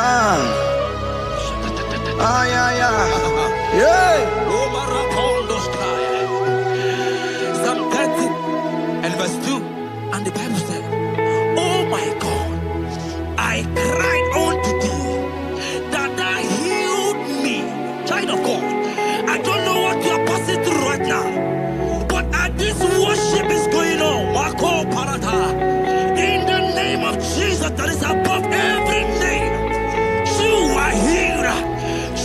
Ah, ah, yeah, yeah. Yeah. Psalm 30 and verse 2. And the Bible said, oh my God, I cried unto thee that thou healed me. Child of God, I don't know what you are passing through right now, but as this worship is going on, Wako Parata, in the name of Jesus that is above every name, you are healed.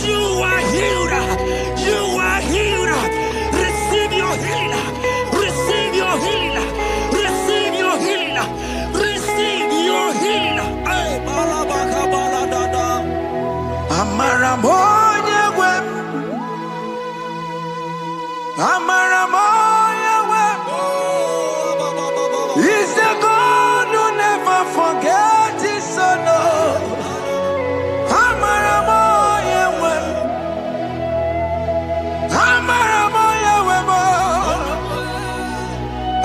You are healed. You are healed. Receive your healing. Receive your healing. Receive your healing. Receive your healing. Ay, balabaka baladada. Amaramoya wem. Amaramoya wem. He's the God who never forgets his son. Amaramoya wem. Amaramoya wem.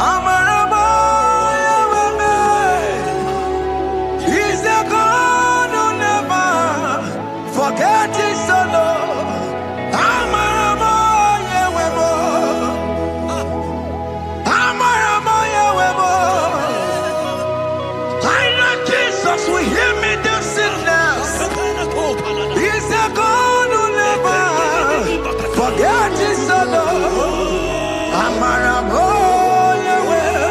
Amaramoya wem. He's the God who never forgets his son. Amaramoya wem. Amaramoya wem. I know Jesus will hear me the sickness. He's the God who never forgets his son. Amaramoya wem.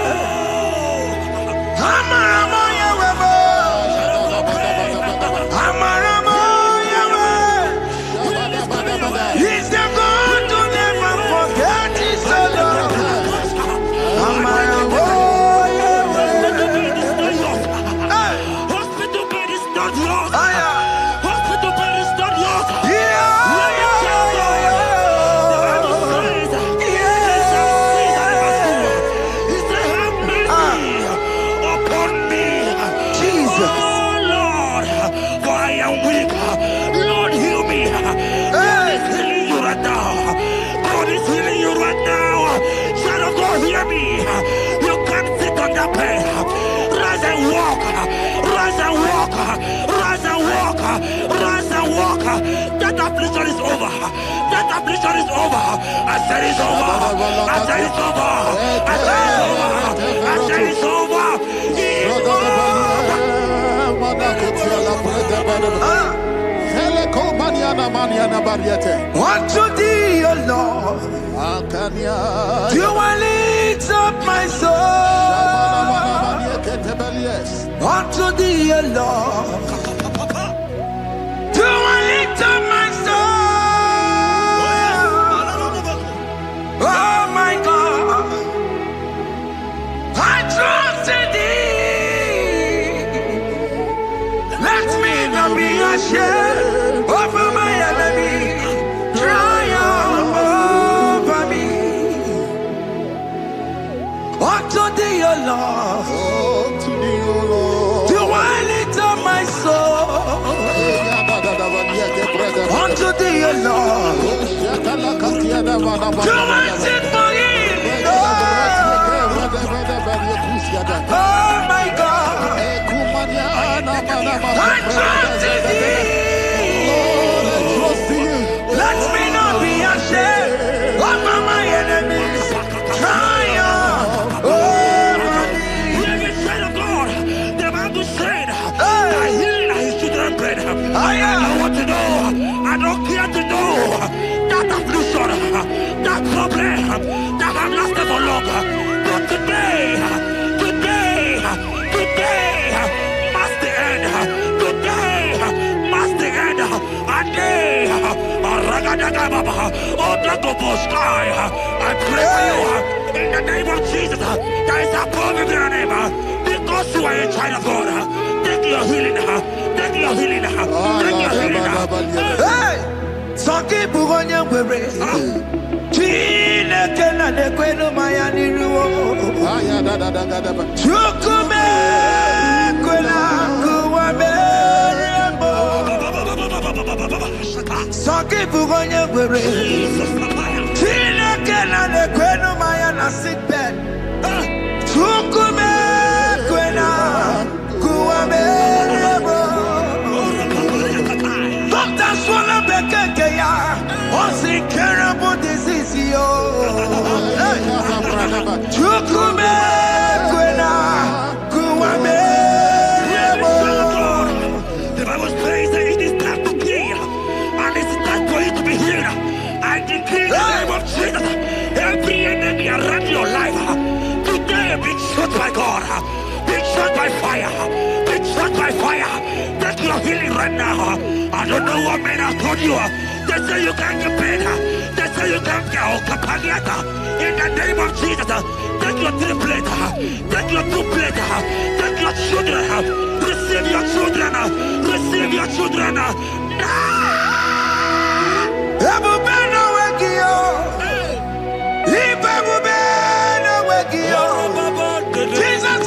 Amaramoya wem. Amaramoya wem. He's the God who never forgets his son. Amaramoya wem. Hey. Hospital bed is not yours. Ah, yeah. Hospital bed is not yours. Yeah, yeah, yeah, Jesus. Oh Lord, for I am weak. Lord, heal me. God is healing you right now. God is healing you right now. Child of God, hear me. You can't sit on that bed. Rise and walk. Rise and walk. Rise and walk. Rise and walk. That affliction is over. That affliction is over. I said it's over. I said it's over. I said it's over. I said it's over. It's over. Unto thee, O Lord, do I lift up my soul. Unto thee, O Lord, do I lift up my soul. Oh my God, I trust in thee. Let me not be ashamed over my enemy. Triumph over me. Unto thee, O Lord, do I lift up my soul. Unto thee, O Lord, do I sit for him. Oh my God, I trust in thee. Let me not be ashamed over my enemies. Triumph over me. Hear the child of God. The Bible said, I heal his children bread. I want to know. I don't care to know that affliction, that problem, that have lasted for long. But today must the end. Today must the end. A day. I pray for you in the name of Jesus. There is a problem in your name. Because you are a child of God. Take your healing. Take your healing. Take your healing. Hey, Sanki Bugonya Were. Chine Kena de Queno Mayani Ruo. Chukume Quena Kuame. Sanki Bugonya Were. Chine Kena de Queno Mayana sick bed. Chukume Quena Kuame. healing right now. I don't know what men have told you. They say you can't get better. They say you can't get Okapagiata. In the name of Jesus, take your 3 plate. Take your 2 plate. Take your children. Receive your children. Receive your children. Jesus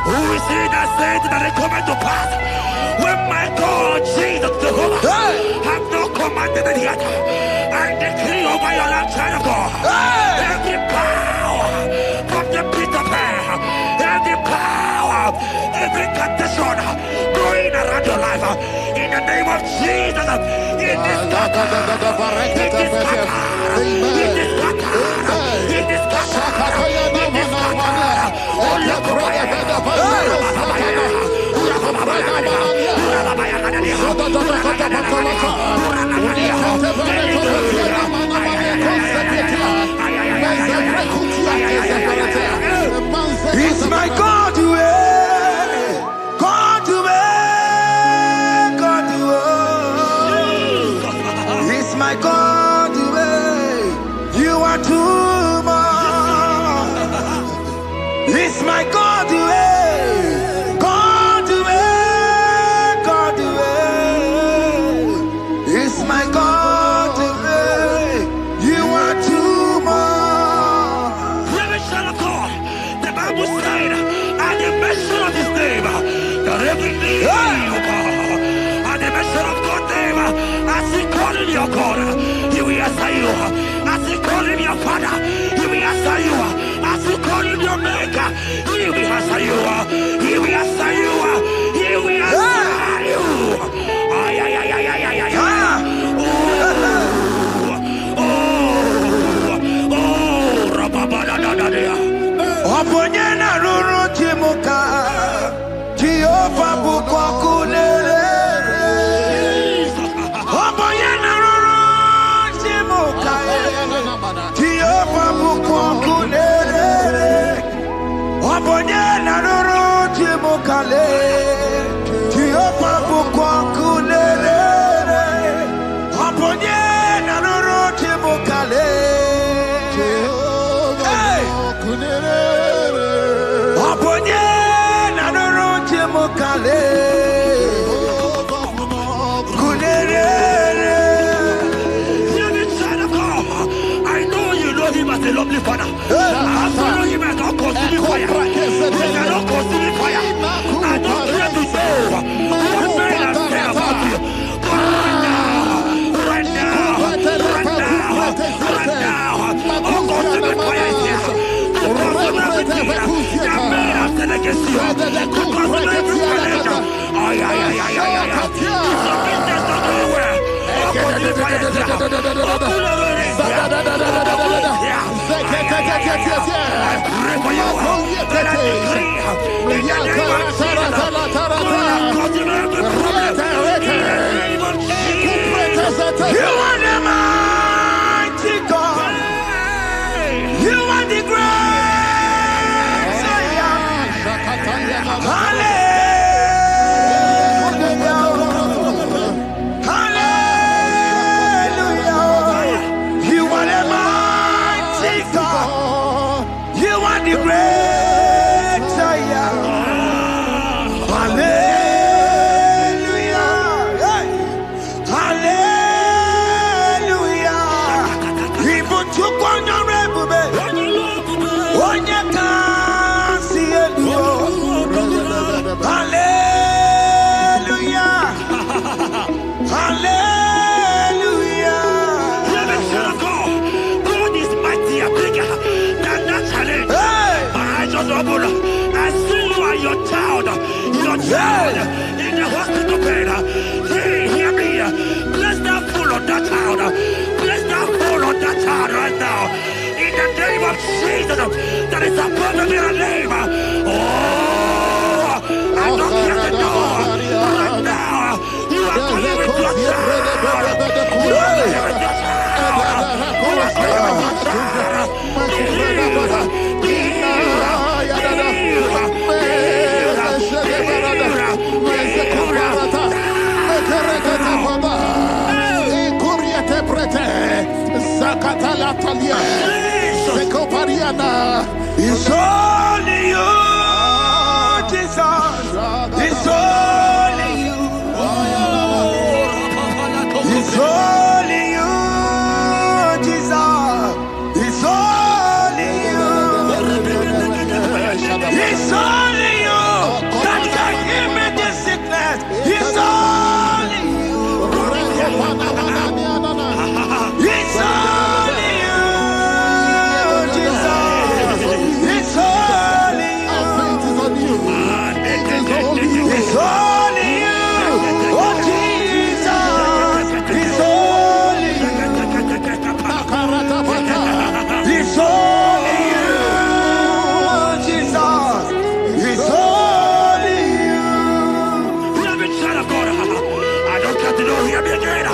who is he that said that it coming to pass? When my God, Jesus Jehovah, have not commanded it yet, I decree over your life, child of God, every power from the pit of hell, every power, every condition going around your life, in the name of Jesus, it is scattered, it is scattered, it is scattered, it is scattered, it is scattered. Oh, look it's my God to God to God to it's my God to you are too much. It's my God to God to God to it's my God to you are too much. The Bible said, at the mention of his name, that every knee will bow. At the mention of God's name, as he called him your God, he will answer you. As he called him your Father, he will answer you. As he called him your Maker, he will answer you. He will answer you. He will answer you. Ay, ay, ay, ay, ay, ay, ay, ay. Oponyena ruru chimuka Jehova bukwa kulele Oponyena ruru chimuka Jehova bukwa kulele Oponyena ruru chimuka le You are the mighty God. You are the great Hallelujah. Hallelujah. You are the mighty God. You are the great Hallelujah. Hey. Hallelujah. Even to Hallelujah. Hallelujah. God is mighty and bigger than that challenge. My eyes just open. I see you and your child in the hospital bed. Hear me. Bless that fool on that child. Bless that fool on that child right now. In the name of Jesus, that is above every name. Oh, I don't hear the door right now. You are calling with your child. You are calling with your It's only you, Jesus. It's only you. It's only you, Jesus. It's only you. It's only you that can give me this sickness. It's only you. It's only you, Jesus. It's only you. It's only you. Oh, Jesus. It's only you. It's only you, Jesus. It's only you. Child of God, I don't get to know hear me again.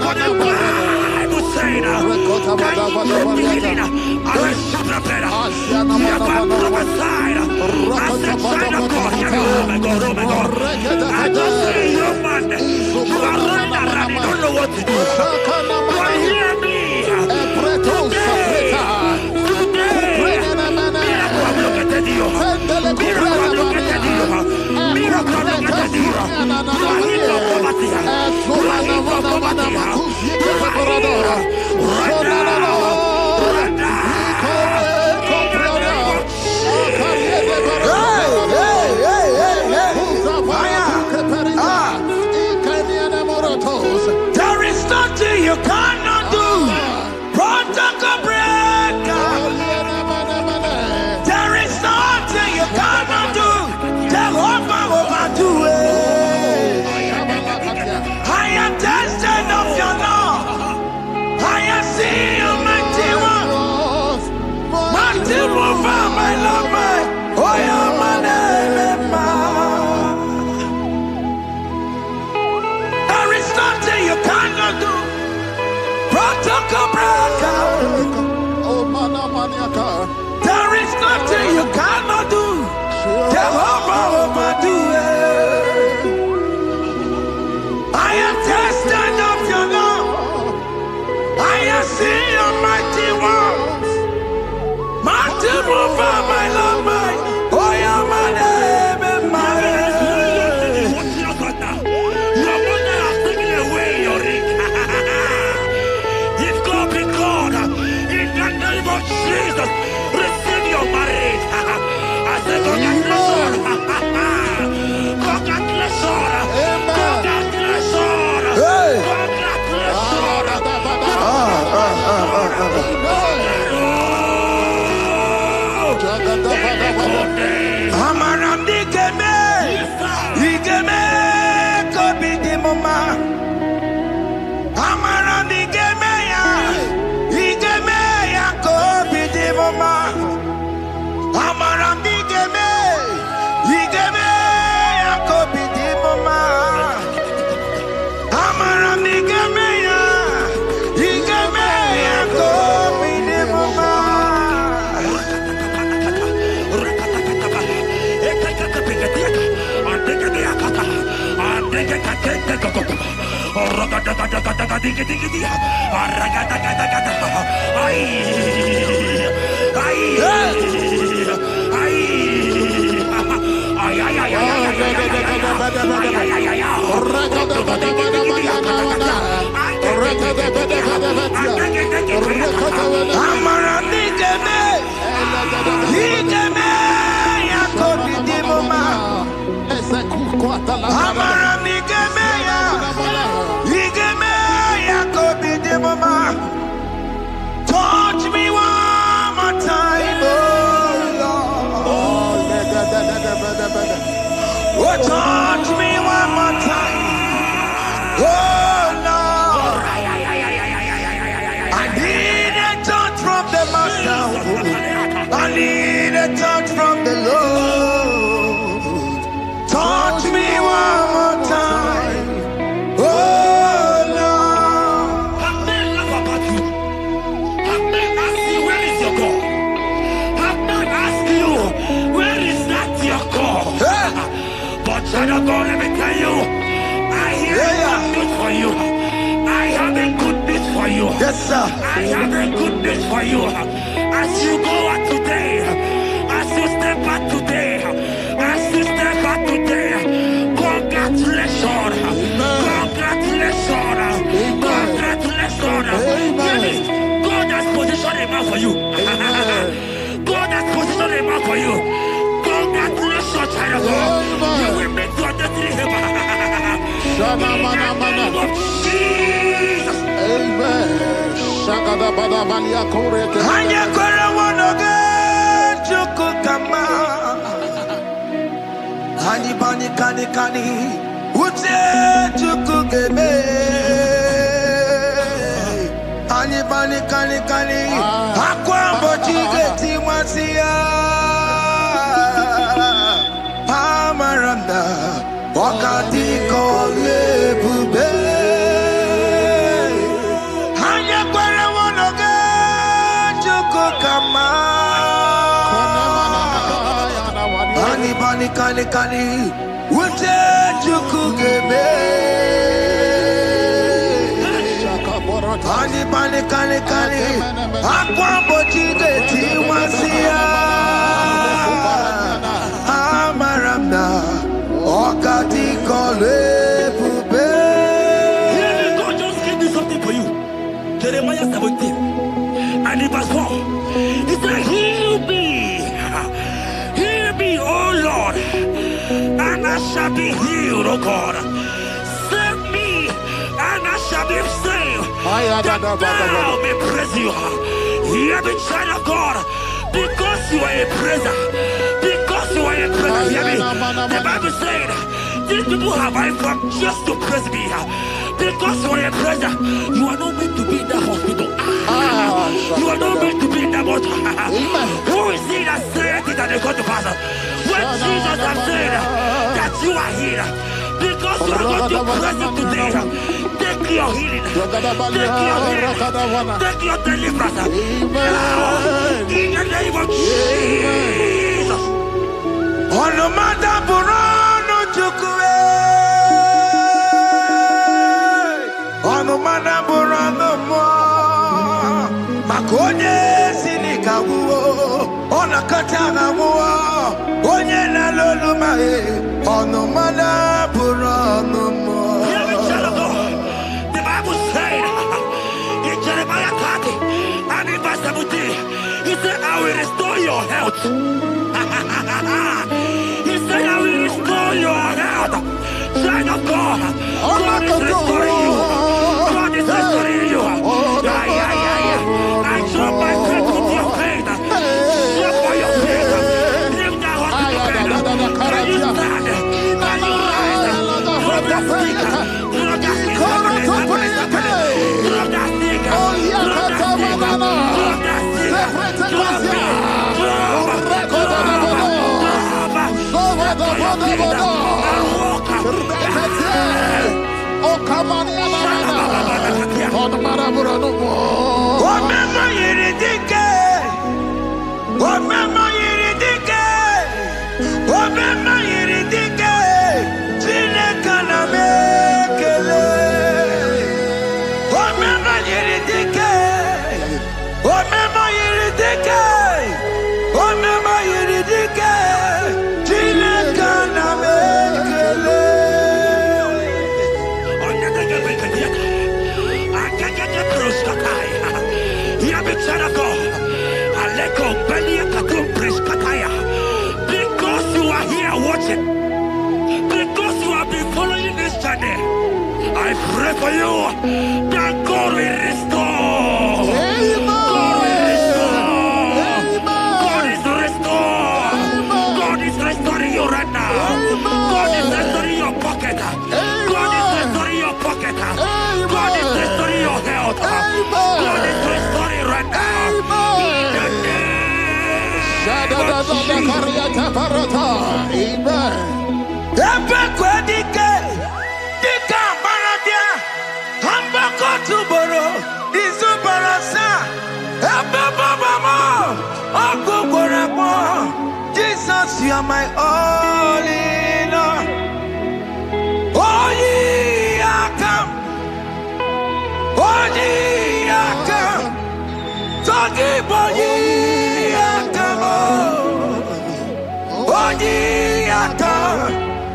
What the Bible saying, can you begin? I will shut up better. You have been prophesied. I said, child of God, hear me. Oh my God, oh my God. I just see you, man. You are running around, you don't know what to do. But hear me. Miracle have located you. Miracle have located you. Miracle have located you. You are in your poverty. You are in your poverty. You are here. Right now. Right now. There is nothing you cannot do. Protocol breaker. There is nothing you cannot do. Jehovah overdo it. I am tested of your love. I am seeing you, mighty one. Mighty mover, my love, my. Oh, yeah, my name, there is nothing you cannot do. Protocol breaker. There is nothing you cannot do. Jehovah overdo it. I am tested of your love. I am seeing your mighty ones. Mighty mover, my love, my. Oh, yeah, my name, my name. Your mother has taken away your ring. If God be God, in the name of Jesus, receive your marriage. I say congratulations. Congratulations. Congratulations. Hey. Congratulations. Touch me one more time, oh Lord. Oh, touch me one more time, oh Lord. I need a touch from the Master. I need a touch from the Lord. Touch me one more time, oh Lord. Have men laugh about you. Have men ask you, where is your God? Have men ask you, where is that your God? But child of God, let me tell you, I hear good news for you. I have a good news for you. Yes, sir. I have a good news for you. As you go out today, as you step out today, as you step out today, congratulations. Congratulations. Congratulations. Hear me. God has positioned a man for you. God has positioned a man for you. Congratulations, child of God. You will make your destiny helper. In the name of Jesus. Amen. Hanya kora wanoge chukukama. Hani bani kani kani uche chukugeme. Hani bani kani kani akwambo chigeti masia. Amaranda wakati kole bube. Hanya kora wanoge chukukama. Hani bani kani kani uche chukugeme. Hani bani kani kani akwambo chigeti masia. Amaranda wakati kole bube. Hear me, God just gave me something for you. Jeremiah 17 and in verse 4. He said, heal me, oh Lord, and I shall be healed, oh God. Save me, and I shall be saved, that thou may praise you. Hear me, child of God, because you are a praiser. Because you are a praiser, hear me. The Bible said, these people have I come just to praise me. Because you are a praiser, you are not meant to be in that hospital. You are not meant to be in that water. Who is he that said it and they come to pass? When Jesus has said that you are healed, because you are going to praise him today, take your healing, take your healing, take your deliverance. Now, in the name of Jesus. Onomada burano chukwe. Onomada burano mo. Makonye sinikawo. Onakatana mo. Onye na lolu mae. Onomada burano mo. Hear me, child of God. The Bible said in Jeremiah 30 and in verse 17, he said, I will restore your health. He said, I will restore your health. Child of God, God is restoring you. God is restoring you. I drop my faith with your faith. Drop for your faith. Live that hospital bed. Can you stand? Can you rise? Drop that stick. Drop that stick. Drop that stick. Drop that stick. Drop it. Omema yiridike, Chineke na meke child of God, Aleko Belia Katum Preskataya, because you are here watching, because you have been following this channel, I pray for you that God will restore. God will restore. God is restoring. God is restoring you right now. God is restoring your pocket. God is restoring your pocket. God is restoring your health. God is restoring right now. In the name of Jesus, you are my all in all. Oh, ye are come. Oh, ye are come. Talking about ye are come. Oh, ye are come.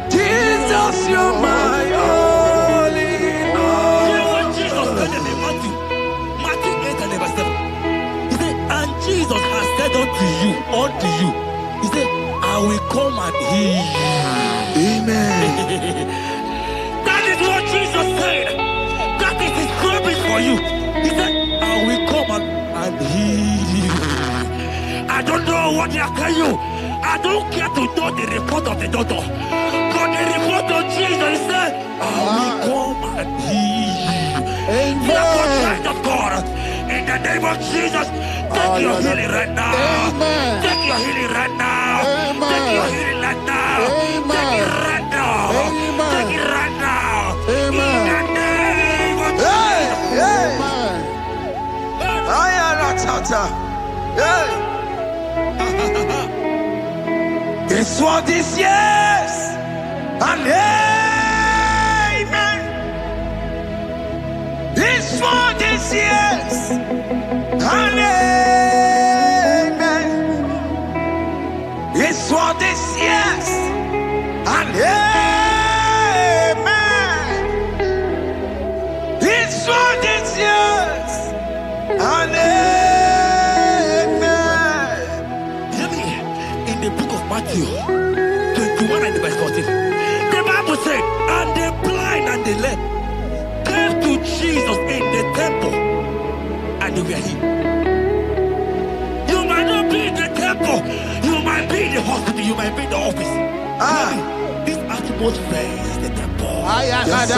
Jesus, you are my all in all. You know what Jesus said in Matthew 8 and verse 7? He said, and Jesus has said unto you, he said, I will come and heal you. Amen. That is what Jesus said. That is his promise for you. He said, I will come and heal you. I don't know what they are telling you. I don't care to know the report of the doctor. But the report of Jesus, he said, I will come and heal you. Therefore, child of God, in the name of Jesus, take your healing right now. Take your healing right now. Take your healing right now. Take it right now. Take it right now. In the name of Jesus. This what is yes and amen. This what is yes and amen. This what is yes and amen. This what is yes and amen. Hear me. In the book of Matthew 21 and verse 14, the Bible said, and the blind and the lame came to Jesus in the temple and they were healed. You might not be in the temple, you might be in the hospital, you might be in the office. This atmosphere is the temple. Yes, it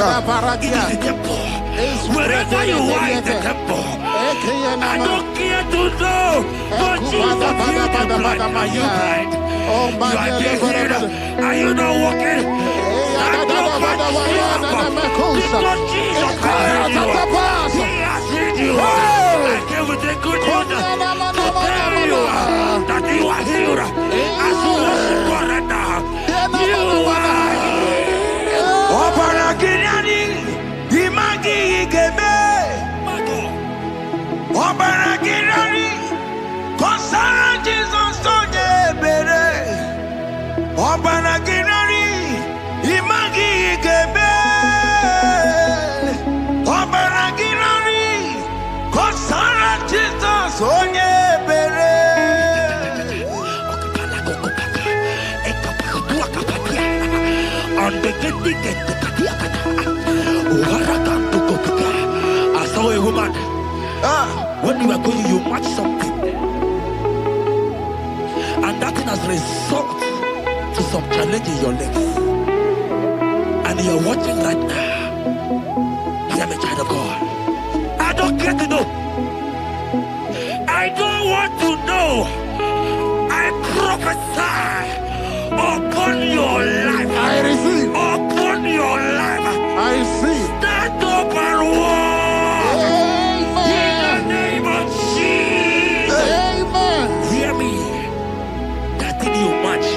is the temple. Wherever you are in the temple, I don't care to know, but Jesus healed the blind. Are you blind? You are being healed. Are you not walking? Stand up and stand up. Because Jesus has healed you. He has healed you. I came with the good news to tell you that you are healed. As you worship God right now, you are healed. Obaragirani, Imagi Igebe. My God. Obaragirani, Kosara Jesus Sonye Bere. Obaragirani, Imagi Igebe. Obaragirani, Kosara Jesus Sonye Bere. I saw a woman. When you are going, you match something, and that thing has resulted to some challenge in your legs, and you are watching right now. Hear me, child of God. I don't care to know. I don't want to know. I prophesy upon your life. I receive. Upon your life. I receive. Stand up and walk. Amen. In the name of Jesus. Amen. Hear me. That thing you match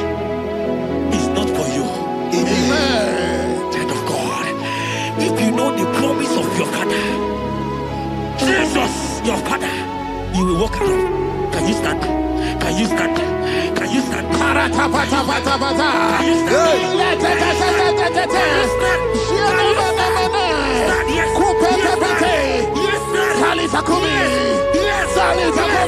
is not for you. Amen. Child of God. If you know the promise of your father, Jesus, your father, you will walk around. Can you stand? Can you stand? Can you stand? Can you stand? Yes, sir.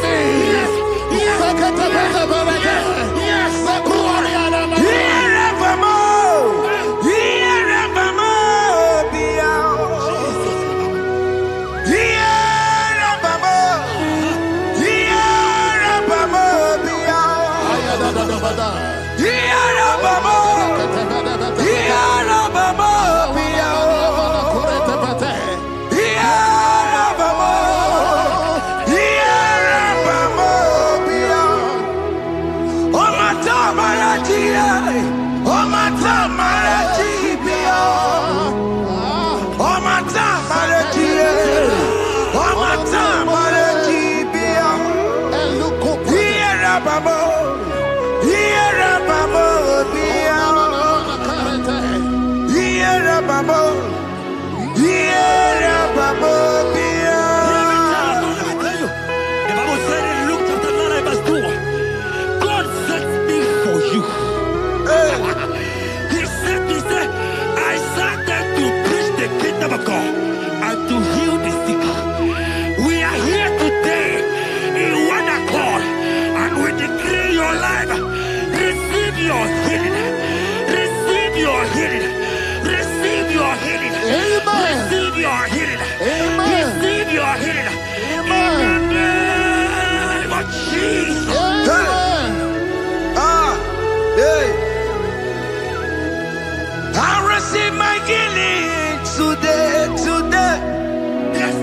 and to heal the sick. We are here today in one accord, and we declare your life. Receive your healing. Receive your healing. Receive your healing. Amen. Receive your healing. Amen. Receive your healing. Amen. In the name of Jesus. Amen. Hey. I receive my healing today. Yes.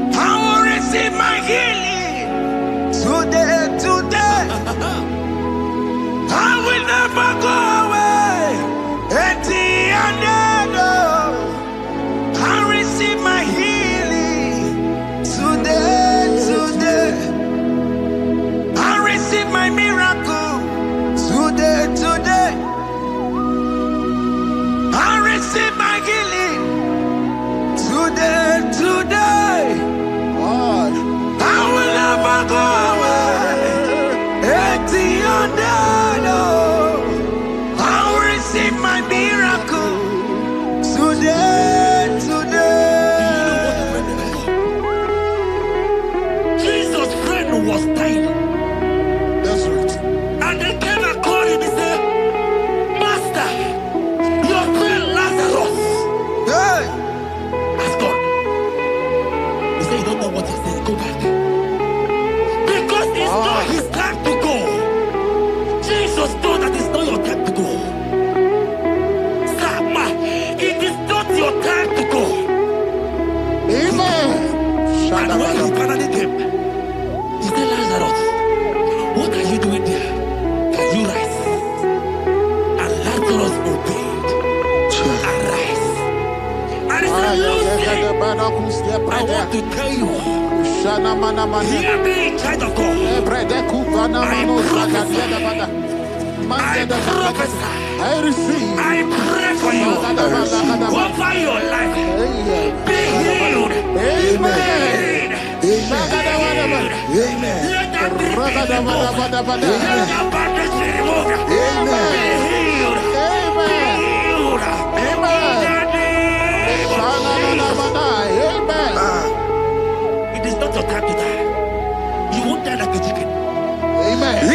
I will receive my healing today. I will never go away. I receive my healing today. I receive my miracle today. I receive my healing today. God. I will never go away. I will receive my miracle today. Jesus' friend was dying. That's right. And they came and called him and said, Master, your friend Lazarus Hey. has gone. He said, you don't know what he said. Go back. Because it's not his time to go. Jesus knows that it's not your time to go. Sama, it is not your time to go. Amen. And when he finally came, he said, Lazarus, what are you doing there? Can you rise? And Lazarus obeyed. Arise. And he said, Lucy, I want to tell you, hear me, child of God. I prophesy. I receive. I pray for you. Over your life. Be healed. Amen. Be healed. Let that be removed. Let that bandage be removed. Be healed. Be healed. In the name of Jesus. It is not your time to die. You won't die like a chicken. Amen.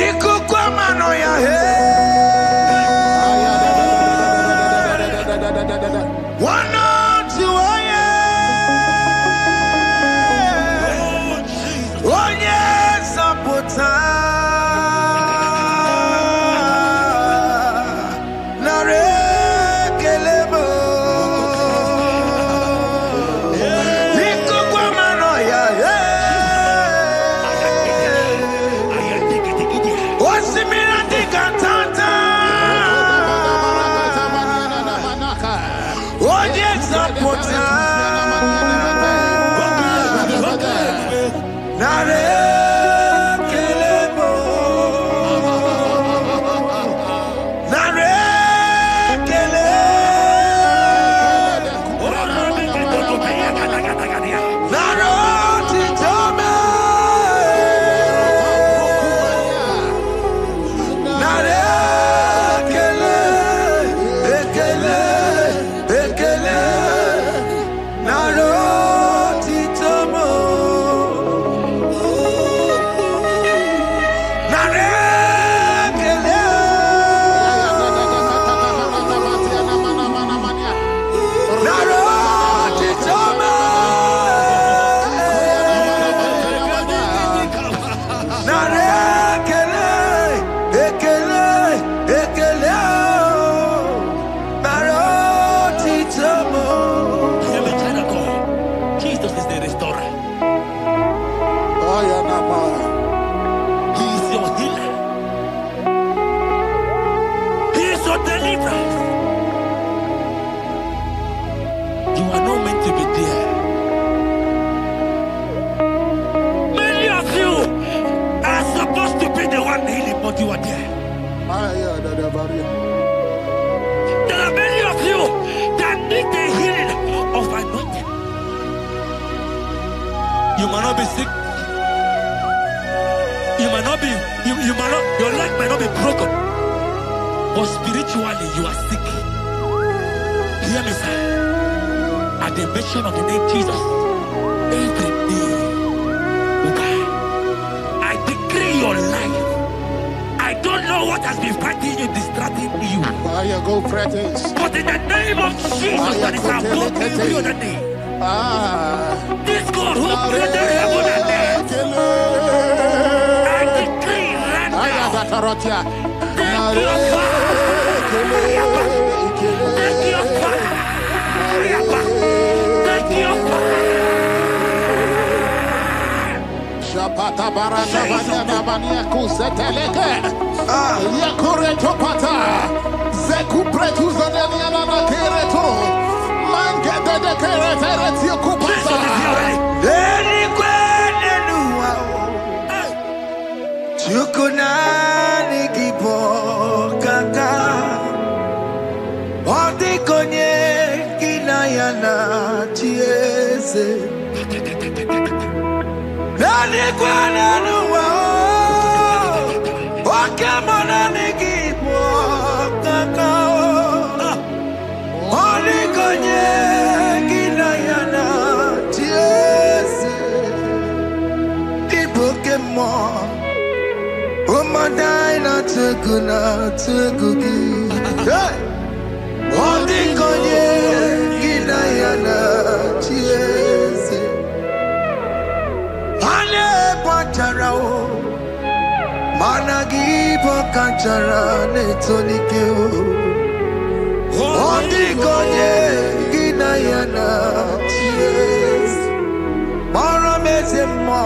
You might not be sick. You might not be, you might not, your leg might not be broken. But spiritually you are sick. Hear me, sir. I at the mention of the name Jesus, every knee will bow. I decree your life. I don't know what has been fighting you, distracting you. Fire go practice. But in the name of Jesus, that is above every other name. This God who created heaven and earth, I decree right now, take your fire, take your fire, take your fire. Shapata barata banya banya kuseteleke. Yakure topata. Zeku pretu zadenia na kereto. Mangete de keretere tio kupasa. Any kwene nuwa. Chukunani gibo kaka. Odi konye kinayana chiese. Any kwene nuwa. Wakemona ni gibo kaka. Odi konye kinayana chiese. Pokemon, oh my dina tegugi. Hey, oh the konye gina yana chiese. Ane pachara o, managi pokachara netonike o. Oh the konye gina yana chiese. Mara meze mo.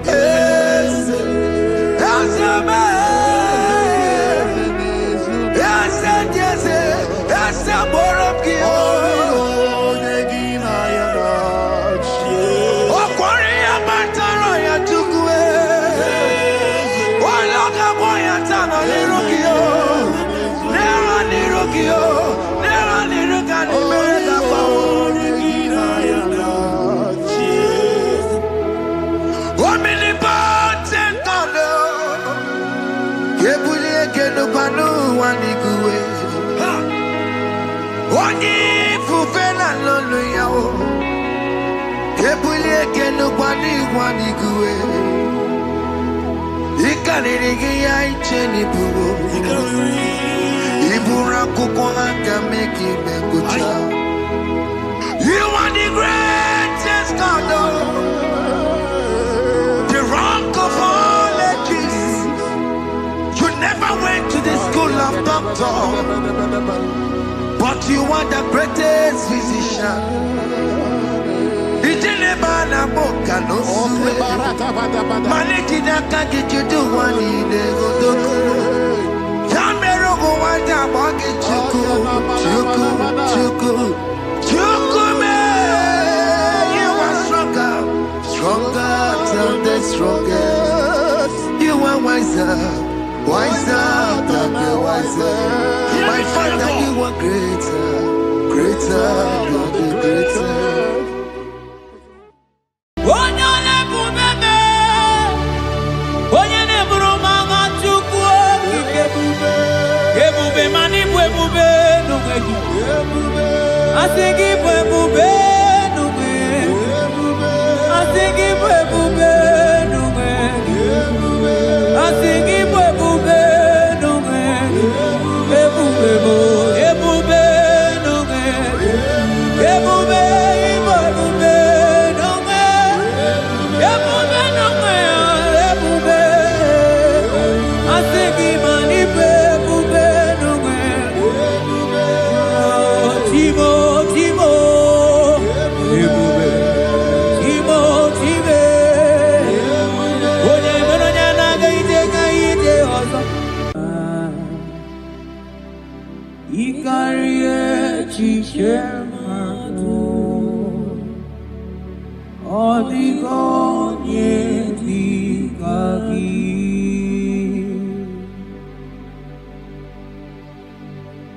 Yes, yes, you are the greatest God, the rock of all ages. You never went to the school of doctor, but you are the greatest physician. Ijelebana boka no suwe. Maliki naka gijudu wani negodoku. Yamero go wanda wagi chuku me. You are stronger than the strongest. You are wiser than the wiser. My Father, you are greater than the greater.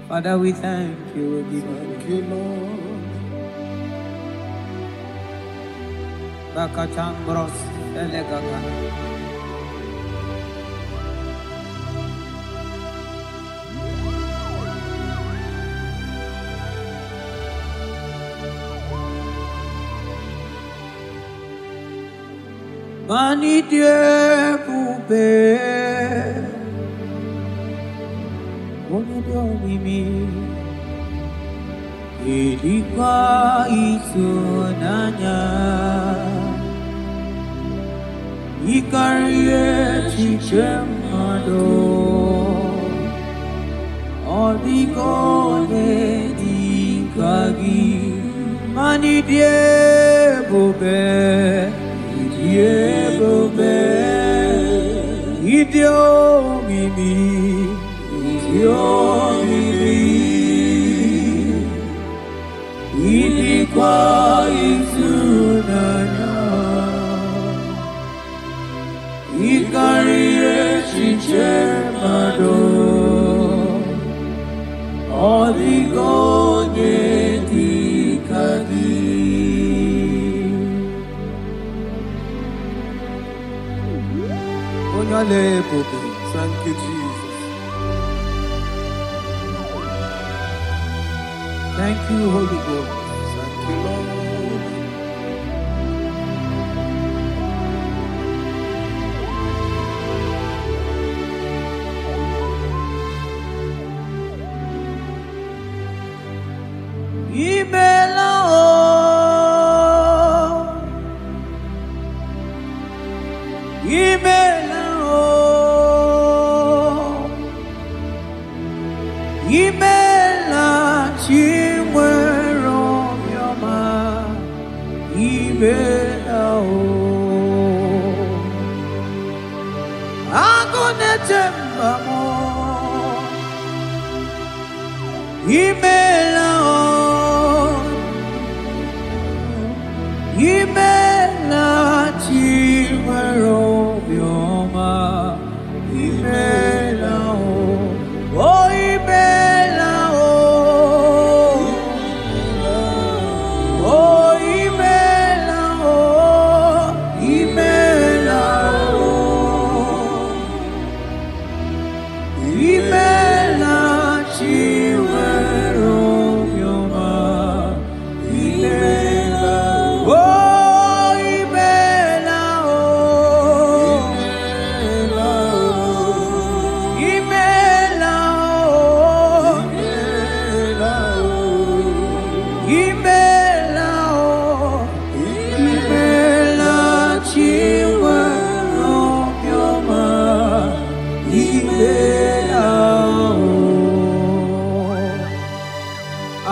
Father, we thank you. Thank you, Lord. Bakachambros, Elegaka. Mani die bube, ono do mimi, ilikuwa isunanya, ikarie chichemado, odigone dikagi, mani die bube. Idio mimi, ilikuwa isunanya, ikarie chichemado, oligonye dikadi. Thank you, Jesus. Thank you, Holy Ghost. Thank you, Lord. Imela chimwero yoma, imela agone tembamo, imela chimwero yoma, imela oh imela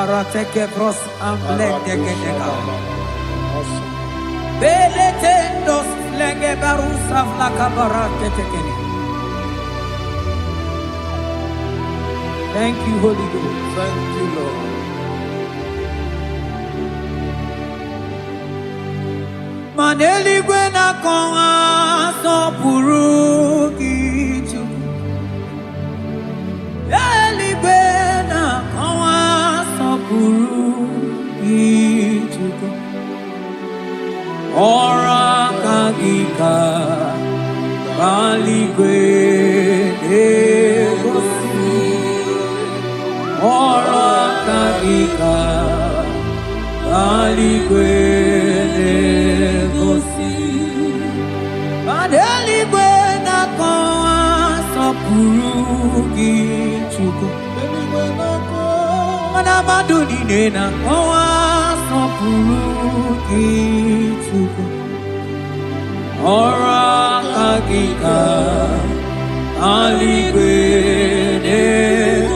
Arateke pros amblek degedega. Beletendos lenge barusa flaka barate tekeni. Thank you, Holy Ghost. Thank you, Lord. Maneli gwena konga sopuru kichu. Eli gwena konga sopuru kichu. Ora kagika bali gwene gosi. Ora kagika bali gwene gosi. Maneli gwena konga sopuru kichu. Mana maduni nena konga sopuru kichu. Ora kagika aligwene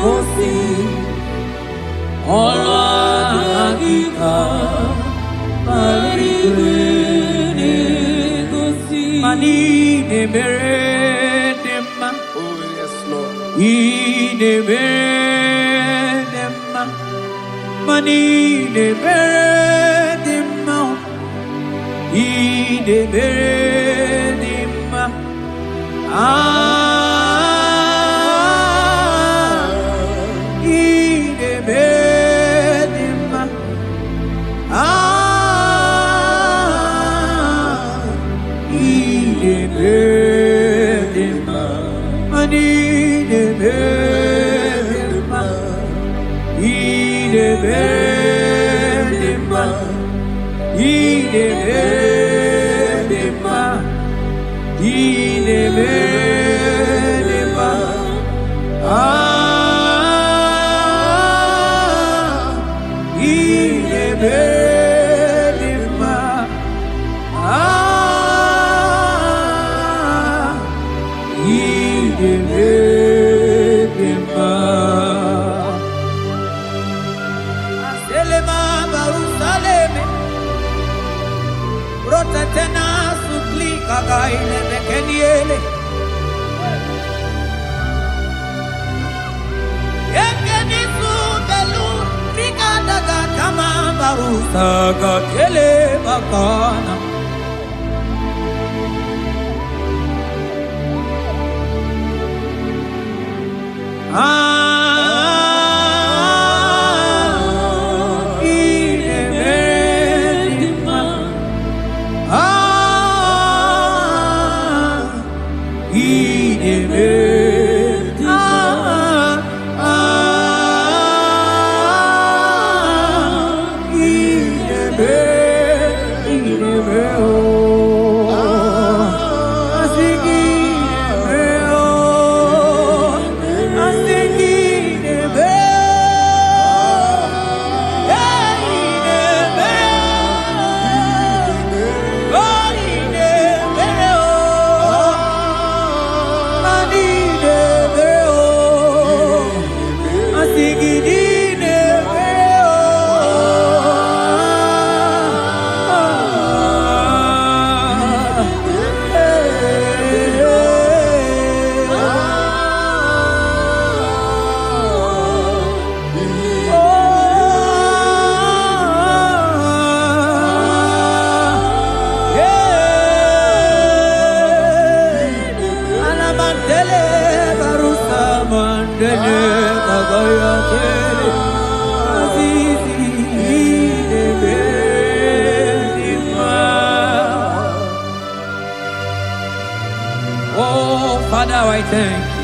kosi. Ora kagika aligwene kosi. Mani ne meredema. Oh, yes, Lord. Ine meredema. Mani ne meredema. Ine meredema. Ine meredema. Ine meredema. Mani ne meredema. Ine meredema. Ine meredema. Oh, Father, I thank you.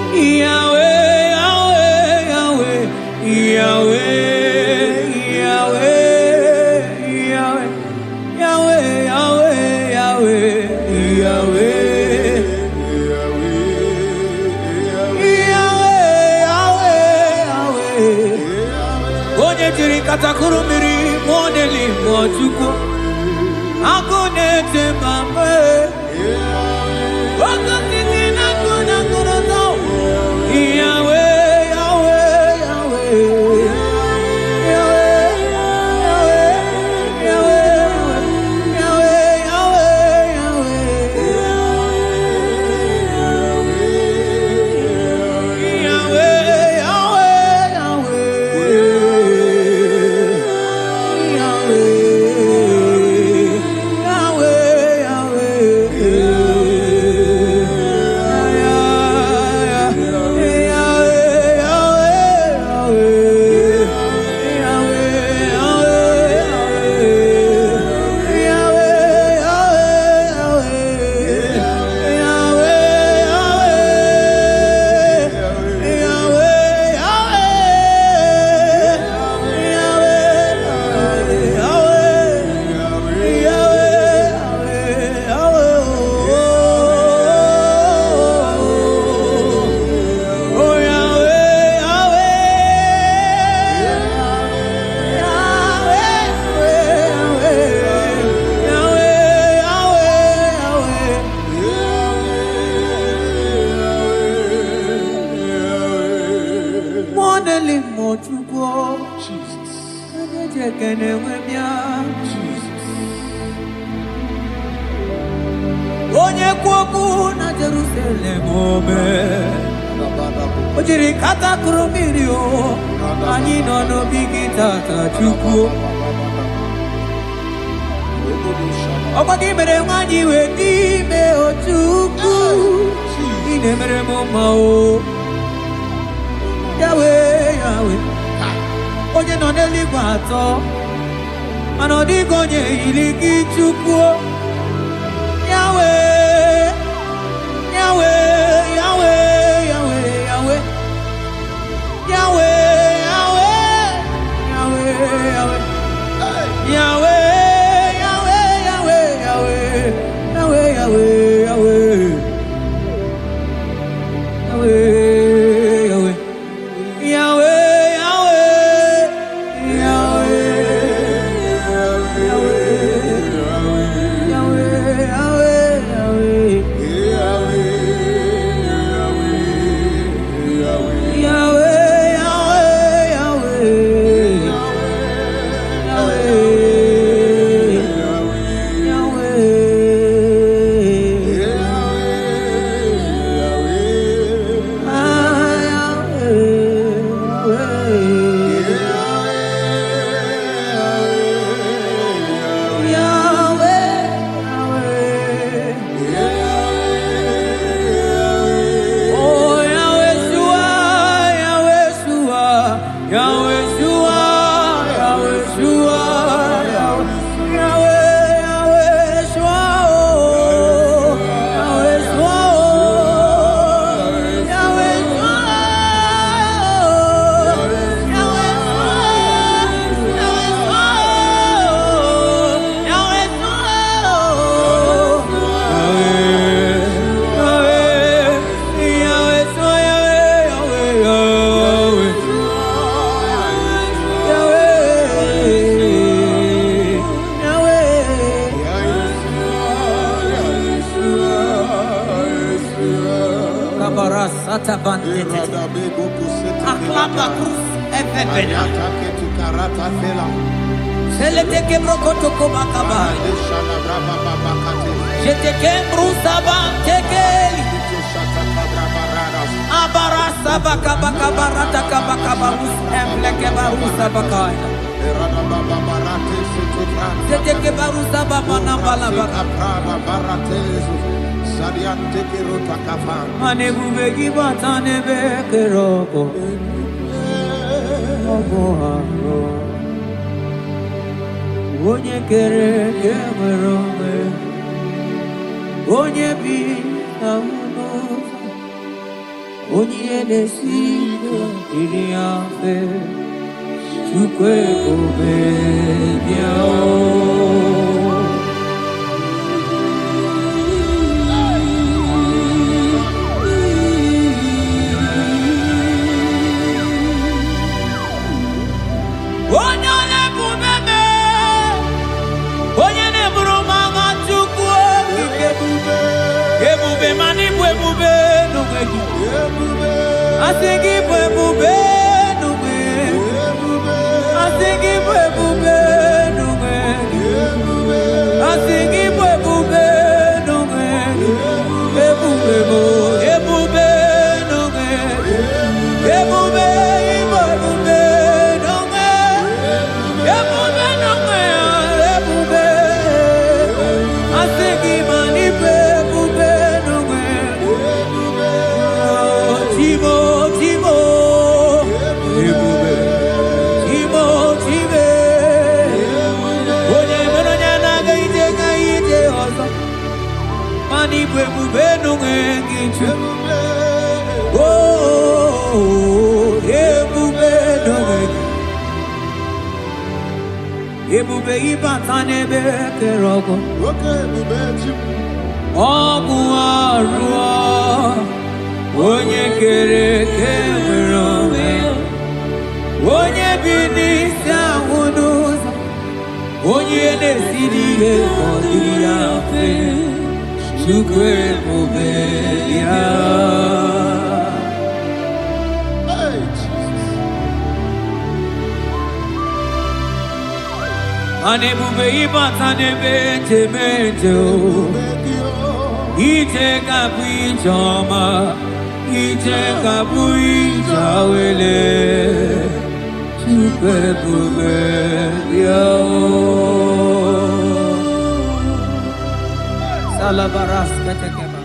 Yahweh, Yahweh, Yahweh, Yahweh, Yahweh, Yahweh, Yahweh, Yahweh. Katakuru miri modeli motuko akone temame wakati tina kuna kuroto Yahweh Yahweh Yahweh Onye kwoku na Jerusalem ome Ojiri kata kurumiri o Anyị nọ n'obi gị tata Chukwu Ọkwa gị mere nwanyị wee n'ime o Chukwu Ị na-emere m mma o Yahweh, Yahweh Onye nọ n'eluigwe atọ Mana ọ dịghị onye yiri gị Chukwu Yahweh, Yahweh, Yahweh, Yahweh, Yahweh Kabarasata Bandit. Aklaba Cruz Evena. Seleteke Brokoto Kobakaba. Jeteke Brusaba Tekeli. Abarasa Bakabakabarata Kabakabarus Embleke Barusa Bakaya. Jeteke Barusa Babana Balabaka. Anebu Begi Batane Bekeroko. Onye kere kemerome, onye bi n'ụlọ, onye na-esi iri afe, Chukwu ebube bịa Ebube mani ebube n'ugegi. Asigi ebube n'ugegi. Asigi ebube n'ugegi. Asigi ebube n'ugegi. Ebube ebube n'ugegi. Ebube ebube n'ugegi. Ebube n'ugegi. Ebube. Asigi mani Ebube ibatane bekerogo. Obu arua onye kere kemerome. Onye binisi ahunuza. Onye nesidi ekodi afe. Chukwu ebube ya. Anebube ibatanebe temejo. Ite kabu ijoma. Ite kabu ijawele. Chukwu ebube ya. Salabaras ketekeba.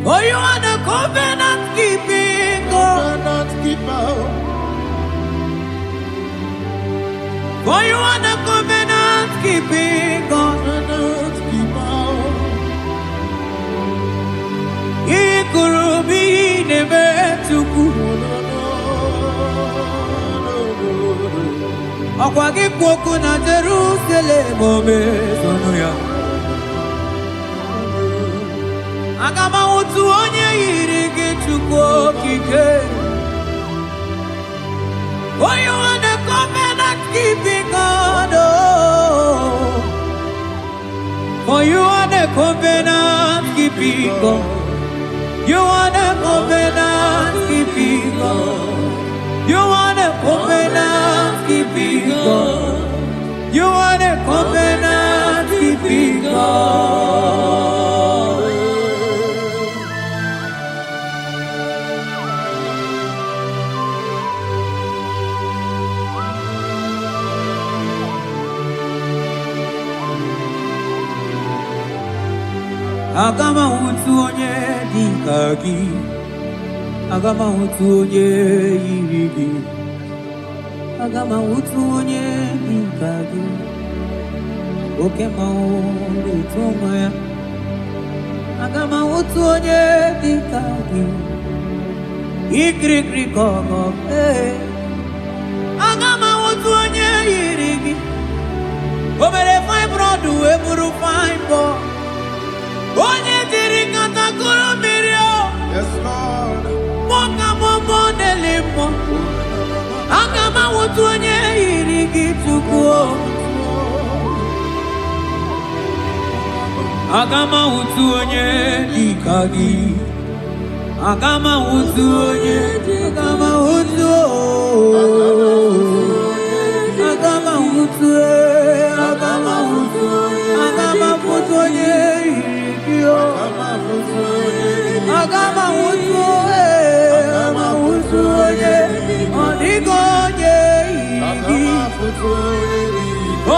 For you are the covenant keeping God. For you are the covenant keeping God. Ikurubi nebetuku. Akwagi kwoku na Jerusalem omezonuya. Agama utu onye yiri gị Chukwu okike. For you are the covenant keeping God. For you are the covenant keeping God. You are the covenant keeping God. You are the covenant keeping God. You are the covenant keeping God. Agama utu onye dịka gị. Agama utu onye yiri gị. Agama utu onye dịka gị. Oke mmanwụ etu onwe ya. Agama utu onye dịka gị. Ikirikiri kọgọ. Agama utu onye yiri gị. O mere fine broad wee bụrụ fine boy. Onye diri katakuru mmiri o. Yes, Lord. Moka momo nelimo. Agama utu onye yiri Agama utu onye dikagi. Agama utu onye. Agama utu. Agama utu. Agama utu. Agama utu onye irigio. Agama utu. Agama utu onye. Odigo onye irigi.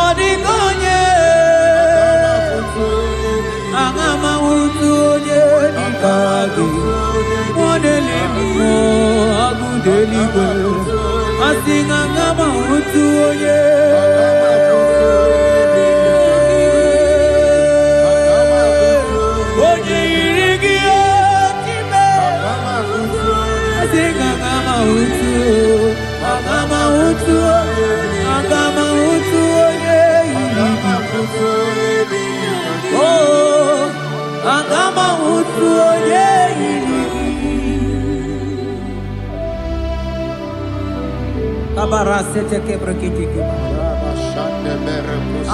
Odigo onye. Agama utu onye dikagi. Modeli mo agudeli go. Asing agama utu onye. Onye irigio time. Asing agama utu. Agama utu. Agama utu onye irigi. Oh, agama utu onye irigi. Kabara sete kebrekitiki.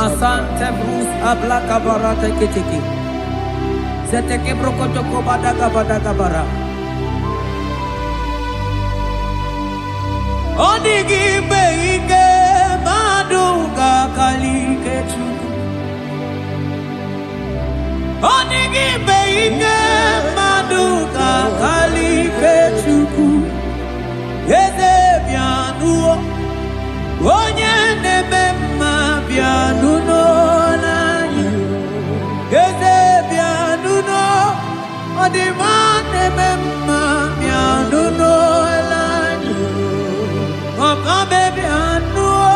Asante brus abla kabara tekitiki. Sete kebrokotoko badaga bara. Odigi beike maduga kalikechu. Onigi beike maduka kalikechuku. Eze bianuo. Onye nebe ma bianuno nani. Eze bianuno. Odima nebe ma bianuno nani. Okabe bianuo.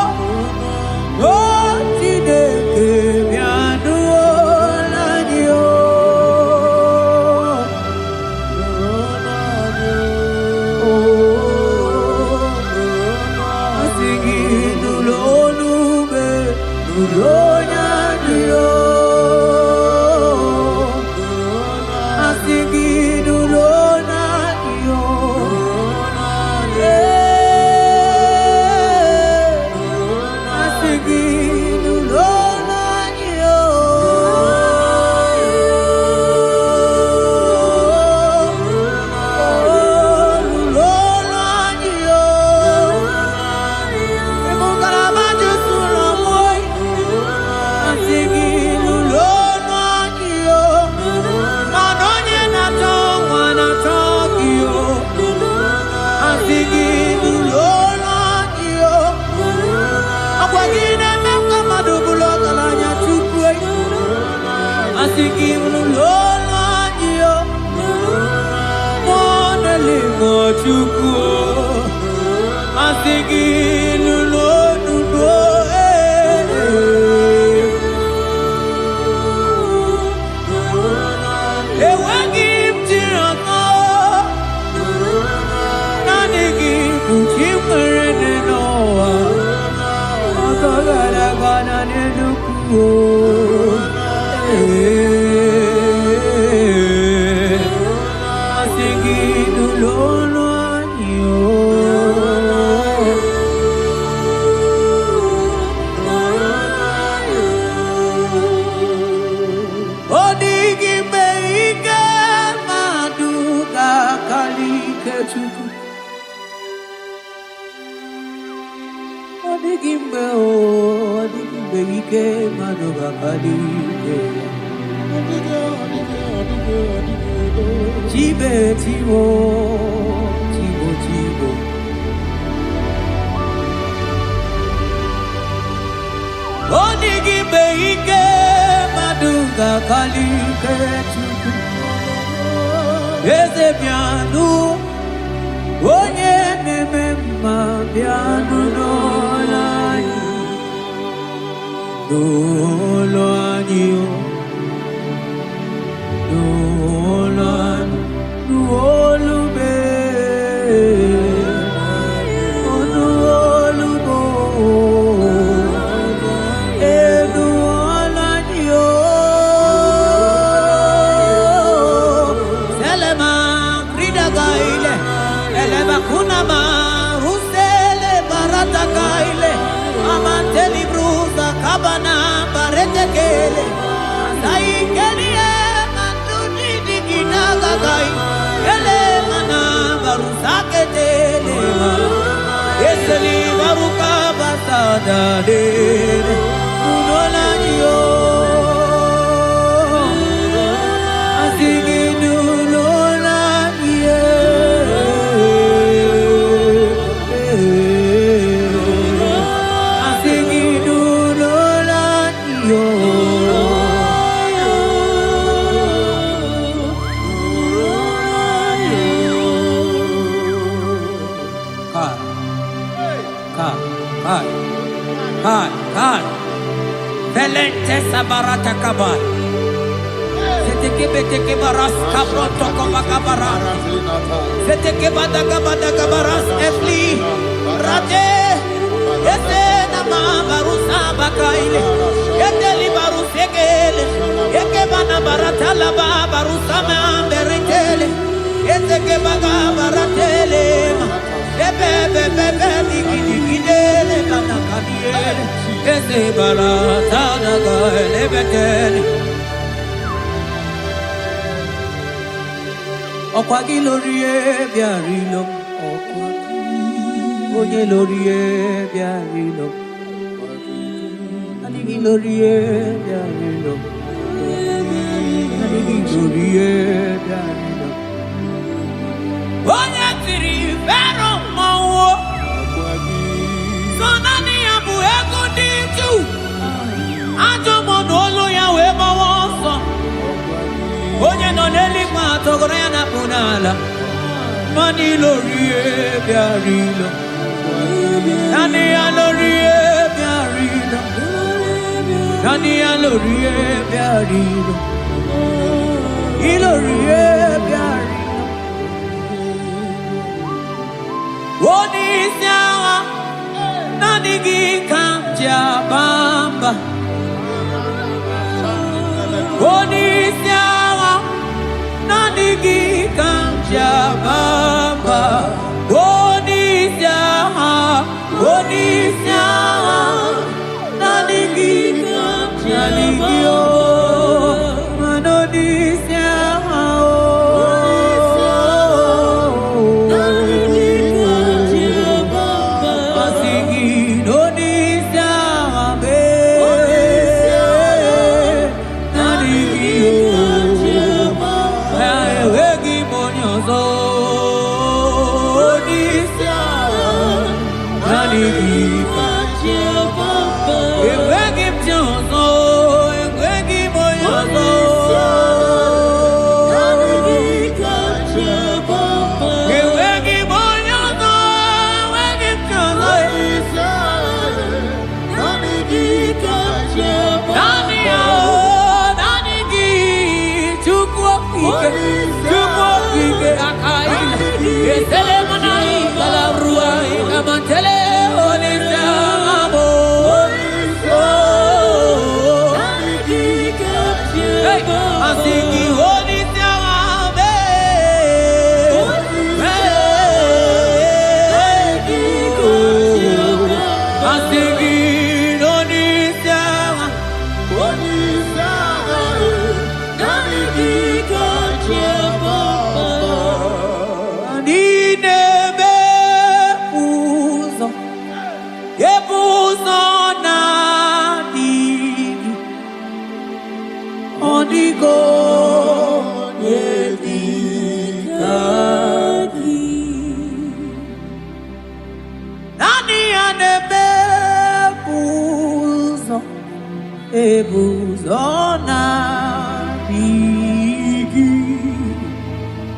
Otideke bianuo. Eleva kuna ma rusele barata kai Velente sabarata kabar. Seteke baras kabroto kabakabara. Seteke bada kabaras efli. Rate. Yese nama barusa bakaile. Yeteli barusegele. Yeke bana barata laba barusa mamberetele. Yeteke baga baratele. Bebe digidele bana kadiele. Ese barata daga lebetele. Okwagi lórí ebiari lo. Oye lórí ebiari lo. Adigi lórí ebiari lo. Adigi lórí ebiari lo. Oye tiri fero mawo. Sonani abu ekundi tu. Ajomo n'olu ya we mawoso. Onye no neli ma togoro ya na punala. Mani lórí ebiari lo. Nani ya lórí ebiari lo. Nani ya lórí ebiari lo. Ilórí ebiari lo. Oni siawa. Nani gi kanja bamba. Oni siawa. Nani gi kanja bamba. Oni siawa. Nani gi kanja ligio. Manoni siawa. Ebuzona digi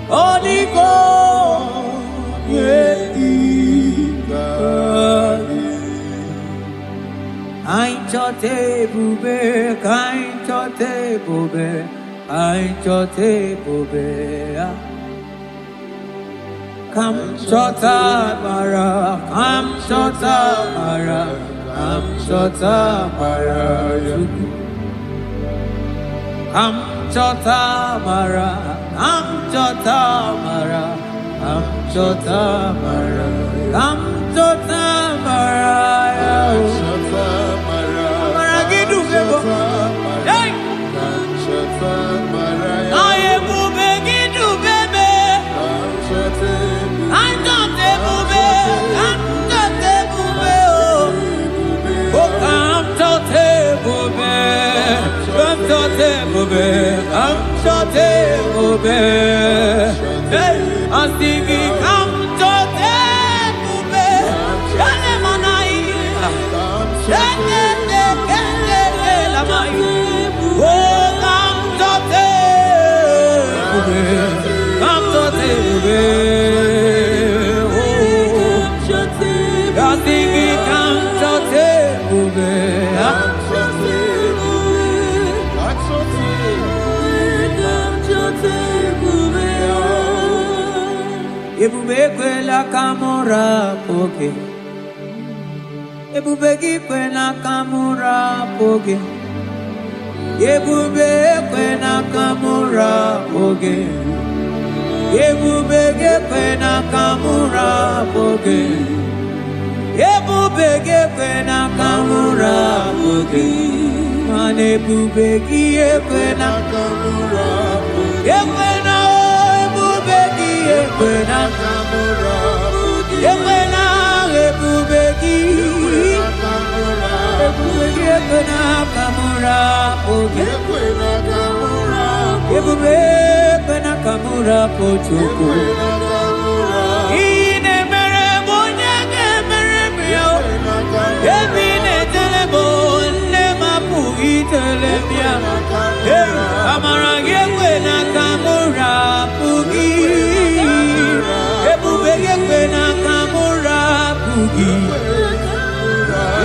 Onigo yediga Ainchote bube kainchote bube Kam chota bara Kam chota bara Kam chota bara Maragidu bebo Hey Aye bube gidu bebe Anjote bube ebube, come shout ebube. Hey, I sing it, come shout ebube. Kale manai, kale lamai. Oh, come shout ebube, come shout ebube. Oh, I sing it, come shout ebube. Ebube kwela kamura poke, ebube gi kwela kamura poke, ebube kwela kamura poke, ebube gi kwela kamura poke, ebube gi kwela kamura poke, man ebube gi kwela kamura poke, ebube gi kwela kamura, ekwena ebubegi, ebubegi ekwena kamura, ebube ekwena kamura pochuku. Ine mere bonyage mere mio, ebine telebo ne mapu itelebia. Hey, amara ekwena kamura pugi. Ebubegekwe kamura pugi,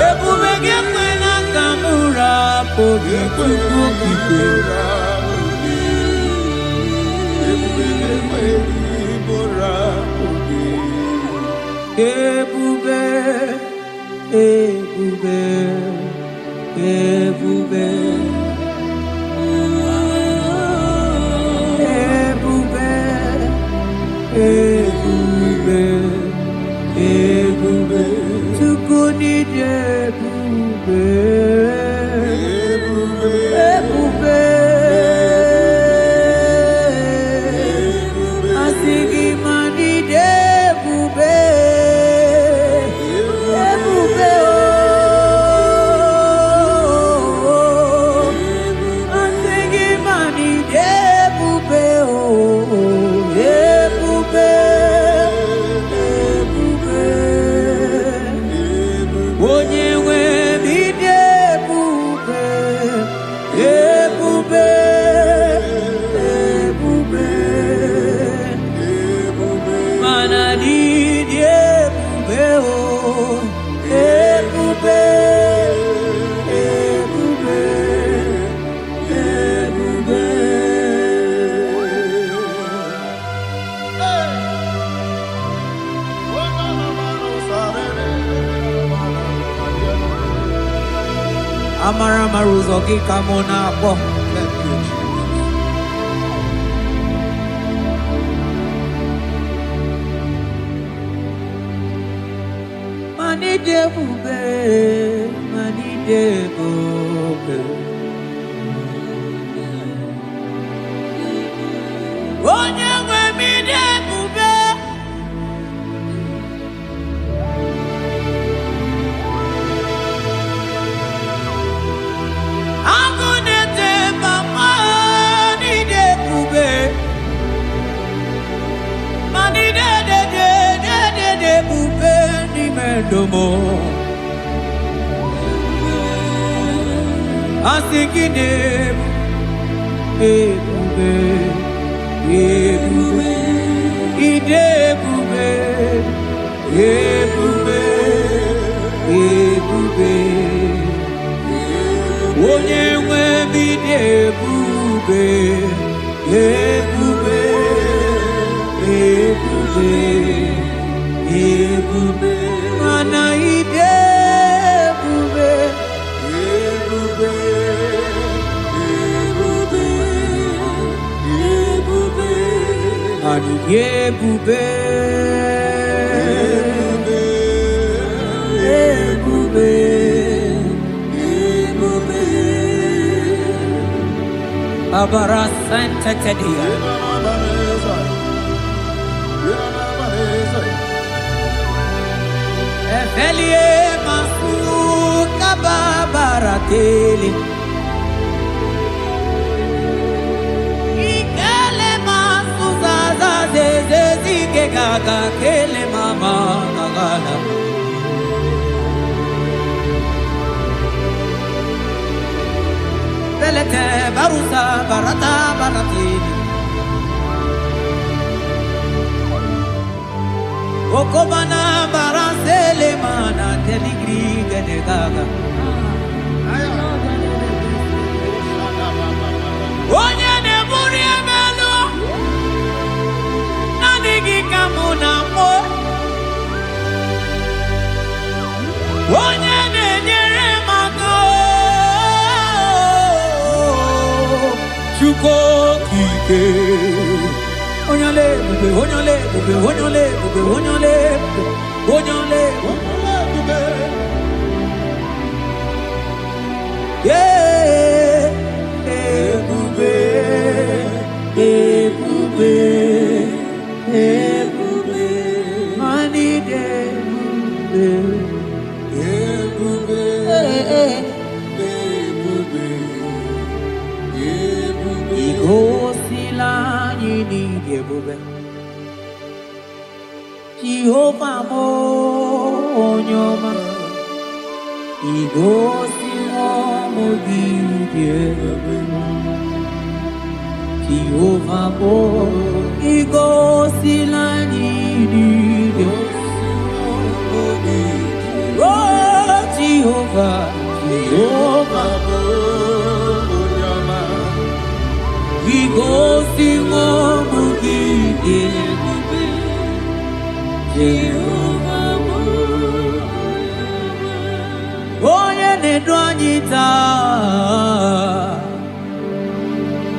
ebubegekwe kamura pugi, pugi. Ebube, ebube, ebube, ebube, ebube. Ebube, tukuni ebube, ebube, asigi mani ebube, ebube oh, asigi mani ebube oh, ebube. Amara maruzo gikamona bo. Mani debube, mani debube. Onye nwe mi debube. Domo asikine ebube ebube idebube ebube ebube onye nwe bidebube ebube ebube ebube mana idebube ebube ebube ebube ani ebube ebube ebube abara santa tedia Efelie masuka babarateli gaga kele mama gagala. Belete barusa barata baratini. Okobana barasele mana teligri gene gaga. Onye ne-eburi emelu n'adịghị ka mụ na mbụ. Onye na-enyere m aka Chukwu okike. Onye ole ebube, onye ole ebube, onye ole ebube, onye ole ebube, onye ole ebube. Yeah. Ebube, ebube, ebube, mani de ebube, ebube, ebube. Igosila anyị n'ịdị ebube. Jehova mo onye ọma. Igosila mụ gị dị ebube. Jehova mo igosila anyị n'ịdị ebube. Oh Jehova, Jehova mo onye ọma. Igosila mụ gị dị ebube. Jehova mo onye na-edu anyị taa.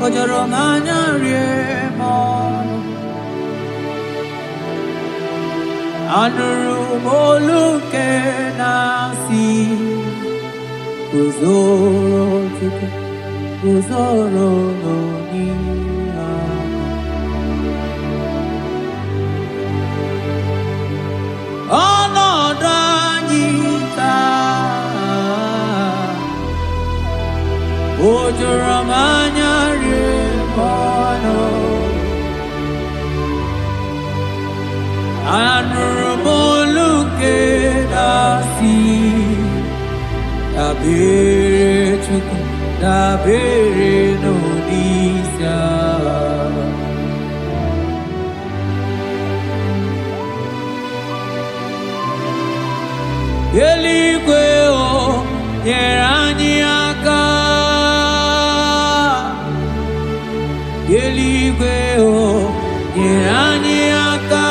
O jọrọ m anya rie m ọnụ. Anụrụ m olu nke na-asị guzoro Chukwu, guzoro n'onye ahụ. Ọnọdụ anyị taa o jọrọ m anya rie m ọnụ. Anụrụ m olu nke na-asị dabere Chukwu, dabere n'onyeisi agha. Eluigwe o nyere anyị aka. Eluigwe o nyere anyị aka.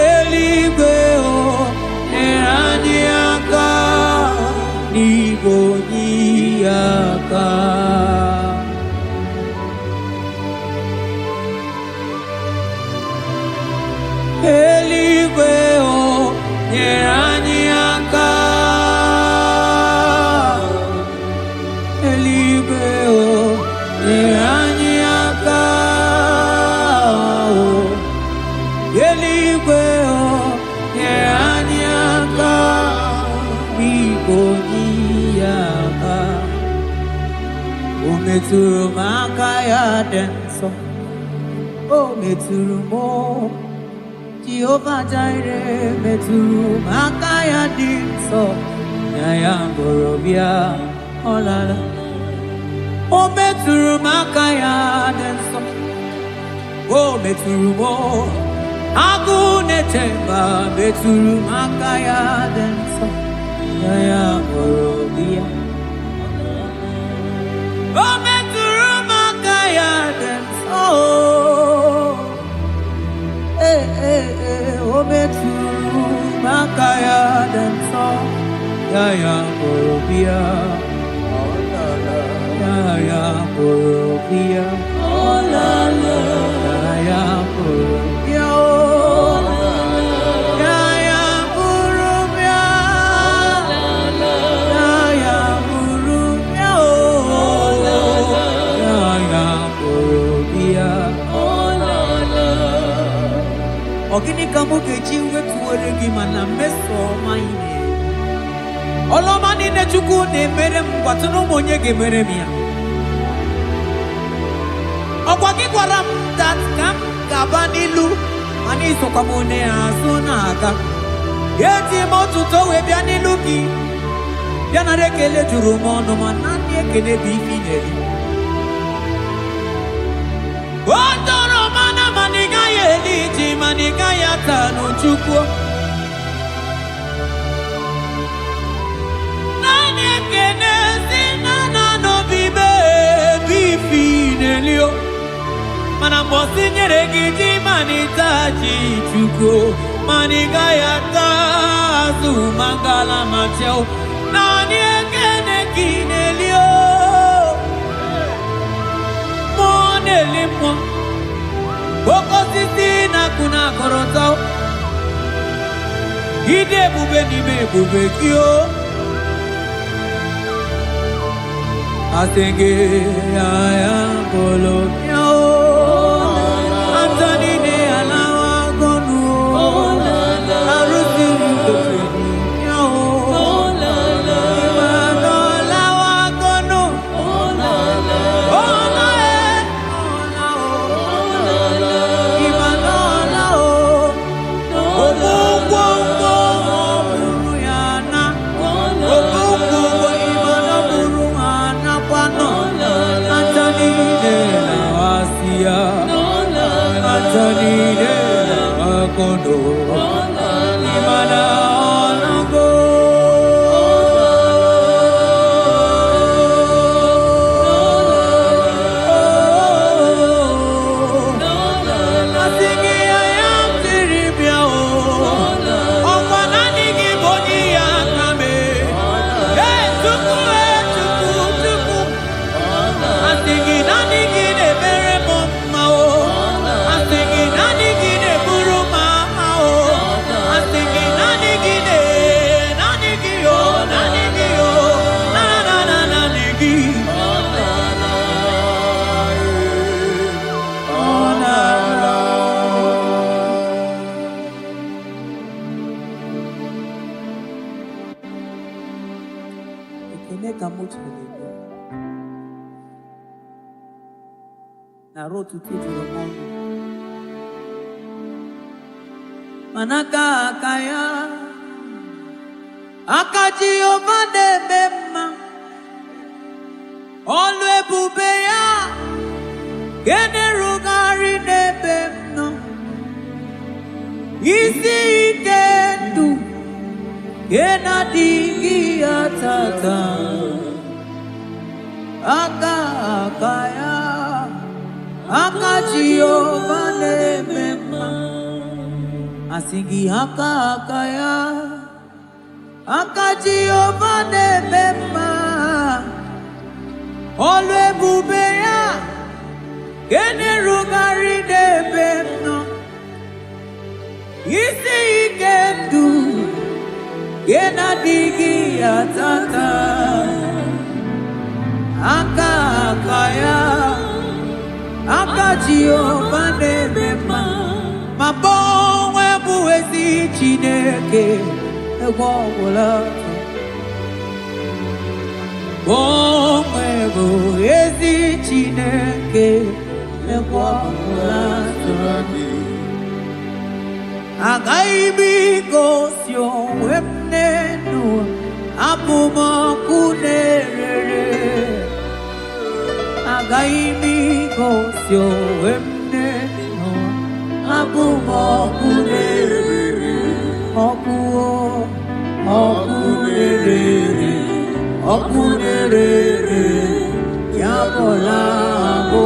Eluigwe o nyere anyị aka. N'igwe onye aka. Eluigwe o nyere anyị aka. Eluigwe o nyere anyị aka. Eluigwe o nyere anyị aka. N'igwe onye aka. O metụrụ m aka ya dị nsọ. O metụrụ m Jehova Jireh metụrụ m aka ya dị nsọ. Ya ya mụrụ bịa ọ lara. O metụrụ m aka ya dị nsọ. O metụrụ m agụ na-eche mba metụrụ m aka ya dị nsọ. Ya ya mụrụ bịa. O metụrụ m aka ya dị nsọ. O metụrụ m aka ya dị nsọ. Ya ya mụrụ bịa. Ya ya mụrụ bịa. Ya ya mụrụ bịa. Ya ya mụrụ bịa. Ya ya mụrụ bịa. Ya ya mụrụ bịa. Ọ gịnị ka mụ ga-eji wetuwere gị mana mmeso ọma ị na-eme? Ọlụọma niile Chukwu na-emere m gwatụ na ụmụ onye ga-emere m ya. Ọ Ọkwa gị gwara m that ka m gaba n'ilu mana isokwa m onye azụ na-aga. Eti m otuto wee bịa n'ilu gị. Bịa nara ekele juru m ọnụ ma naanị ekele bụ ife ị na-eri. O doro m anya mana ị gaghị eli ji mana ị gaghị ata n'Chukwu. Naanị ekele si na n'obi bụ ife ị na-eri o. Mana mgbọsị nyere gị ji mana ịta ji Chukwu mana ị gaghị ata azụ mangala ma cheo. Naanị ekele gị na-eri o. Mmụọ na-eli mmụọ. Oke osisi na-akụ na-akọrọta. Ịdị ebube n'ime ebube gị o. Asị gị ya bụlụ ya o. Antoni na-alawa gọnụ o. Arụsiri ofe ya o. Manaka akaya akaji ovade bema olu ebube ya gene rugari nebemno isi iketu gena digi atata akaya akaji ovade bema Asigi akaya akaji ovade bema olu ebube ya gene rugari nebemno isi ikendu gena digi atata akaya akaji ovade bema mabonwe buwezi Chineke egwọgwụla bonwe buwezi Chineke egwọgwụla agaghị m igosi onwe m n'elu abụ m ọkụ na-erere agaghị m igosi onwe m n'elu abụ m ọkụ na-erere ọkụ na-erere ọkụ na-erere ya bụla abụ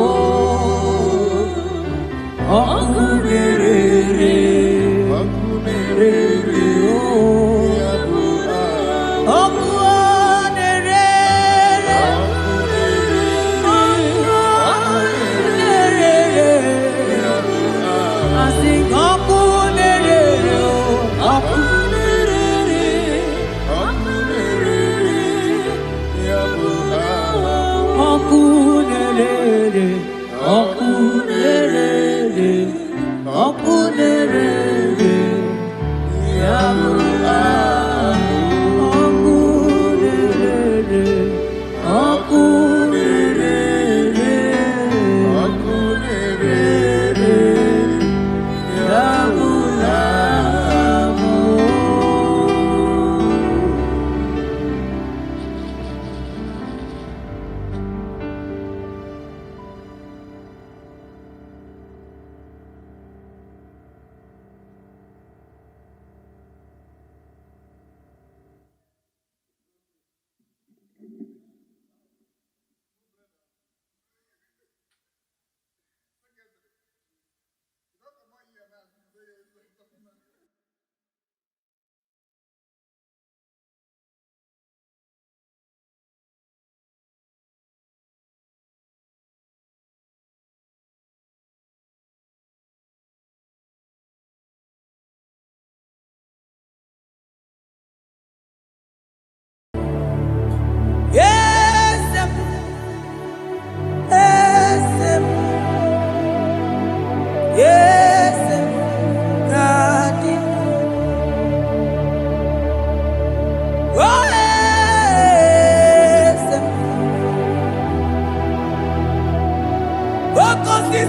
ọkụ na-erere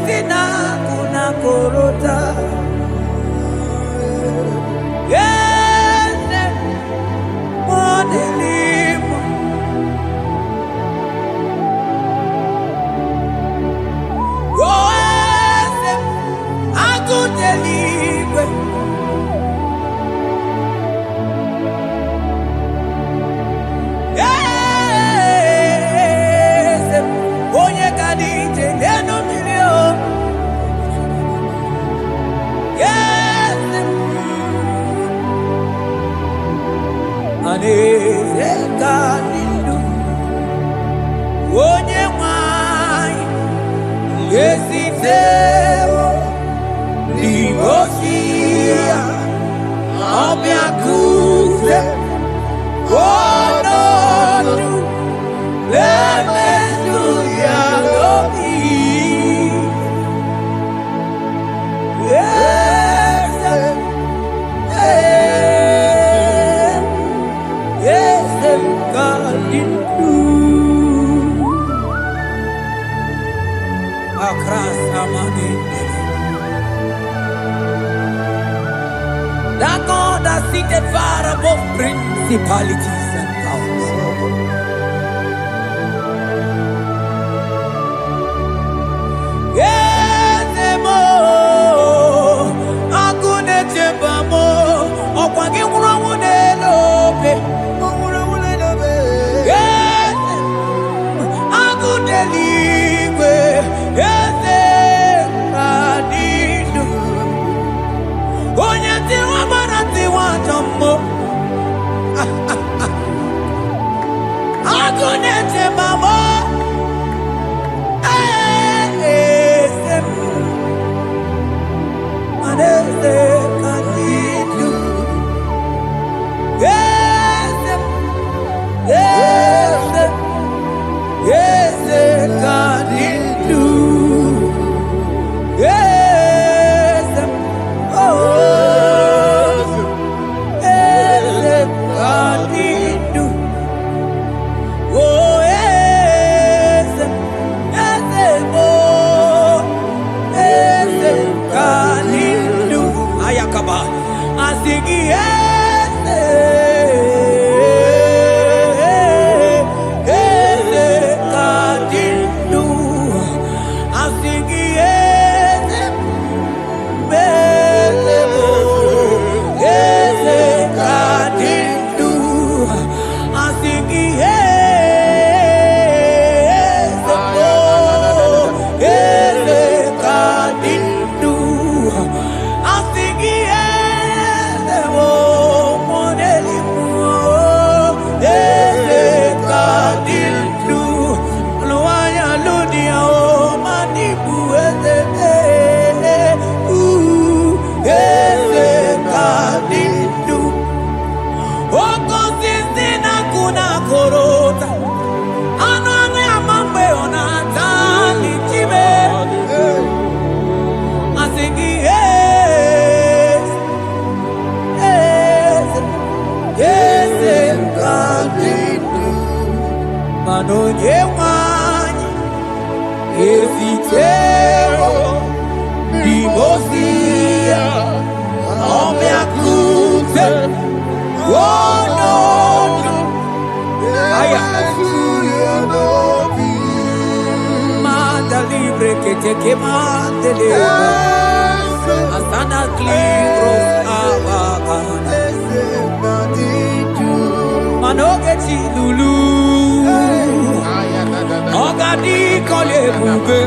sisi na kuna korota. Yene modelimo. Goese akudelibwe. Yese onye kadije neno milio. Yese aneze kadilu onye mwai yesiteo ligosia obiakuse onodu lemesuya lobi. That God that seated far above principalities and powers. Yes, mo, akune chebamo, okwangi urawune lobe. Yes, akune ligwe. Yes, adidu. Onye tiwa bara tiwa jammo. Akune chebamo. Manonye mani esitero dimosia omeakute wonono aya manda libre que te quemandele asana klibros abakana manoge chilulu ogadi kole bube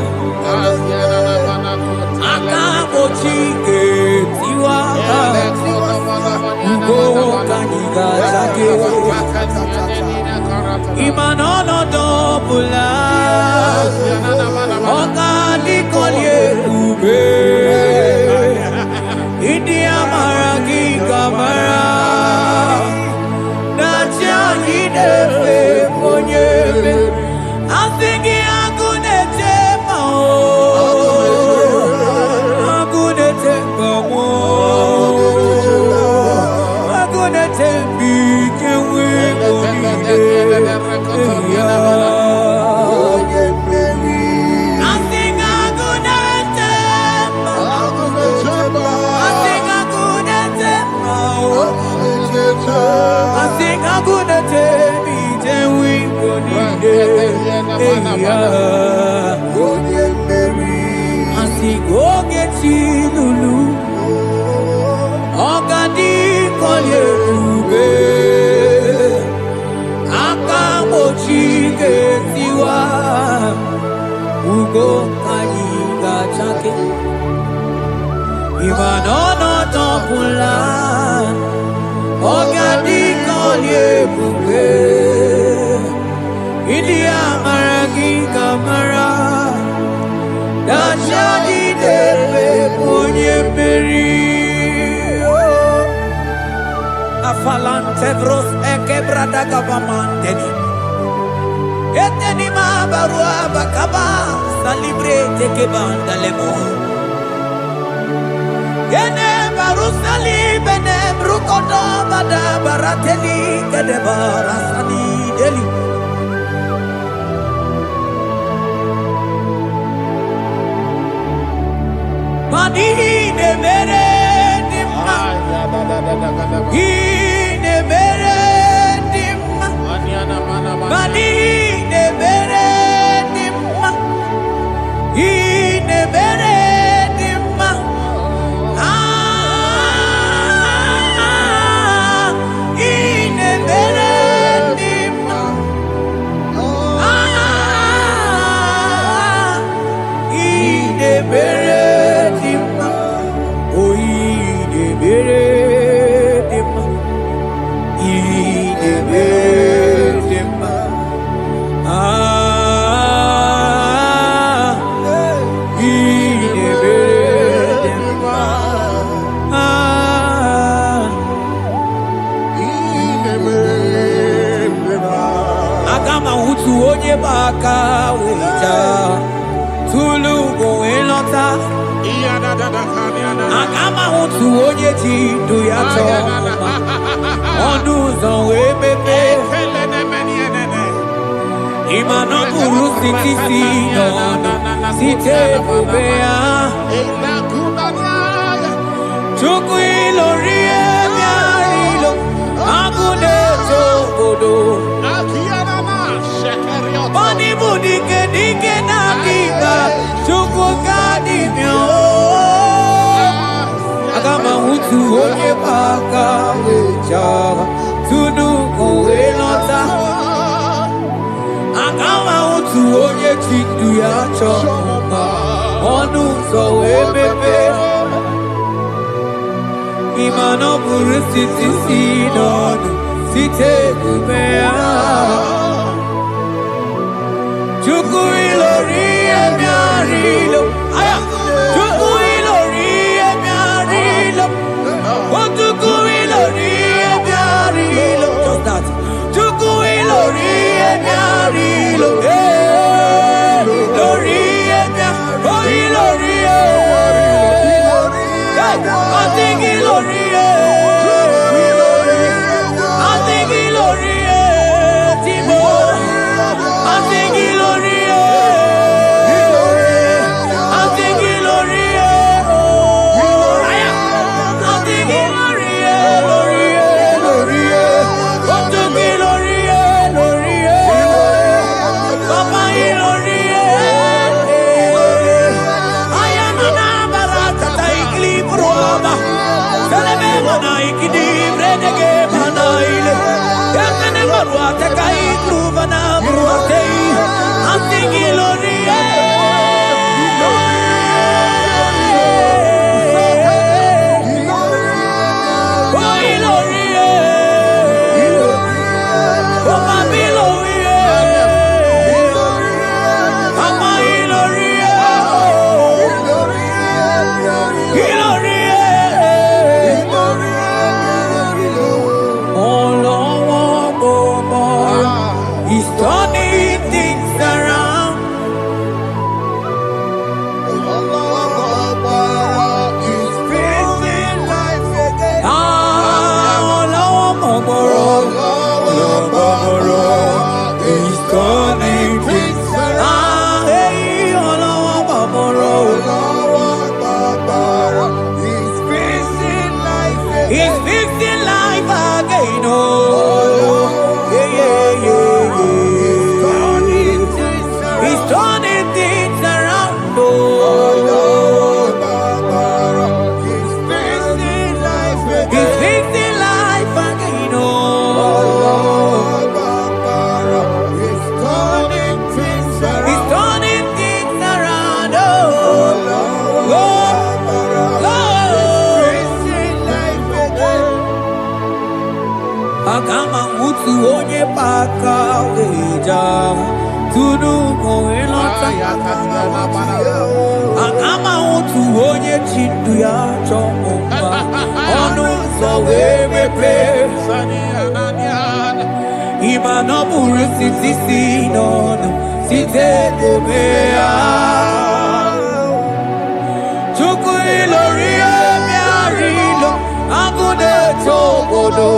akabochike tiwa ugo kaniga zake imanono dobula ogadi kole bube india maragi kamara nacha yidefe monyebe asingi agunete mao agunete mao agunete bikewe monide asingi agunete Asigogechi lulu Ogadi kolye ube Akamochi getiwa Ugo kaniga chake Imanono topula Ogadi kolye ube India maragi kamara Dashadi debe punye meri Afalante vros ekebrada gabamanteni Eteni ma barua bakaba Salibre teke bandalemo Yene baru salibene brukoda bada barateli Kedeba rasani deli Mani ne mere dimma, ne mere dimma, mani ne mere dimma, ne mere dimma, ne mere dimma, ne mere. Onye baka wita tulu go elota agama hutu onye ti do ya to onu zo we pepe imano guru sitisi no site bubea chuku ilori emiarilo agune to bodo Bani budike dike na biba Chuku gadi myo Agama hutu onye baka wecha Tunu kowe nota Agama hutu onye chindu ya choma Onu so we bebe Imano buru siti sinonu Site kumea Chuku ilori emiarilo Aya Chuku ilori emiarilo Oh chuku ilori emiarilo Just that Chuku ilori emiarilo Ilori emiarilo Oh ilori I think ilori I think ilori Agama utu onye paka weja tunu moelota Agama utu onye chindu ya chomba Onu so wemepe Ima no buru sisi nono Site kumea Chuku ilorie miarilo Agude tobodo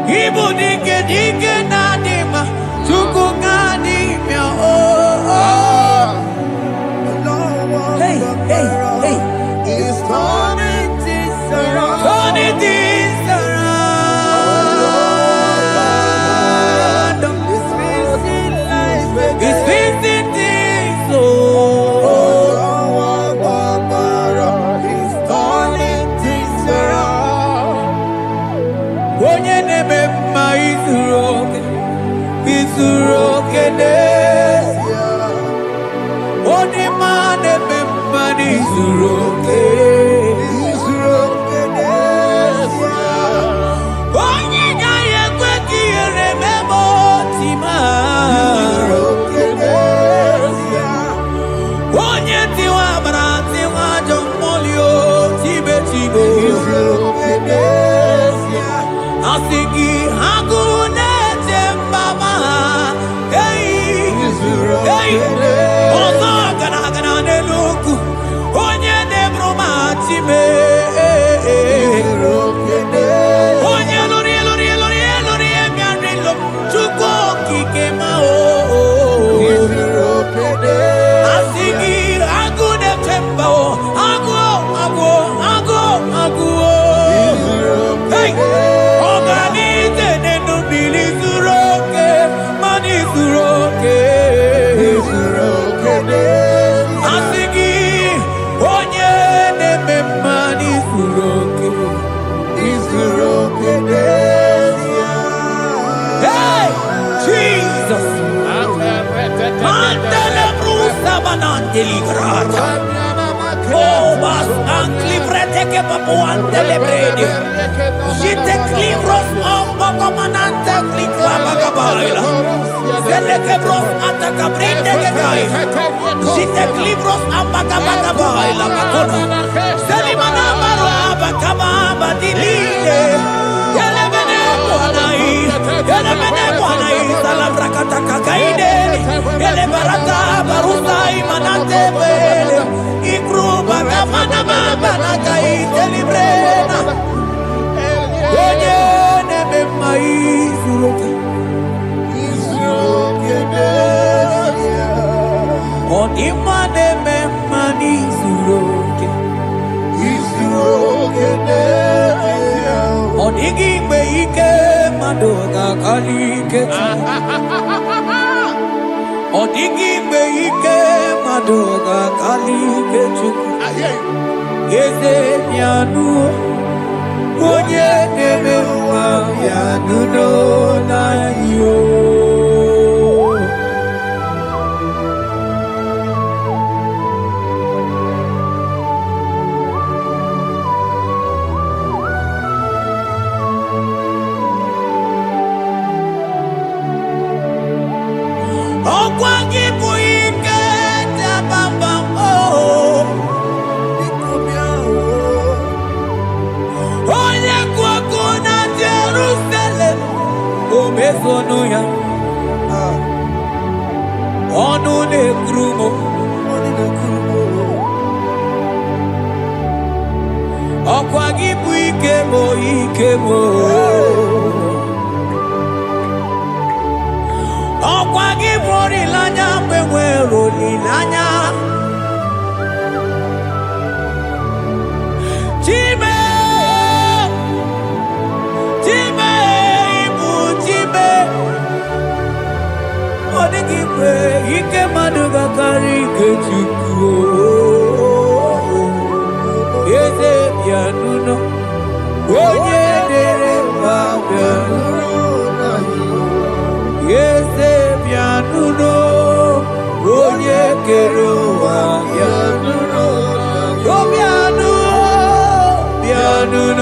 Ibu dike dike nanima Chuku nganimya Hey, hey, hey He's turning things around. Turning things around He's fixing life again. He's fixing things, oh He's turning things around. Onye neme mma izuroke n'ezie Onye ma neme mma n'izuroke Onye gaghị ekwe ka ihere meme otima Onye tiwa bara tiwa ajọ mmụọ tibe tibe Asị gị agụ na-eche mbaba ha ọzọ gara n'elu ugwu onye na-eburu ma time onye lụrụ bịarịlụ Chukwu okike ma asị gị agụ na-eche mba agụ ọganize n'enubili zuru oke mana izuru oke asị gị onye na-eme mma n'izuru oke Hey, Jesus Mandele brusa banandeli grata Oh, bas ankli preteke papuante lebredi Jite klivros ombo manante klikla bagabaila Zeleke bros ataka brinde gegai Jite klivros ambaka bagabaila bakona Selimana baro abakaba badilile Yelebene mwanai Salabrakata kakaideli Yelebarata barusai manante bele Ikruba kamana mabana kaite librena Onye neme maizuroke Onima neme manizuroke Onigi mgbe ike mmadụ ga-akalike Ọ dịghị mgbe ike mmadụ ga-akalike Chukwu Eze bịanụ onye na-eme mma bịanụ n'ụlọ anyị o Ọkwa gị bụ ike dabamba onye kwụ ọkụ na Jerusalem o mezonu ya ọnụ na-ekwuru m ọkwa gị bụ ike m ọkwa gị bụ olileanya mgbe nwere olileanya Chime ibu Chime ọ dịghị mgbe ike mmadụ ga-akarị ike Chukwu Eze bịanụ onye dere mma bịanụ Eze bịanụ onye kere ụwa bịanụ bịanụ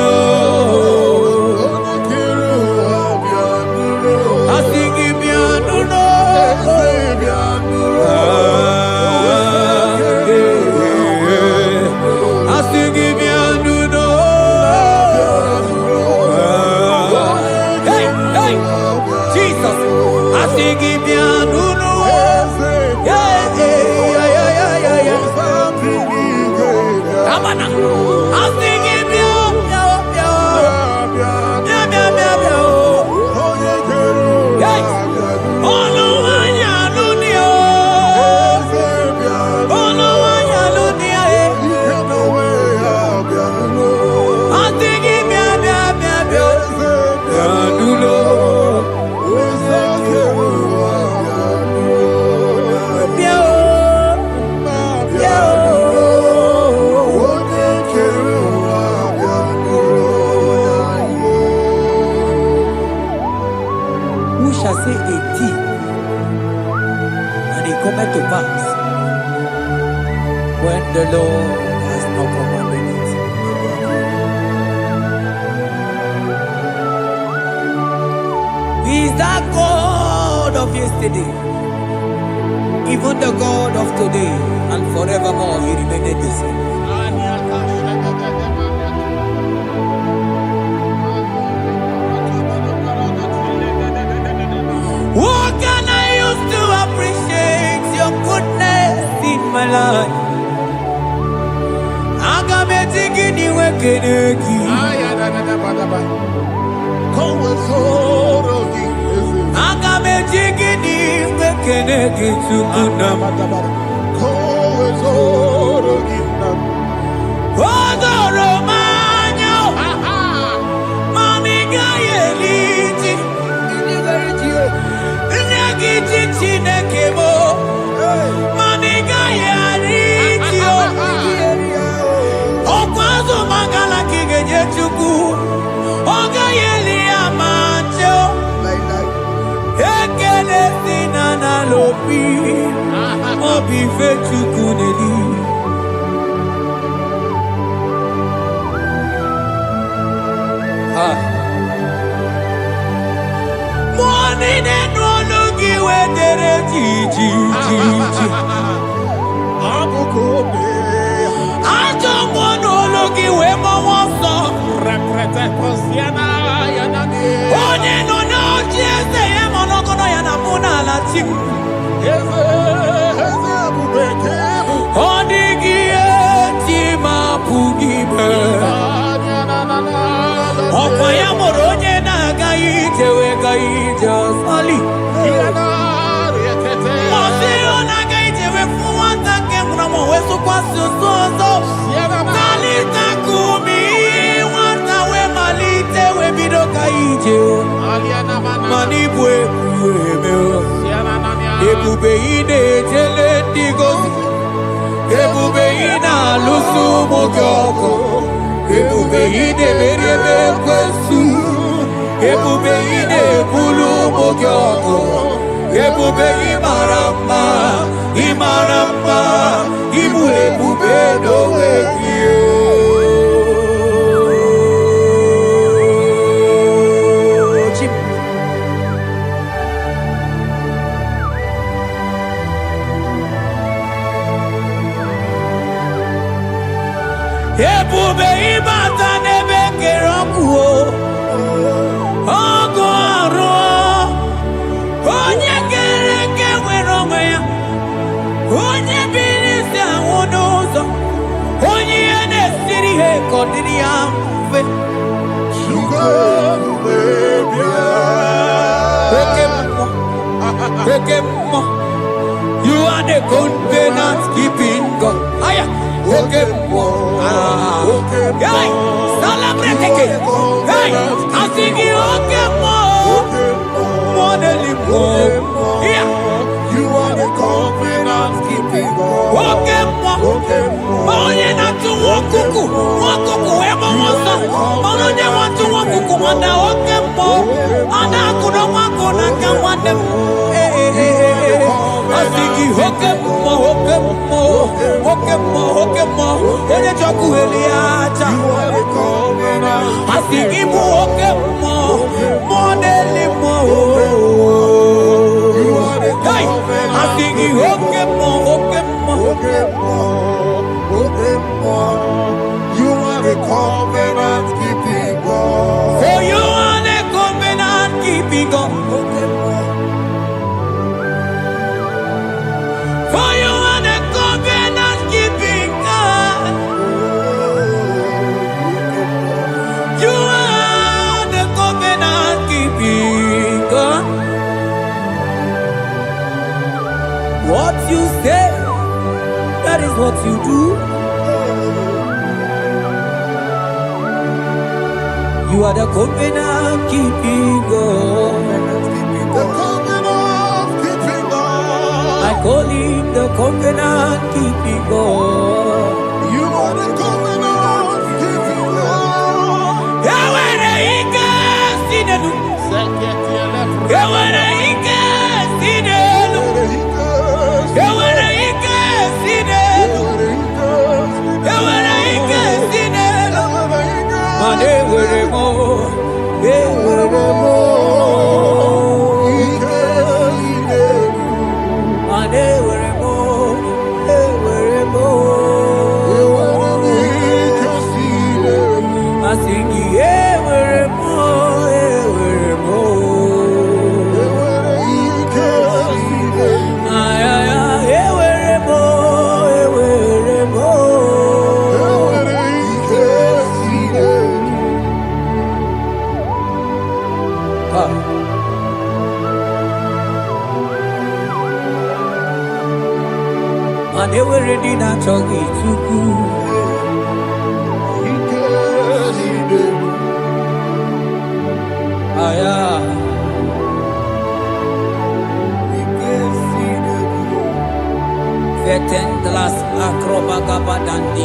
say a thing, and it cometh to pass when the Lord has not commanded it. He is that God of yesterday, even the God of today, and forevermore He remained the same. What can I use to appreciate your goodness in my life? Agametigini wekeneki. Agametigini wekeneki tukuna. Odoro manyo. Mamiga yeliti. Nagiti chinekebo. Mamiga yariti. Okwazo mangala kigeje chuku. Oga yeli amacho. Ekele sinana lopi. Obi fe chuku neli. Money no logi we dere ji. Ajo mono logi we mo wonso. Onye no no jese ye mono kono ya na muna la chim. Odigi eti mapugi be. Okwa ya moronye na gaite we gaite osali. Mosio na gaite we fuwanta ke mramo we sukwa susozo. Kalita kumi wanta we malite we bido gaite. Manibwe kuemeo. Ebube ine jele digozi. Ebube ina lusu mogyoko. Ebube ine merebe kwesu. Ebube ine bulu mogyoko. Ebube imaramba. Ibu ebube no wekio. Ebube ibata nebe kerokuo. Ogo aro. Onye kereke weronwe ya. Onye birisi awunuzo. Onye ene siri he kodiri ya mfe. Ekemo. You are the covenant keeping God. Aya. Okemo. Hey, celebrate again. Hey, I sing you Okemo. Modelimo. Yeah. You are the covenant keeping God. Okemo. Onye na tu wokuku. Wokuku emo mosa. Onye wa tu wokuku wanda Okemo. Ana kuno wako na kawande. I sing you Okemo. Onye choku eliacha. I sing you Okemo. Modelimo. Hey, I sing you Okemo. You are the covenant keeping God. For you are the covenant keeping God. For you are the covenant keeping God. You are the covenant keeping God. What you say, that is what you do. You are the covenant keeping God. The covenant keeping God. I call him the covenant keeping God. You are the covenant keeping God. Yahweh, he can see the And they were ready to talk it to good. Vetendlas akrobagabadandi.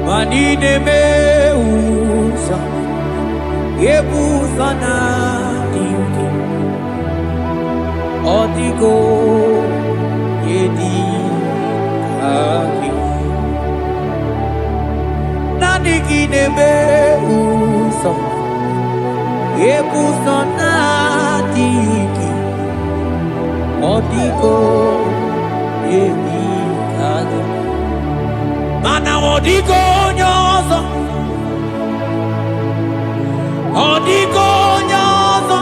Manine meusa yebusa na dingi odigo yedi aki nadigine meusa yebusa na dingi odigo yedi aki mana odigo nyozo odigo nyozo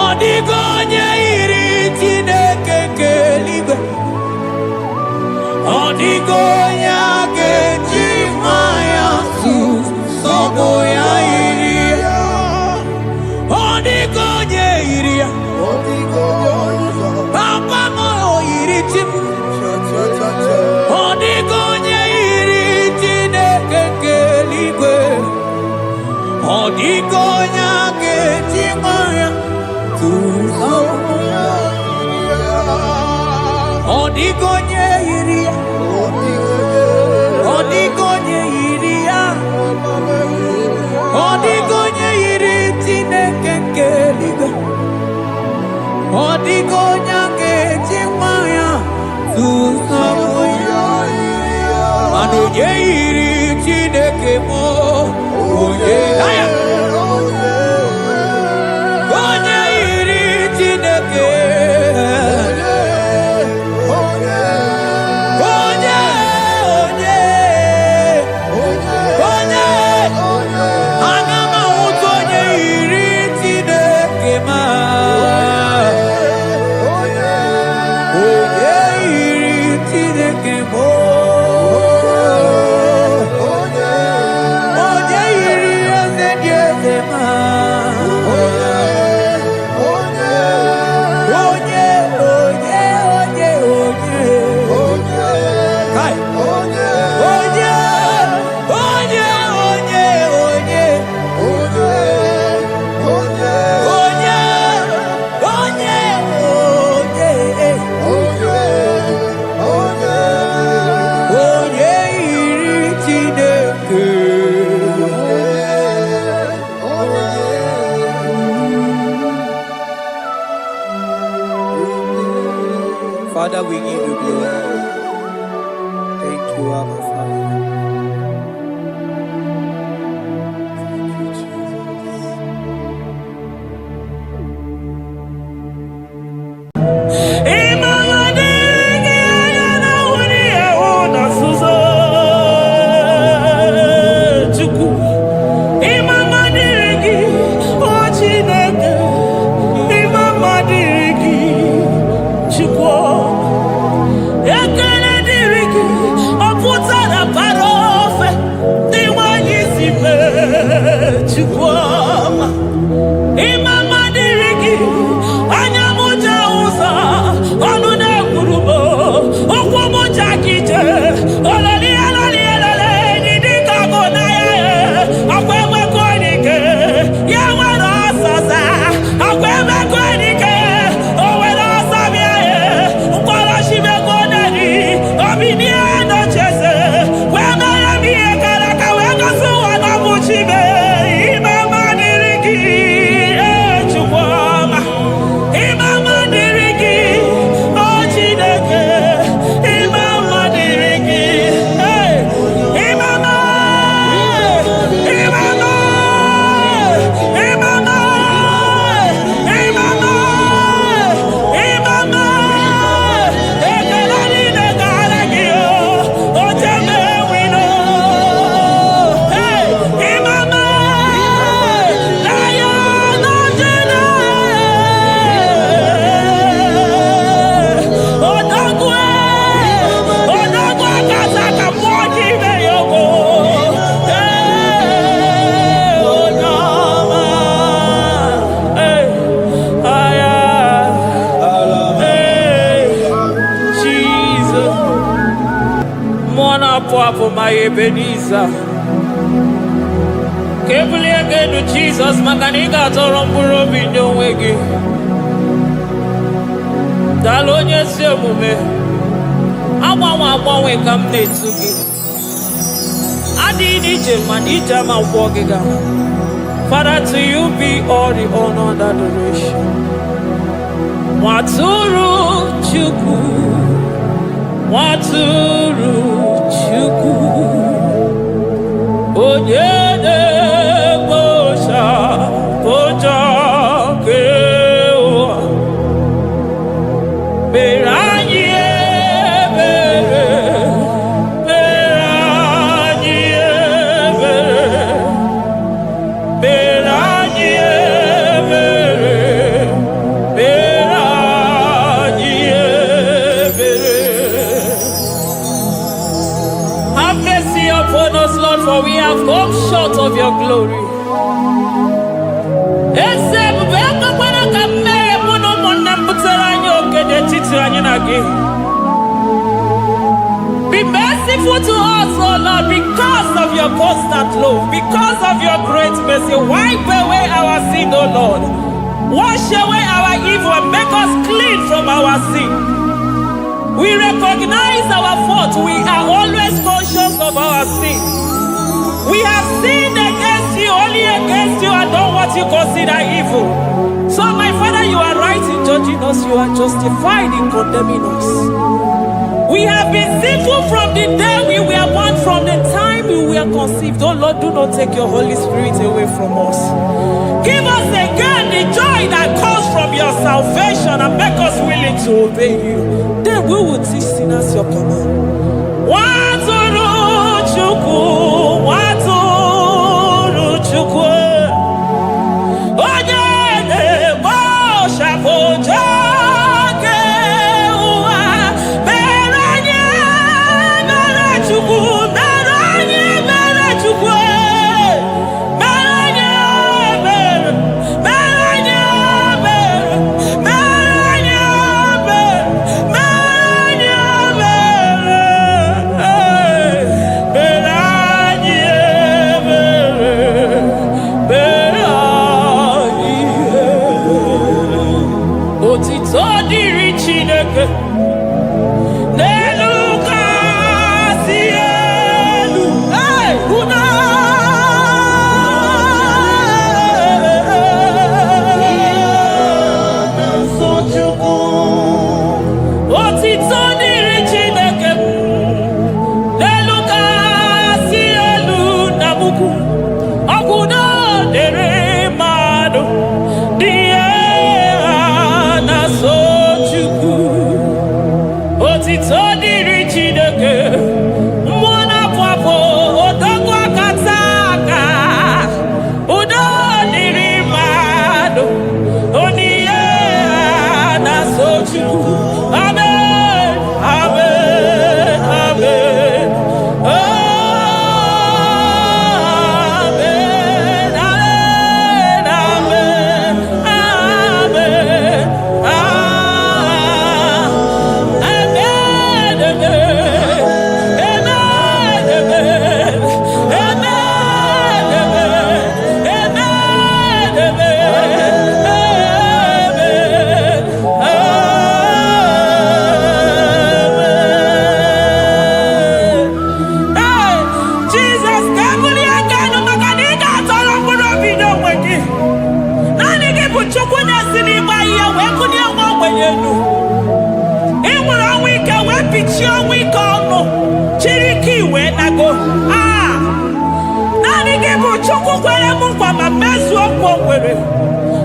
odigo nyeiri Chineke keligwe odigo nyake chimaya su sobo ya iria odigo nyeiria papa mo iri chim odigonye iri Chineke keligwe odigonya ketimaya tuzo odigonye iri odigonye iri odigonye iri Chineke keligwe odigonya ketimaya tuzo Oye iri Chineke mo oye aya onye iri Chineke Ebenezer. Kebuli agenu Jesus makaniga toro mpuro binyo wegi. Dalonye si omume. Agbanwe ka m na-etu gị. Adịghị n'ije ma n'ije ma gwọ gị ga. Father, to you be all the honor and adoration. Nwatụrụ Chukwu, Nwatụrụ Chukwu, onye na-ekpocha kpocha nke ụwa, mere anyị ebere, mere anyị ebere, mere anyị ebere, mere anyị ebere. Have mercy upon us, Lord, for we have come short of your glory. Be merciful to us, O Lord, because of your constant love, because of your great mercy. Wipe away our sin, O Lord. Wash away our evil and make us clean from our sin. We recognize our fault. We are always conscious of our sin. We have sinned against you, only against you, and done what you consider evil. So, my Father, you are right in judging us. You are justified in condemning us. We have been sinful from the day we were born, from the time we were conceived. Oh Lord, do not take your Holy Spirit away from us. Give us again the joy that comes from your salvation and make us willing to obey you. Then we will teach sinners your command. Nwatụrụ Chukwu, Nwatụrụ Chukwu, onye na-ekpocha kpocha nke ụwa, mere anyị ebere Chukwu, mere anyị ebere Chukwu, mere anyị ebere, mere anyị ebere, mere anyị ebere, mere anyị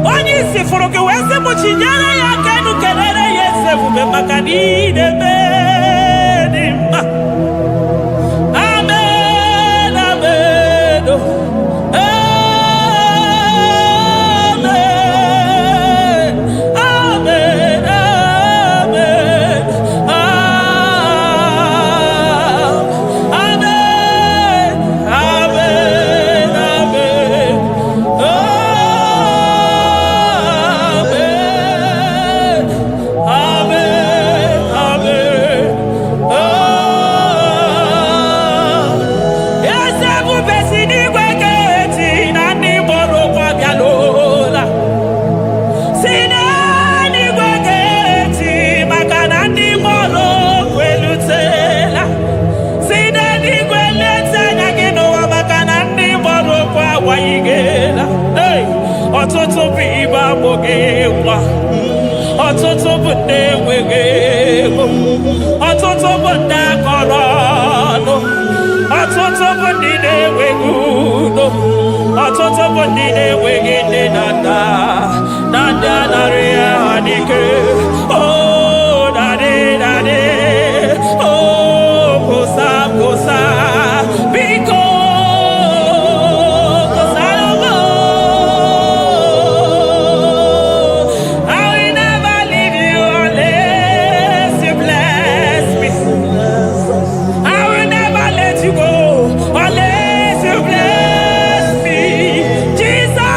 onye isi fụrụ gị wee sị m chinyere ya aka enu kelere ya eze ebube maka na ị na-eme dị mma. Amen, amen, amen, amen, amen, amen, amen. ọtụtụ bụ ndị enweghị ego, ọtụtụ bụ ndị akọrọ ọnụ, ọtụtụ bụ ndị na-enweghị udo, ọtụtụ bụ ndị na-enweghị ndị na ndị anarị ya ha n'ike. Oh, daddy, daddy, oh, kosa, kosa, biko, kosa lobo. I will never leave you unless you bless me. I will never let you go unless you bless me. Jesus.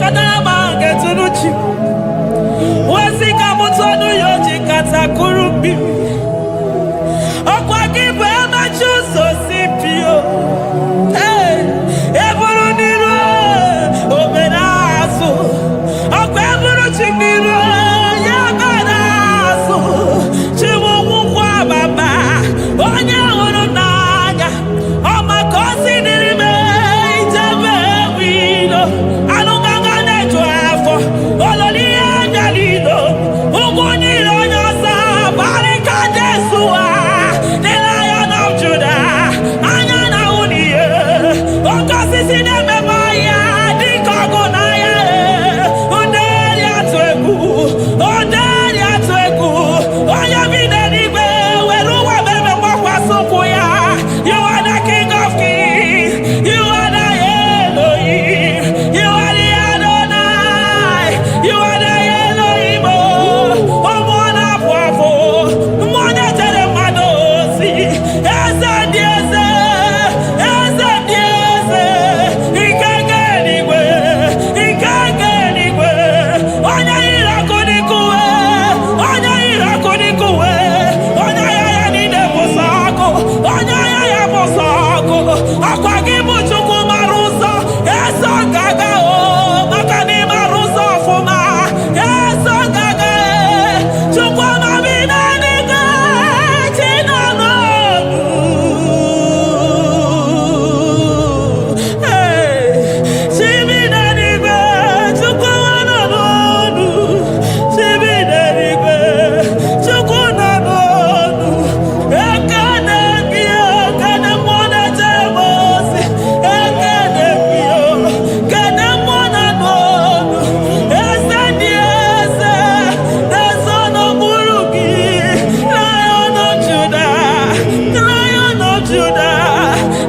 Ikanama getunuchi. Wasika mutonu yoji katakurubi. Okwa kipe machuso sipio. Hey, eburu niro obenazo. Okwa eburu chiniro yabanazo. Chimu mukwa baba. Onya unu naga. Oma kosi nirime ijebe wido. Anunganga nejo afo. Ololi anjalido. Uguniro nyosa. Barika Jesua. The Lion of Judah. Anyana uniye. Okosi sineme maya. Dikogo naya. Ondeli atwegu. Ondeli atwegu. Oya vide nibe. Weruwa bebe mwakwa sukuya. You are the King of Kings. You are the Elohim. You are the Adonai. You are the Elohim. Omwana pwavo. Mwana tere madosi. Eze dieze. Eze dieze. Ikenge niwe. Ikenge niwe. Onya ira kunikuwe. Onya ira kunikuwe. Onya yaya nide musako. Onya yaya musako. Akwa gibu chuku maruso. Eso gaga o. Makani maruso fuma. Eso gaga e. Chukwa mabina niga. Chinano. Hey. Chibina niga. Chukwa wananonu. Chibina niga. Chukwa nanonu. Ekane kio. Kane mwana temosi. Ekane kio. Kane mwana nonu. Ese diese. Desono murugi. Lion of Judah. Lion of Judah.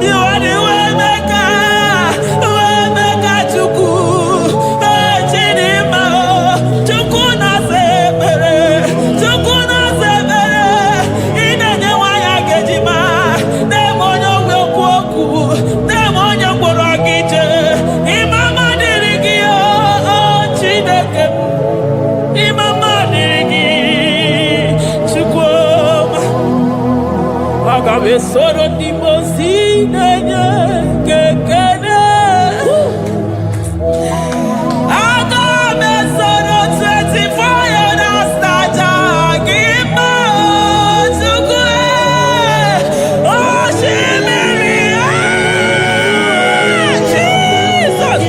You are the way maker. Way maker chuku. Chinima. Chuku na sebere. Chuku na sebere. Inenye wanya gejima. Demonyo wekwoku. Demonyo mborogije. Imama dirigio. Chineke. Imama dirigi. Chukwuma. Agabe soro dimosi nenye kekene. Agabe soro 24 years staja gima chukwe. Oshimiri. Jesus.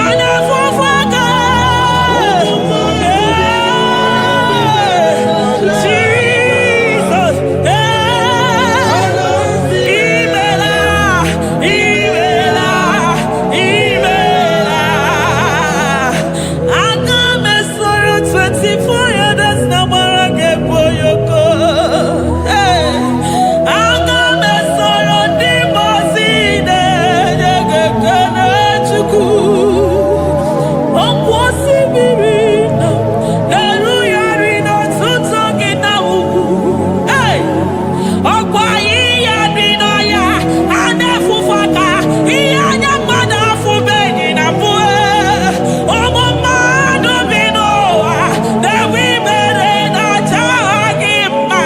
Anafufaka. Jesus. Imela. Imela. Imela. Agame soro 24 years namara gepo yoko. Agame soro dimosi negekene chuku. Okwosi birina. Eru yarina tutogi na ugu. Hey! Okwa iya bino ya. Anefufaka. Iya nyamada fubeni na pue. Omo madu bino wa. Dewi mere na chagima.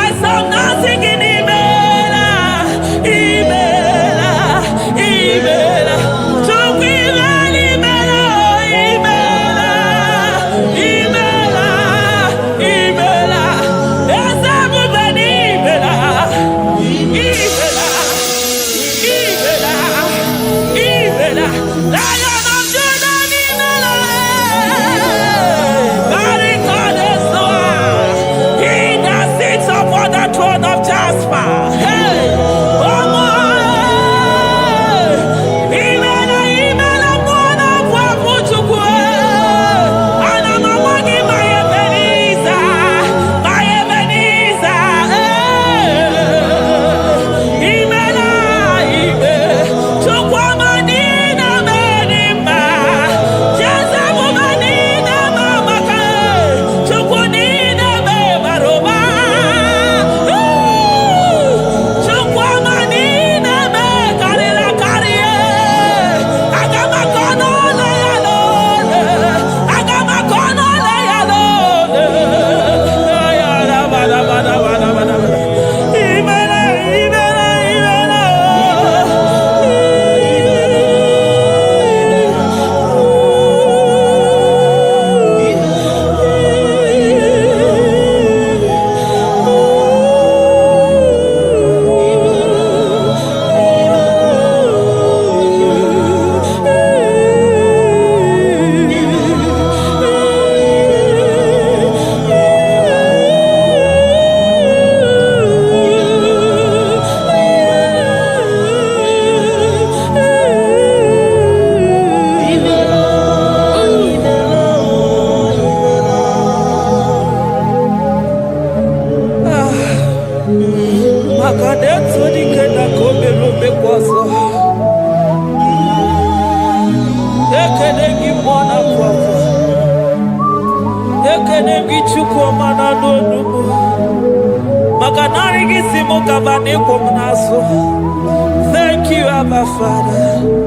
Asam nasi gini mela. Imela. Imela. Chukwila imela. Imela. Imela. Imela. Esabu beni imela. Imela. Imela. Imela. Lion of Judah imela. Barika Jesua. He that sits upon the throne of Jasper. Hey. Omo. Imela. Imela. Mwana pwapu chukwe. Anamamagi mayebeniza. Mayebeniza. Hey. Imela. Ime. Chukwa manina menima. Jesabu manina mamaka. Chukwu nina me baroba. Makadeto dikenda kobe robe kwaso. Ekenegi mwana kwako. Ekenegi chukwu mana n'onumu. Makanari gisimo kabane komnaso. Thank you, Abba Father.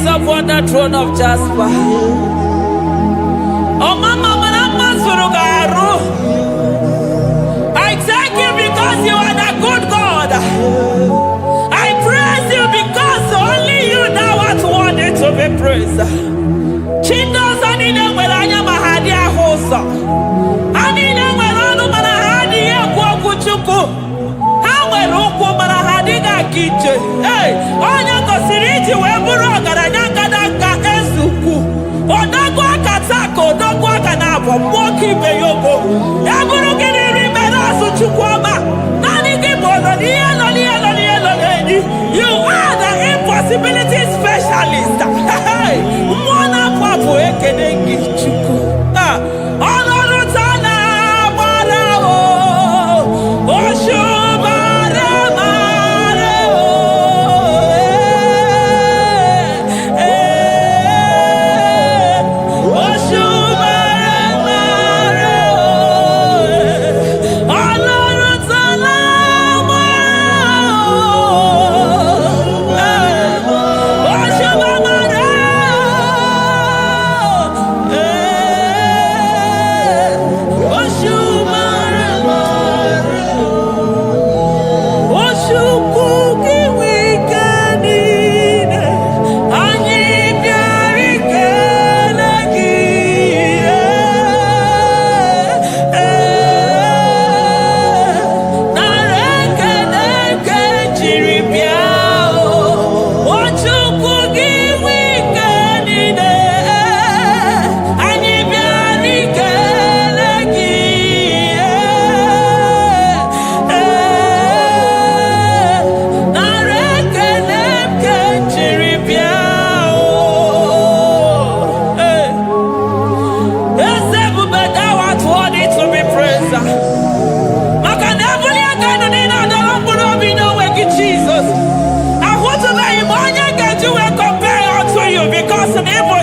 Upon the throne of Jasper. Oh, Mama, I thank you because you are the good God. I praise you because only you now are worthy to be praised. Chindos anine welanya mahadi ahosa. Anine welanu manahadi ya kwa kuchuku. Hawe ruku manahadi ga kiche. Hey, onya kosiriji weburu agaranya. Odagwa katako, odagwa kanabo, moki beyogo. Yaburu gini rimena suchukwama. Nani gibono, nielo. You are the impossibility specialist. Mwana papo ekenengi chuku. Olorutana, malao, oshubare,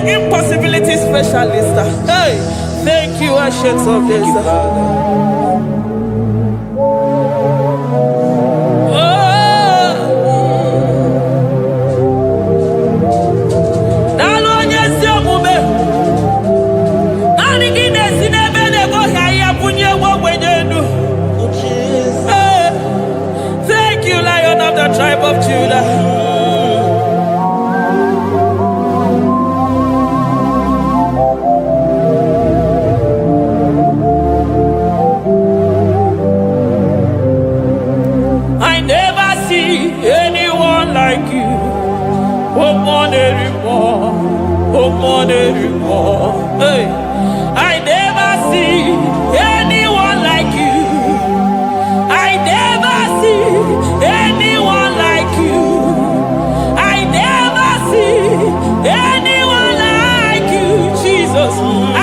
impossibility specialist. Hey, thank you, Ancient of Days. Tribe of Judah. Hey, I never see anyone like you. I never see anyone like you. I never see anyone like you, Jesus.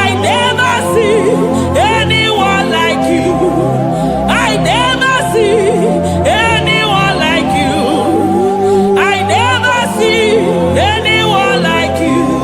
I never see anyone like you. I never see anyone like you. I never see anyone like you.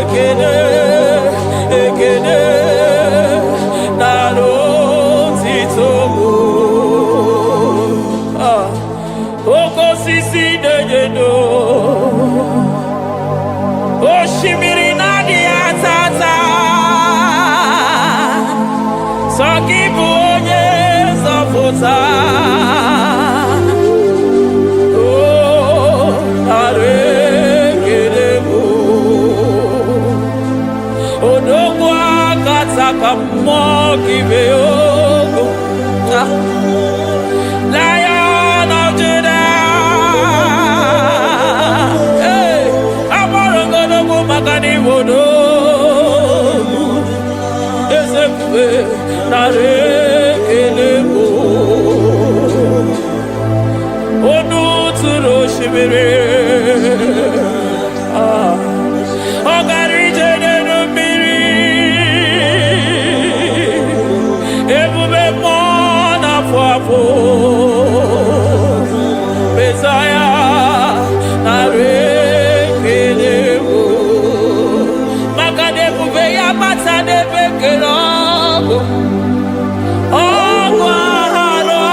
ekene, ekene, naro titomo. Oko sisi dejedo, oshimiri nadi atata, sokibu onye zọpụta. Lion of Judah, hey, Amarongonogo Magani Wodo, Ezekiel, Nare Kelebo, Onu Turo Shibere, Ogari Jene Numiri, Ebube Mona Fafo, Messiah, Nare Kelebo, Makade Bube Yamata de Bekelabo, Ogwahara,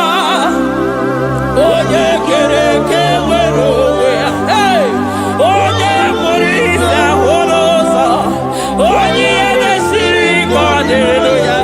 Oye Kereke Werowe, hey, Oye Morisa Horosa, Oye Mesiri Hallelujah.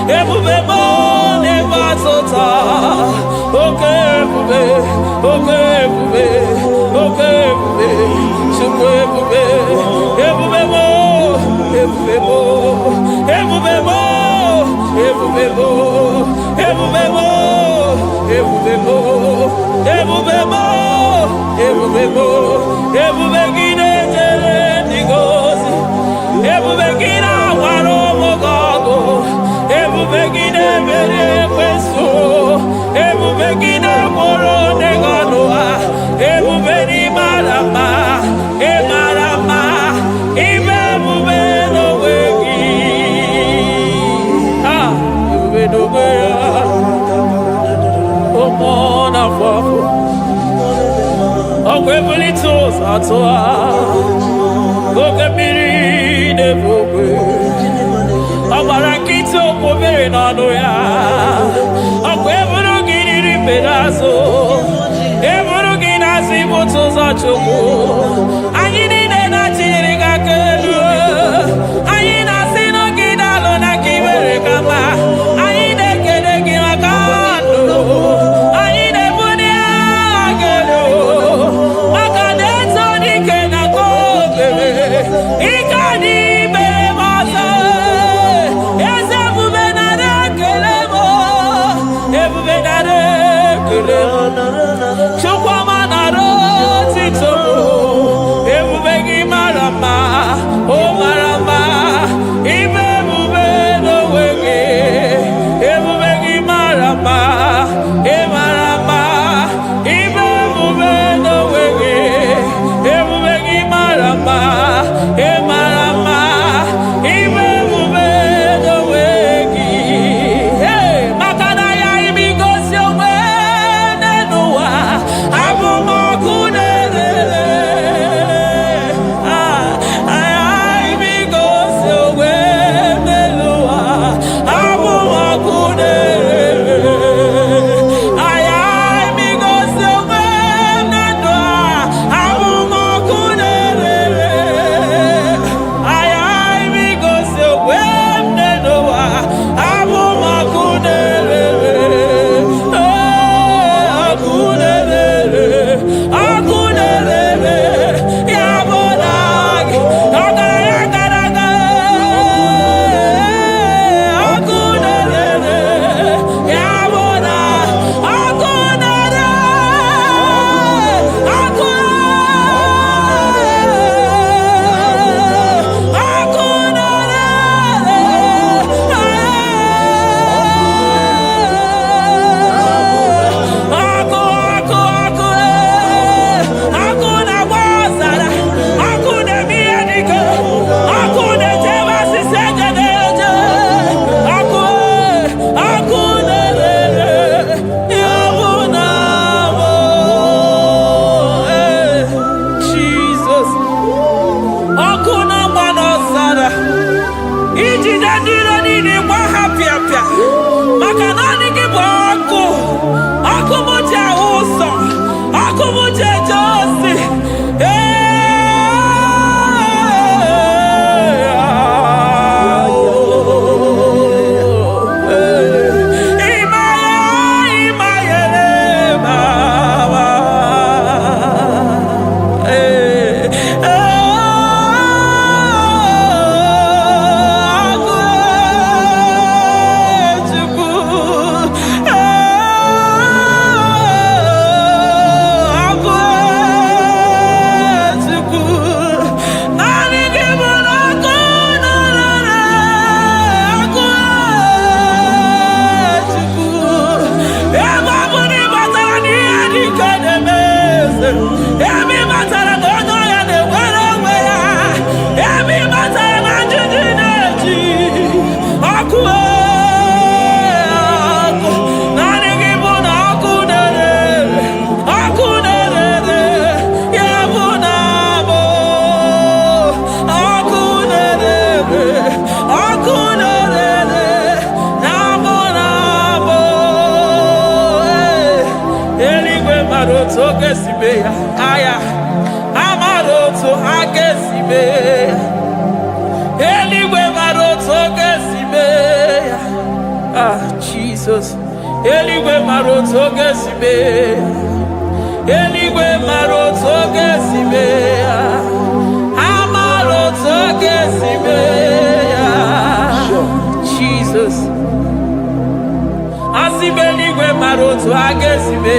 Ebubebo never tota. Okay, ebube, okay, ebube, okay, ebube, shukwe ebube, ebubebo, ebubebo, ebubebo, ebubebo, ebubebo, ebubebo, ebubebo, ebubebo, ebubegine jere nigozi, ebubegina waro mogago. Ebubegine mere kweso, ebubegine moro neganoa, ebubeni marama, emarama, ibebube no wegi. Ah, ebube no wegi. Omona fafo, okwebulitoz atoa, okebiri nebogwe. Abarakito kubiri nanu ya, akweburu gini pedazo, eburu gina zibutu za chuku, anyini nena chiriga kelu, anyina sino gina lona kibere kama, anyine kede gina kando, anyine buni agelu, makadeto di kena kobebe, ikani bebe masa. Chukwamanaro titomo, ebubegi marama, o marama, ibebube no wege, ebubegi marama, e marama, ibebube no wege, ebubegi marama, e marama. ijide ndị iro niile gba ha pịapịa, maka naanị gị bụ ọkụ. Ọkụ m ji ahụ ụzọ, ọkụ m ji eje ozi. Jesus, eligwe maroto gesibe, eligwe maroto gesibe, amaroto gesibe, Jesus, asibe eligwe maroto agesibe,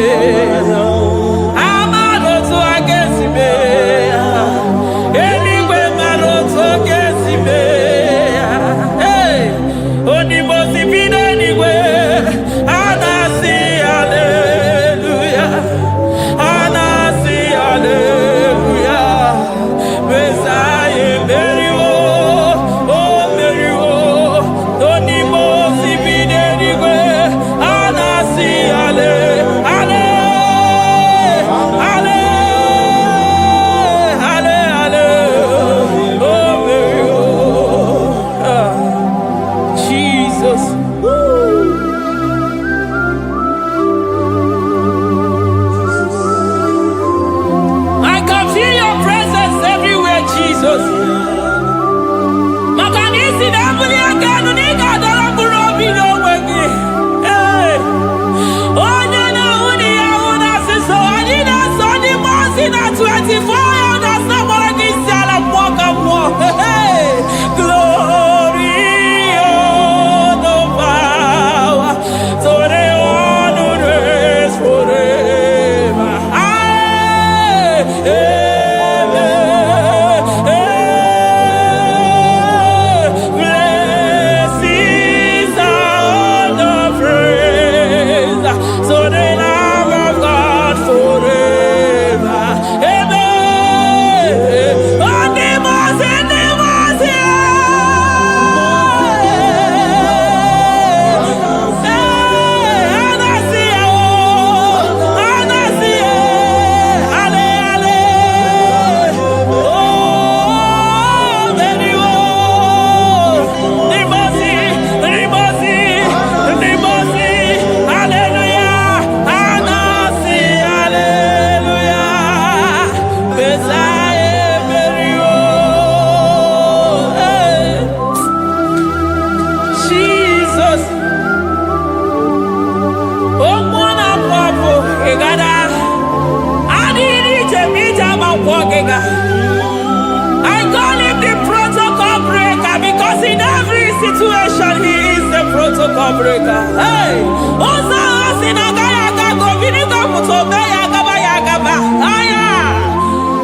amaroto agesibe, eligwe maroto gesibe, hey, onimosi bide eligwe. I call him the protocol breaker because in every situation he is the protocol breaker. Hey, Osa Osinaga Yagago Vinigo Mutobe Yagaba Yagaba. Aya,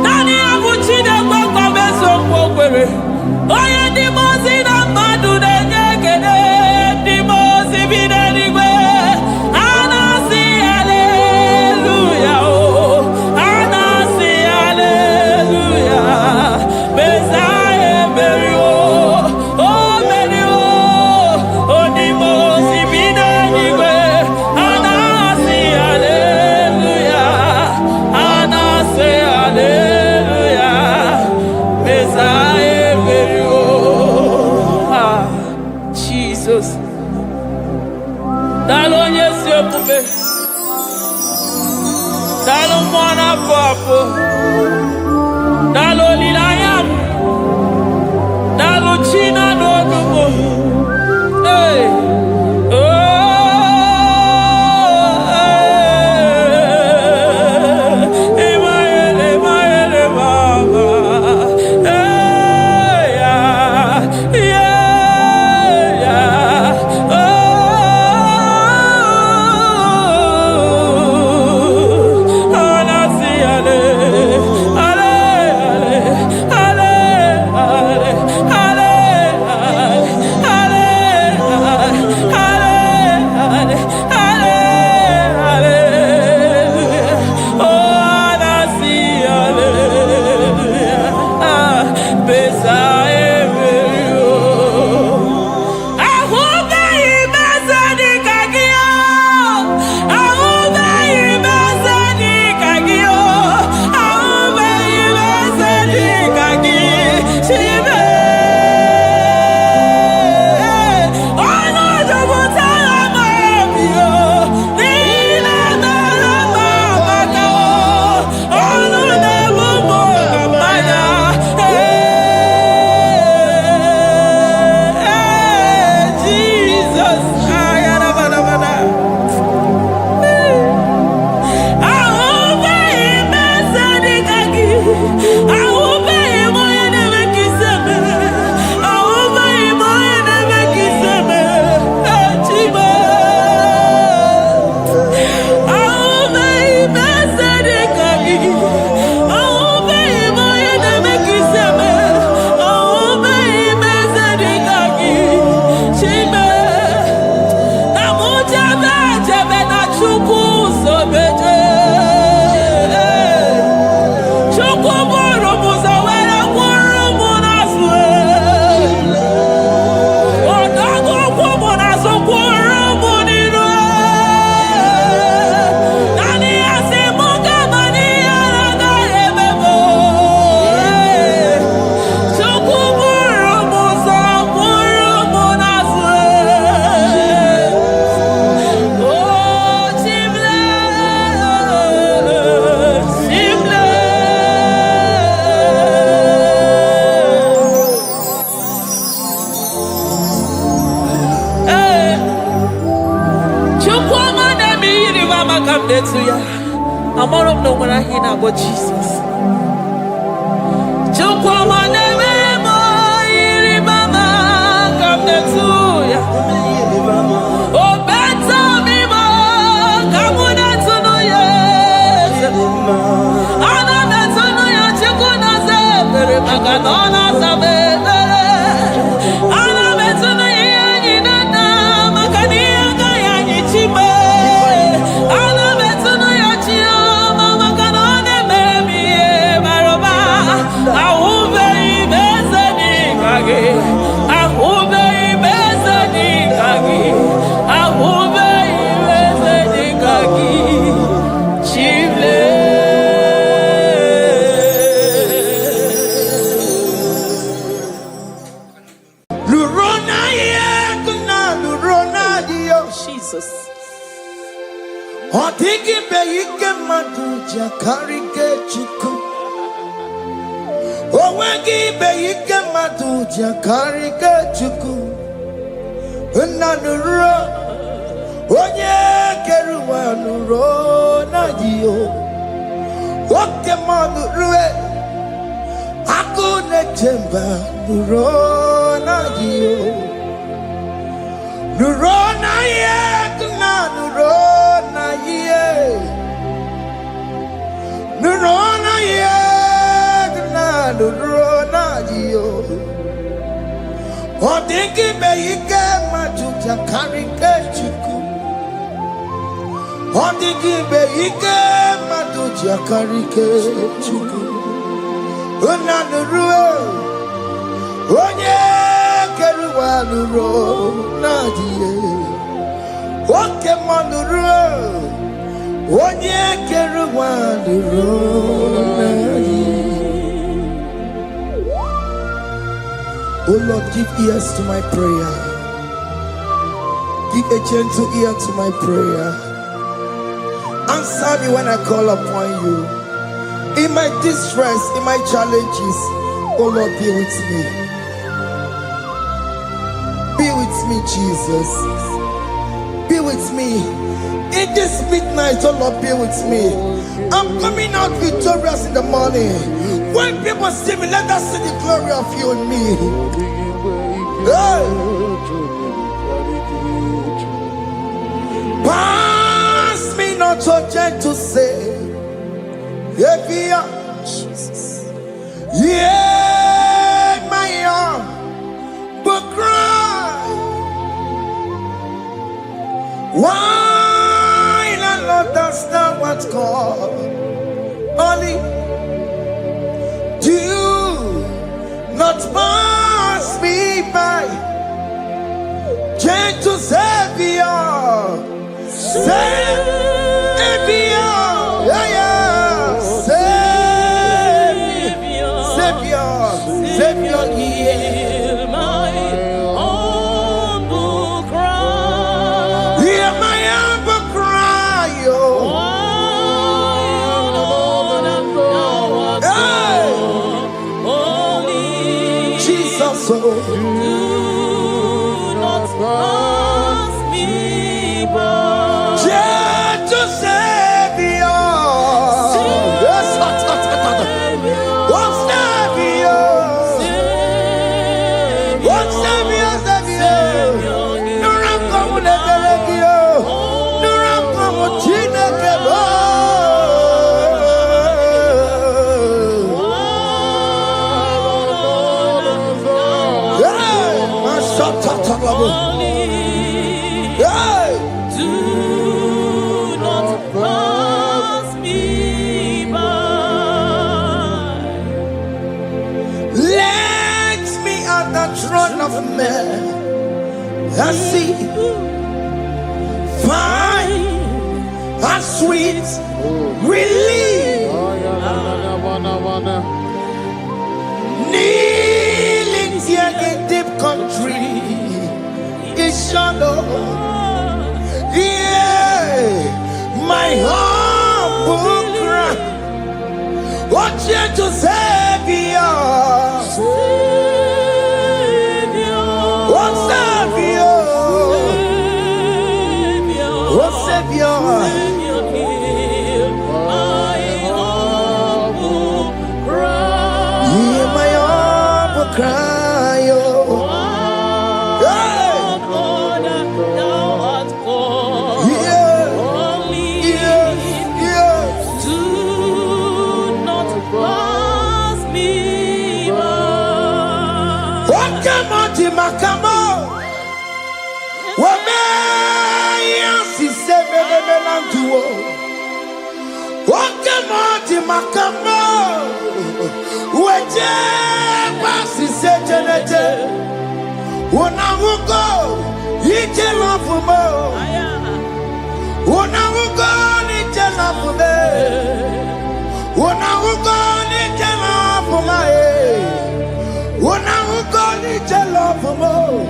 Nani Abuchina Boko Beso Pokere. Oya Dimozina Madu de Negede, Dimozi Binanigwe. Anasi Hallelujah. Messiah, Jesus. Dalo nyesi okupe. Dalo mwana papo. Dalo lilayam. Dalo china no nubo. Hey. I'm all of no when I hear about Jesus. Oh Lord, give ears to my prayer. Give a gentle ear to my prayer. Answer me when I call upon you. In my distress, in my challenges, oh Lord, be with me. Be with me, Jesus. Be with me. In this midnight, oh Lord, be with me. I'm coming out victorious in the morning. When people see me, let us see the glory of you in me. Hey. Pass me not so gentle say, Jesus. Yeah, my arm, but cry. Why not understand what's called? Only do not pass me by, gentle Savior, Savior, yeah, yeah, Savior, hear my humble cry. Hear my humble cry, oh. Jesus, oh. Do not pass me by. Gentle Savior. Yes, what's Savior? What's Savior, Savior? Nurakomu nebelegio. Nurakomu chinekebo. Hey, mashatatalabu. Hey. Do not pass me by. Let me at the throne of men. I see, fine and sweet relief. Kneeling here in deep country is shadow. Yeah, my humble cry. What you to Savior? What Savior? What Savior? Hear my humble cry, oh. Hey. Yeah. Yes, yes. Do not pass me by. What come on to my come on? What may you say, what come on to my come on? What you say, when I will go, you tell off for more. When I will go, you tell off for me. When I will go, you tell off for my head. When I will go, you tell off for more.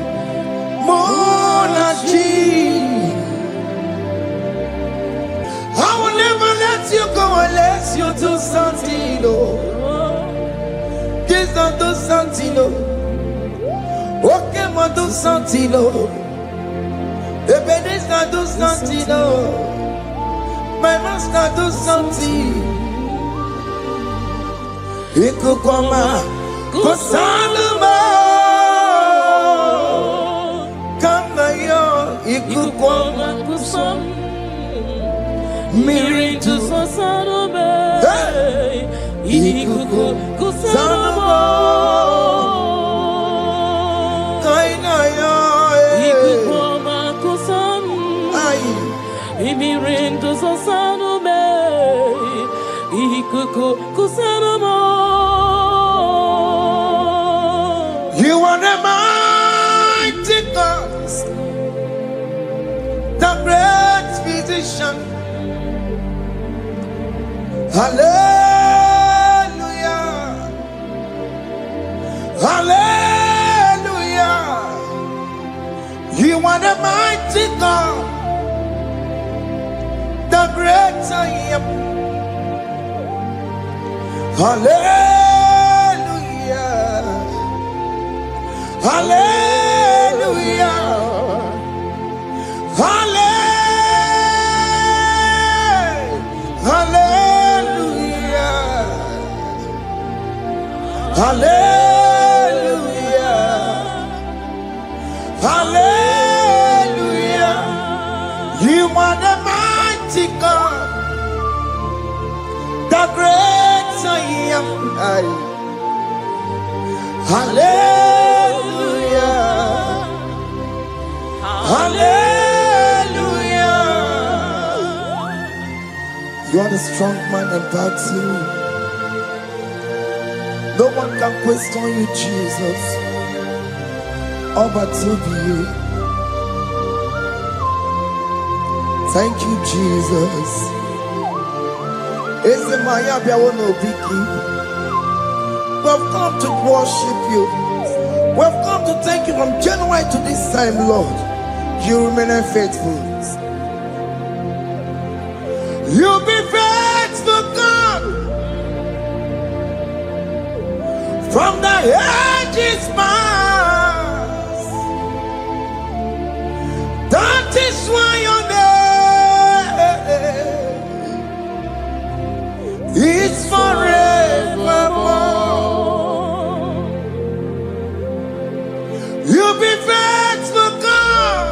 I will never let you go unless you do something. Just don't do something. Okay, but do something. If it is not do something, my master do something. He could come out, go sound Ikukoma kusam Miri tu sasarobe Ikuku kusarobo Ikukoma kusam Miri tu sasarobe Ikuku kusarobo. You are the mighty God, the great physician. Hallelujah. Hallelujah. You are the mighty God, the great I am. Hallelujah, hallelujah, hallelujah, hallelujah, hallelujah, hallelujah. You are the mighty God, the great I am. Hallelujah, hallelujah. You are the strong man in battle. No one can question you, Jesus. All but to be you. Thank you, Jesus. Is the Maya Biawono Biki? We've come to worship you. We've come to thank you from January to this time, Lord. You remain faithful. You be faithful, God. From the ages past. That is why your name is forevermore. You be faithful, God.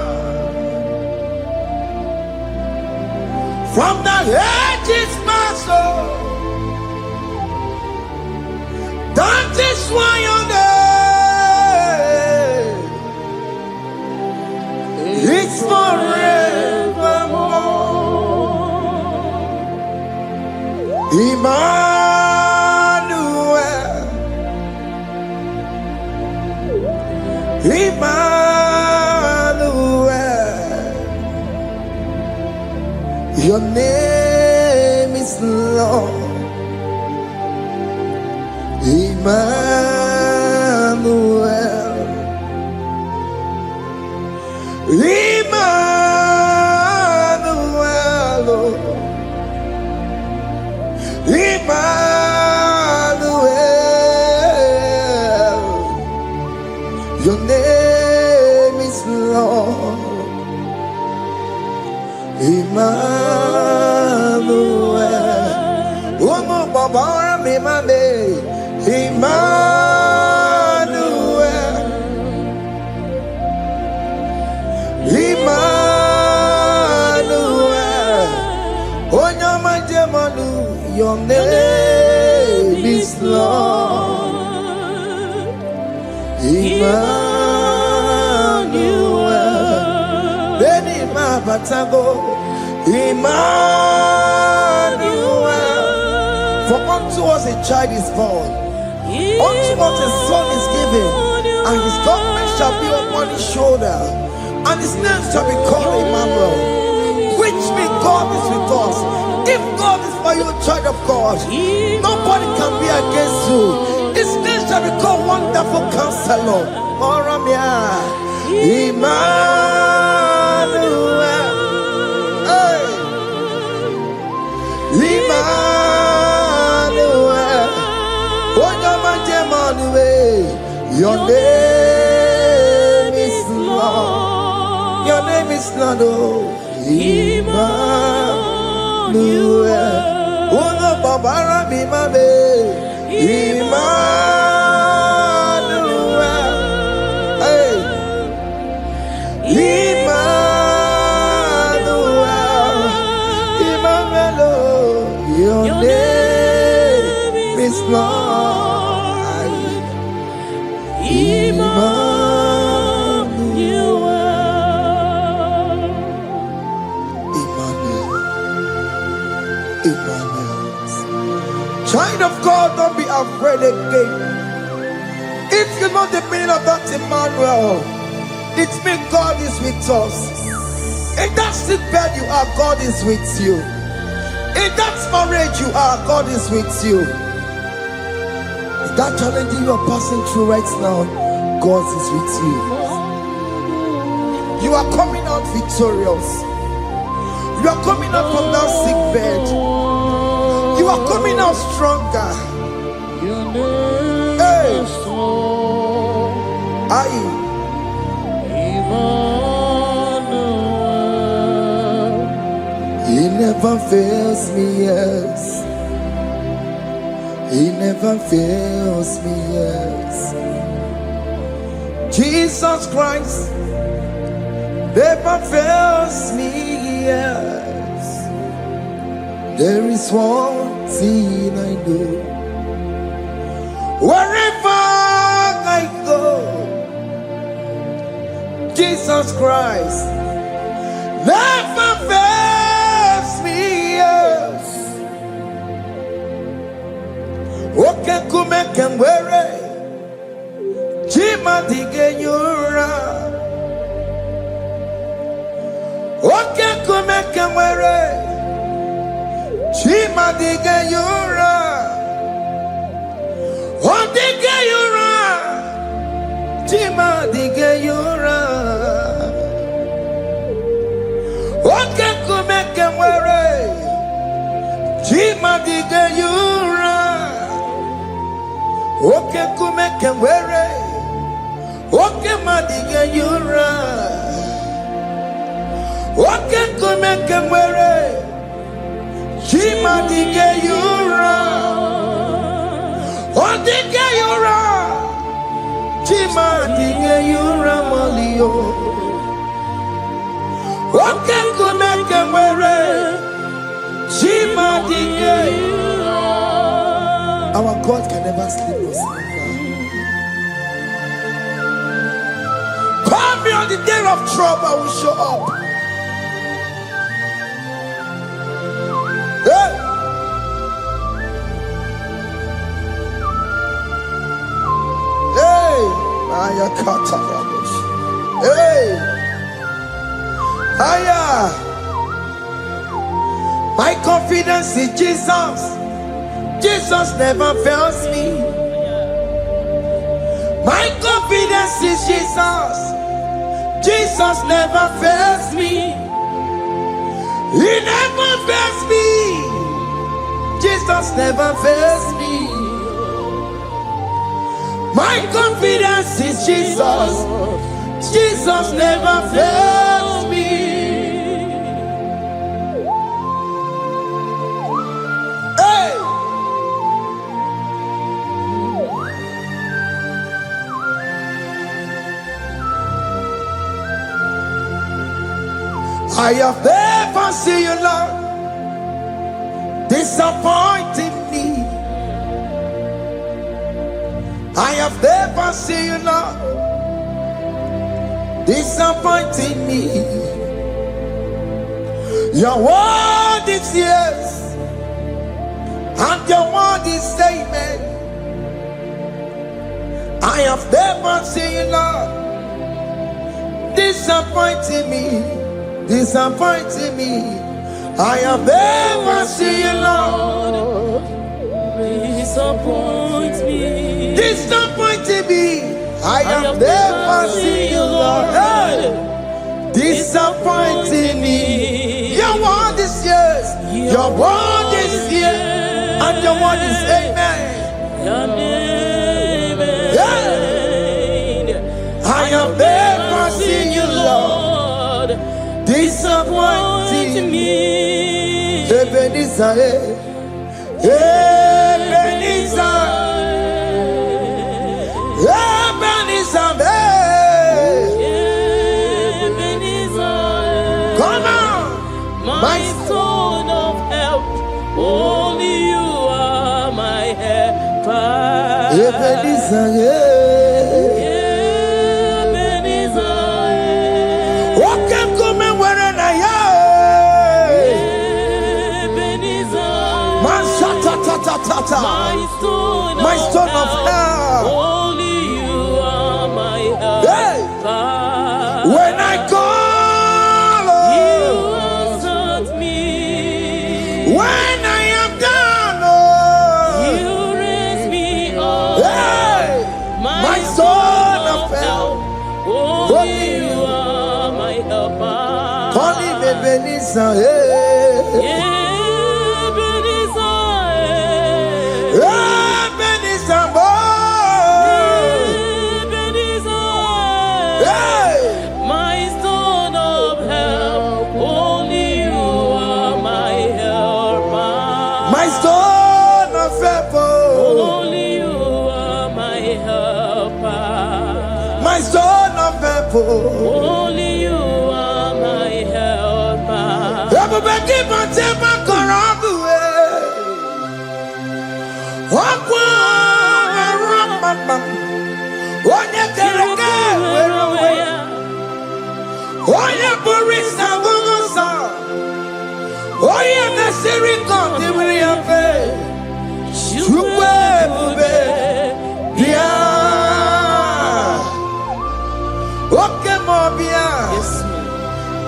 From the ages past, that is why your name is forevermore. Emmanuel, Emmanuel, your name is Lord. Emmanuel, Emmanuel, Emmanuel, your name is Lord. Emmanuel, oh no, Baba, Emmanuel, Emmanuel, oh no, my demonu, your name is Lord. Emmanuel, Beni Mabatago, Emmanuel. For unto us a child is born, unto us a son is given, and his government shall be upon his shoulder, and his name shall be called Emmanuel, which means God is with us. If God is for you, child of God, nobody can be against you. His name shall be called Wonderful Counselor. Oramia, Emmanuel, hey. Emmanuel, your name is Lord. Your name is Lord. Oh, Emmanuel. Oh no, Baba, Emmanuel. Hey, Emmanuel. Emmanuel. Your name is Lord. Emmanuel. Child of God, don't be afraid again. If you know the meaning of that Emmanuel, it means God is with us. In that sick bed you are, God is with you. In that marriage you are, God is with you. In that challenge you are passing through right now, God is with you. You are coming out victorious. You are coming out from that sick bed. You are coming out stronger. Hey. He never fails me, yes. He never fails me, yes. Jesus Christ never fails me, yes. There is one thing I know. Wherever I go, Jesus Christ never fails me, yes. Okay, come and wear it. Jima digenyura. Okay, come and wear it. Jima digenyura. Oh, digenyura. Jima digenyura. Okay, come and wear it. Jima digenyura. Okay, come and wear it. Okay, madiga yura. Okay, come and wear it. She madiga yura. Oh, diga yura. She madiga yura malio. Okay, come and wear it. She madiga yura. Our God can never sleep nor slumber. Call me on the day of trouble, I will show up. Hey! Hey! Aya kata rabosh. Hey! Aya! My confidence in Jesus. Jesus never fails me. My confidence is Jesus. Jesus never fails me. He never fails me. Jesus never fails me. My confidence is Jesus. Jesus never fails me. Hey! I have never seen you, Lord, disappointing me. I have never seen you, Lord, disappointing me. Your word is yes, and your word is amen. I have never seen you, Lord, disappointing me. Disappointing me. I have never seen you, Lord. Disappoint me. Disappointing me. I have never seen you, Lord. Hey. Disappointing me. Your word is yes. Your word is yes. And your word is amen. Yeah. I have never seen you, Lord. Disappointing me. Ebenezer, Ebenezer, Ebenezer, Ebenezer. Come on, my stone of help. Only you are my helper. Ebenezer, my stone of help. Only you are my help. Hey. When I call, you answered me. When I am down, you raise me up. Hey. My stone of help. Only you are my Ebenezer, Ebenezer, my stone of help, only you are my helper. my stone of help, Only you are my helper. my stone of help. Only you are my helper. Everybody but take my corrupt way. Walk one, onye kereke were onwe ya, onye bụrụ isi abụghị nsọ, onye mesịrị ka ọ dịrị ya mfe. Chukwu ebube bịa, oke ma ọ bịa,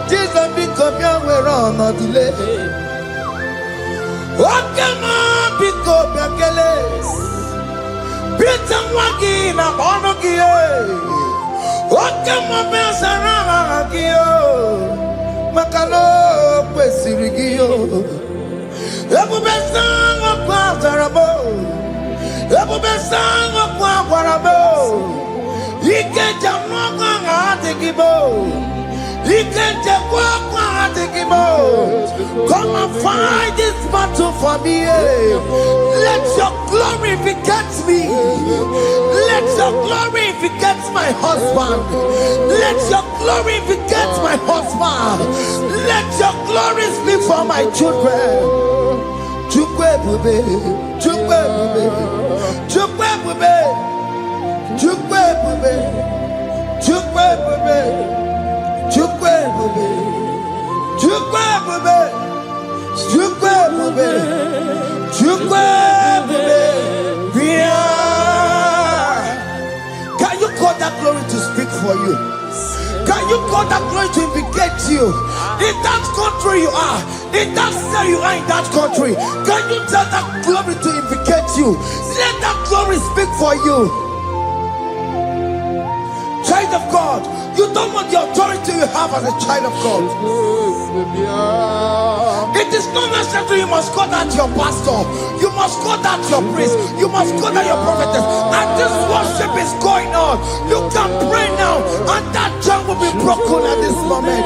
Jizọs biko bịa were ọnọdụ lee. Oke ma biko bịa kelee. Peter Wagi na ọnụ gị oke mmụọ sara aha gị maka na o kwesịrị gị ebube sangokwu azara m ebube sangokwu agwara m ike njem ọkụ aha adịghị m ike nchekwa ọkụ aha adịghị m. Come and fight this battle for me. Let your glory beget me. Let your glory beget my husband. Let your glory beget my husband. Let your glory speak for my children. Chukwu ebube, Chukwu ebube, Chukwu ebube, Chukwu ebube, Chukwu ebube, Chukwu ebube, Chukwu ebube, Chukwu ebube, Chukwu ebube. Can you call that glory to speak for you? Can you call that glory to indicate you? In that country you are, in that cell you are in that country, can you tell that glory to indicate you? Let that glory speak for you. Child of God, you don't want the authority you have as a child of God. It is not necessary you must call that your pastor, you must call that your priest, you must call that your prophetess. And this worship is going on. You can pray now, and that jam will be broken at this moment.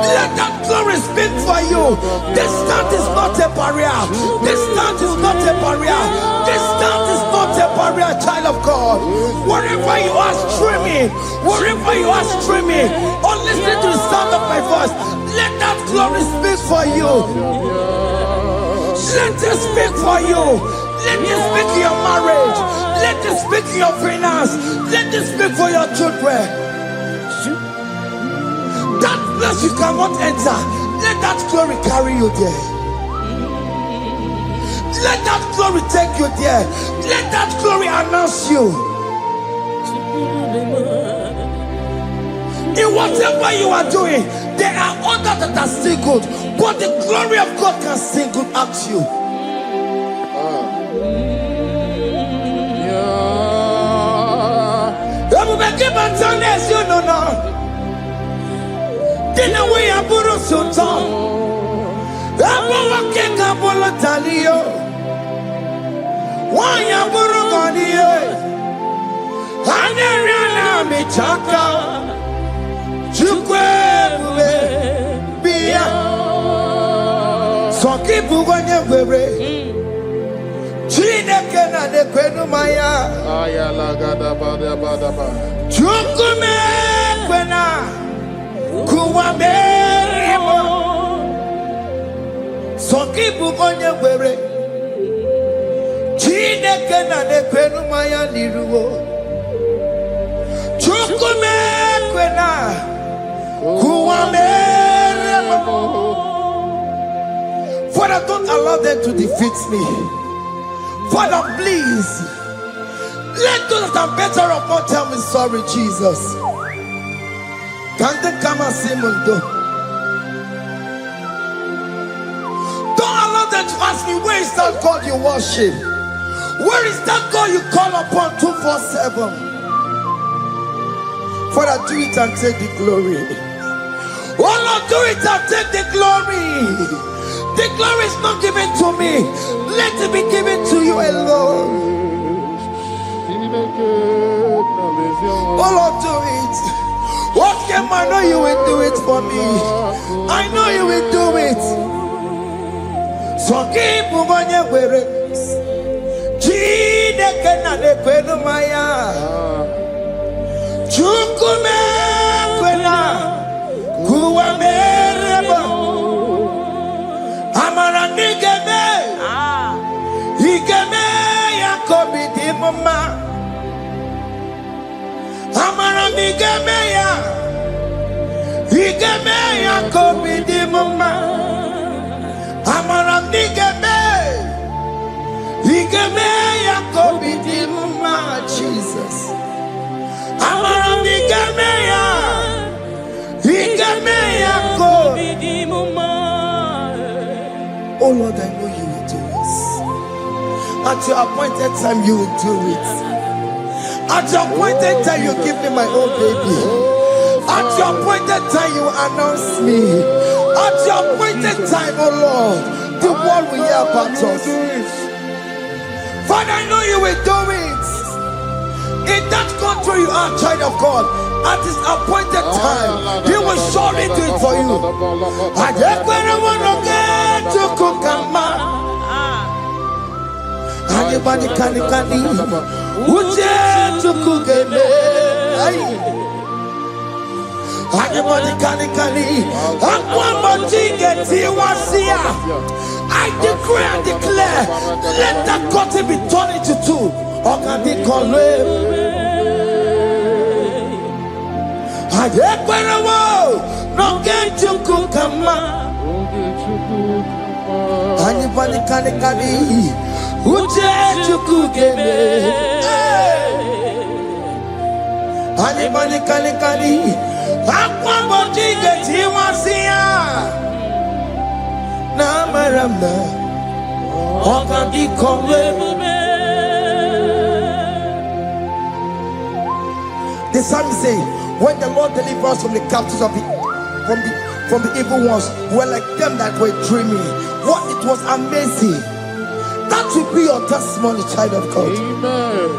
Let that glory speak for you. Distance is not a barrier. Distance is not a barrier. Distance is not a barrier, child of God. Wherever you are streaming, wherever you are streaming, or listening to the sound of my voice, let that glory speak for you. Let it speak for you. Let it speak in your marriage. Let it speak in your finance. Let it speak for your children. That place you cannot enter, let that glory carry you there. Let that glory take you there. Let that glory announce you. In whatever you are doing, there are others that are still good, but the glory of God can single out you. You know now. Dina we aburu sultan. Abuwa keka bolo talio. Wanya buru goniye. Hanyariana michaka. Chukwe bube biya. Soki bugonye bebe. Chineke na nekwenu maya. Ayala gada bada bada ba. Chukume kwena. Kuwamerimo Soki bugonye were Chineke na nekwenu maya niruwo Chukume kwena Kuwamerimo. Father, don't allow them to defeat me. Father, please let those that are better off not tell me sorry, Jesus. Can't they come and see Mundo? Don't allow them to ask me, where is that God you worship? Where is that God you call upon 247? Father, do it and take the glory. Oh Lord, do it and take the glory. The glory is not given to me. Let it be given to you alone. Oh Lord, do it. What can I know you will do it for me? I know you will do it. So keep on your way. Chineke na nekwenu maya. Chukume kwena kuwa mereba. Amara nigeme. Igeme yakobi di mama. Amara nigeme ya. Igeme yakobi di mama. Amara nigeme. Igeme yakobi di mama. Jesus. Amara nigeme ya. Igeme yakobi di mama. Oh Lord, I know you will do this. At your appointed time, you will do it. At your appointed time, you give me my own baby. At your appointed time, you announce me. At your appointed time, oh Lord, the world will hear about us. Father, I know you will do it. In that country, you are a child of God. At his appointed time, he will surely do it for you. I just want to get to Kukama. Anybody can Uje to Kugeme. Anybody can I decree and declare, let that curtain be torn into two. Or can they call no get to Kukama. Anybody can Uje to Kugeme. Anybody can Aquabody get him was here. Namaramna. Or can they call the psalmist say, when the Lord delivers us from the captives of from the evil ones, we're like them that were dreaming. What it was amazing. That will be your testimony, child of God. Amen.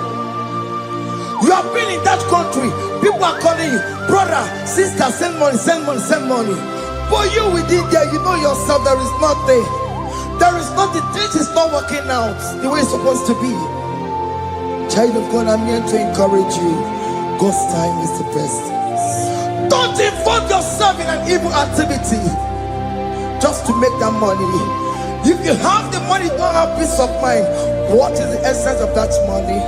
You have been in that country. People are calling you, brother, sister, send money, send money, send money. But you within there, you know yourself, there is nothing. There is nothing. This is not working out the way it's supposed to be. Child of God, I'm here to encourage you. God's time is the best. Don't involve yourself in an evil activity just to make that money. If you have the money, you don't have peace of mind. What is the essence of that money?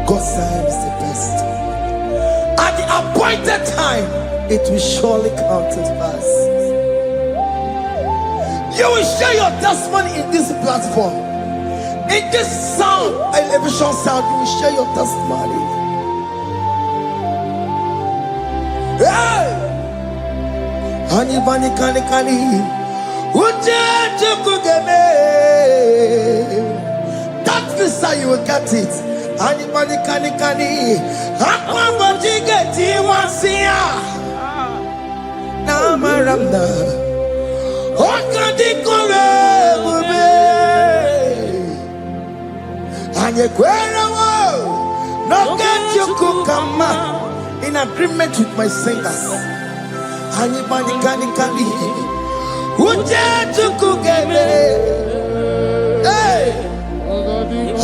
God's time is the best. At the appointed time, it will surely come to pass. You will share your testimony in this platform. In this sound, elevation sound, you will share your testimony. Hey! Anybody can that visa you will get it. Anybody can Aquabody get him was here. Namaramna. What can they call and you no get you Kukama in agreement with my singers. Anybody can Uje to Kugeme. Hey,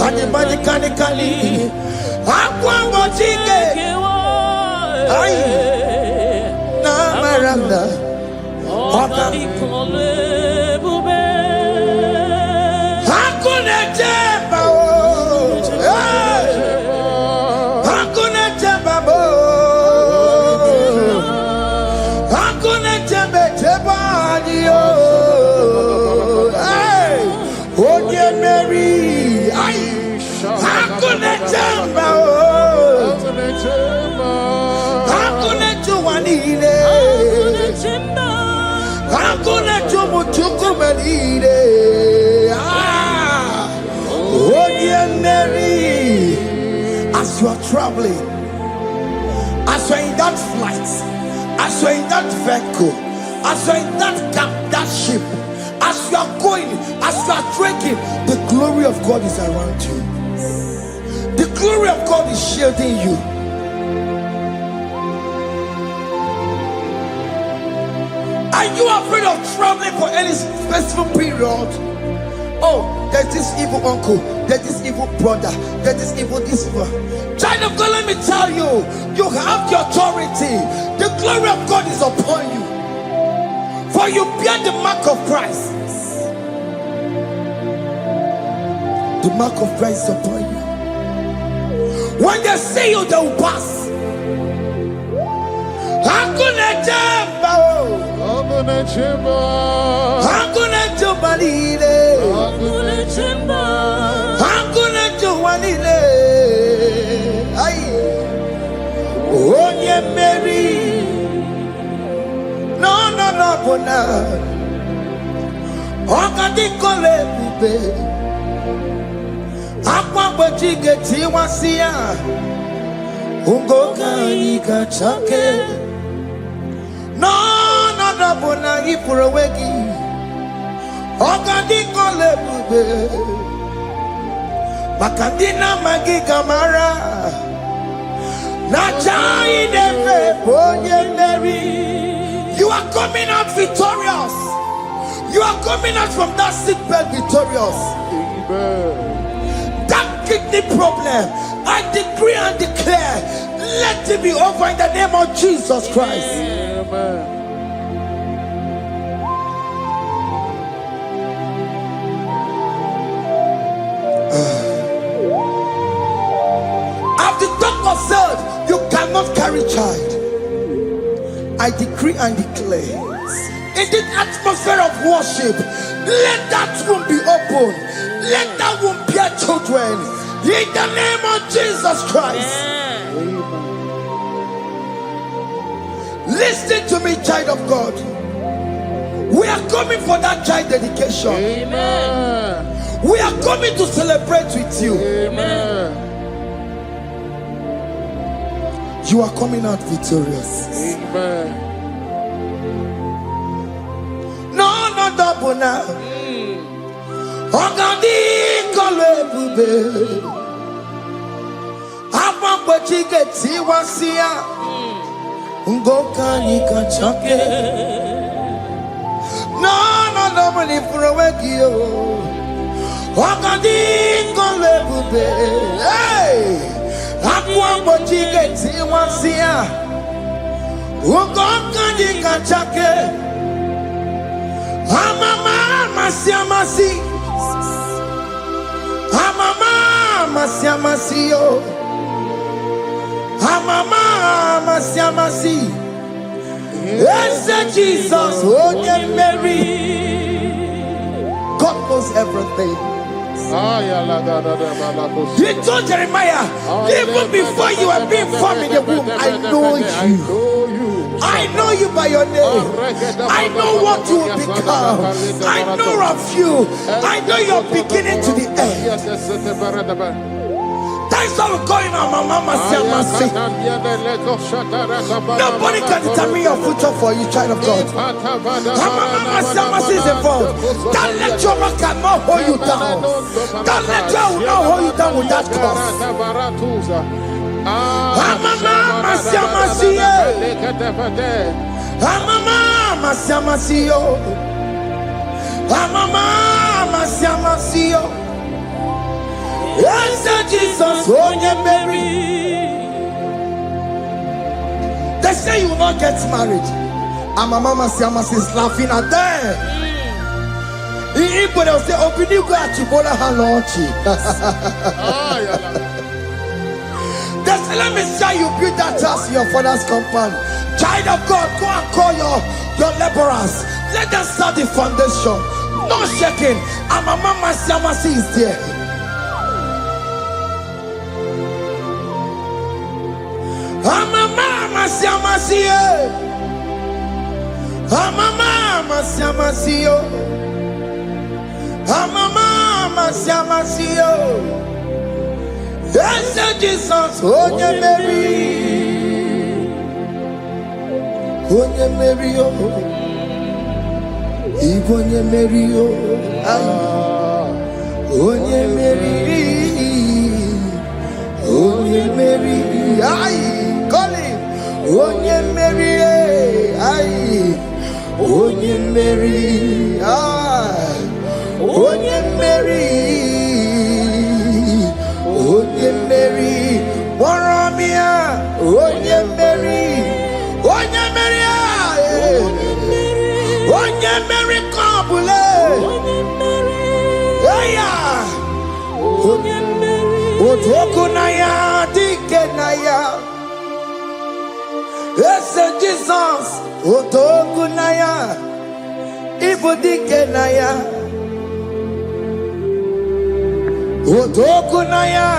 anybody can Aquabody get Namaranda. Oh dear Mary, as you are traveling, as you are in that flight, as you're in that vehicle, as you're in that camp, that ship, as you are going, as you are drinking, the glory of God is around you. The glory of God is shielding you. Are you afraid of traveling for any specific period? Oh, there's this evil uncle, there's this evil brother, there's this evil this evil. Child of God, let me tell you, you have the authority. The glory of God is upon you. For you bear the mark of Christ. The mark of Christ is upon you. When they see you, they will pass. Hakuna jamba, Hakuna chimba. hakuna jobalile, hakuna jobalile. Ay, onye Mary, no, bona. Okadi kole bube, akwa bojige tiwasia, ungoka ikachake. No, bona ipurowegi. Okadi kole bube, makadina magi kamara. Na chai deve onye Mary. You are coming out victorious. You are coming out from that sick bed victorious. Amen. That kidney problem, I decree and declare, let it be over in the name of Jesus Christ. Amen. As the doctor said, you cannot carry child. I decree and declare, in the atmosphere of worship, let that womb be open. Let that womb bear children. In the name of Jesus Christ. Listen to me, child of God. We are coming for that child dedication. Amen. We are coming to celebrate with you. Amen. You are coming out victorious. Amen. No, double now. Ogadi kole bube. Apa bojige tiwasia. Ngoka nikachake. No, double ifurowegi yo. Ogadi kole bube. Hey, apa bojige tiwasia. Ngoka nikachake. Amama masiamasi. Amama masiamasi yo. Amama masiamasi. Yes, Jesus, onye Mary. God knows everything. He told Jeremiah, even before you were being formed in the womb, I know you. I know you by your name. I know what you will become. I know of you. I know your beginning to the end. That's how we're going on, Mama Siamasi. Nobody can determine your future for you, child of God. Mama Siamasi is involved. Don't let your man cannot hold you down. Don't let your will not hold you down with that cause. Mama Siamasi. Mama Siamasi. Mama Siamasi. Yes, Jesus, onye Mary. They say you will not get married. And my mama Siamasi is laughing at them. People will say, open you go at Chibola Hanochi. They say, let me say you build that house in your father's compound. Child of God, go and call your laborers. Let them start the foundation. No shaking. And my mama Siamasi is there. Mama Siamasi. Mama Siamasi. Mama Siamasi. Yes, Jesus, onye Mary. onye mmeri o, ịbụ onye mmeri o, onye mmeri, onye mmeri, call him, onye mmeri, onye mmeri, onye mmeri, onye mmeri, Moromia, onye mmeri, onye mmeri, onye mmeri, Kabule, Otoku na ya, dike na ya, ese Jesus, Otoku na ya, ibu dike na ya, Otoku na ya,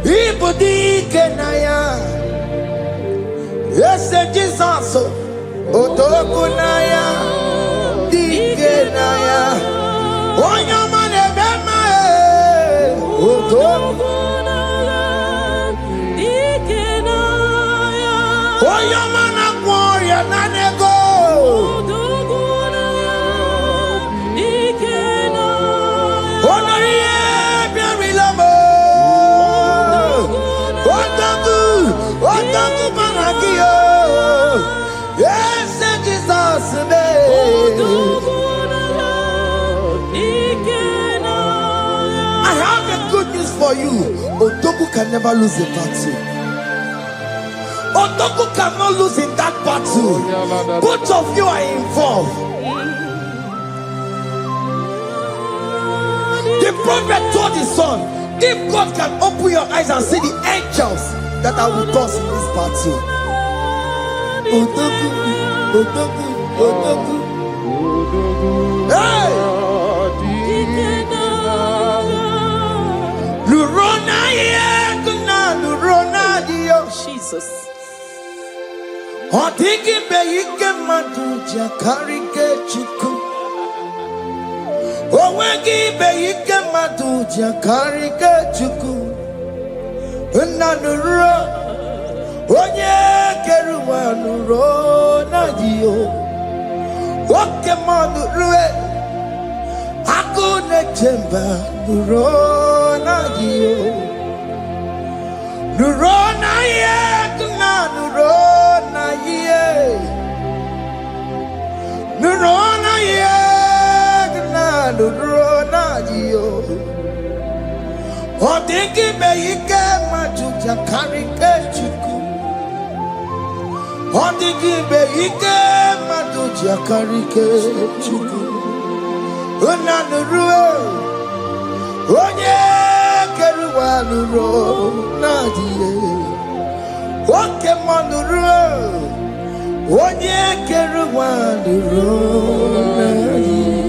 ibu dike na ya, ese Jesus, Otoku na ya, dike na ya, Onyama nebema, Otoku na ya, dike na ya, Onyama na gloria na nego, Otoku na ya, dike na ya, Onorie biarilamo, Otoku banagio, yes Jesus me, Otoku na ya, dike na ya. I have a good news for you. Otoku can never lose a battle. Otoku cannot lose in that battle. Both of you are involved. The prophet told his son, if God can open your eyes and see the angels that are with us in this battle. Otoku, Otoku, Otoku. Hey! Lurona yekuna, Lurona dio. Jesus. Otiki beyike maduja karike chuku. Owegi beyike maduja karike chuku. Unanuro, onye keruwa Lurona dio. Oke manurue, akune chemba Lurona dio. Lurona yekuna, Lurona ye. Lurona yekuna, Lurona dio. Odiki beyike majuja karike chuku. Odiki beyike majuja karike chuku. Unanurue, onye keruwa Lurona dio. Oke manurue, onye keruwa Lurona dio.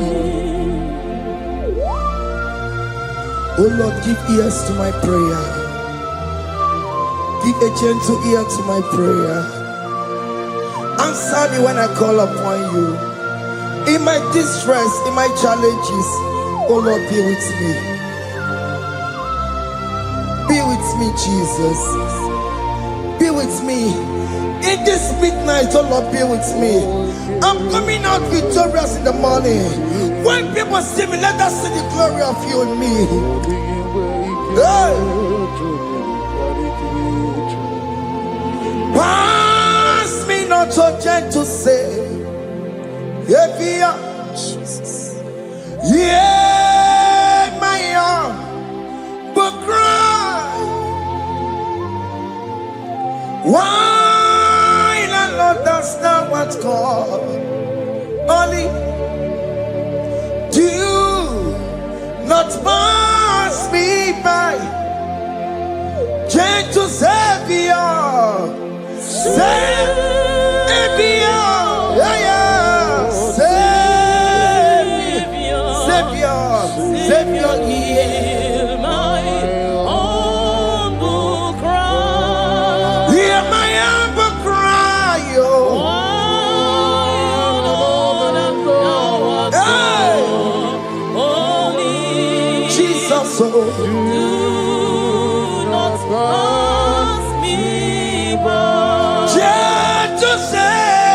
Oh Lord, give ears to my prayer. Give a gentle ear to my prayer. Answer me when I call upon you. In my distress, in my challenges, oh Lord, be with me. Be with me, Jesus. Be with me. In this midnight, oh Lord, be with me. I'm coming out victorious in the morning. When people see me, let us see the glory of you in me. Hey. Pass me not so gentle say, Jesus. Yeah, my arm, but cry. Why not understand what's called? Only do not pass me by, gentle Savior, Savior, yeah, Savior, hear my humble cry, hear my humble cry, Jesus, do not pass me by, gentle Savior.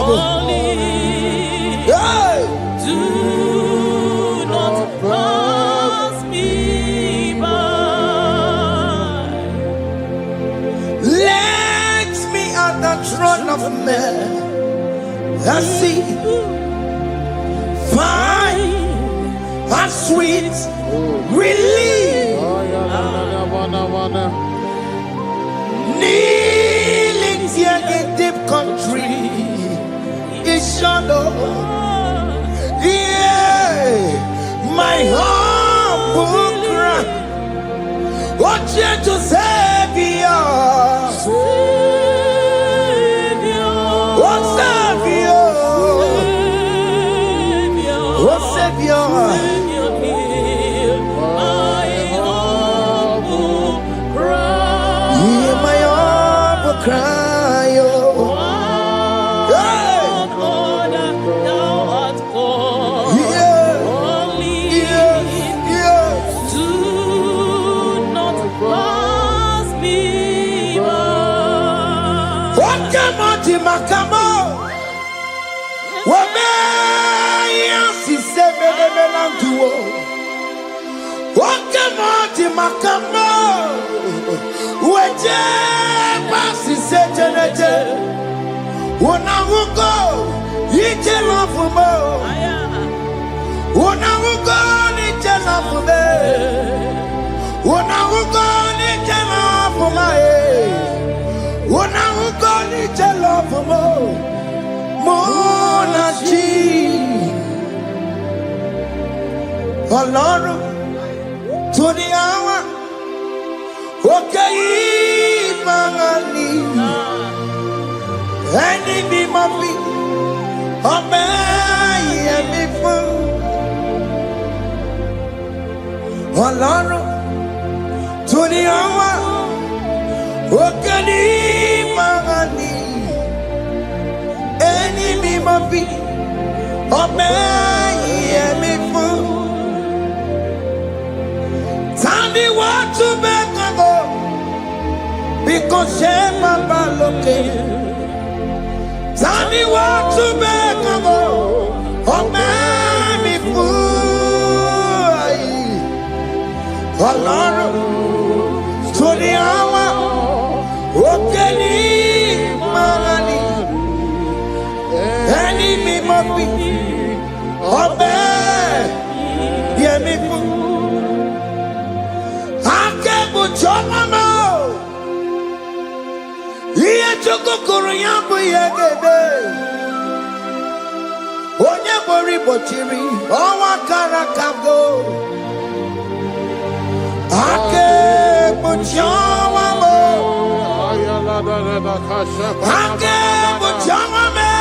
trouble. Hey! Do not pass me by. Let me at the throne of men. Let's see. Find a sweet relief. Kneeling here in deep country is shadow. Yeah, my humble cry. What you to Savior? What Savior? What Savior? Hear my humble cry. Oh. Hey. Yeah. Yes. Yes. Do not pass me by. What come on to my come on? What may you say, what come on to my come on? What you say, when I will go, you tell off for more. When I will go, you tell off for me. When I will go, you tell off for my head. When I will go, you tell off for more. Monachi. Ọlọ́run tó ní àwọn òkè yìí máa ní ẹni mímọ́ bí ọmọ ẹ̀yẹ̀mí fún. Ọlọ́run tó ní àwọn òkè yìí máa ní ẹni mímọ́ bí ọmọ ẹ̀yẹ̀mí fún. Tell me what to make of go, because shame my looking. Tell me what to make of go, oh man, me fool. Oh Lord, to the hour, okay, money, any me must be, oh man, yeah, me fool. Chomamo, Ia Chokoro Yambu Yagade, Onyabori Bochiri, Owa Karakabo, Ake Buchamamo, Ake Buchamame,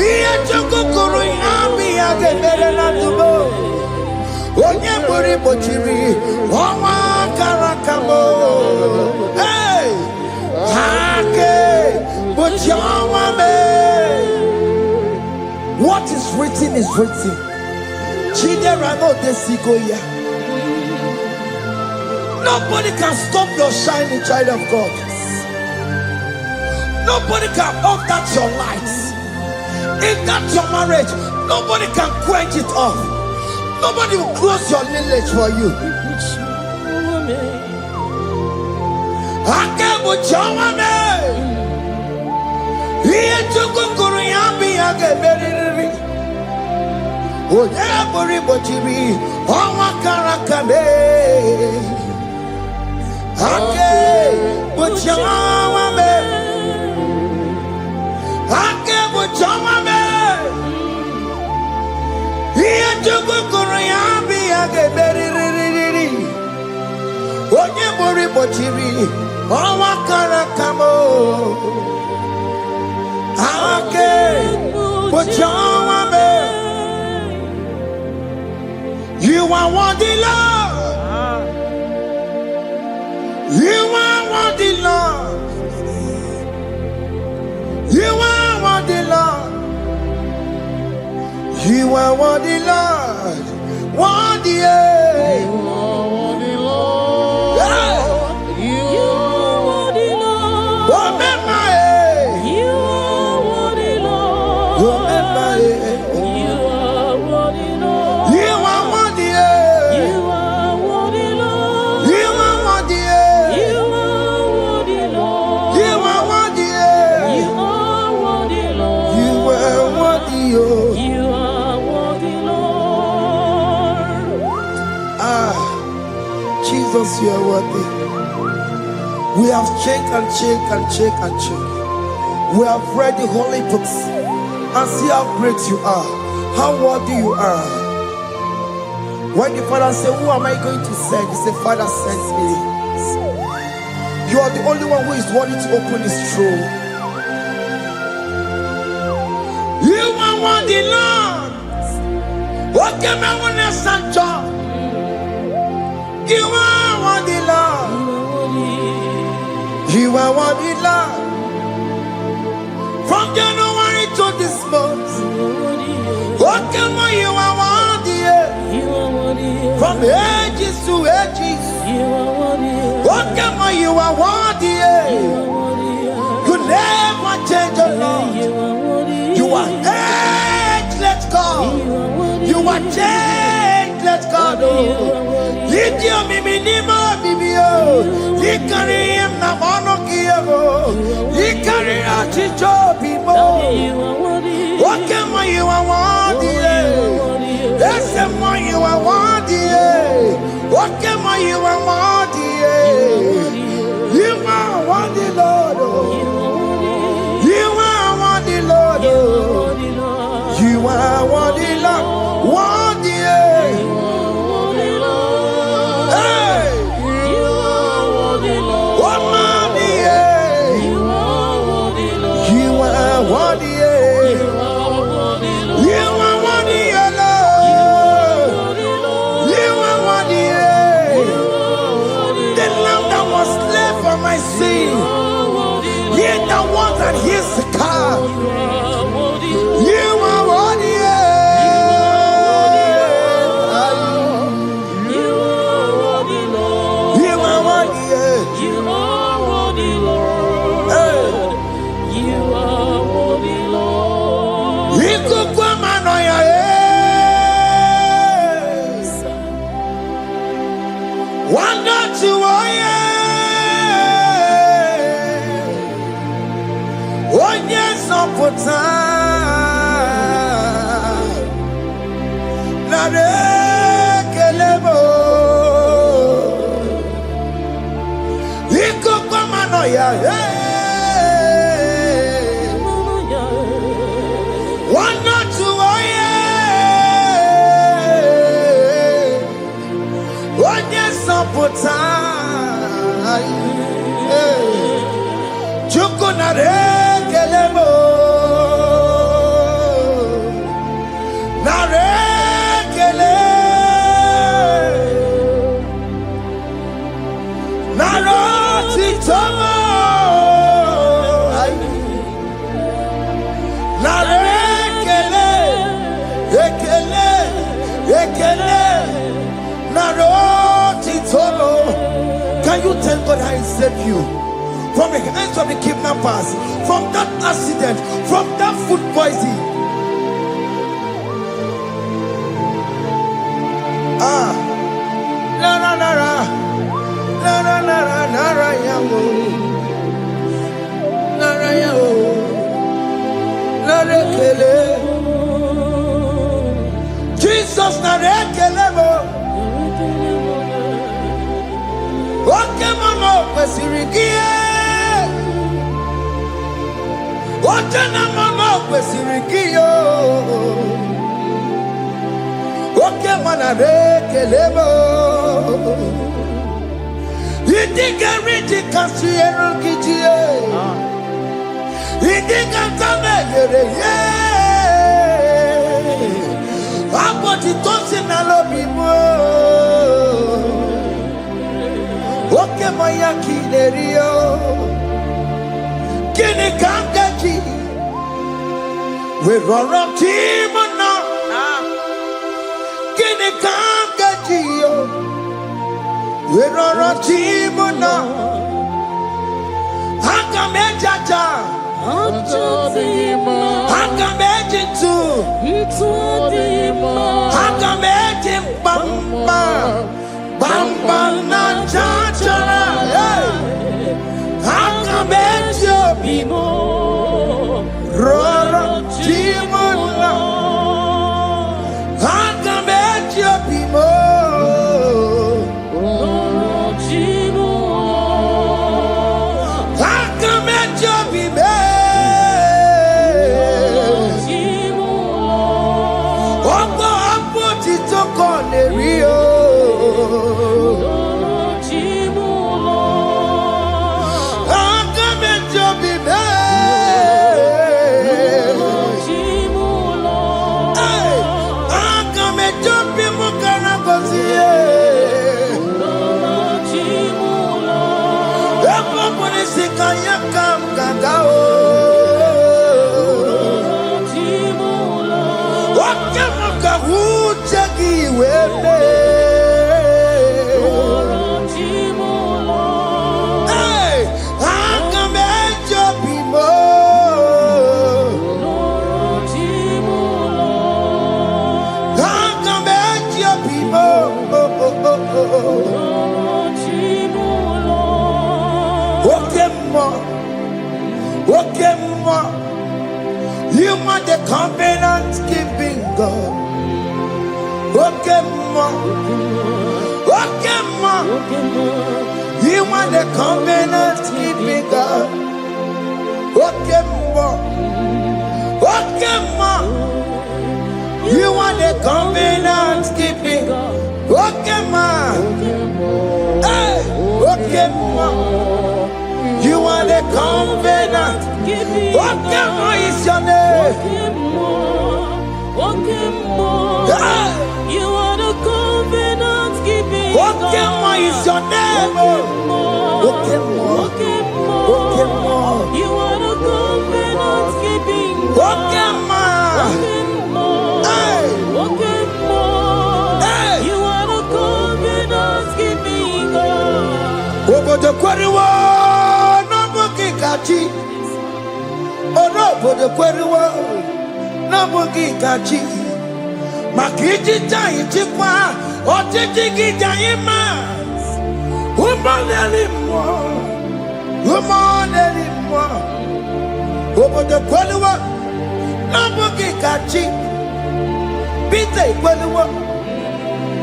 Ia Chokoro Yambu Yagade Natubo. Onye buri bochiri, Owa Karakamo. Hey, Hake Buchamame. What is written is written. Chidera no desigoya. Nobody can stop your shining, child of God. Nobody can off that your lights. If that's your marriage, nobody can quench it off. Nobody will close your lineage for you. Akebuchamame. Iye chukukuru yambi ageberiri. Onyebori bochiri. Owa karakame. Akebuchamame. Akebuchamame. Iye chukukuru yambi ageberiri. Onyebori bochiri. Owa karakamo. Akebuchamame. You are worthy, Lord. You are worthy, Lord. You are worthy, Lord. You are worthy, Lord. Worthy, You are worthy, Lord. you are worthy, Lord. Oh, You Jesus, you are worthy. We have checked and checked and checked and checked. We have read the holy books and see how great you are, how worthy you are. When the Father said, who am I going to send? He said, Father, send me. You are the only one who is worthy to open this throne. You are worthy, Lord. What can I want to stand up? You are worthy, Lord. You are worthy, Lord. From January to this month, what can you are worthy? From ages to ages, what can you are worthy? You never change, oh Lord. You are ageless God. You are changeless God. Litio miminimo bibio. Likari him na monokia. Likari achicho bimo. What can you are worthy? That's the more you are worthy. What can you are worthy? You are worthy, Lord. You are worthy, Lord. You are worthy, Lord. Worthy. Hey. What money? You are worthy, Lord. You are worthy, Lord. You are worthy. The lamb that was slain for my sin. He that was and he's the car. You are worthy. You are worthy, Lord. You are worthy. You are worthy, Lord. You are worthy, Lord. You could come and one not to oh yes, on put time. Nare kelebo. Iko kwa manoya. One not to oh yes, on put time. Chuko nare. Can you tell God how He saved you from the hands of the kidnappers, from that accident, from that food poisoning? Jesus narekelebo. Oke mama kwesirigie. Oke na mama kwesirigio. Oke mana rekelebo. Idiga riji kasi erugijie. Idiga tame yere ye. Aboti tosi na lobi mo. Oke maya kinerio. Kini kangaji. We roro timona. Kini kangaji yo. We roro timona. Hanga mejaja. Hanga mejintu. Hanga mejimbamba. Bamba na chachara. Hanga mejo bimo. Roro timona. Hanga mejo bimo. You are the covenant keeping God. Okay, ma. Okay, ma. You are the covenant keeping God. Okay, ma. Okay, ma. You are the covenant keeping God. Okay, ma. Hey, okay, ma. You are the covenant. Okay, ma is your name. Hey. You are the covenant keeping God. Okay, ma is your name. Okay, ma. Okay, ma. You are the covenant keeping God. Okay, ma. Hey. Hey. You are the covenant keeping God. Over the quarry, no booking kachi. Oh no, over the quarry, no booking kachi. Makiji jai chikwa, otiji jai ma. Woman anymore, woman anymore. Over the quarry, no booking kachi. Pite quarry,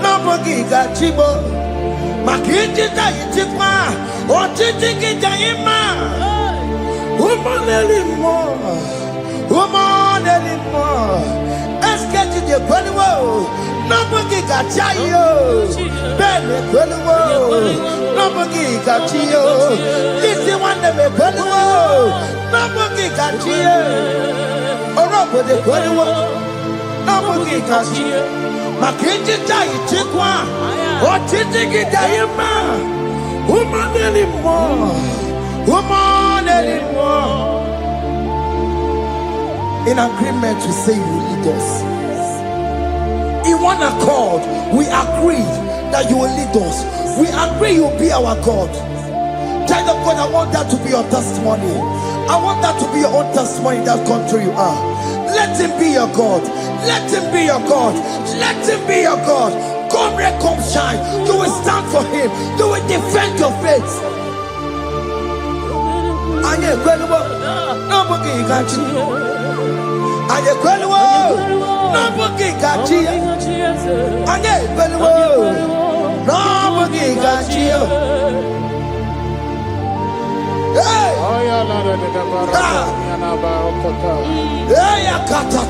no booking kachi bo. Makiji jai chikwa, otiji jai ma. Woman anymore, woman anymore. Escape the Quenwo, nobody got you. Ben Quenwo, nobody got you. This is one of the Quenwo, nobody got you. Or over the Quenwo, nobody got you. Makinji Jai Chikwa, or Titiki Diama, woman anymore, woman anymore. In agreement to say you lead us. In one accord, we agreed that you will lead us. We agree you will be our God. Child of God, I want that to be your testimony. I want that to be your own testimony in that country you are. Let him be your God. Let him be your God. Let him be your God. Come red, come shine. You will stand for him. You will defend your faith. And you're incredible. Nobody can you. Aye kwelwo no bugi gachi aye kwelwo no bugi gachi hey Aya la de baraka na barokota. hey akata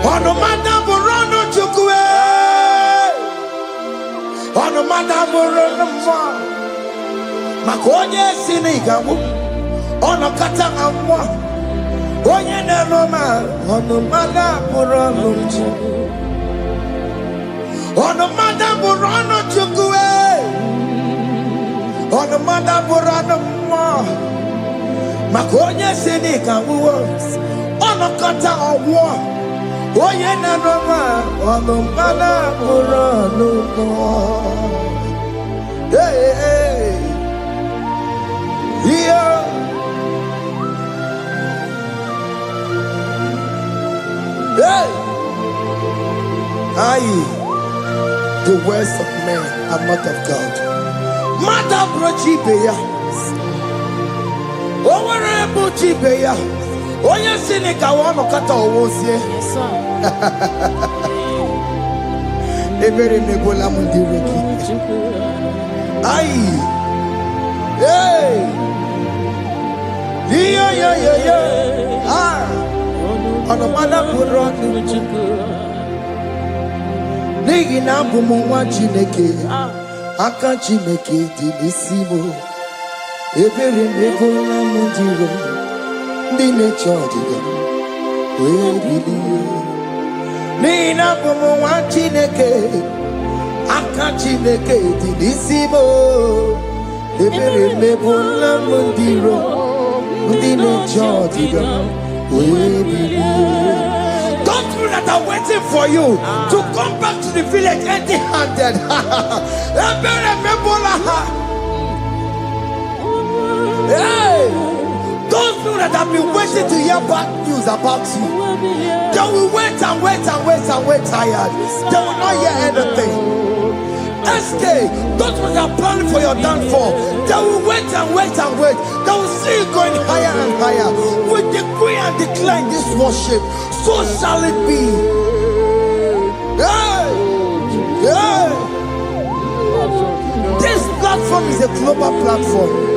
ono madam rono chukwe ono madam rono mo makonye sinigawo ono kata amwa onye na-eroma ọnụ mmadụ bụrụ ọnụ Chukwu ọnụ mmadụ bụrụ ọnụ Chukwu ọnụ mmadụ bụrụ ọnụ mmụọ maka onye si n'ịka nwụọ ọnụ kọta ọgwụọ onye na-eroma ọnụ mmadụ bụrụ ọnụ mmụọ ihe hey! Aye, the words of men are not of God. Mother brochi beya. Owere brochi beya. Oye sini ka wano kata owosie. Ebere nebola mundireki. Aye. Hey! Yo. Ah! Ono mana buroni nigi na bumu nwa Chineke aka Chineke dị n'isi m ebere mebola m ndiro ndị na-eche ọdịda wee bilie n'ihi na bumu nwa Chineke aka Chineke dị n'isi m ebere mebola m ndiro ndị na-eche ọdịda. Those people that are waiting for you to come back to the village empty-handed. Hey, those people that have been waiting to hear bad news about you, they will wait and wait tired. They will not hear anything. SK, those ones are planning for your downfall. They will wait and wait and wait. They will see you going higher and higher. We decree and declare this worship. So shall it be. Hey! Hey! This platform is a global platform.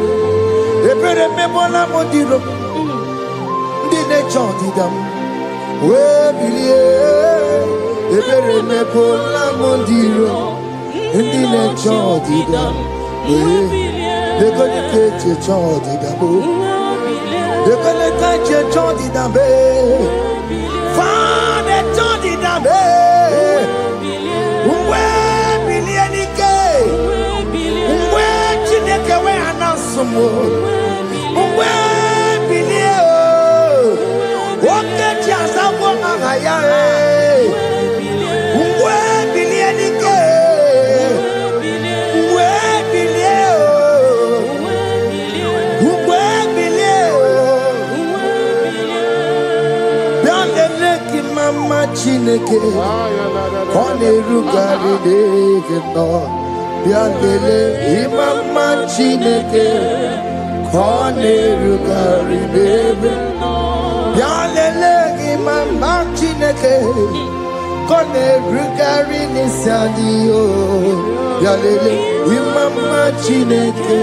Chineke kone rugari deke no biandele imama Chineke kone rugari deke no biandele imama Chineke kone rugari nisaniyo biandele imama Chineke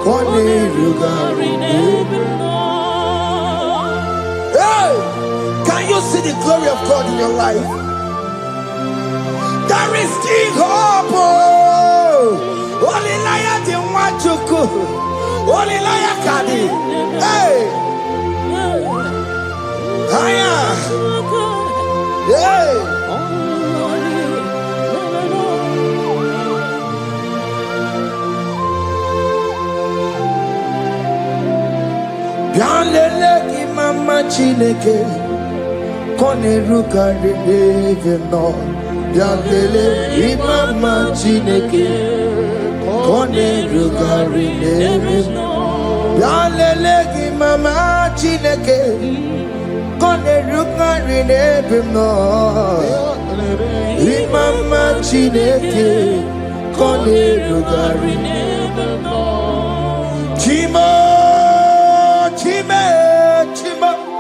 kone rugari deke no. Can you see the glory of God in your life? There is still hope. Only liar didn't want to go. Only liar can. Hey, higher. Hey. Bianlele ki mama Chineke. Kone rugari deve no biandele imama Chineke kone rugari deve no biandele imama Chineke kone rugari deve no imama Chineke kone rugari deve no Chimo chime chimo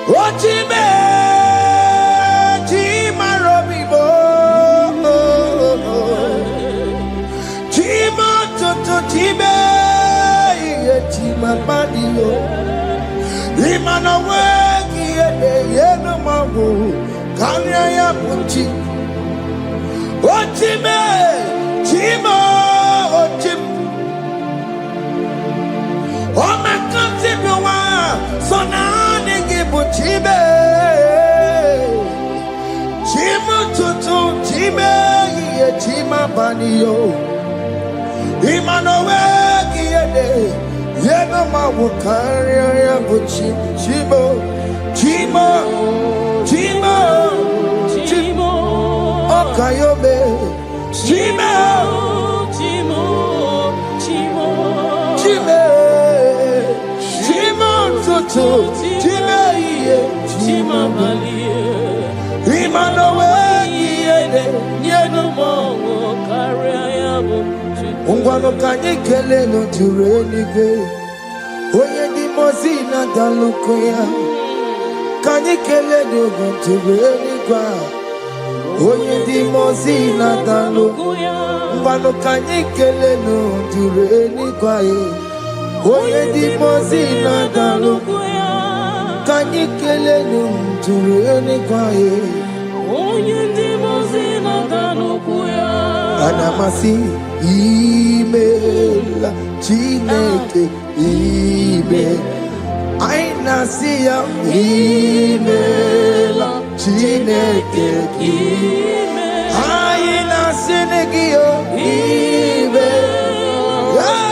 Ochime, Chima Robibo, Chima Toto Chime, Chima Badio, Imano Wagi, Yeno Mabu, Kanya Puchi, Ochime, Chima, Ochim, Oh, my country, so now. Chibe, Chima tutu, Chime, Chima banio, Imanowe, Yeno Mawukari, Buchi, Chimo, Chimo, Chimo, Chimo, Okayobe, Chimo, Chimo, Chimo, Chime, Chimo tutu, Chime. Chima Malie, Imanowe, Yeno Mongo, Kariabu, Ungwano Kanyikele no Turenike, Oye di Mozina Dalukoya, Kanyikele no Turenika, Oye di Mozina Dalukoya, Ungwano Kanyikele no Turenika, Oye di Mozina Dalukoya. Kanyikele nuntureni kwae Onye ndi mozina danukuya Anamasi email Chineke email Aina siya email Chineke email Aina sinegio email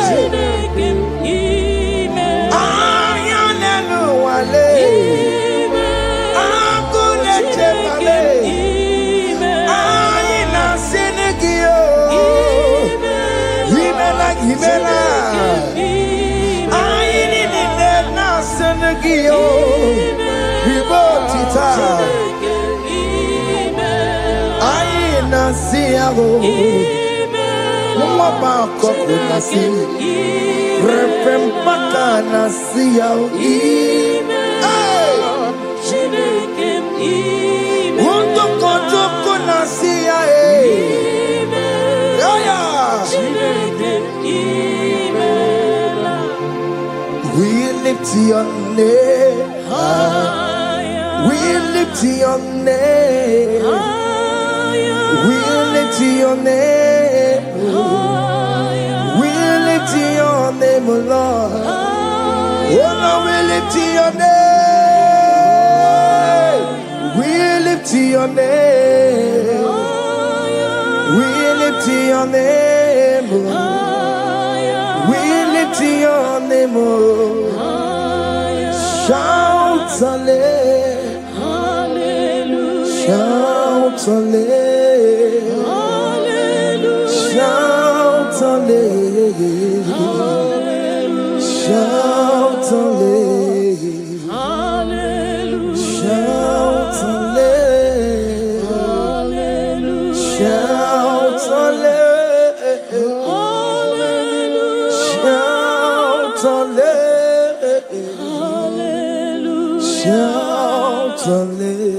Chineke email Ayanenu wale Imela, aini ni na senegio, ribotita, aini siago. Mama koko nasi. Repempaka nasiao. Wondo kotoko nasia. We lift your name. We lift your name. We lift your name. We lift your name, Lord. Oh, no, we lift your name. We lift your name. We lift your name. We lift your name. Shout hallelujah. Shout hallelujah. Shout hallelujah. Shout hallelujah. Shout hallelujah. Shout hallelujah. Shout hallelujah. Shout hallelujah.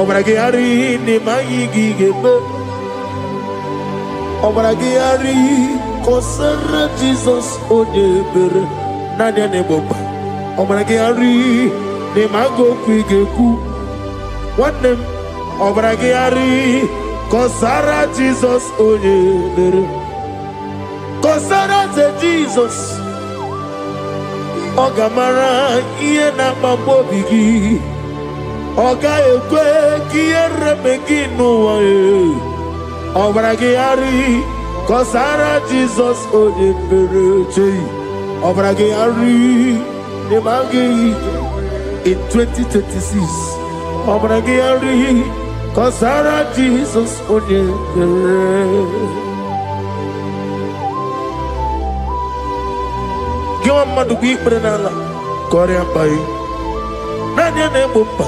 Obragari ni maigi gebe. Obragari kosara Jesus onyebere. Nadia ne boba. Obragari ni mago kwigeku. Wanem. Obragari kosara Jesus onyebere. Kosara ze Jesus. Ogamara iye na mambo bigi. Oga ekwe kiye remegi nuwa e. Obragari kosara Jesus onyebere chei. Obragari ne magi in 2026. Obragari kosara Jesus onyebere. Giwa madu bi prenala Korea pai Nanya ne bumpa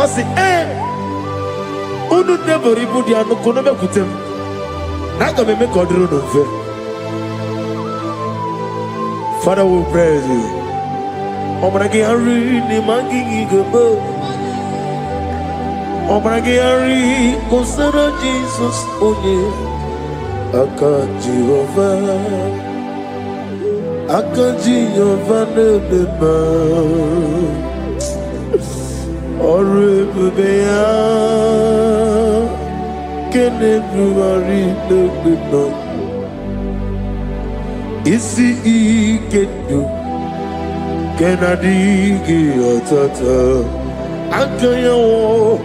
Osi Unu nebori budi anu kono me kutem Naga me kodru no fe. Father, we praise you. Obragi ari ni mangi gebo Obragi ari kosara Jesus onye Aka Jehovah Akaji Yovane Beba Orebeya Kene Bruari Nebeba Isi Ikedu Kenadigi Atata Akaya wo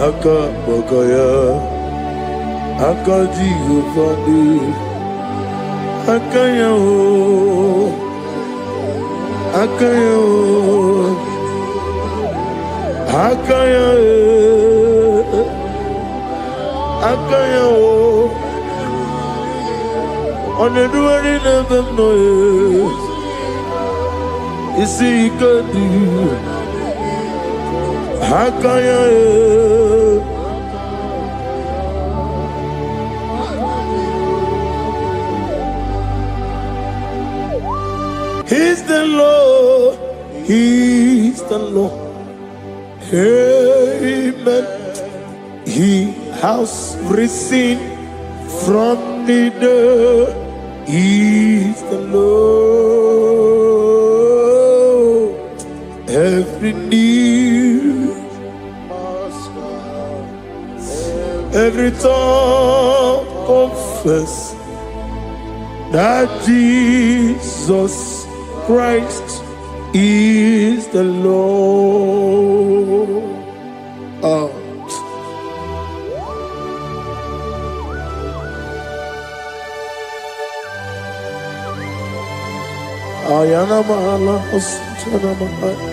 Akabakaya Akaji Yovane Akaya o, akaya o, akaya e, akaya o. Oneduari nebem no e, isi ikadu, akaya e. He's the Lord, He's the Lord. Amen. He has risen from the dead. He's the Lord. Every knee, every tongue confess that Jesus Christ is the Lord. Ayana mahala asana mahala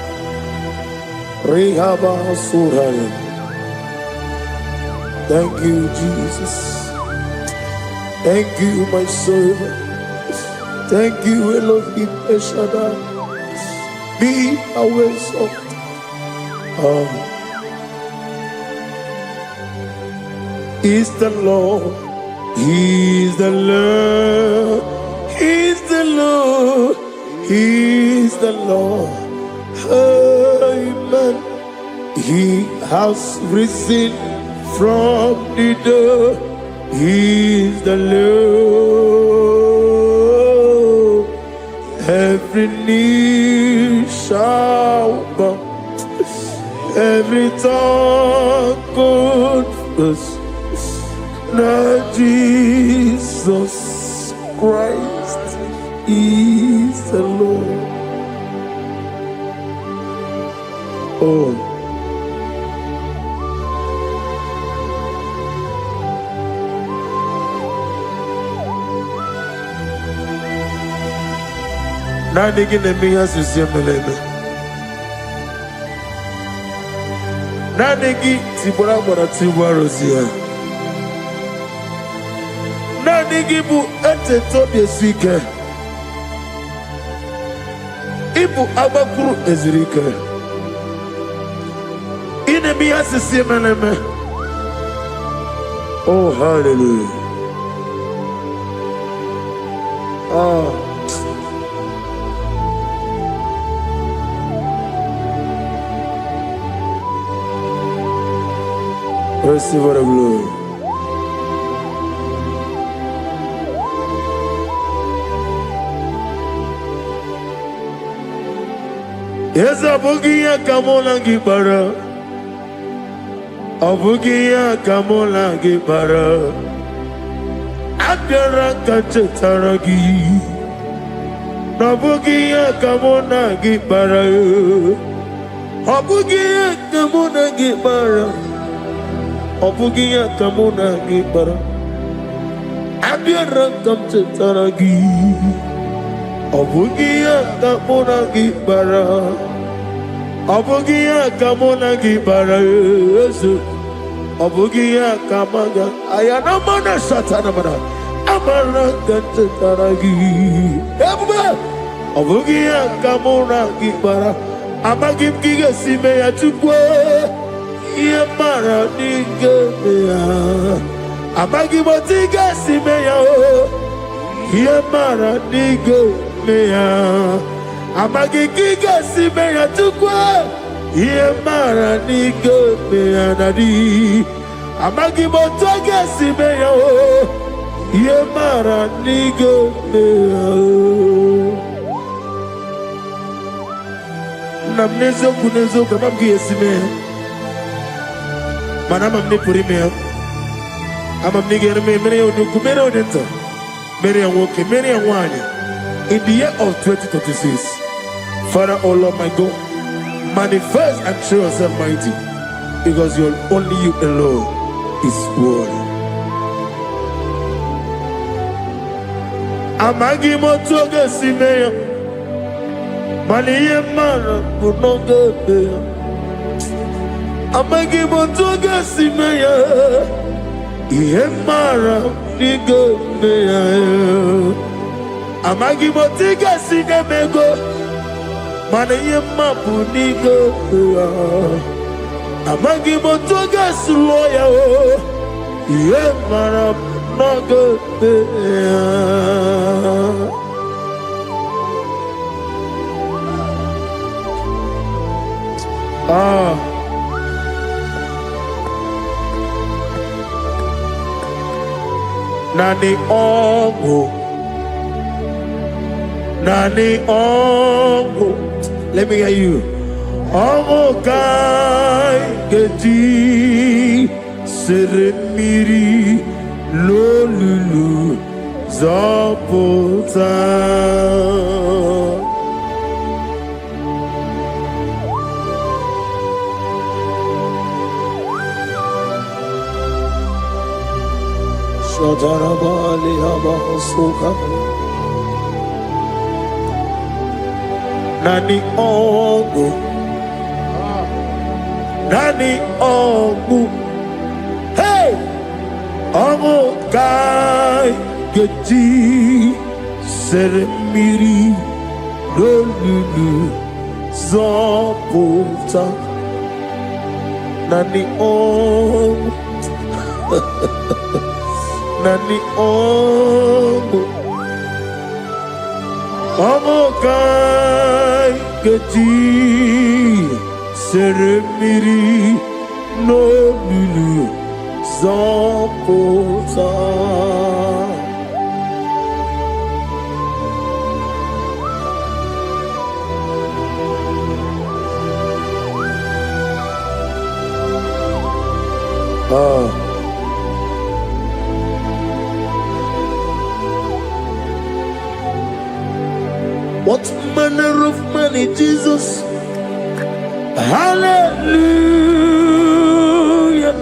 Rehaba suraya. Thank you, Jesus. Thank you, my servant. Thank you, Elohim Eshadai. Be our exalted. He's the Lord. He's the Lord. He's the Lord. He's the Lord. Amen. He has risen from the dead. He's the Lord. Every knee shall bow, every tongue confess that Jesus Christ is the Lord. Oh. Nani gine miya sisi meleme. Nani gi tibora bora tibora rosia. Nani gi bu ete tobi esike. Ibu abakuru ezirike. Ine miya sisi meleme. Oh, hallelujah. Oh. Receive all the glory. Yes, Abugia Kamola Gibara. Abugia Kamola Gibara. Agara Kachetaragi. Abugia Kamona Gibara. Abugia Kamona Gibara. Abugia Kamona Gibara. Agara Kachetaragi. Abugia Kamona Gibara. Abugia Kamona Gibara. Abugia Kamaga. Ayana Mana Satana Mana. Amara Kataragi. Abugia Kamona Gibara. Amagim Giga Simeya Chukwe. Yamara Nigemea. Amagimotiga Simeya. Yamara Nigemea. Amagigiga Simeya Chukwe. Yamara Nigemea Nadi. Amagimotoga Simeya. Yamara Nigemea. Namnezo kunezo kamamgi Yesimeya. Manama mnipurimeya. Amamnigere mere onuku mere odenta. Mere anwoke mere anwani. In the year of 2026, Father, oh Lord my God, manifest and show yourself mighty, because only you alone is worthy. Amagi motoge simeya, maniye mara kunoge beya. Amagi motoge simeya, iye mara nige beya. Amagi motiga sinemego, maniye mapu nige beya. Amagi motoge suloya, iye mara nige beya. Nani ongo, Nani ongo. Let me hear you. Ongo kai geti seremiri lolulu zapota. Shadarabali Abahosuka Nani Ongu Nani Ongu. Hey! Ongu Kai Geti Seremiri Lolulu Zapota Nani Ongu. Nani ongo, ongo kai geti seremiri no lulu zapota. What manner of money, Jesus? Hallelujah.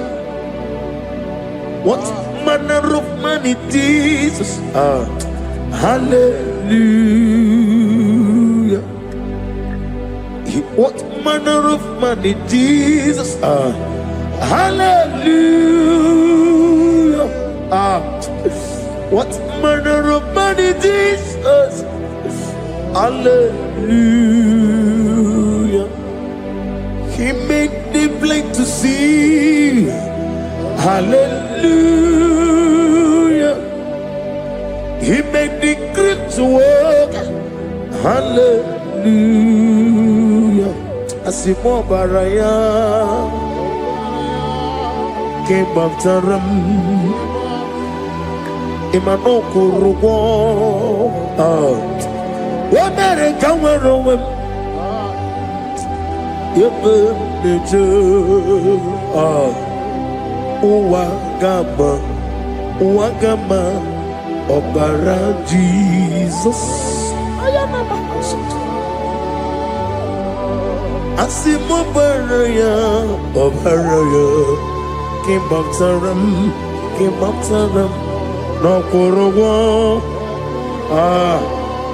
What manner of money, Jesus? Hallelujah. What manner of money, Jesus? Hallelujah. What manner of money, Jesus? Hallelujah. He made the blind to see. Hallelujah. He made the crippled to walk. Hallelujah. Asimo baraya. King of Taram, Imanoko Rugo, what better come around? Wagama, Obara Jesus. Asimo Baraya, Obaraya, King of Taram, no Korowa.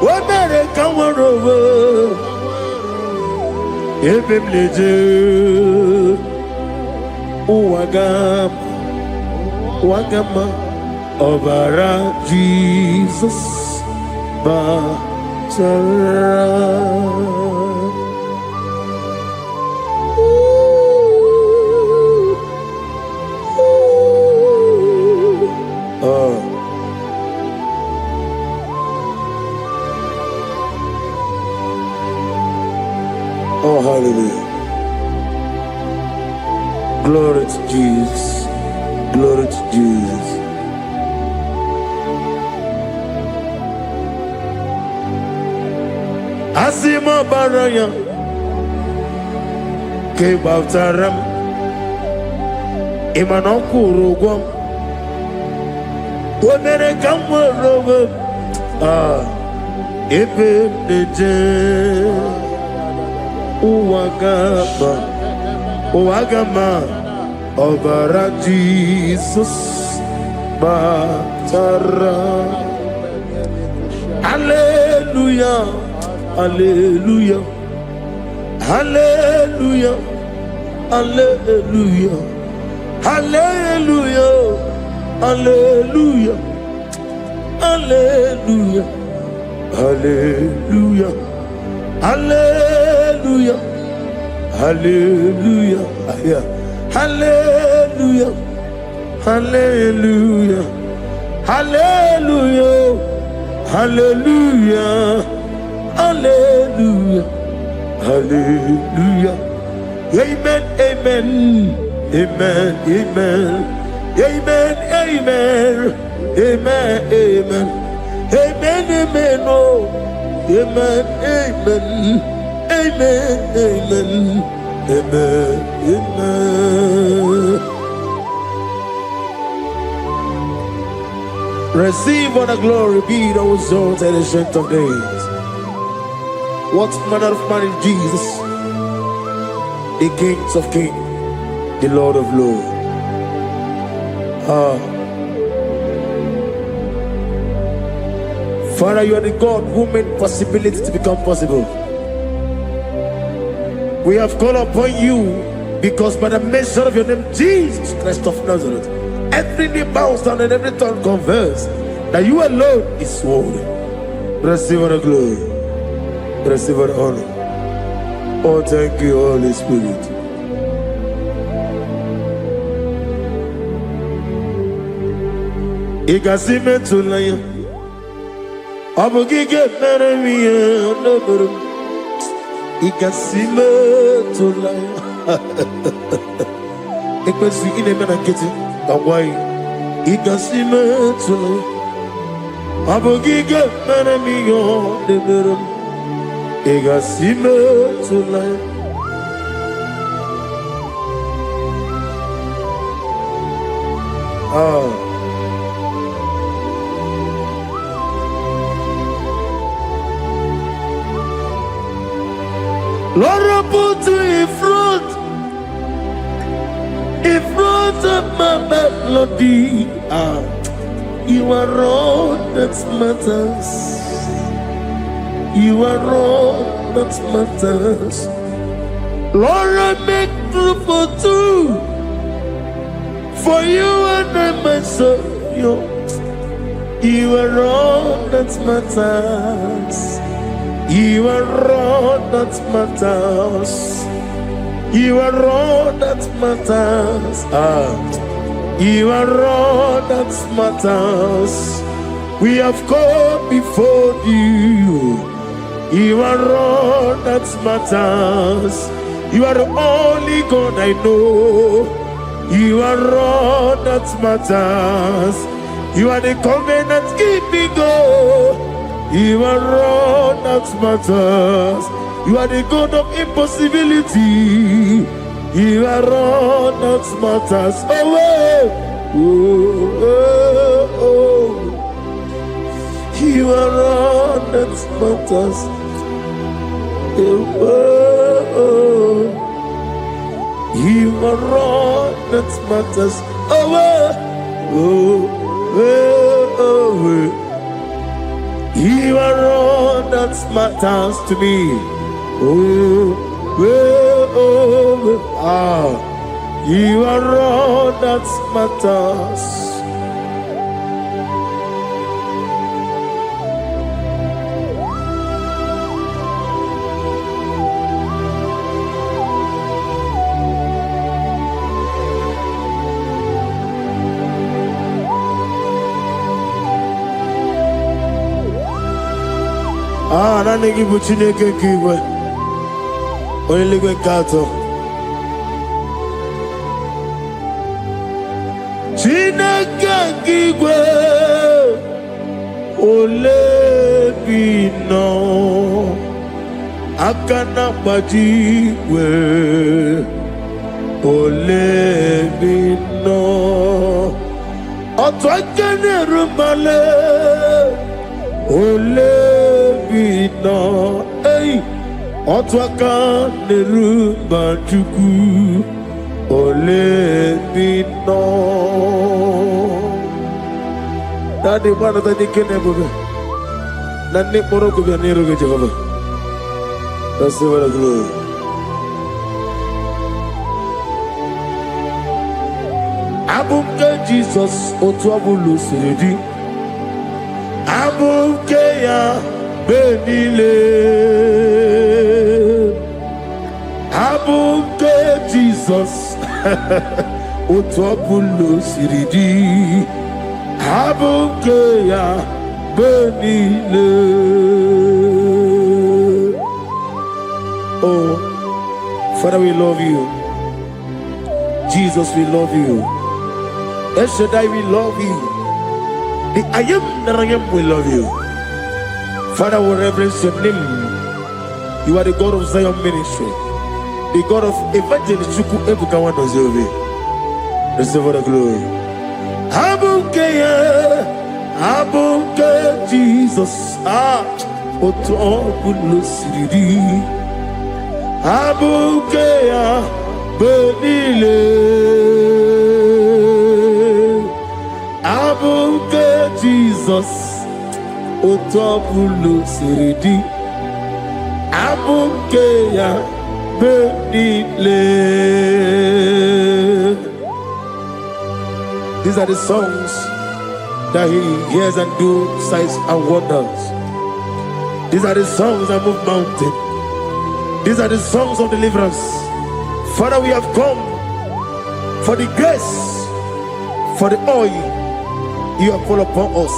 What better come over? Ebemleje, Wagama, Obara Jesus, Batara. Oh, hallelujah. Glory to Jesus. Glory to Jesus. Asima Baraya, Kebataram, Imanokuru, Womere Kamara, Ibn Wagama, Obara Jesus, Batara. Hallelujah, Hallelujah, Hallelujah, Hallelujah, Hallelujah, Hallelujah, Hallelujah, Hallelujah, Hallelujah, Hallelujah, Hallelujah, Hallelujah, Hallelujah, Hallelujah, Hallelujah, Hallelujah. Amen, amen, amen, amen, amen, amen, amen, amen, amen, amen, oh, amen, amen, amen, amen, amen, amen. Receive all the glory, be thou exalted and the strength of days. What manner of man is Jesus? The Kings of Kings, the Lord of Lords. Father, you are the God who made possibility to become possible. We have called upon you because by the measure of your name, Jesus Christ of Nazareth, every knee bows down and every tongue confess that you alone is worthy. Receive all the glory. Receive all the honor. Oh, thank you, Holy Spirit. Ikasime tulaya, abugige meremiya naburu. Ikasime tulaya. Ikwesu ine mena kiti kawai. Ikasime tulaya, abugige meremiya naburu. Ikasime tulaya. Lord, I put you in front of my melody. You are all that matters. You are all that matters. Lord, I make room for two, for you and I myself. You are all that matters. You are all that matters. You are all that matters. You are all that matters. We have come before you. You are all that matters. You are the only God I know. You are all that matters. You are the covenant keeping God. You are all that matters. You are the God of impossibility. You are all that matters. Oh, oh, oh, oh. You are all that matters. Oh, oh. You are all that matters. Oh, oh, oh, oh. You are all that matters to me. Oh, oh, oh, ah. You are all that matters. Ah, na nigi buchineke kigwe. Oyeligwe kato. Chineke kigwe. Olebino. Akana bajiwe. Olebino. Otwakene rumale. Olebino, hey, otwaka nerumba chuku. Olebino. Daddy, what are the kenebobe? Nani moroko be nero ge Jehovah. That's the word of glory. Abunke Jesus, otwabulu siredi. Abukeya benile, abuke Jesus, utwabulo siridi, abukeya benile. Oh, Father, we love you. Jesus, we love you. El Shaddai, we love you. The I am that I am will love you. Father, we reverence your name. You are the God of Zion ministry, the God of Evangelist Chuku Ebukawan Ozobe. Receive all the glory. Abuke Jesus, Oto Bulusidi, Abuke Benile. Abuke Jesus, Otobulo Siridi, Abuke ya Benile. These are the songs that he hears and do signs and wonders. These are the songs that move mountain. These are the songs of deliverance. Father, we have come for the grace, for the oil you have fallen upon us.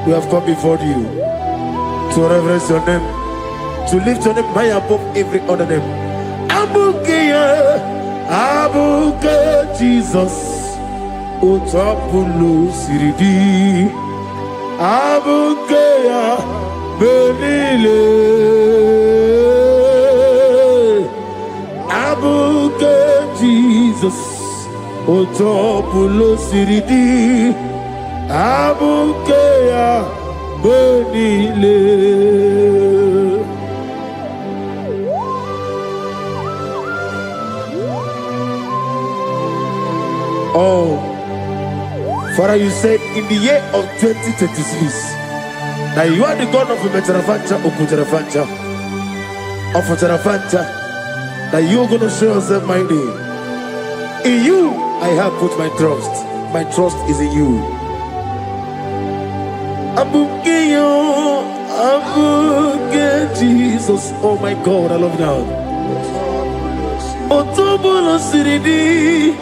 We have come before you to reverence your name, to lift your name high above every other name. Abuke Jesus, Otapulu Siridi, Abuke Benile, Abuke Jesus, Otapulu Siridi, Abukeya Benile. Oh, Father, you said in the year of 2026 that you are the God of Metarafancha, Okutarafancha, of Tarafancha, that you are going to show yourself mighty. In you, I have put my trust. My trust is in you. Abukeyo, Abuke Jesus. Oh my God, I love you now. Otobulo Siridi.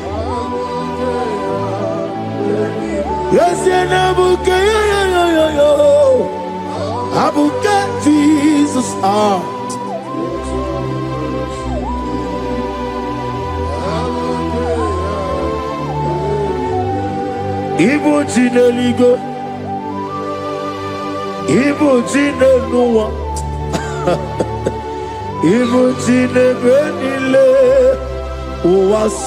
Yes, Abuke, Abuke Jesus. Ibu Jineligo, Ibu Jinelua, Ibu Jinebenile, Uwasoturu,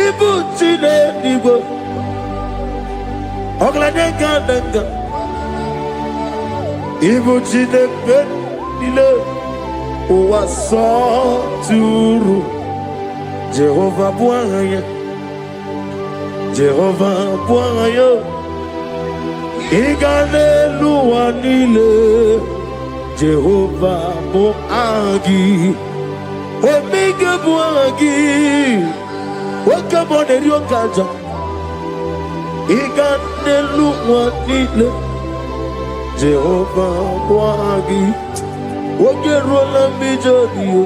Ibu Jineligo, Oglanenga, Ibu Jinebenile, Uwasoturu. Jehovah Bwanya, Jehovah Bwanya, Igalelua nile, Jehovah Boagi, Omega Boagi, Wakabone Ryokaja, Igalelua nile, Jehovah Boagi, Wakerola Bijodio.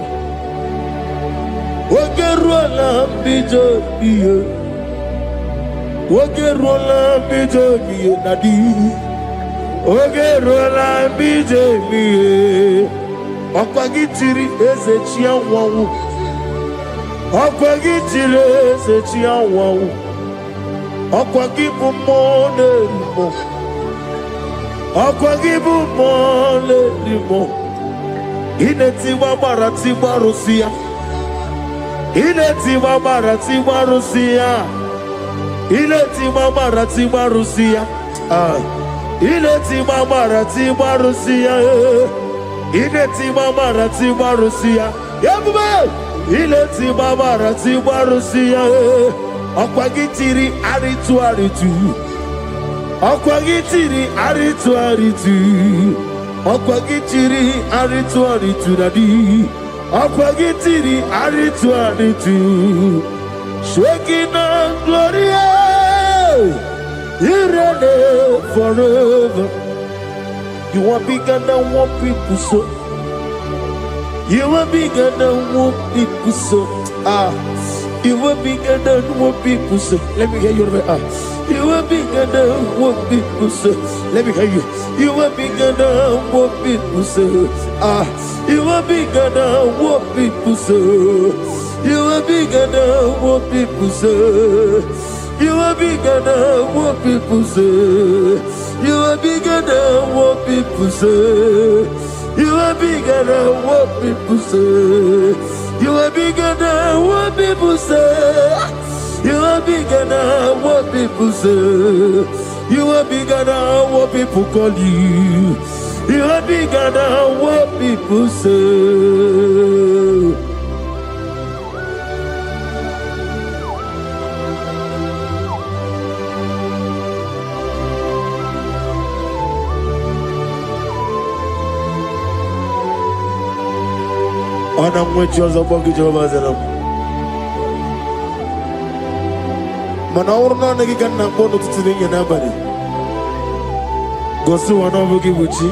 Wakerola bijobiye, Wakerola bijobiye nadi, Wakerola bijobiye. Okwagitiri ezechia wawu, Okwagitiri ezechia wawu, Okwagibu mone limo, Okwagibu mone limo. Ineti wabara tiwa Rusia. Ileti mama tiwa Rusia, Ileti mama tiwa Rusia, Ileti mama tiwa Rusia, Ileti mama tiwa Rusia, Yabuba, Ileti mama tiwa Rusia, Okwagitiri aritu, Okwagitiri aritu nadi. Akwagitiri aritu, Shekinah Gloria, you reign forever. You are bigger than what people so. You are bigger than what people so. You are bigger than what people say. Let me hear you. You are bigger than what people say. Let me hear you. You are bigger than what people say. You are bigger than what people say. You are bigger than what people say. You are bigger than what people say. You are bigger than what people say. You are bigger than what people say. You are bigger than what people say. You are bigger than what people say. You are bigger than what people call you. You are bigger than what people say. Ana mwechoza bogi Jehovah Zelam. Mana urna nagi kanna bono tutsinya na bari. Gosu wana bogi buchi.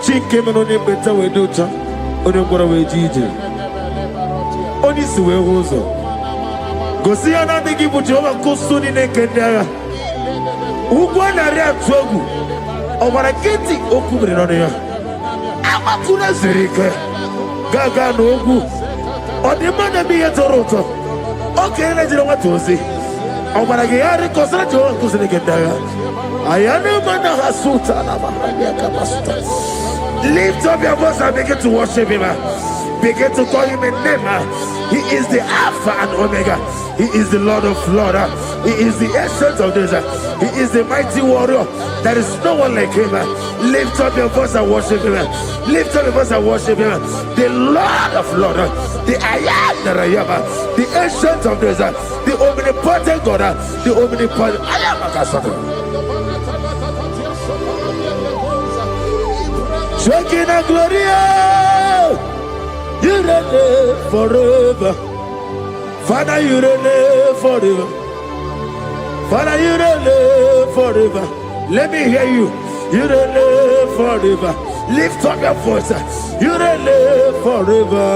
Chike meno ne beta we docha. Oni ngora we jije. Oni siwe hozo. Gosi ana nagi buchi oba kusuni ne kendaya. Ugwa na ria twogu. Obara kiti okubire no ya. Amakuna zerike gaga n'ogwu ọdịmma bi yetoroto oke na jiri nwatozi ọgbara gị ya rịkọsara ji ọwa nkụziri gị ndagha ayana mana hasuta na mahania kapasuta. Lift up your voice and begin to worship him. Begin to call him a name. He is the Alpha and Omega. He is the Lord of Lords. He is the Ancient of Days. He is the mighty warrior. There is no one like him. Lift up your voice and worship him. Lift up your voice and worship him. The Lord of Lords, the I am that I am, the Ancient of Days, the omnipotent God, the omnipotent I am. Shekinah Gloria, you reign forever. Father, you reign forever. Father, you reign forever. Let me hear you. You reign forever. Lift up your voice. You reign forever.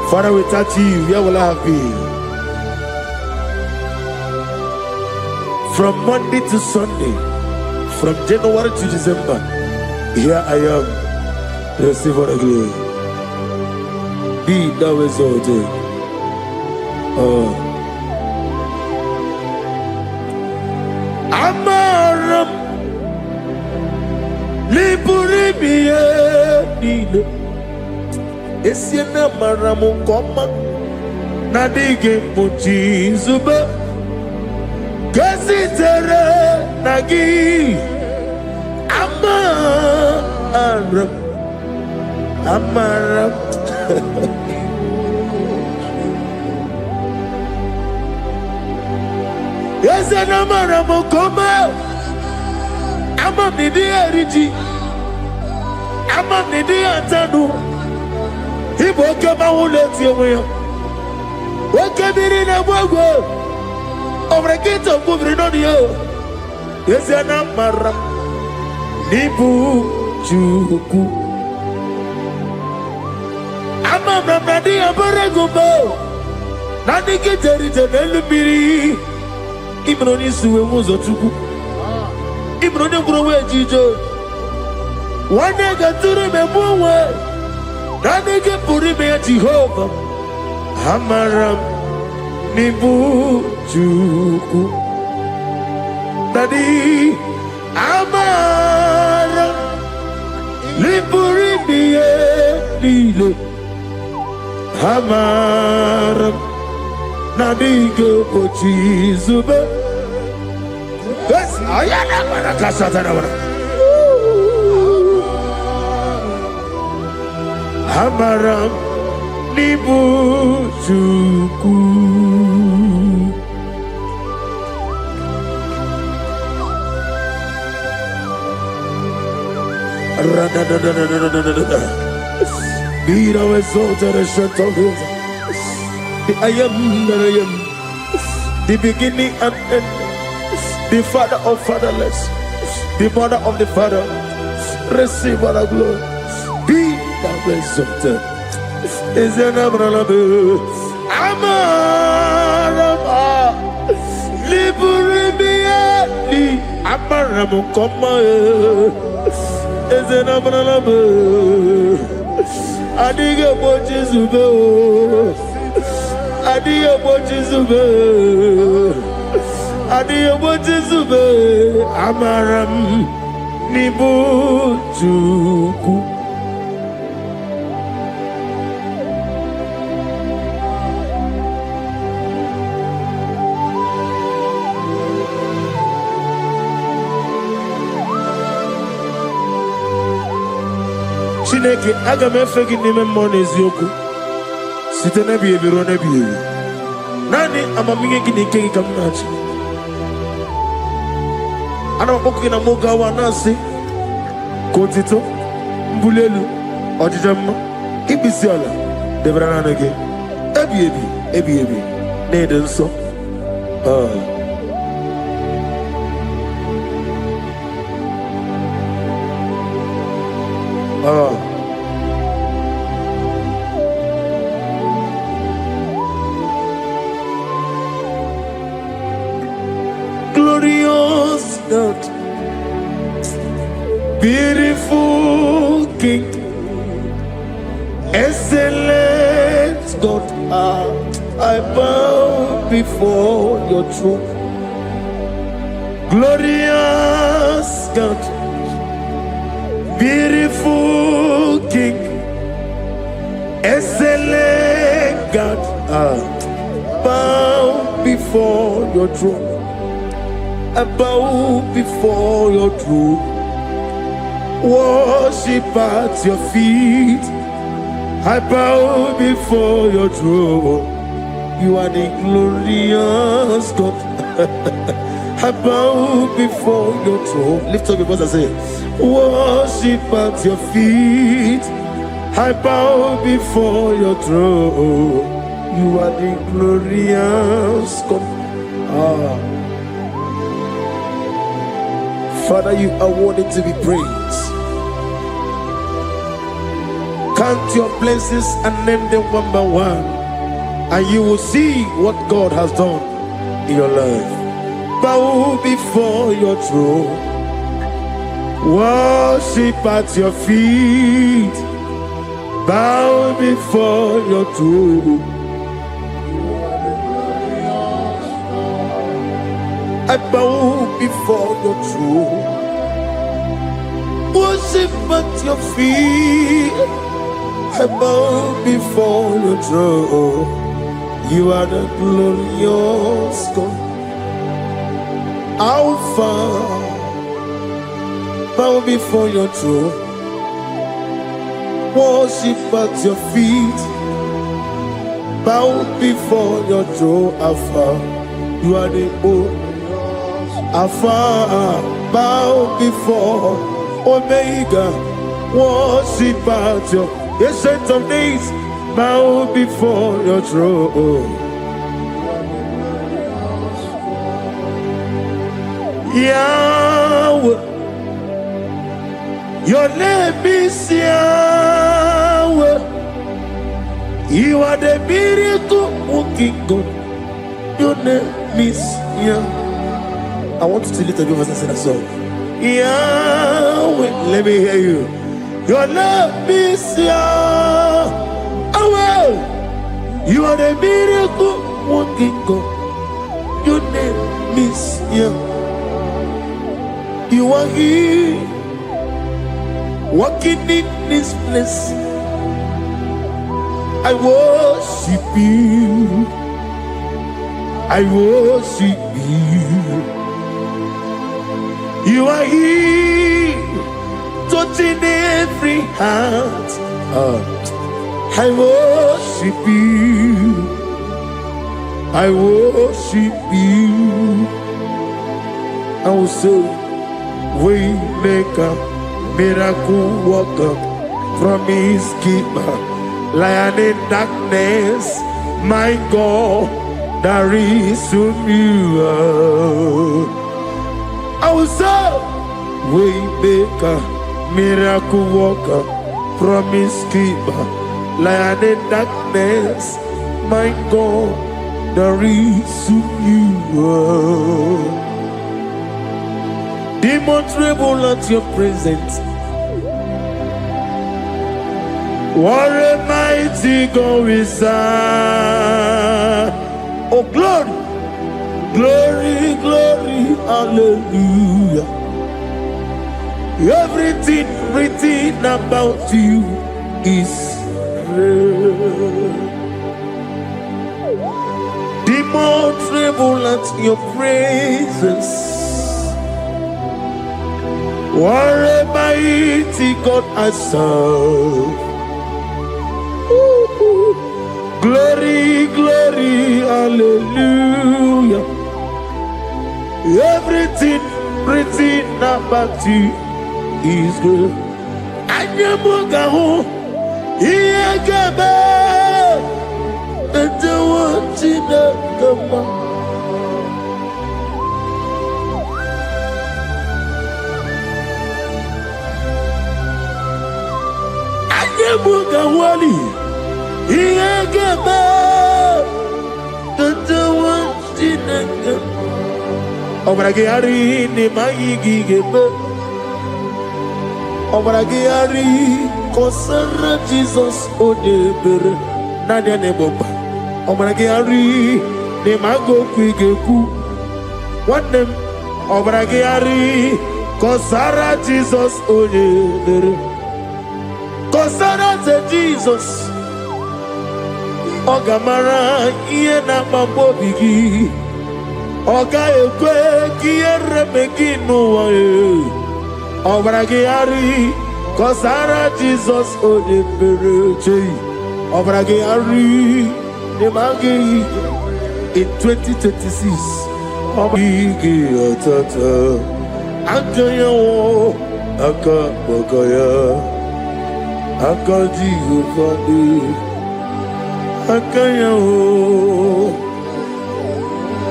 Father, without you, where will I have been? From Monday to Sunday, from January to December. Here I am. Receive all the glory. Be thou exalted. Amaram Liburimiye Nile Esiena Maramu Koma Nadige Muchi Zuba Gazitere Nagi Amaram Yes, and Amaram Koma Amam Nidi Eriji Amam Nidi Antanu Ibo Kama Uleti Oya Wakabiri na Wago Obrekito Kubrinodio Yes, and Amaram Nibu Chuku Amam Nadi Abaragumbo Nadi Kiteri Tenelubiri Imroni suwe muzo tuku Imroni kurowe jijo Wane gaturi me muwe Nani ke puri me Jehova Hamaram Nibu Juku Nadi Amaram Nipuri miye Lile Hamaram Nadigo Pochi Zuba. Yes, I am Kasatana. Hamaram Nibu Juku. Be thou exalted and shut of his. I am that I am, the beginning and end, the father of fatherless, the mother of the father. Receive all the glory. Be thou exalted. Is an Abraham, Amarama, Liburibia, Abraham, Koma, is an Abraham, Adiga Bojizubo. Adiyo Bojizube Amaram Nibu Juku. Chineke aga m efe gị n'ime mmụọ n'eziokwu site n'ebighị ebi ruo n'ebighị ebi. Nani amamihe gị na ike gị ka m na-achị. Ana m akpọkụ gị na mụ gawa na-asị ka otito mbuli elu ọdịda mma ikpisi ala debere naanị gị ebighị ebi na-ede nsọ. Glorious God, beautiful King, excellent God, I bow before your throne. Glorious God, beautiful King, excellent God, I bow before your throne. I bow before your throne, worship at your feet. I bow before your throne. You are the glorious God. I bow before your throne. Lift up your voice and say, worship at your feet. I bow before your throne. You are the glorious God. Father, you are worthy to be praised. Count your blessings and name them one by one, and you will see what God has done in your life. Bow before your throne. Worship at your feet, bow before your throne. I bow before your throne. Worship at your feet, I bow before your throne. You are the glorious God, Alpha. Bow before your throne. Worship at your feet, bow before your throne, Alpha. You are the old Alpha. Bow before Omega. Worship at your ancient of days. Bow before your throne. Yahweh, your name is Yahweh. You are the miracle working God. Your name is Yahweh. I want you to lift up your voice and sing a song. Yahweh, let me hear you. Your name is Yahweh. You are the miracle working God. Your name is Yahweh. You are here, walking in this place. I worship you. I worship you. You are here, touching every heart. I worship you. I worship you. I will say, Waymaker, miracle worker, promise keeper, lion in darkness, my God, there is to you. I will say, Waymaker, miracle worker, promise keeper, lion in darkness, my God, there is to you. Demons tremble at your presence. What a mighty God we serve. Oh, glory, glory, glory, hallelujah. Everything written about you is real. Demons tremble at your presence. What a mighty God I serve. Glory, glory, hallelujah. Everything written about you is good. Anyamugaho, Iyagaba, and the one in the Mugawali, Iyagaba, the one in the Obragiari, Nimaigi, Obragiari, Kosara Jesus, Odeber, Nadia Neboba, Obragiari, Nimago Quigeku, one name, Obragiari, Kosara Jesus, Odeber. Kosara te Jesus, Ogamara iye na mambo bigi, Oga ekwe kiye remeki nuwa e, Obragi ari, Kosara Jesus ode pereche, Obragi ari, Nemagi in 2026, Obragi atata, Akaya wo, Akabakaya. Akaji ufadi, akaya o,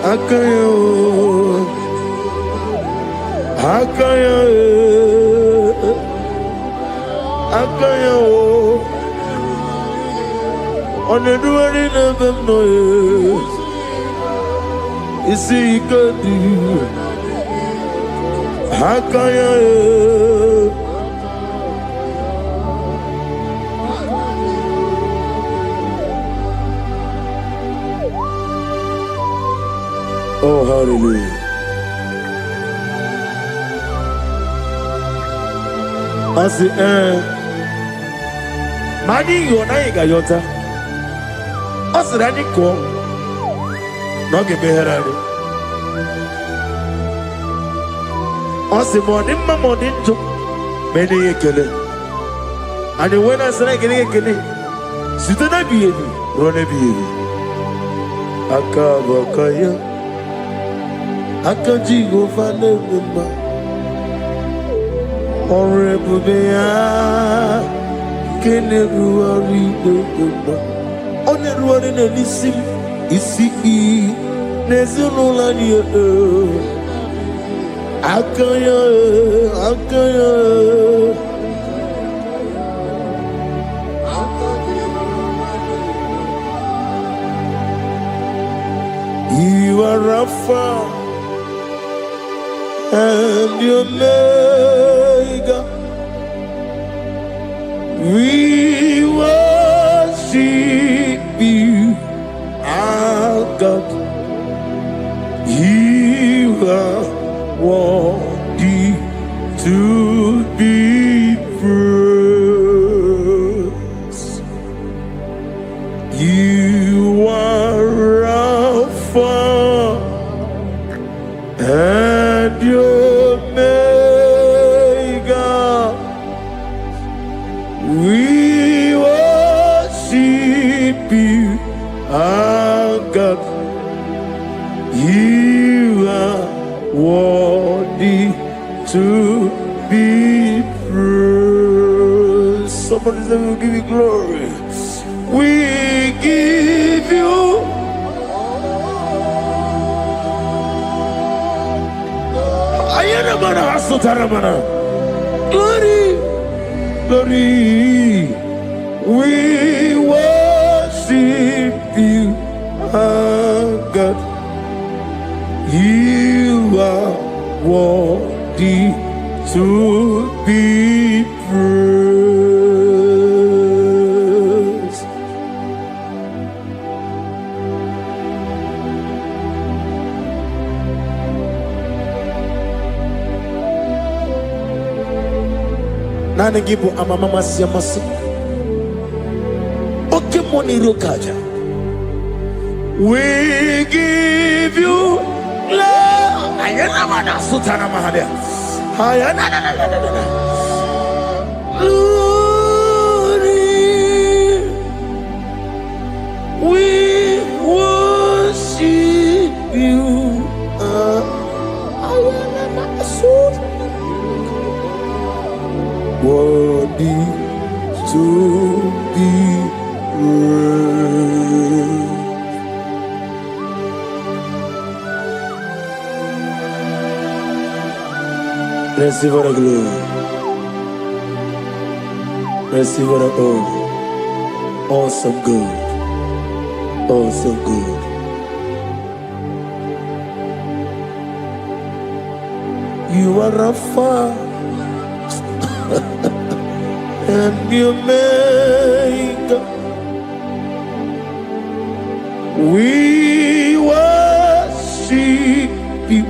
akaya o, akaya e, akaya o. Oneduari nebem noye, isi ikadi, Akaya. Oh, hallelujah. I say, Mani, you and I got yota. I said, I didn't come. Not get me here. I said, morning, my morning, to many a killer. And when I said, I get a killer, sit on a baby, run a baby. Akabakaya. Akaji go find a woman. Horrible bear. Can everyone read the woman? On the road in a listen, is see, there's no line. Akaya. You are Rapha and your Omega. We worship you, our God. You are worthy to be praised. You are Rapha and your Omega. We worship you, our God. You are worthy to be praised. Somebody say, we'll give you glory. We give you glory, glory. We worship you, our God. You are worthy to be praised. Nani gibu amamama siyamasi. Oke moni rokaja. We give you love. Ayana mana sutana mahalia. Ayana na. Glory. We worship you. Ayana mana sutana. Worthy to be praised. Receive our glory. Receive our honor. Awesome God. Awesome God. You are Rapha and your Omega. We worship you,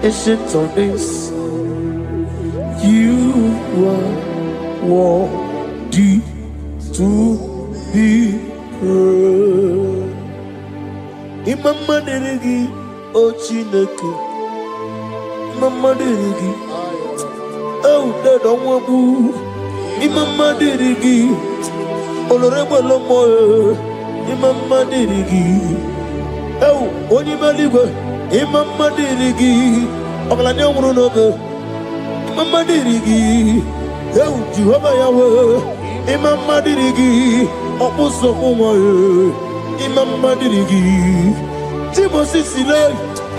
ancient of days. You are worthy to be praised. Imama deregi o Chineke. Imama deregi o Dedonwabu. Imama deregi Olorebo Lomo. Imama deregi o Onimaligwe. Imama deregi Oglanya Wurunobe. Imama dirigi, Jehovah Yahweh. Imama dirigi, Opuso Umoye. Imama dirigi, Timosi Sile.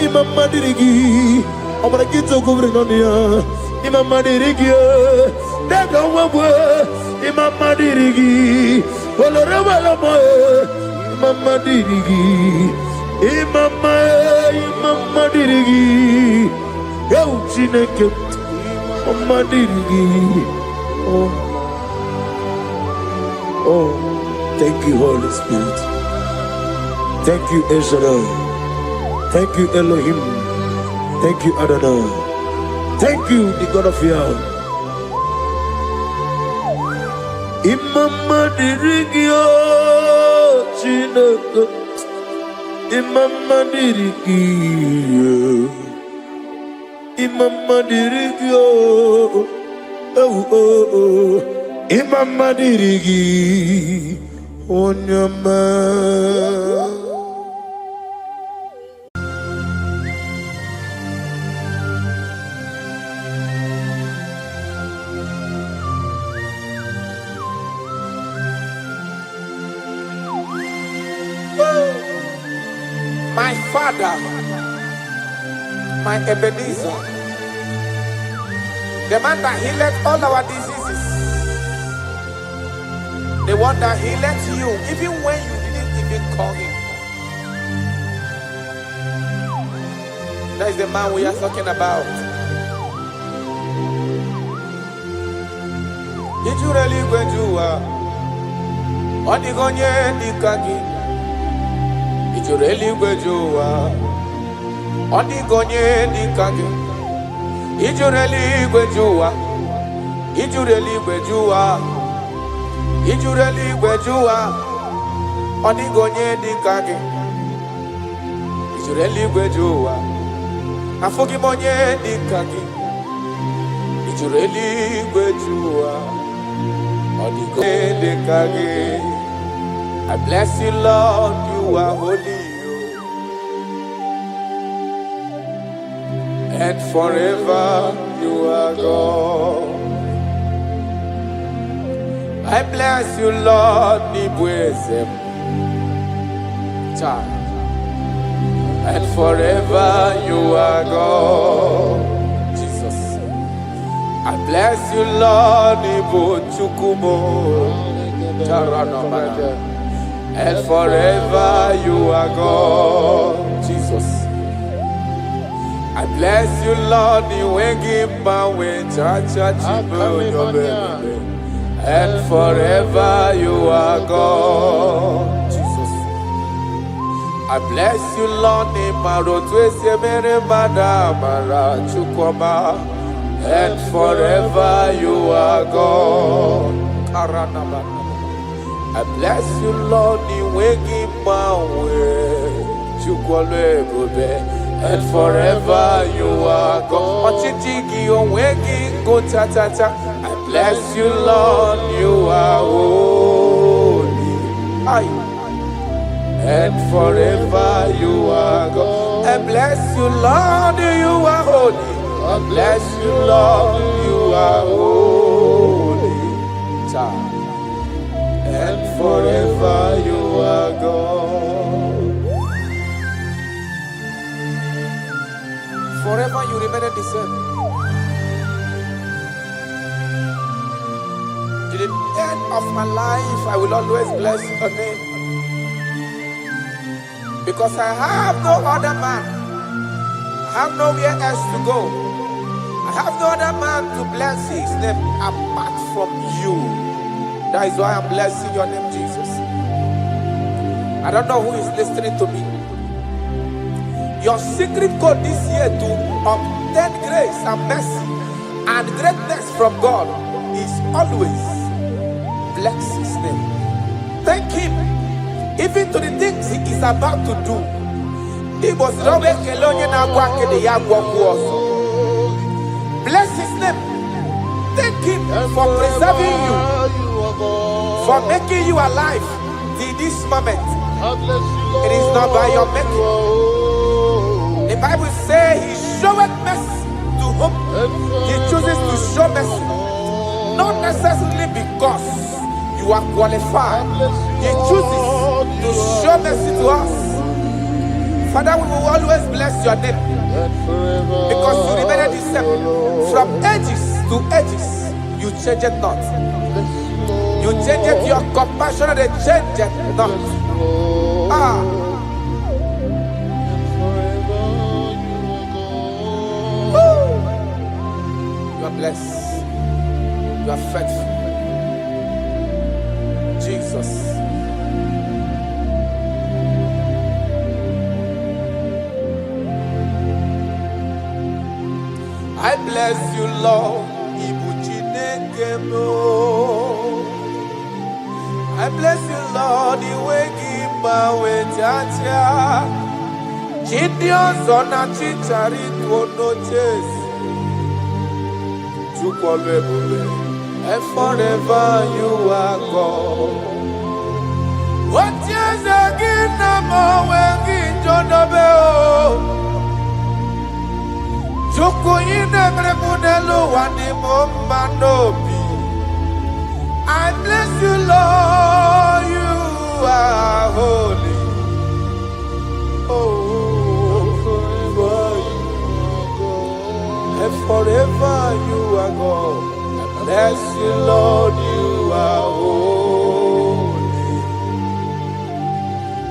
Imama dirigi, Obrakito Kubrinonia. Imama dirigi, Dada Wabwe. Imama dirigi, Oloreba Lomoye. Imama dirigi, Imama dirigi. Eu Chineke Omadirigi. Oh, thank you, Holy Spirit. Thank you, El Shaddai. Thank you, Elohim. Thank you, Adonai. Thank you, the God of Yahweh. Imama dirigi o Chineke. Imama dirigi. Imama dirigi o. Oh. Imama dirigi. Onyama. My Father, my Ebenezer, the man that healeth all our diseases, the one that healeth you even when you didn't even call him. That is the man we are talking about. Did you really go to Onigonye Nikagi? Did you really go to Onigonye Nikagi? Did you really go to Did you really go to Did you really go to Onigonye Nikagi? Did you really go to Afogimonye Nikagi? Did you really go to Onigonye Nikagi? I bless you, Lord, you are holy, and forever you are God. I bless you, Lord, Nibwezem, and forever you are God. Jesus, I bless you, Lord, Nibu Chukumo, and forever you are God. Jesus, I bless you, Lord, and forever you are God. Jesus, I bless you, Lord, and forever you are God. I bless you, Lord, and forever you are God. I bless you, Lord, you are holy, and forever you are God. I bless you, Lord, you are holy. I bless you, Lord, you are holy, and forever you are God. Forever you remain the same. To the end of my life, I will always bless your name, because I have no other man. I have nowhere else to go. I have no other man to bless his name apart from you. That is why I'm blessing your name, Jesus. I don't know who is listening to me. Your secret code this year to obtain grace and mercy and greatness from God is always bless his name. Thank him even to the things he is about to do. Bless his name. Thank him for preserving you, for making you alive till this moment. It is not by your making. The Bible says he showeth mercy to whom he chooses to show mercy, not necessarily because you are qualified. He chooses to show mercy to us. Father, we will always bless your name, because you remain the same from ages to ages. You change it not. You change it, your compassion, they change it not. Woo. I bless you, Lord. I bless you, Lord. The way give my way, Jaja. Gideon Zona Chichari no chase. And forever you are God. What is again? I'm working Jonabel. Joko in the Bremunelo, one Manobi. I bless you, Lord, you are holy. Oh, forever you are God. I bless you, Lord, you are holy.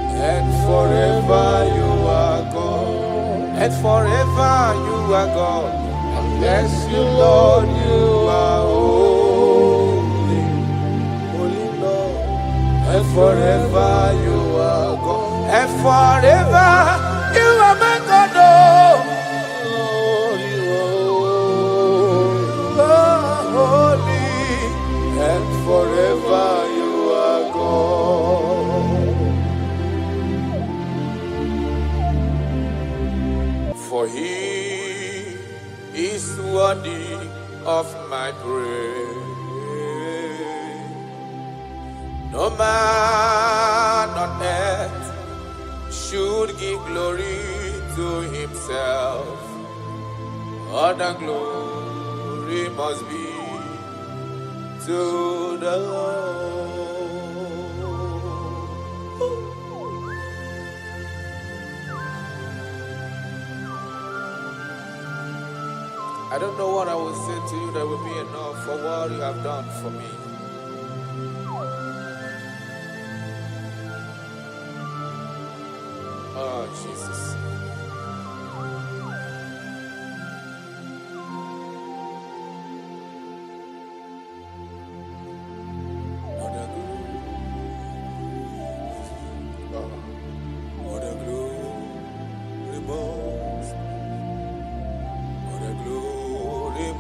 And forever you are God. And forever you are God. I bless you, Lord, you are holy. Holy Lord. And forever you are God. And forever you are my God. Oh, you are holy. And forever you are God. For he is worthy of my praise. No man on earth should give glory to himself. All the glory must be to the Lord. I don't know what I will say to you that will be enough for what you have done for me. Oh, Jesus.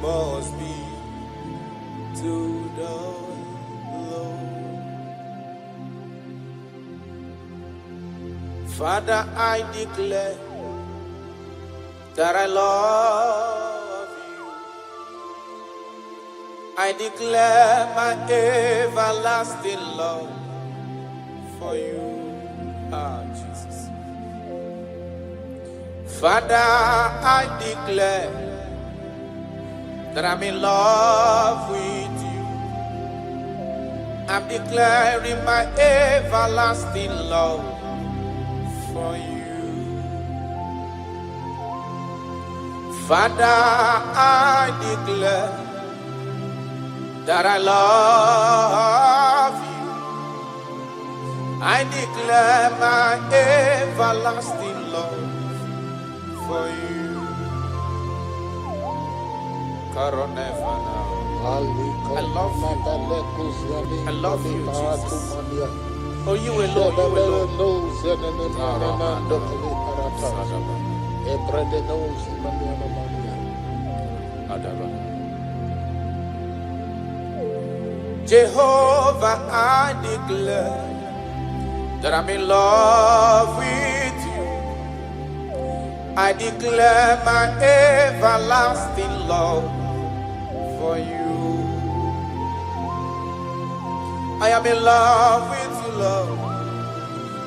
Must be to the Lord. Father, I declare that I love you. I declare my everlasting love for you. Ah, Jesus. Father, I declare that I'm in love with you. I'm declaring my everlasting love for you. Father, I declare that I love you. I declare my everlasting love for you. I love you. I love you, Jesus. Oh, you alone, you alone. Jehovah, I declare that I'm in love with you. I declare my everlasting love for you. I am in love with you, Lord.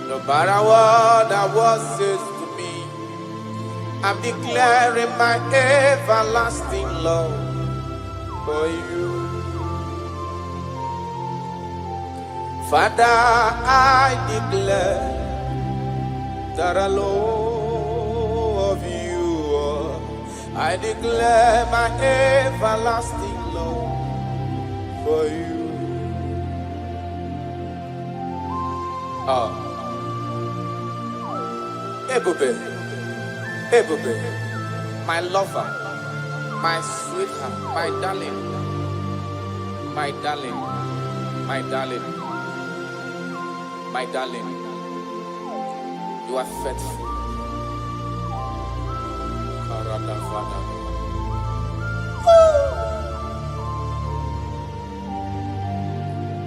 No matter what the world says to me, I'm declaring my everlasting love for you. Father, I declare that I love you. I declare my everlasting love for you. Ebube, Ebube, my lover, my sweetheart, my darling, my darling, my darling, my darling, you are faithful.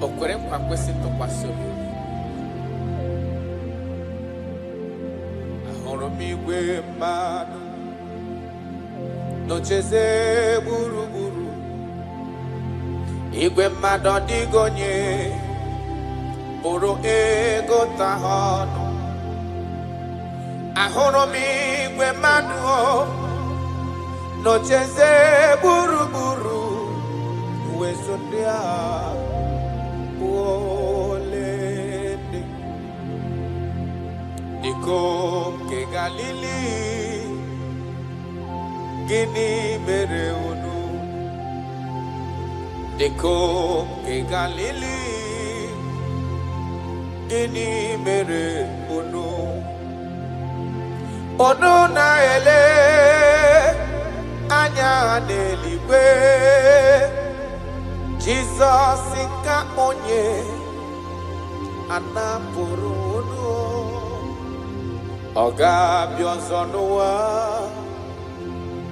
okwere nkwa kwesị ntụkwasị obi. Ahụrụ m igwe mmadụ n'ocheze gburugburu. Igwe mmadụ ọdịghị onye pụrụ ịgụta ha ọnụ. Ahụrụ m igwe mmadụ n'ocheze gburugburu. Uwezo ndị agha olende dịka nke Galili. Gịnị mere unu dịka nke Galili? Gịnị mere unu? Unu na-ele anya n'eluigwe. Jizọs ka onye anapụrụ unu. Ọ ga-abịa ọzọ n'ụwa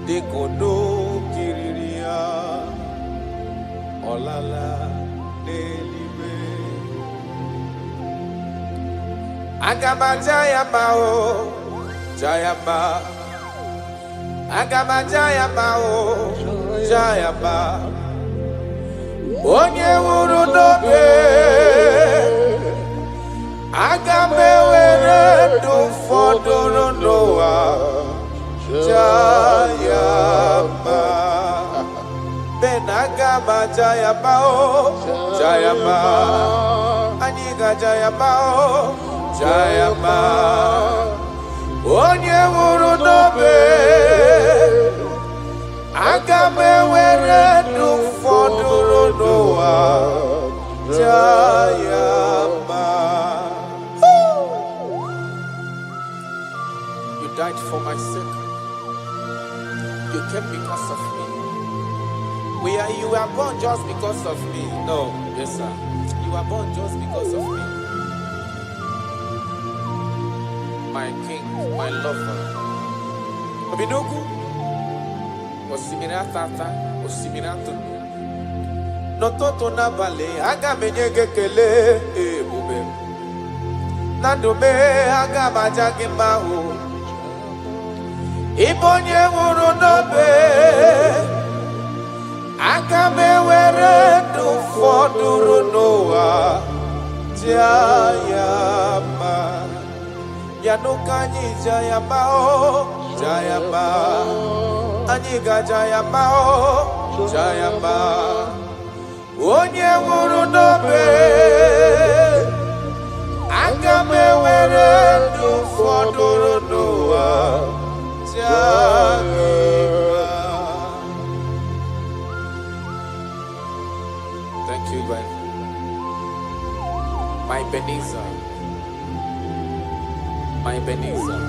dịka unu kiriri ya. Ọ lala n'eluigwe. Aga m aja ya mma o, ja ya mma. Aga m aja ya mma o, ja ya mma. Onye nwụrụ n'obe, aga m ewere ndụ fọdụrụ n'ụwa, jaa ya mma. Ben aga m aja ya mma o, jaa ya mma. Anyị ga-aja ya mma o, jaa ya mma. Onye nwụrụ n'obe, aga m ewere ndụ fọdụrụ n'ụwa, jaa ya mma. You died for my sake. You came because of me. You were born just because of me. No, yes sir. You were born just because of me. My king, my lover. Obidogu. Osimiri atata, osimiri atụrụ. N'ụtụtụ n'abalị, aga m enye gị ekele ebube. Na ndụ m, aga m aja gị mma o. Ịbụ onye nwụrụ n'obe, aga m ewere ndụ fọdụrụ n'ụwa, jaa ya mma. Ya n'ụka anyị jaa ya mma o, jaa ya mma. Anyị ga-aja ya mma o, jaa ya mma. Onye nwụrụ n'obe, aga m ewere ndụ fọdụrụ n'ụwa, jaa gị mma. Thank you, God. My Ebenezer, my Ebenezer.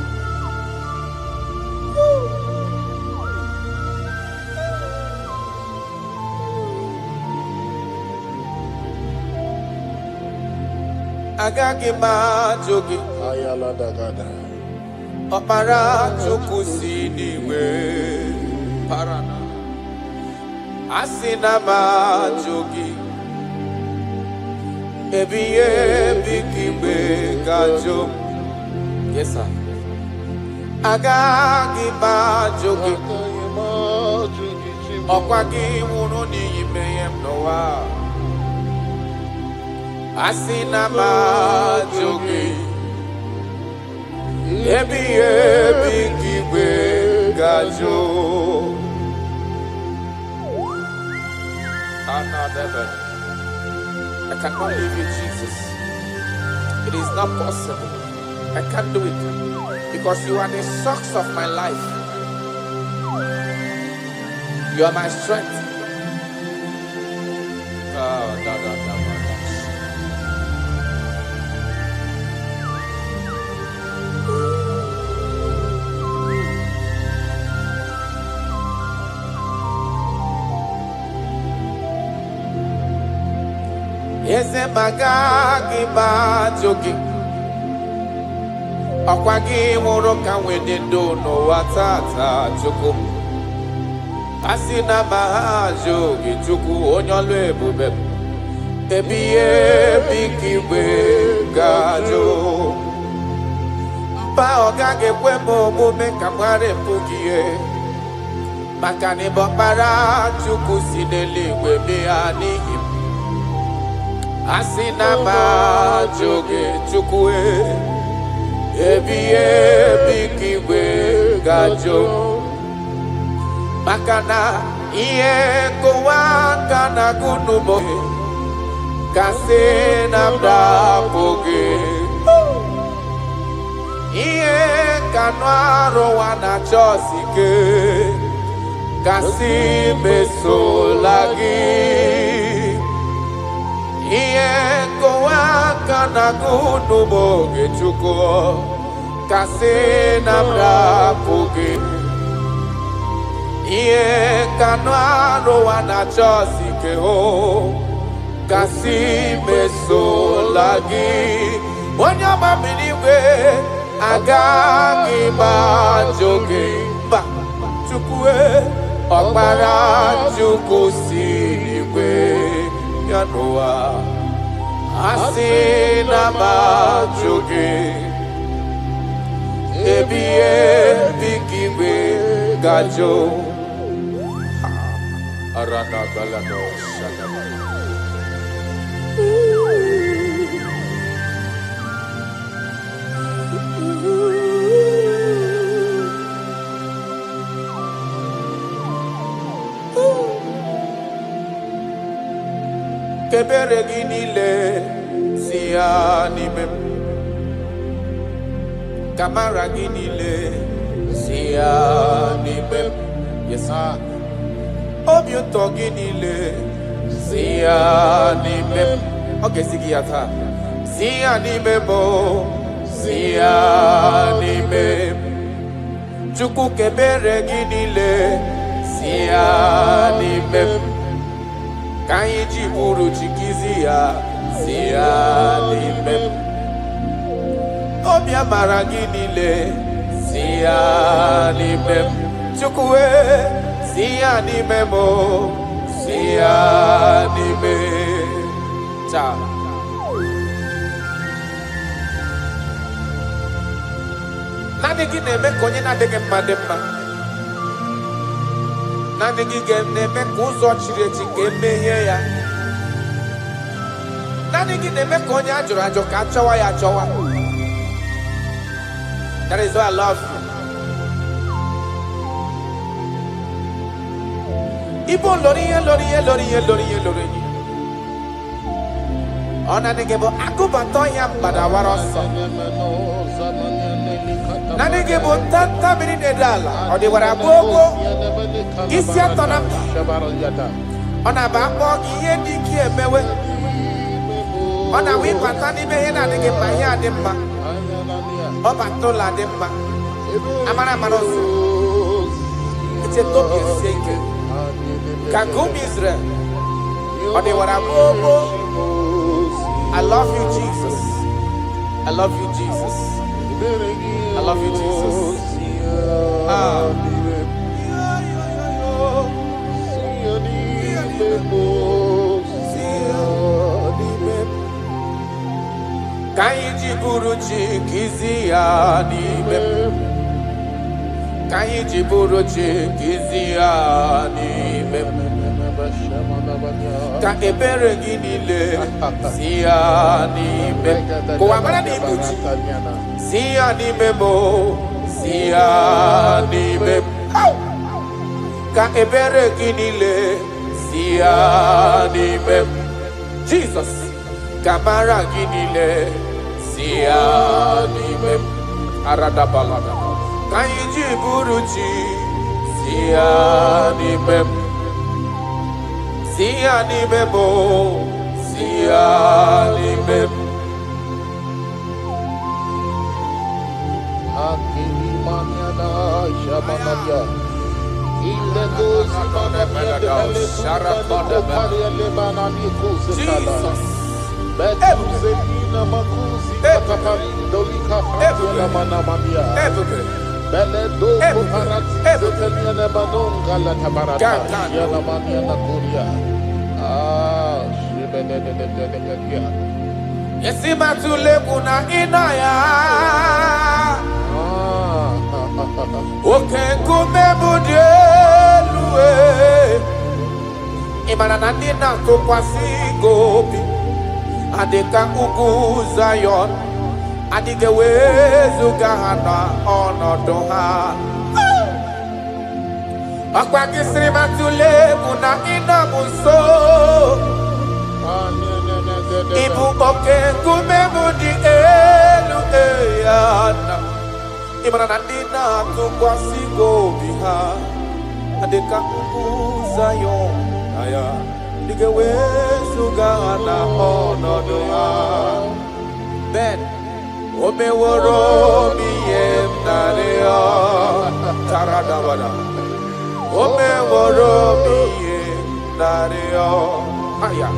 Agaghị m ajụ gị, ọkpara Chukwu si n'igwe parana. Asị na m ajụ gị, ebighị ebi ka igwe ga-ajụ m. Yes sir. Agaghị m ajụ gị, ọkwa gị nwụrụ n'ihi mmehie m n'ụwa. Asị na m ajụ gị, ebighị ebi ka igwe ga-ajụ. I cannot leave you, Jesus. It is not possible. I can't do it because you are the source of my life. You are my strength. Eze magagi majogi, ọkwa gị nwụrụ ka nwede ndụ n'ụwa tata Chukwu. Asị na majogi Chukwu onye ọlụ ebube, Ebikiwe gajo Mpa ogage kwe momume kamware pugie Makani bokpara chuku sineli webe anihim Asina ma joge chukue Ebikiwe gajo Makana iye kowa kana kunubo Kase namda poge Iye kanwaro wana chosike Kasi meso lagi Iye kowa kana kunubo gechuko Kase namda poge Iye kanwaro wana chosike ho Kasi meso lagi Onyama miniwe Agagi ba joge ba Chukwe Okpara chuku siriwe Yanoa Asina ba joge Ebikiwe gajo Arana balano shagama Kebere ginile siani mem Kamara ginile siani mem Yes sir Obiuto ginile siani mem Okay sigiata siani memo siani mem Chuku kebere ginile siani mem Kaiji buru chikizia siani mem Obia maraginile siani mem Chukue siani memo siani mem Cha Nani gine me konye na dege madema Nani gine me kuzo chireti kemeye ya Nani gine me konye ajura joka chawa ya chawa That is why I love you Ibo loriye Ona negebo akubato ya mbadawaroso Nani gebo tanta bini nedala Odi warabogo Isi atona Ona bako iye diki emewe Ona wipatani mehe na nige mahia dimba Oba tola dimba Amara maroso Iche tobi eseke Kagumi Israel Odi warabogo I love you Jesus I love you Jesus I love you Jesus Kaiji buruchi kiziani mem Kaiji buruchi kiziani mem Ka ebere ginile siani mem Kwa mana ni buchi siani memo siani mem Ka ebere ginile siani mem Jesus Kamara ginile siani mem Arada balada Kaiji buruchi siani mem Siani memo siani mem Akili maniana shamanabia Ile gozi manabia de sharakada paria lebanani kuzekala Betuzekina makuzi kataparindo lika fatula manamania Beledo kuparati zetelia nebanonga la tabarata Yana maniana kuria Yesima tule kuna inaya. Oke kumebudie luwe. Imana nandina tukwasi gobi. Adeka ugu Zion. Adige wezu gahana onodoha. Akwa kisrima tule kuna inamuso. Ibu oke kumebudi elu eyana. Imana nandina tukwasi gobiha. Adeka ugu Zion. Aya. Adige wezu gahana onodoha. Ben. Ome woro miyem nareya taradabada. Ome woro miyem nareya. Aya.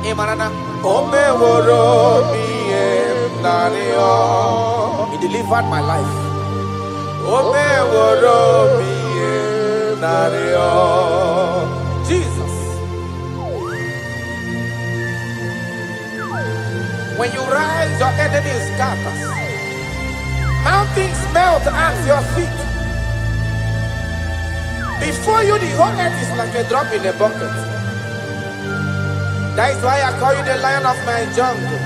Imarana. Ome woro miyem nareya. He delivered my life. Ome woro miyem nareya. Jesus. When you rise, your enemy scatters. Mountains melt at your feet. Before you, the whole earth is like a drop in a bucket. That is why I call you the lion of my jungle.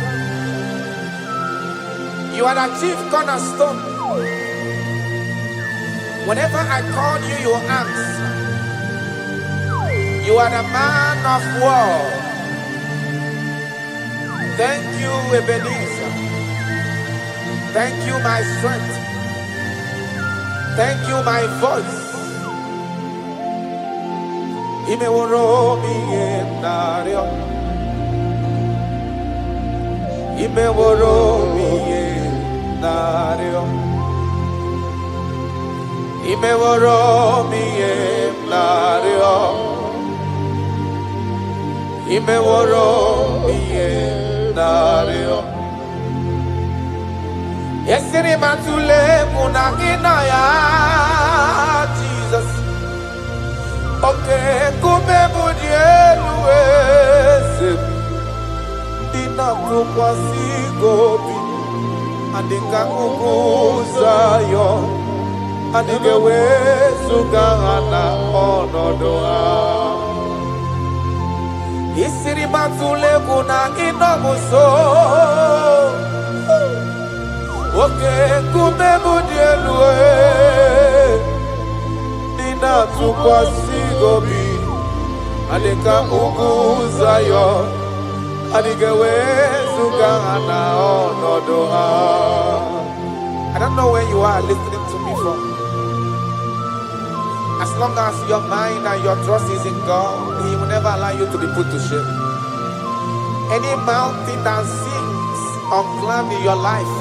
You are the chief cornerstone. Whenever I call you, you answer. You are the man of war. Thank you, Ebenezer. Thank you, my strength. Thank you, my voice. Imeworo miye nario. Imeworo miye nario. Imeworo miye nario. Imeworo miye nario. Yesiri matule muna inaya Jesus. Okay, kume mudielue sem. Dina tukwasi gobi. Andika ugu Zion. Andike wesu gahana onodoa. Isiri matule kuna inomuso. Oke kumebudielue. Nina tukwasi gobi. Adeka ugu Zion. Adige wezu gahana onodoha. I don't know where you are listening to me from. As long as your mind and your trust is in God, He will never allow you to be put to shame. Any mountain that seems unclimbed in your life,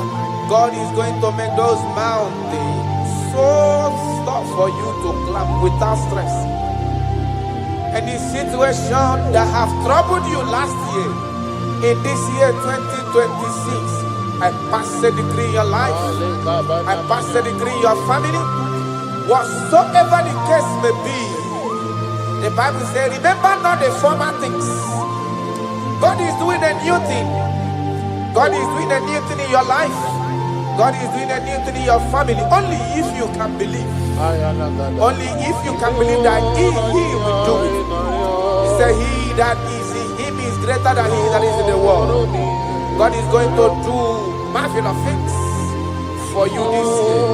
God is going to make those mountains so tough for you to climb without stress. Any situation that have troubled you last year, in this year 2026, I pass a decree in your life. I pass a decree in your family. Whatsoever the case may be, the Bible says, remember not the former things. God is doing a new thing. God is doing a new thing in your life. God is doing a new thing in your family. Only if you can believe. Only if you can believe that He will do it. He said, He that is in Him is greater than he that is in the world. God is going to do marvelous things for you this year.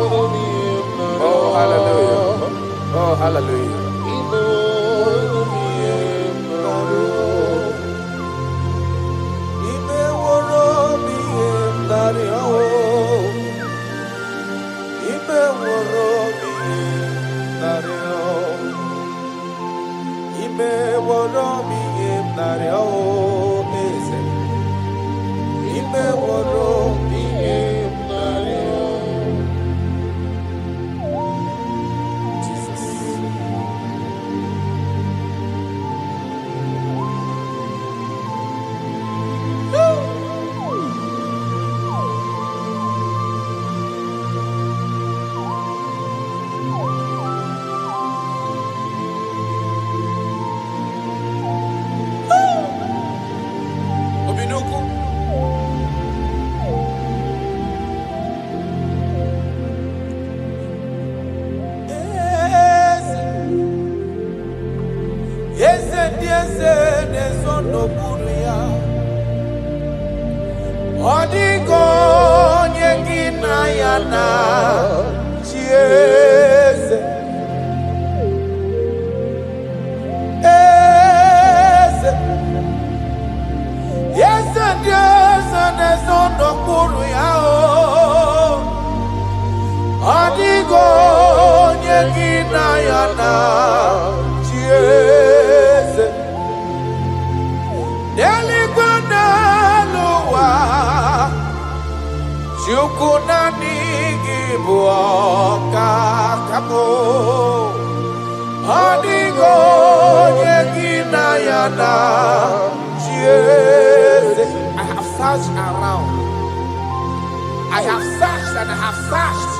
Oh, hallelujah. Oh, hallelujah. eze na-ezo n'okpuru ya. Ọ dịghị onye gị na ya na-achị eze. Eze, eze ndị eze na-ezo n'okpuru ya. Ọ dịghị onye gị na ya na-achị eze. N'eluigwe n'elu ụwa, Chukwu naanị gị bụ ọkaka m. Ọ dịghị onye gị na ya na-achị eze. I have searched around. I have searched and I have searched.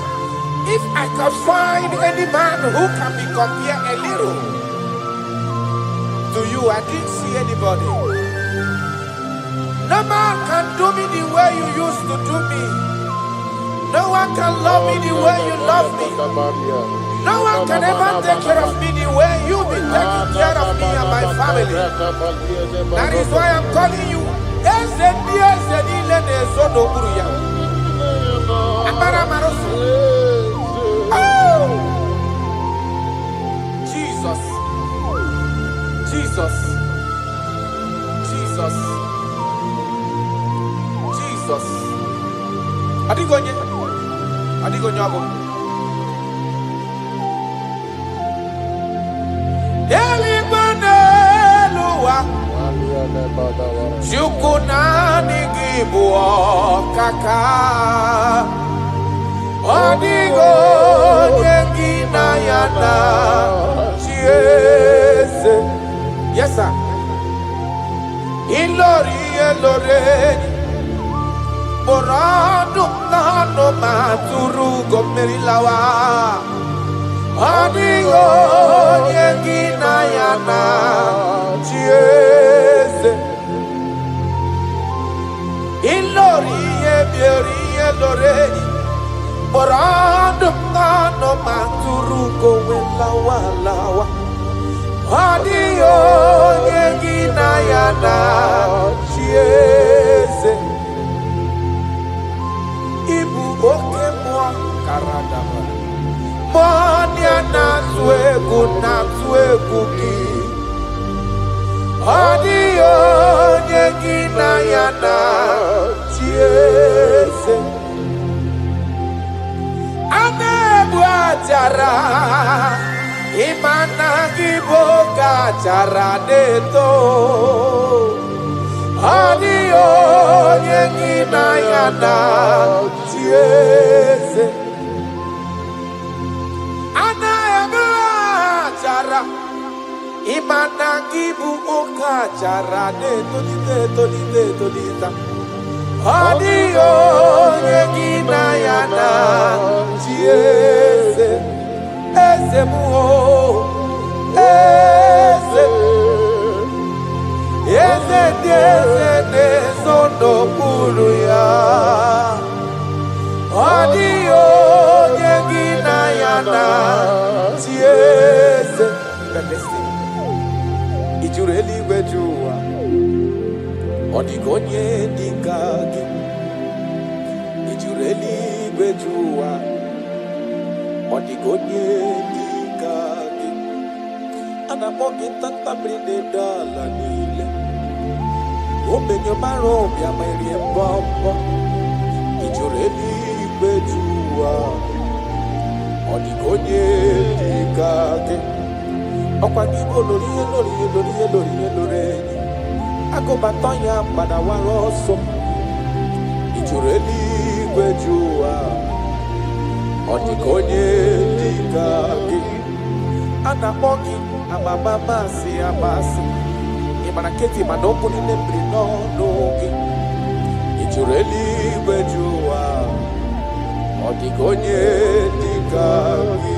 If I could find any man who can be compared a little to you, I didn't see anybody. No man can do me the way you used to do me. No one can love me the way you love me. No one can ever take care of me the way you've been taking care of me and my family. That is why I'm calling you. Jesus, Jesus, Jesus, Jesus. Adigonye, adigonye ago. Chukwu naanị gị bụ ọkaka. Ọ dịghị onye gị na ya na-achị eze. Yes, sir. Ilori elore kpọrọ ọdụm n'ọnụ ma tụrụ ugo mmeri lawa. Ọ dịghị onye gị na ya na-achị eze. Ilori ebiori elore kpọrọ ọdụm n'ọnụ ma tụrụ ugo lawa lawa. Ọ dịghị onye gị na ya na-achị eze. Ibu oke mmụọ kara daba. Mmụọ na-atụ egwu gị. Ọ dịghị onye gị na ya na-achị eze. A na-ebu achara, ịma na gị bụ oge achara na-eto. Ọ dịghị onye gị na ya na-achị eze. A na-ebu achara, ịma na gị bụ oge achara na-etolite etolite etolite. Ọ dịghị onye gị na ya na-achị eze. Eze m o, eze, eze dị eze na-ezo n'okpuru ya. Ọ dịghị onye gị na ya na-achị eze. Ị jụrụ eluigwe jụ ụwa, ọ dịghị onye dị ka gị. Ị jụrụ eluigwe jụ ụwa, ọ dịghị onye dị ka gị. A na-akpọ gị ntatabịrị na-edo ala niile. Ogbenye mara ọbịa ma erie mbọ mbọ. Ị jụrụ eluigwe jụ ụwa, ọ dịghị onye dị ka gị. Ọkwa gị bụ lori ihe lori ihe lori ihe lori ihe lori enyi. Agụbatọ ya gbadawara ọsọ. Ị jụrụ eluigwe jụ ụwa, ọ dịghị onye dị ka gị. A na-akpọ gị amama masị amasị. Ị mara nkịtị mana okwu niile mbiri n'ọnụ gị. Ị jụrụ eluigwe jụ ụwa, ọ dịghị onye dị ka gị.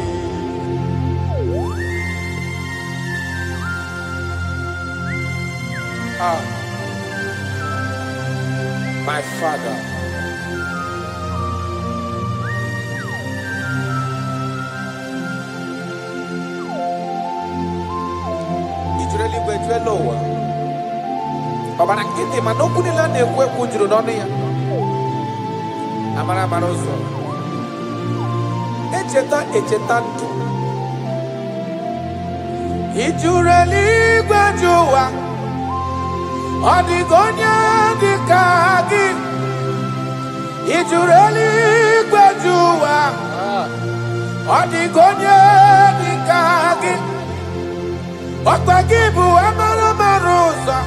Ah, my Father, it's really good. Elowa. Ọbara nkịtị mana okwu niile a na-ekwu ekwu juru n'ọnụ ya. Amara amara ụzọ. Echeta ndụ. Ị jụrụ eluigwe jụ ụwa. Ọ dịghị onye dị ka gị. Ị jụrụ eluigwe jụ ụwa. Ọ dịghị onye dị ka gị. Ọkpa gị bụ amara mara ụzọ.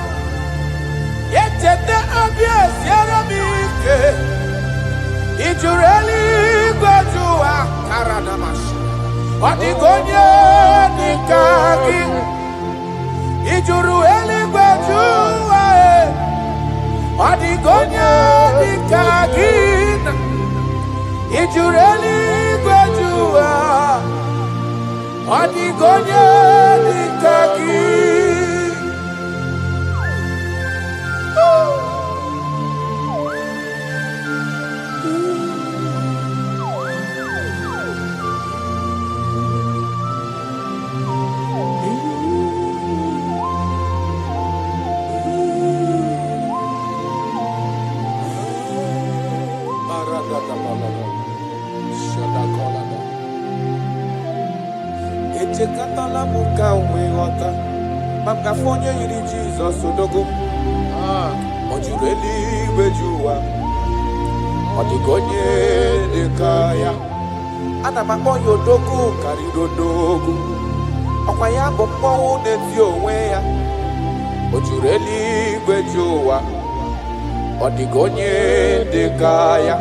Echeta obi esiere m ike. Ị jụrụ eluigwe jụ ụwa. Karadamashi. Ọ dịghị onye dị ka gị. Ị jụrụ eluigwe jụ ụwa. Ọ dịghị onye dị ka gị. Ị jụrụ eluigwe jụ ụwa. Ọ dịghị onye dị ka gị. Echekatala m ka nwee ghọta maka afọ onye yiri Jizọs odogo. Ọ jụrụ eluigwe jụ ụwa. Ọ dịghị onye dị ka ya. Ana m akpọ ya odogo karịrị odogo. Ọkwa ya bụ mmọnwụ na-eti onwe ya. Ọ jụrụ eluigwe jụ ụwa. Ọ dịghị onye dị ka ya.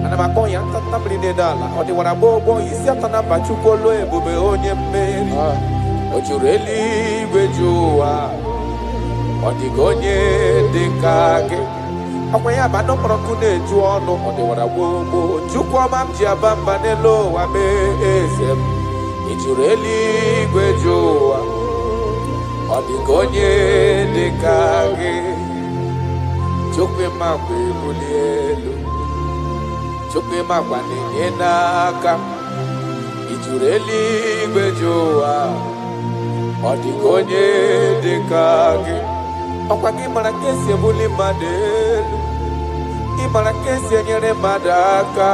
Ana m akpọ ya ntanta mmiri na-ede ala. Ọ dịwara gbogbo isi atọ na mba Chukwu olu ebube onye mmeri. Ọ jụrụ eluigwe jụ ụwa. Ọ dịghị onye dị ka gị. Ọkwa ya bụ anụ mkpọrọ nkụ na-eju ọnụ. Ọ dịwara gbogbo Chukwu ọma m ji aba mba n'elu ụwa mee eze m. Ị jụrụ eluigwe jụ ụwa. Ọ dịghị onye dị ka gị. Chukwu ịma mgbe ebuli elu. Chukwu ịma gwa na-enye n'aka. Ị jụrụ eluigwe jụ ụwa. Ọ dịghị onye dị ka gị. Ọkwa gị mara ka esi ebuli mmadụ elu. Ị mara ka esi enyere mmadụ aka.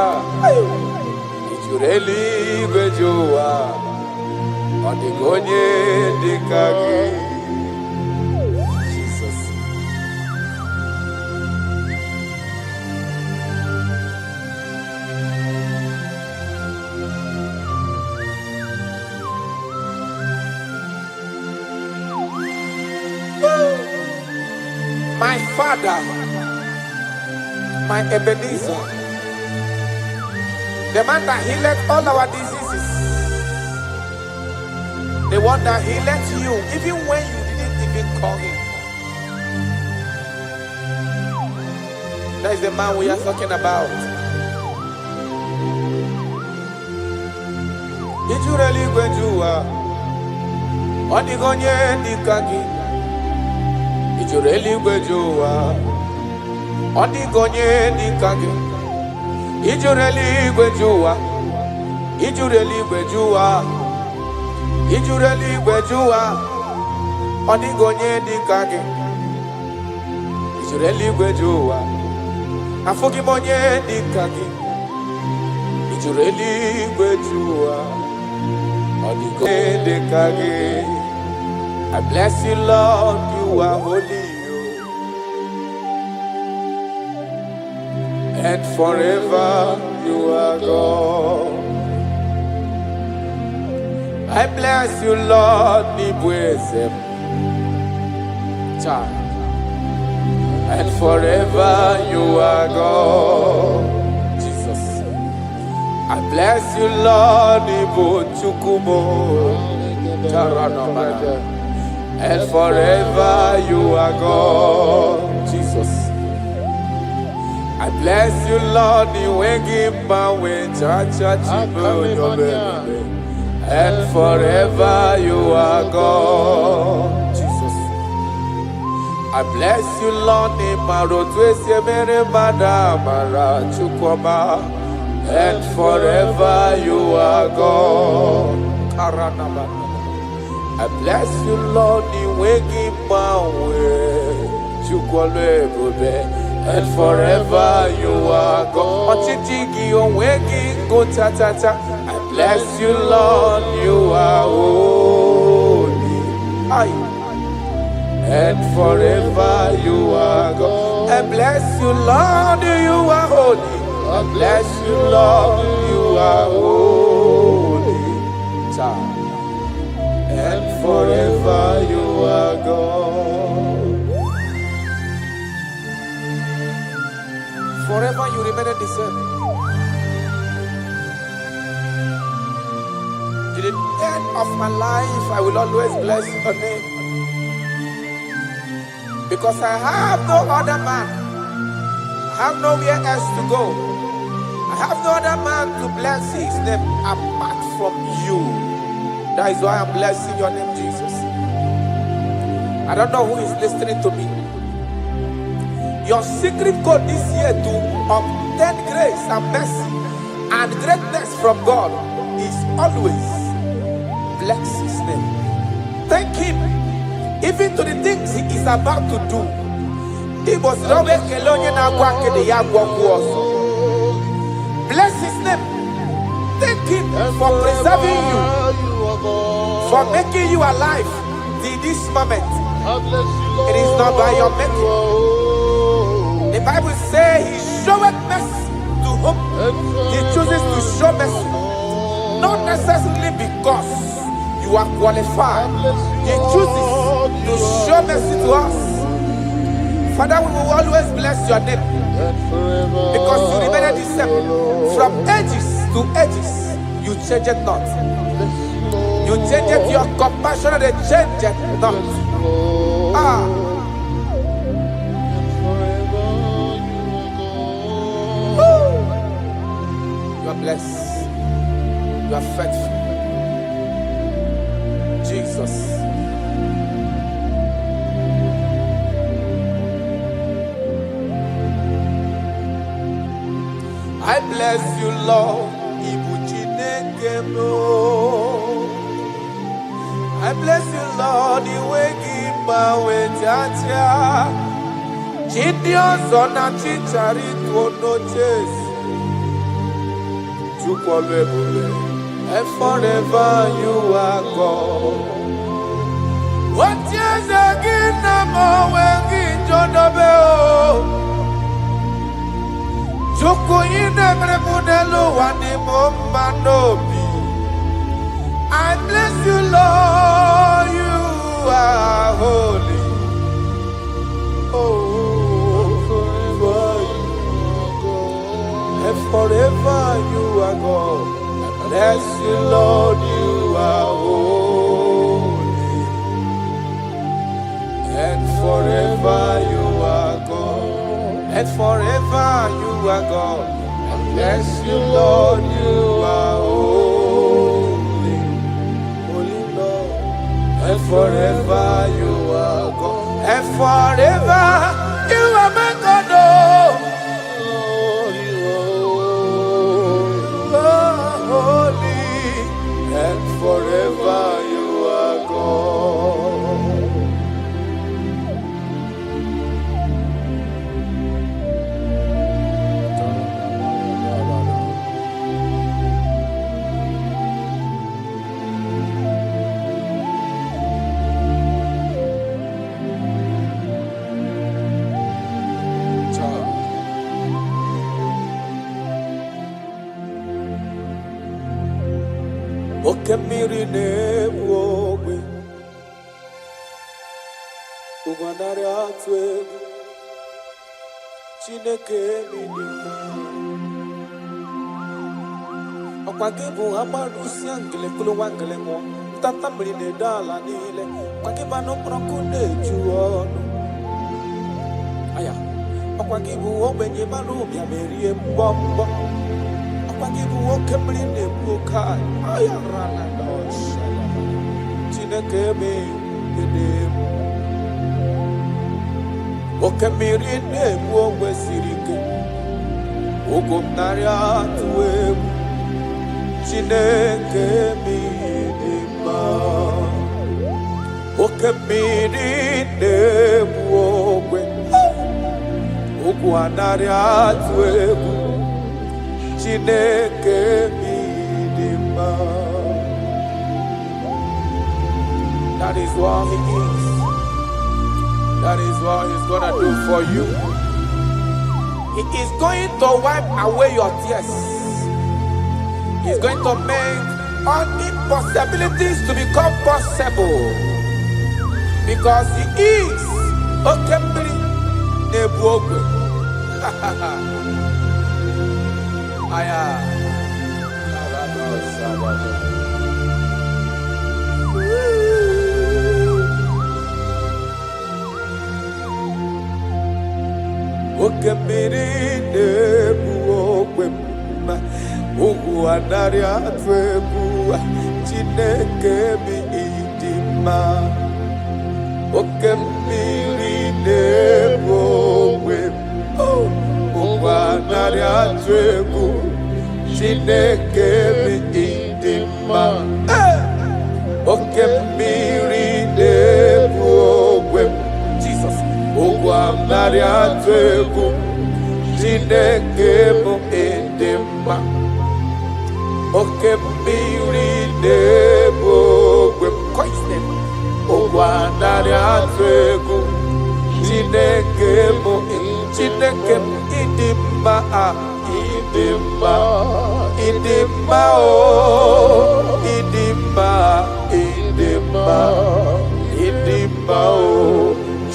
Ị jụrụ eluigwe jụ ụwa. Ọ dịghị onye dị ka gị. Jesus. My Father, my Ebenezer, the man that healed all our diseases, the one that healed you even when you didn't even call him. That is the man we are talking about. Did you really go to Odigonye Dikagi? Did you really go to Odigonye Dikagi? Did you really go to Did you really go to Did you really go to Odigonye Dikagi? Did you really go to Afogimonye Dikagi? Did you really go to I bless you, Lord, you are holy, and forever you are God. I bless you, Lord, and forever you are God. I bless you, Lord, and forever you are God, Jesus. I bless you, Lord, and forever you are God, Jesus. I bless you, Lord, and forever you are God. I bless you, Lord, the waking my way. And forever you are God. I bless you, Lord, you are holy. And forever you are God. I bless you, Lord, you are holy. I bless you, Lord, you are holy. And forever you are God. Forever you remain the same. To the end of my life, I will always bless your name. Because I have no other man. I have nowhere else to go. I have no other man to bless his name apart from you. That is why I'm blessing your name, Jesus. I don't know who is listening to me. Your secret code this year to obtain grace and mercy and greatness from God is always bless his name. Thank him even to the things he is about to do. Bless his name. Thank him for preserving you, for making you alive in this moment. It is not by your making. The Bible says he showeth mercy to whom he chooses to show mercy. Not necessarily because you are qualified. He chooses to show mercy to us. Father, we will always bless your name because you remain the same. From ages to ages, you change it not. You change it, your compassion, and change it not. You are blessed. You are faithful. Jesus. I bless you, Lord. I bless you, Lord. The way give my way, Jaja. Gideon son of Chichari to no chase. And forever you are God. What years again, I'm always John Obeo. Joko in every modelo and the Momanobi. I bless you, Lord, you are holy. And forever you are God. I bless you, Lord, you are holy. And forever you are God. And forever you are God. I bless you, Lord, you are holy. Holy Lord. And forever you are God. And forever you are my God. And forever you are God. Okemiri nebwowe Uganare atwe Chineke minima Okwagebu amarusi angele kulu wangele mo Tata mrine dala nile Kwageba no prokune juono Aya Okwagebu obenye marumi amerie mbombo Okwagebu okemrine bukai Aya rana dosha Chineke minima Okemiri nebwowe sirike Ugumnari atuwe Chineke minima mmiri na-egbu ogwe ugwu anaghị atụ egwu Chineke dị mma. That is what he is. That is what he's gonna do for you. He is going to wipe away your tears. He's going to make all impossibilities to become possible. Because he is Okembiri Nebuogwe. Aya. Okembiri Nebuogwe. Ugwu anaghị atụ egwu Chineke dị mma. Oke mmiri na-egbu ogwe ugwu anaghị atụ egwu Chineke dị mma. Oke mmiri na-egbu ogwe Jesus ugwu anaghị atụ egwu Chineke dị mma. Oke mmiri na-egbu ogwe ugwu anaghị atụ egwu Chineke ịdị mma ịdị mma ịdị mma ịdị mma ịdị mma ịdị mma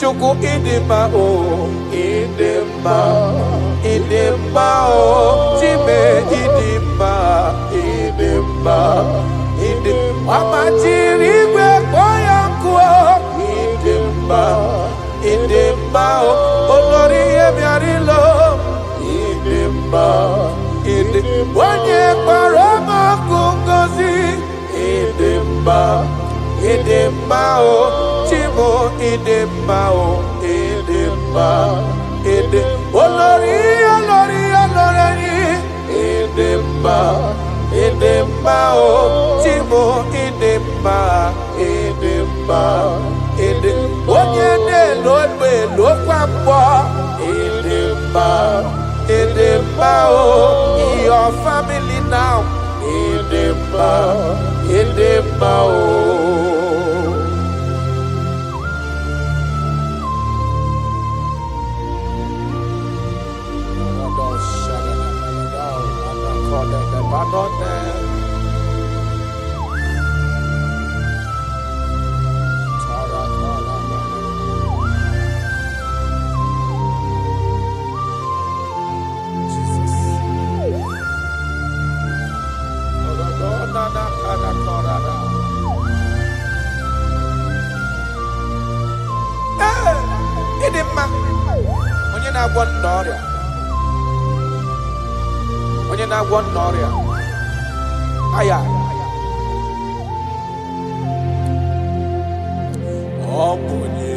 Chukwu ịdị mma ịdị mma ịdị mma Chime ịdị mma ịdị mma ịdị ọmachiri igwe kpọọ ya nkụ ịdị mma ịdị mma olori ihe bịara ilo ịdị mma ịdị onye kpọrọ m ọkụ ngozi ịdị mma ịdị mma Chimo ịdị mma ịdị mma ịdị olori ịdị mma ịdị mma Chimo ịdị mma ịdị mma ịdị onye na-elo elu kwa mgbọ ịdị mma ịdị mma your family now ịdị mma ịdị mma ịdị mma onye na-agwọ nna ọrịa aya ọ bụ onye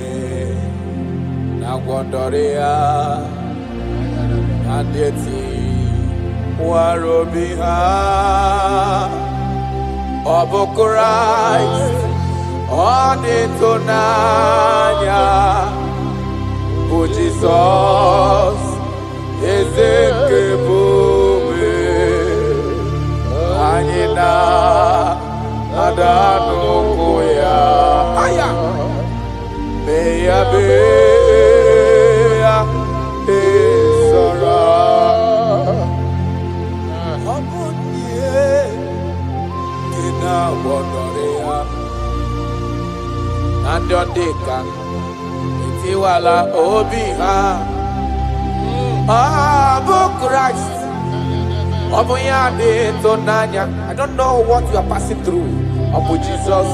na-agwọ ọrịa ndị eti nwara obi ha ọ bụ Kraịst ọ dị ịtụnanya bụ Jizọs eze nke ebube anyị na-ada n'ụkwụ ya mee ya ezora ọ bụ ihe dị na-agwọdọrọ ya na ndị ọ dị ka etiwala obi ha ọ bụ Kraịst ọ bụ ya dị ịtụnanya. I don't know what you are passing through. Ọ bụ Jizọs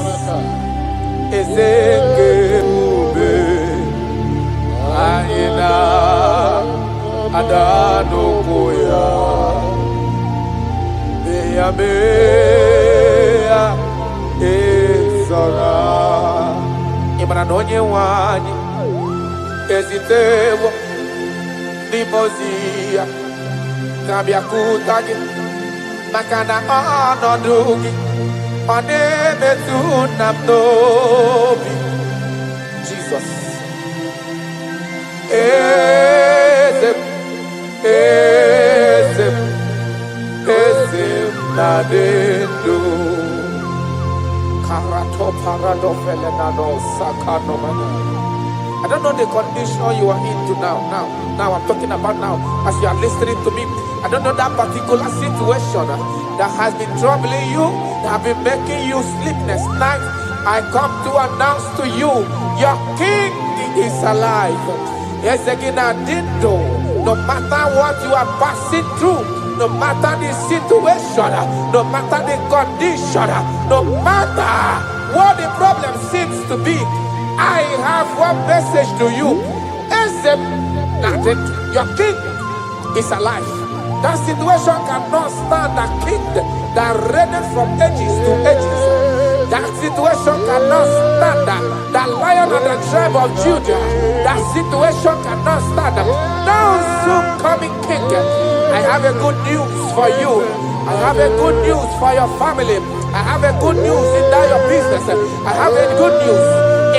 eze nke ebube anyị na-ada n'ụkwụ ya mee ya ezora. Ị mara na onye nwe anyị ezitewo n'ime ozi ya ka bịakwute gị maka na ọnọdụ gị ọ na-emetụ nna m n'obi Jesus. Ezem, ezem, ezem nadendo. Karato parado felenado sakano mana. I don't know the condition you are into now. Now I'm talking about now. As you are listening to me, I don't know that particular situation that has been troubling you, that have been making you sleepless nights. I come to announce to you, your King is alive. Yes, again, no matter what you are passing through, no matter the situation, no matter the condition, no matter what the problem seems to be, I have one message to you. Your King is alive. That situation cannot stand a king that reigned from ages to ages. That situation cannot stand the Lion of the tribe of Judah. That situation cannot stand now soon coming King. I have a good news for you. I have a good news for your family. I have a good news in that your business. I have a good news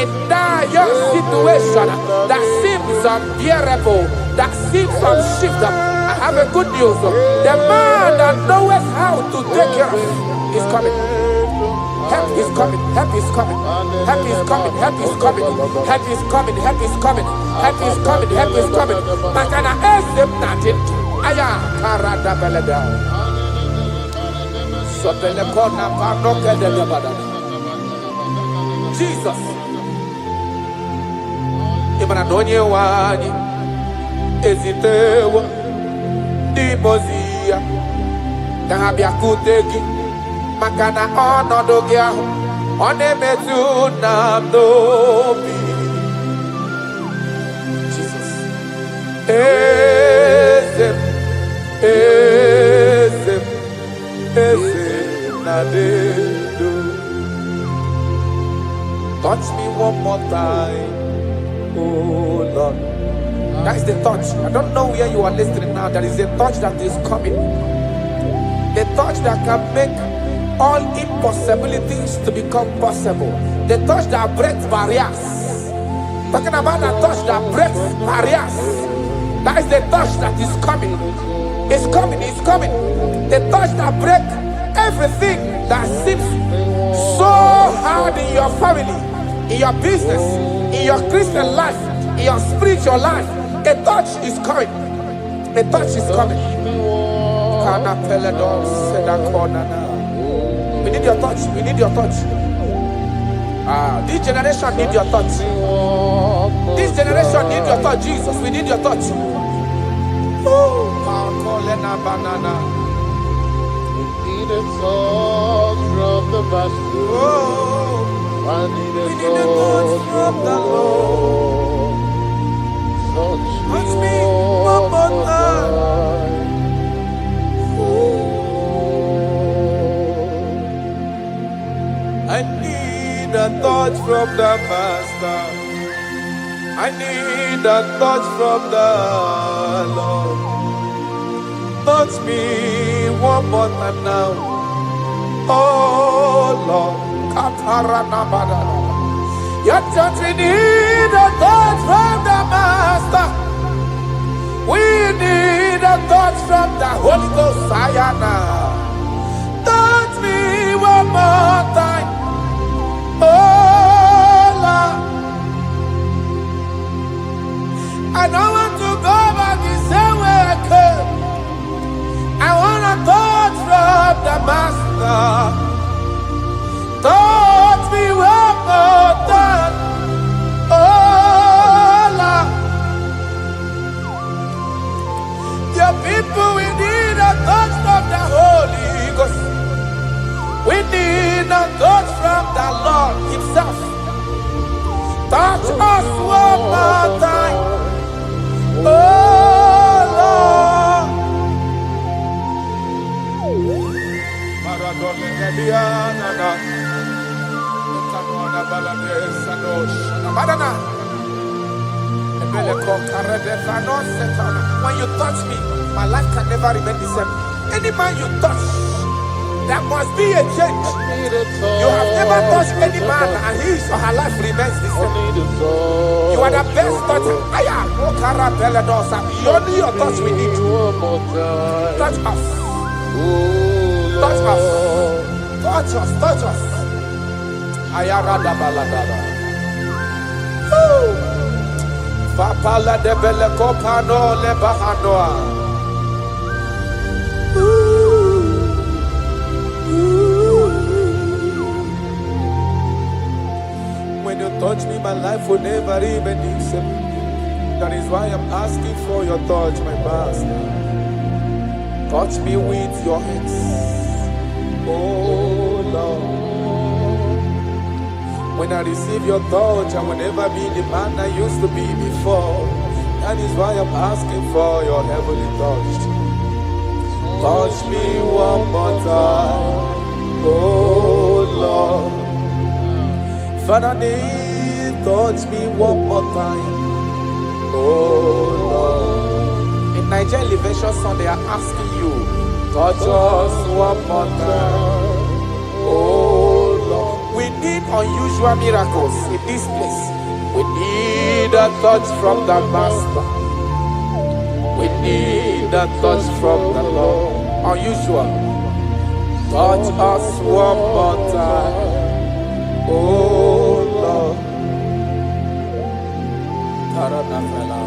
in that your situation that seems unbearable, that seems unshiftable. I have a good news. The man that knows how to take care of is coming. Help is coming. Help is coming. Help is coming. Help is coming. Help is coming. Help is coming. Help is coming. Help is coming. Makana esem natin. Aya karada beleda. Sotele kona panoke de badana. Jesus. Imana donye wani ezitewa di mozia tabia kuteki makana onodo gya onemetu namdobi. Jesus. Ezem, ezem, ezem nadedo. Touch me one more time, oh Lord. That is the touch. I don't know where you are listening now. There is a touch that is coming. The touch that can make all impossibilities to become possible. The touch that breaks barriers. Talking about the touch that breaks barriers. That is the touch that is coming. It's coming, it's coming. The touch that breaks everything that seems so hard in your family, in your business, in your Christian life, in your spiritual life. A touch is coming. A touch is coming. We need your touch. We need your touch. This generation need your touch. This generation need your touch, Jesus. We need your touch. Banana. We need a touch from the Master. I need a touch from the Lord. Touch me one more time. I need a touch from the Master. I need a touch from the Lord. Touch me one more time now. Oh Lord. Your church, we need a touch from the Master. We need a touch from the Holy Ghost. Sayana. Touch me one more time. Oh Lord. I don't want to go back the same way I came. I want a touch from the Master. Touch me one more time. Oh Lord. Your people, we need a touch from the Holy Ghost. We need a touch from the Lord Himself. Touch us one more time. Oh Lord. When you touch me, my life can never remain the same. Any man you touch, that must be a change. You have never touched any man and his or her life remains the same. You are the best toucher. Aya, Okara Beledosa. Only your touch we need. Touch us. Touch us. Touch us. Touch us. Ayara da baladada. Papala de Bele Copano le Bahanoa. When you touch me, my life will never even be same. That is why I'm asking for your touch, my master. Touch me with your hands, oh Lord. When I receive your touch, I will never be the man I used to be before. That is why I'm asking for your heavenly touch. Touch me one more time, oh Lord. Father, touch me one more time, oh Lord. In Nigeria Elevation Song, they are asking you, touch us one more time, oh Lord. We need unusual miracles in this place. We need a touch from the Master. We need a touch from the Lord. Unusual. Touch us one more time, oh Lord. Taranafela.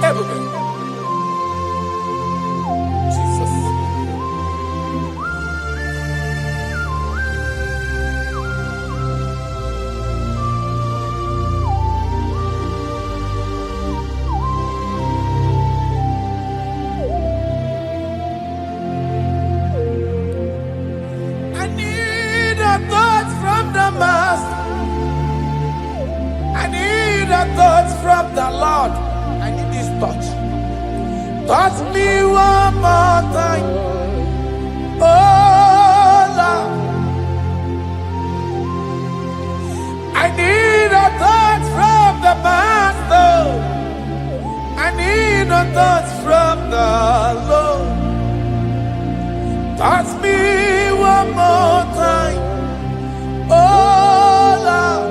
Everybody. Jesus. I need a touch from the Master. I need a touch from the Lord. I need this touch. Touch me one more time, oh Lord. I need a touch from the Master. I need a touch from the Lord. Touch me one more time, oh Lord.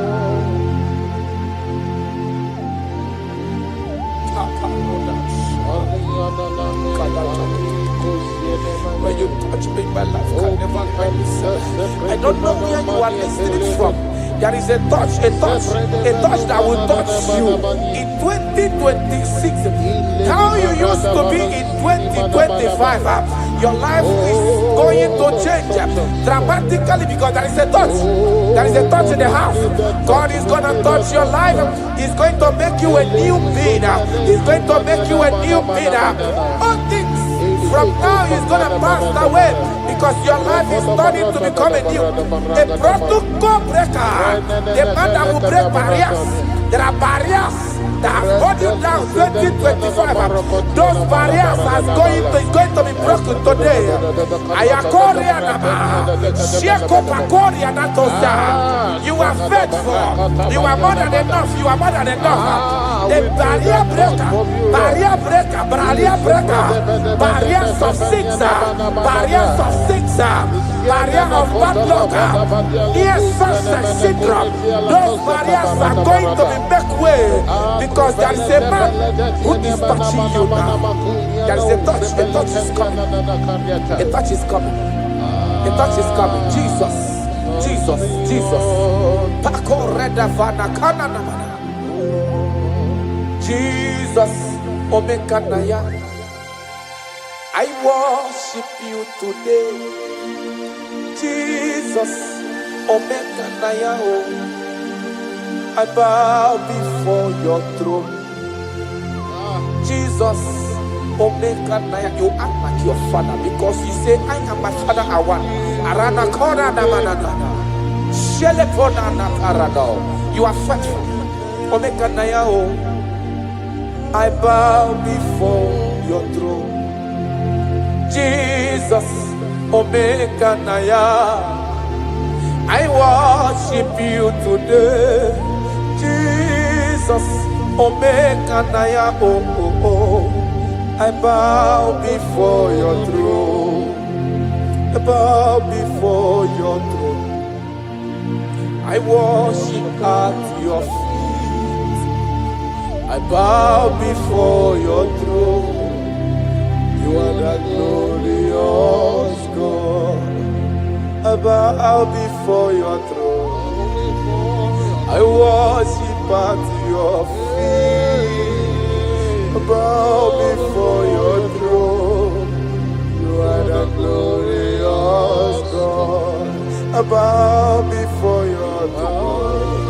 When you touch me, my life can never find itself. I don't know where you are listening from. There is a touch that will touch you in 2026. How you used to be in 2025, your life is going to change dramatically because there is a touch. There is a touch in the house. God is going to touch your life. He's going to make you a new being. He's going to make you a new being. All things from now is going to pass away because your life is starting to become a new. A protocol breaker. The man that will break barriers. There are barriers that have hold you down 2025. Those barriers are going to be broken today. You are faithful. You are more than enough. You are more than enough. The barrier breaker, barrier breaker, barrier breaker, barriers of six, barriers of six, barrier of bad luck, near sunset syndrome. Those barriers are going to be make way because there is a man who is touching you now. There is a touch is coming. A touch is coming. A touch is coming. Jesus, Jesus, Jesus. Pako redavana kanana. Jesus, Omekanaya. I worship you today. Jesus, Omekanaya. I bow before your throne. Jesus, Omekanaya. You act like your father because you say, I am my father, I want. Arana kora na manana. Shelepona na parado. You are faithful. Omekanaya. I bow before your throne. Jesus, Omekanaya. I worship you today, Jesus. Omega Naya, oh, oh, oh. I bow before your throne. I bow before your throne. I worship at your feet. I bow before your throne. You are the glorious God. I bow before your throne. I worship at your feet. I bow before your throne. You are the glorious God. I bow before your throne.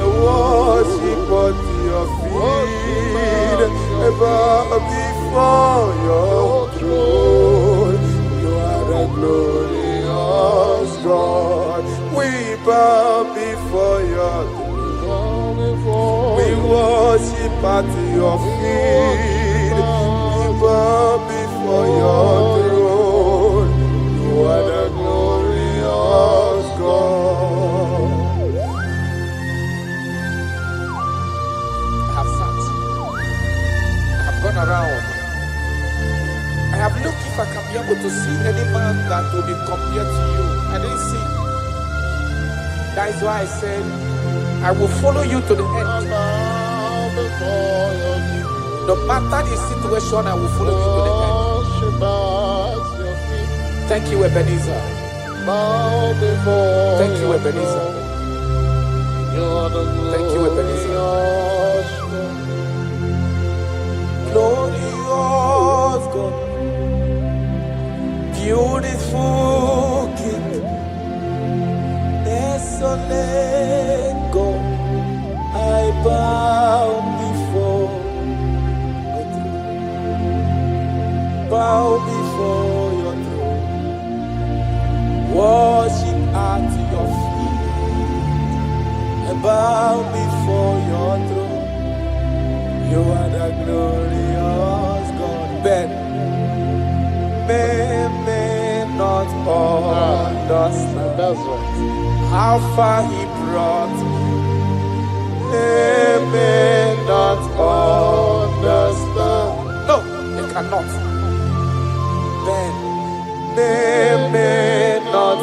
I worship at your feet. I bow before your throne. You are the glorious God. We bow before your throne. We worship at your feet. We bow before your throne. You are the glorious God. I have sat. I have gone around. I have looked if I can be able to see any man that will be compared to you. I didn't see. That is why I said, I will follow you to the end. No matter the situation, I will follow you to the end. Thank you, Ebenezer. Thank you, Ebenezer. Thank you, Ebenezer. Glorious God, beautiful King, desolate God, I bow before your throne. Bow before your throne. Worship at your feet. I bow before your throne. You are the glorious God. Ben, may not understand. That's right. How far he brought me. They may not understand. No, they cannot. Then they may not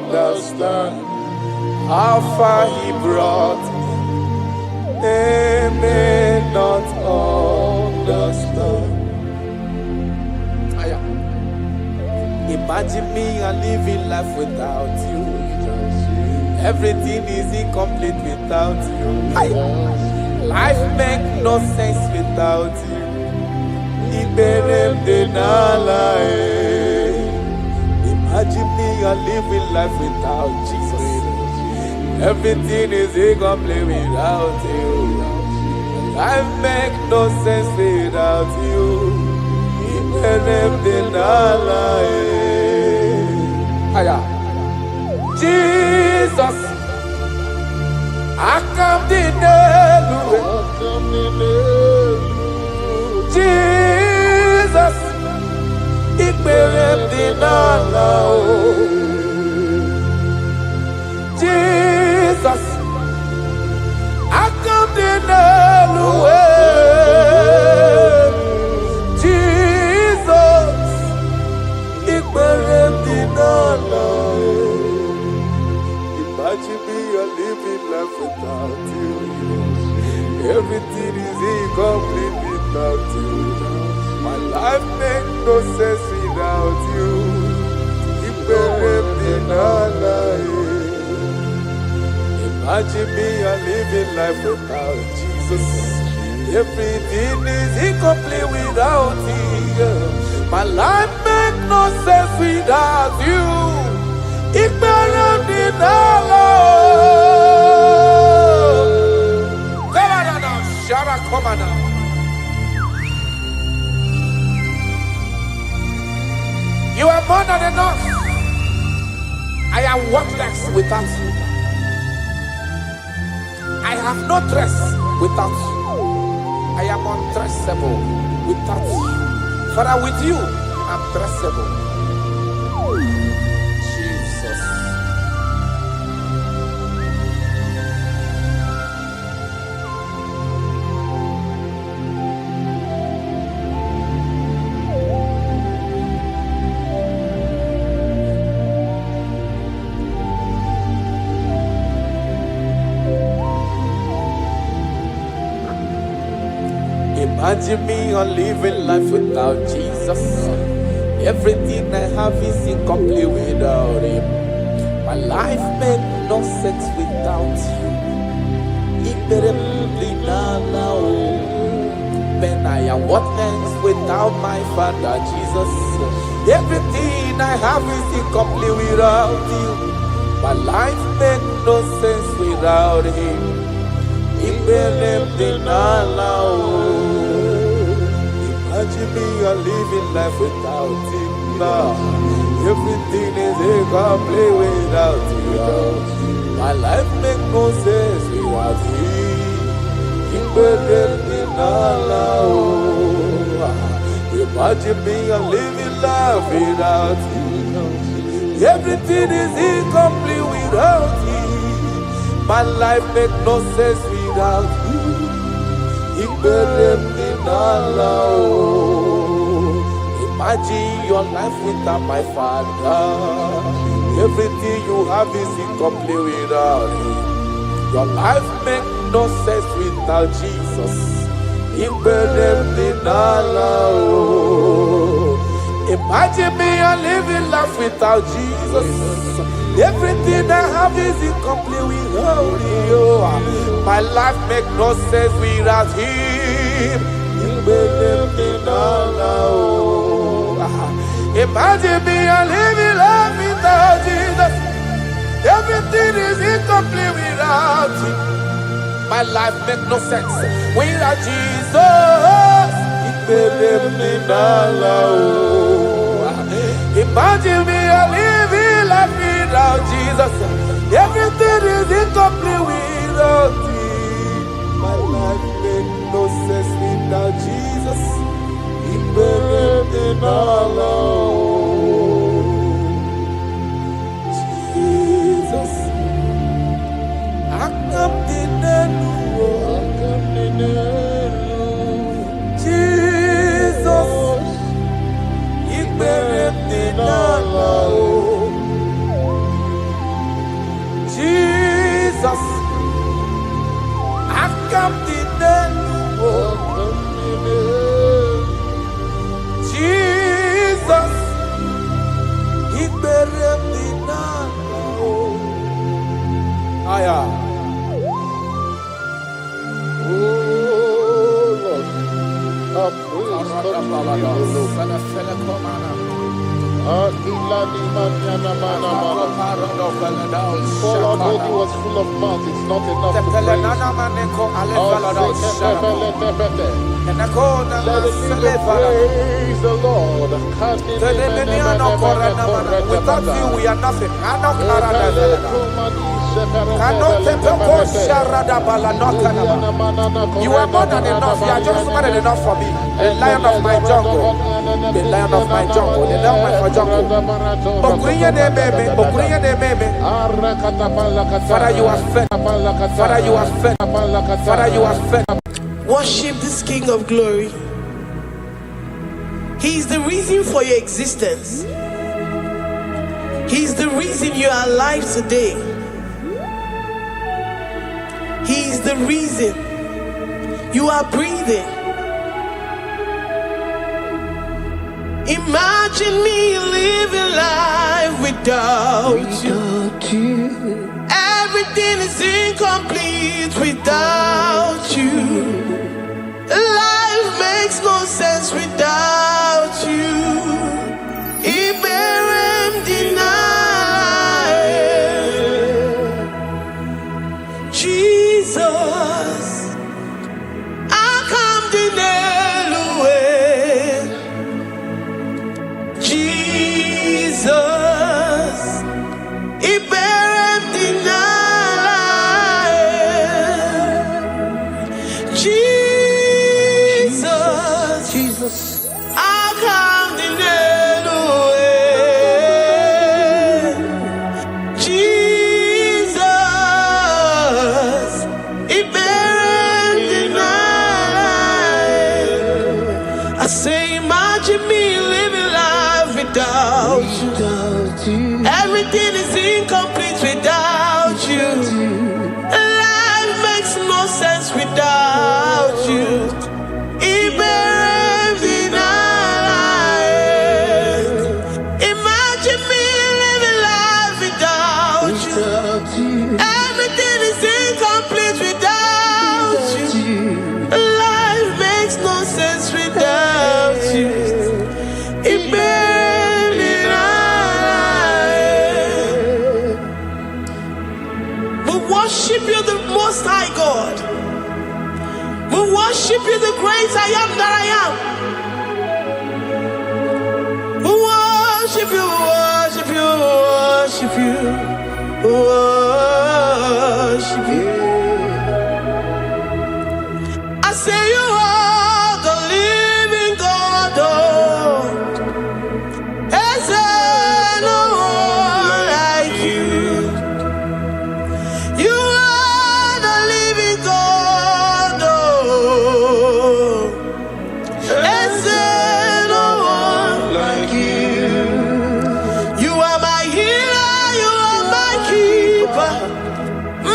understand how far he brought me. They may not understand. Imagine me and living life without you. Everything is incomplete without you. Life makes no sense without you. Imagine me and living life without Jesus. Everything is incomplete without you. Life makes no sense without you. Jesus, I come to Jesus, Jesus, I come to Imagine me and living life without you. Everything is incomplete without you. My life makes no sense without you. Imagine me and living life without Jesus. Everything is incomplete without you. My life makes no sense without you. You are more than enough. I am worthless without you. I have no dress without you. I am undressable without you. Father, with you, I'm dressable. Jesus. Imagine me on living life without Jesus. Everything I have is incomplete without Him. My life makes no sense without you. When I am worthless without my Father Jesus. Everything I have is incomplete without you. My life makes no sense without Him. Imagine me a living life without Him now. Everything is incomplete without you. My life makes no sense without Him. Imagine me a living life without you. Everything is incomplete without you. My life makes no sense without you. Imagine your life without my Father. Everything you have is incomplete without Him. Your life makes no sense without Jesus. Imagine me a living life without Jesus. Everything I have is incomplete without you. My life makes no sense without Him. Imagine me a living life without Jesus. Everything is incomplete without Him. My life makes no sense without Jesus. Imagine me a living life without Jesus. Everything is incomplete without Him. My life makes no sense without Jesus. Jesus, I come to Jesus, Jesus, I come to Jesus, Aya. All our body was full of mouth. It's not enough to praise. Let it be the praise the Lord. Without you, we are nothing. You are more than enough. You are just more than enough for me. The lion of my jungle. The lion of my jungle. The lion of my jungle. Father, you are fed. Father, you are fed. Father, you are fed. Worship this King of Glory. He is the reason for your existence. He is the reason you are alive today. He is the reason you are breathing. Imagine me living life without you. Everything is incomplete without you. Life makes no sense without you. Iberem deny. Jesus, I come deny. Jesus, Iberem deny. Jesus, I come deny. Jesus, Iberem deny. I say, imagine me living life without you. Everything is incomplete without you. Life makes no sense without you. Most High God. We worship you, the great I am that I am. We worship you, worship you, worship you, worship you. I say you are the living God. Is there no one like you? You are the living God. Is there no one like you? You are my healer, you are my keeper,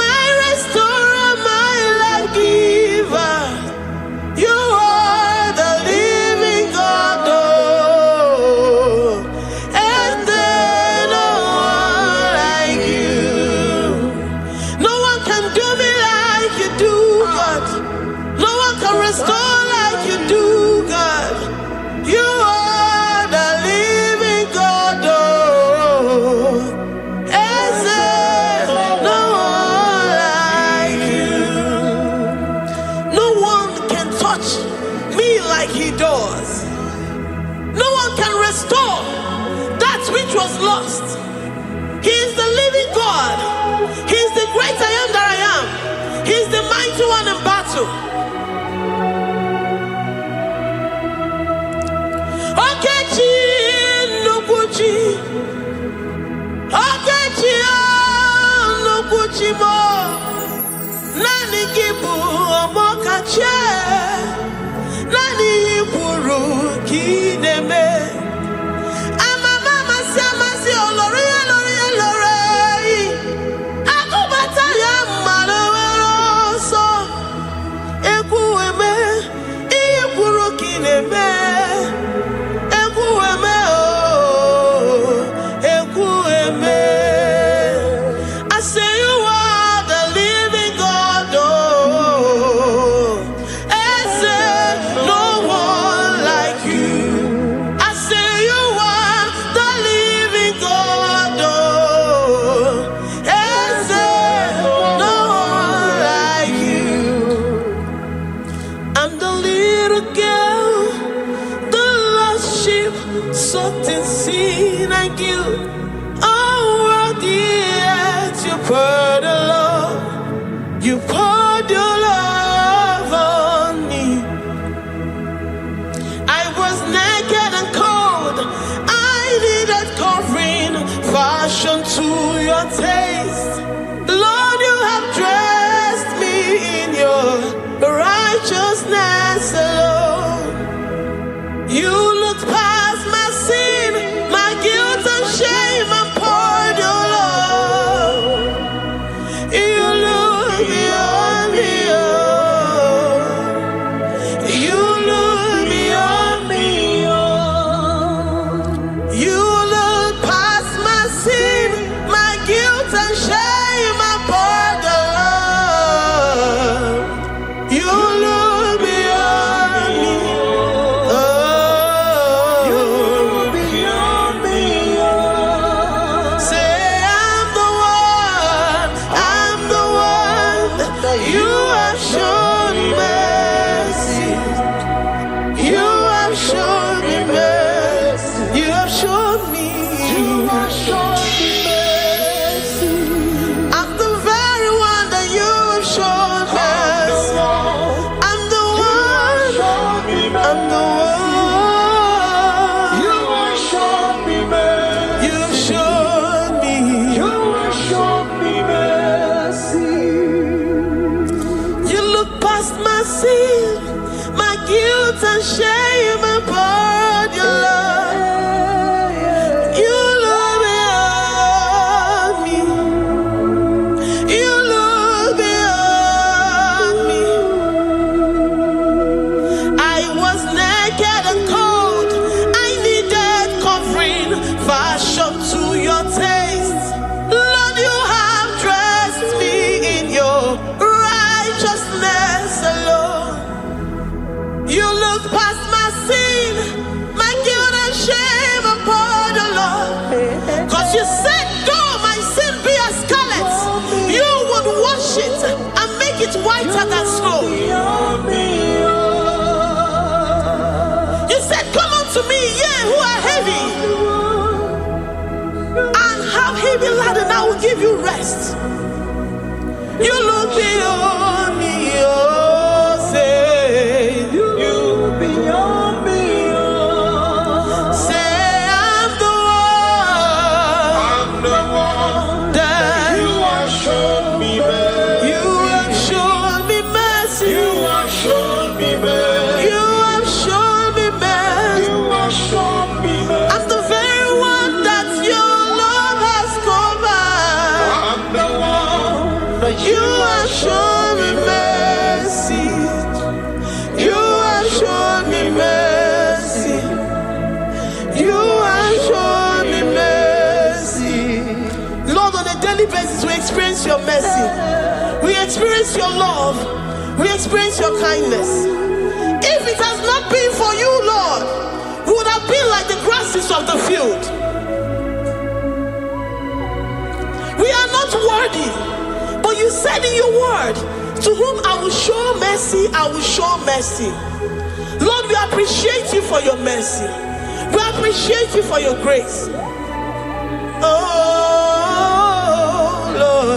my restorer, my life giver. You are the living God. Is there no one like you? No one can do me like you do, God. No one can restore like you do, God. You are the living God. Is there no one like you? No one can touch me like he does. No one can restore that which was lost. He is the living God. He is the great I am that I am. He is the mighty one in battle. Okechi Nukuchi. Okechi Nukuchi mo. Nani kibu omokache. Nani yipuru kineme. Amama masi olori olori olori. Akubata ya malowero so. Ekueme iyipuru kineme. Ekueme oh. Ekueme. I say you are the living God. Is there no one like you? I say you are the living God. Is there no one like you? I'm the little girl, the lost sheep, soaked in sin and guilt. Oh, worthy yet you poured a love. You poured your love on me. I was naked and cold. I needed covering, fashioned to your taste. Lord, you have dressed me in your righteousness alone. You looked past my sin, my guilt and shame, and poured your love. You look beyond me, oh. You look beyond me, oh. You look past my sin, my guilt and shame, and poured your love. You look beyond me, oh. You look beyond me, oh. Say I'm the one that you have shown mercy. You have shown me mercy. You have shown me. You have shown me mercy. I'm the very one that you have shown mercy. I'm the one. I'm the one. You have shown me mercy. You have shown me. You have shown me mercy. You look past my sin, my guilt and shame, and poured your love. You look beyond me. You look beyond me. I was naked and cold. I needed covering, fashioned to your taste. Lord, you have dressed me in your righteousness alone. You look past my sin, it whiter than snow. You said, come unto me, ye who are heavy, and have heavy laden, I will give you rest. You look beyond me, oh, say, you look beyond me, oh. Say, I'm the one that You have shown me mercy. you have shown me mercy. You have shown me mercy. You have shown me mercy. You have shown me mercy. I'm the very one that your love has covered. I'm the one that You have shown me mercy. You have shown me mercy. You have shown me mercy. Lord, on a daily basis, we experience your mercy. We experience your love. We experience your kindness. If it has not been for you, Lord, we would have been like the grasses of the field. We are not worthy, but you said in your word, to whom I will show mercy, I will show mercy. Lord, we appreciate you for your mercy. We appreciate you for your grace. Oh, Lord.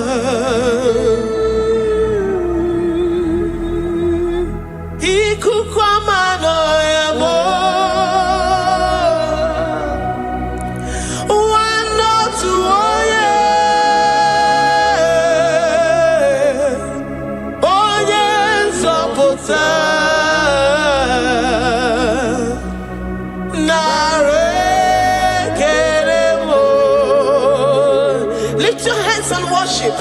Ikukwamano yamo. Wanotu oye. Oye nzọpụta. Narekelemo. Lift your hands and worship.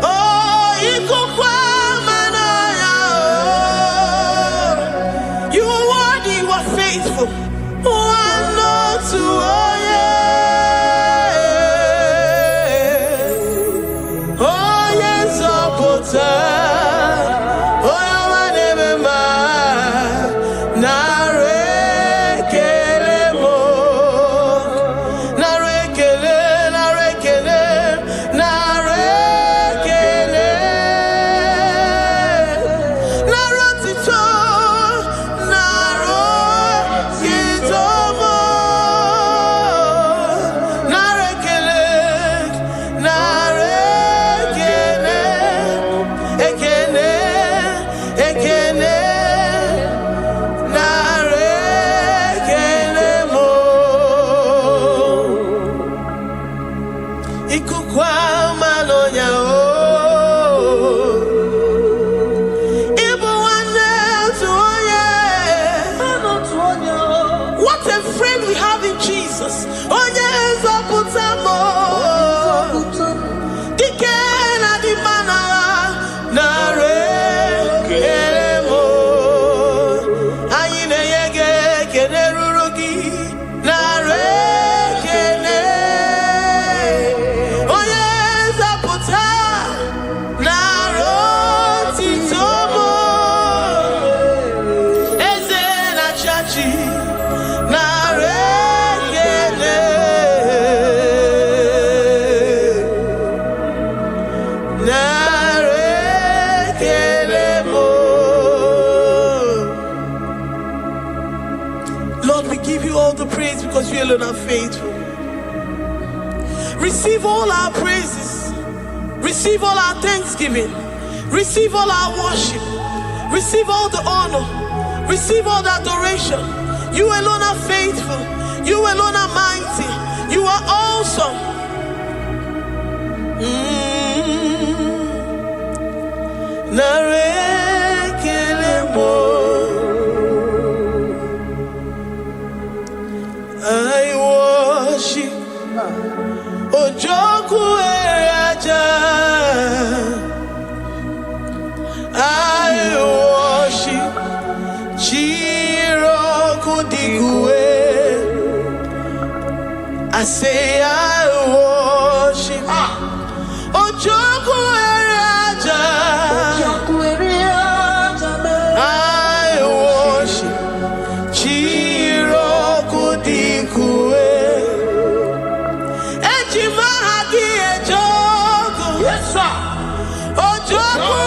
Oh, ikukwamano yamo. You are worthy, you are faithful. Wanotu oye. Oye nzọpụta. Oye nwanebema. Narekelemo. Narekele, narekele, narekele. Narotito, narotitomo. Narekele, narekele. Ekele, ekele. Narekelemo. Ikukwamano yao. Ibu nwanne otu onye. What a friend we have in Jesus. Onye nzọpụta mo. Dike na di mana. Narekelemo. Anyị na-enye gị ekele ruru gị. Narekele. Onye nzọpụta. Narotitomo. Eze na-achị. Narekele. Narekelemo. Lord, we give you all the praise because you alone are faithful. Receive all our praises. Receive all our thanksgiving. Receive all our worship. Receive all the honor. Receive all the adoration. You alone are faithful. You alone are mighty. You are awesome. Narekelemo. I worship Ojoku Eraja. I worship Chiroku Digwe. I say I worship Ojoku Eraja. I worship Chiroku Digwe. Ejima hagi ejoku. Yes, sir. Ojoku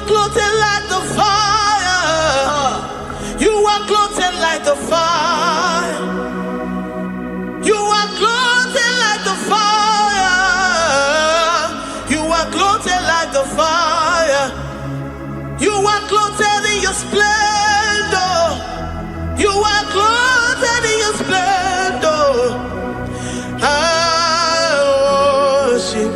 clothed like the fire. You are clothed like the fire. You are clothed like the fire. You are clothed like the fire. You are clothed in your splendor. You are clothed in your splendor. I worship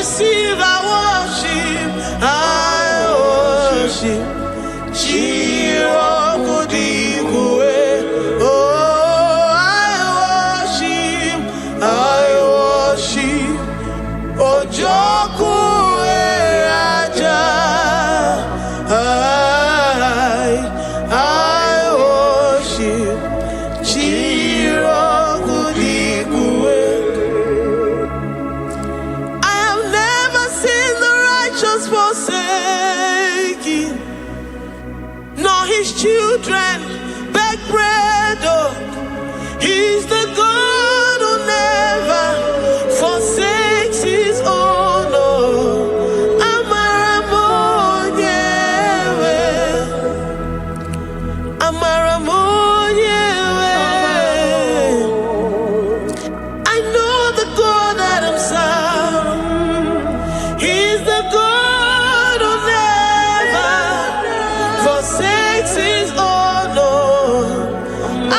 receive our worship. I worship. Oh, I worship. Ojoku Raja. I worship. Forsaken, nor his children beg bread. Oh, he's the God who never forsakes his own. Oh, Amaramonyewe, Amaramonyewe. I know the God that I'm serving. He's the God forsakes his own.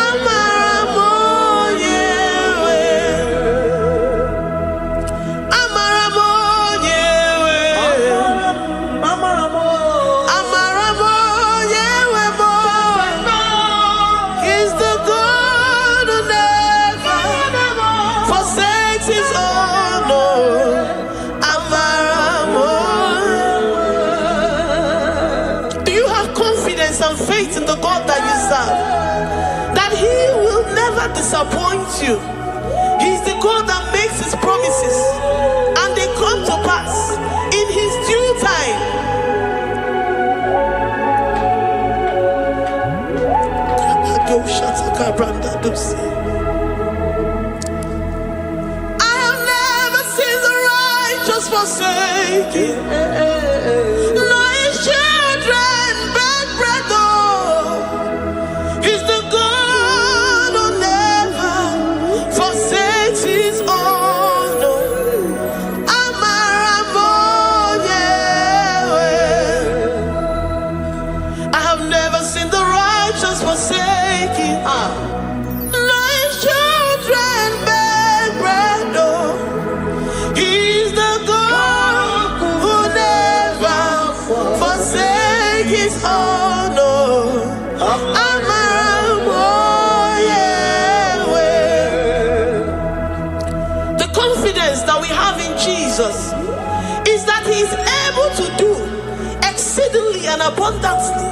Amaramonyewe, Amaramonyewe, Amaramonyewe. He's the God who never forsakes his own. And faith in the God that you serve, that he will never disappoint you. He's the God that makes his promises and they come to pass in his due time. I have never seen the righteous forsaken, nor his children beg bread. He's the God who never forsakes his own. Amaramonyewe. I have never seen the righteous forsaken, nor his children beg bread. He's the God who never forsakes his own. The confidence that we have in Jesus is that he is able to do exceedingly and abundantly,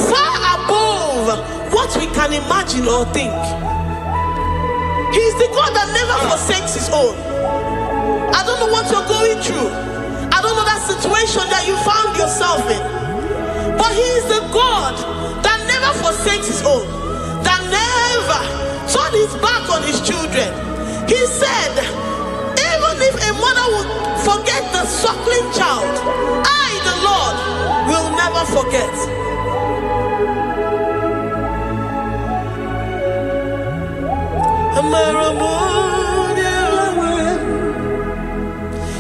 far above what we can imagine or think. He is the God that never forsakes his own. I don't know what you're going through. I don't know that situation that you found yourself in. But he is the God that never forsakes his own, that never turned his back on his children. He said, even if a mother would forget the suckling child, I, the Lord, will never forget.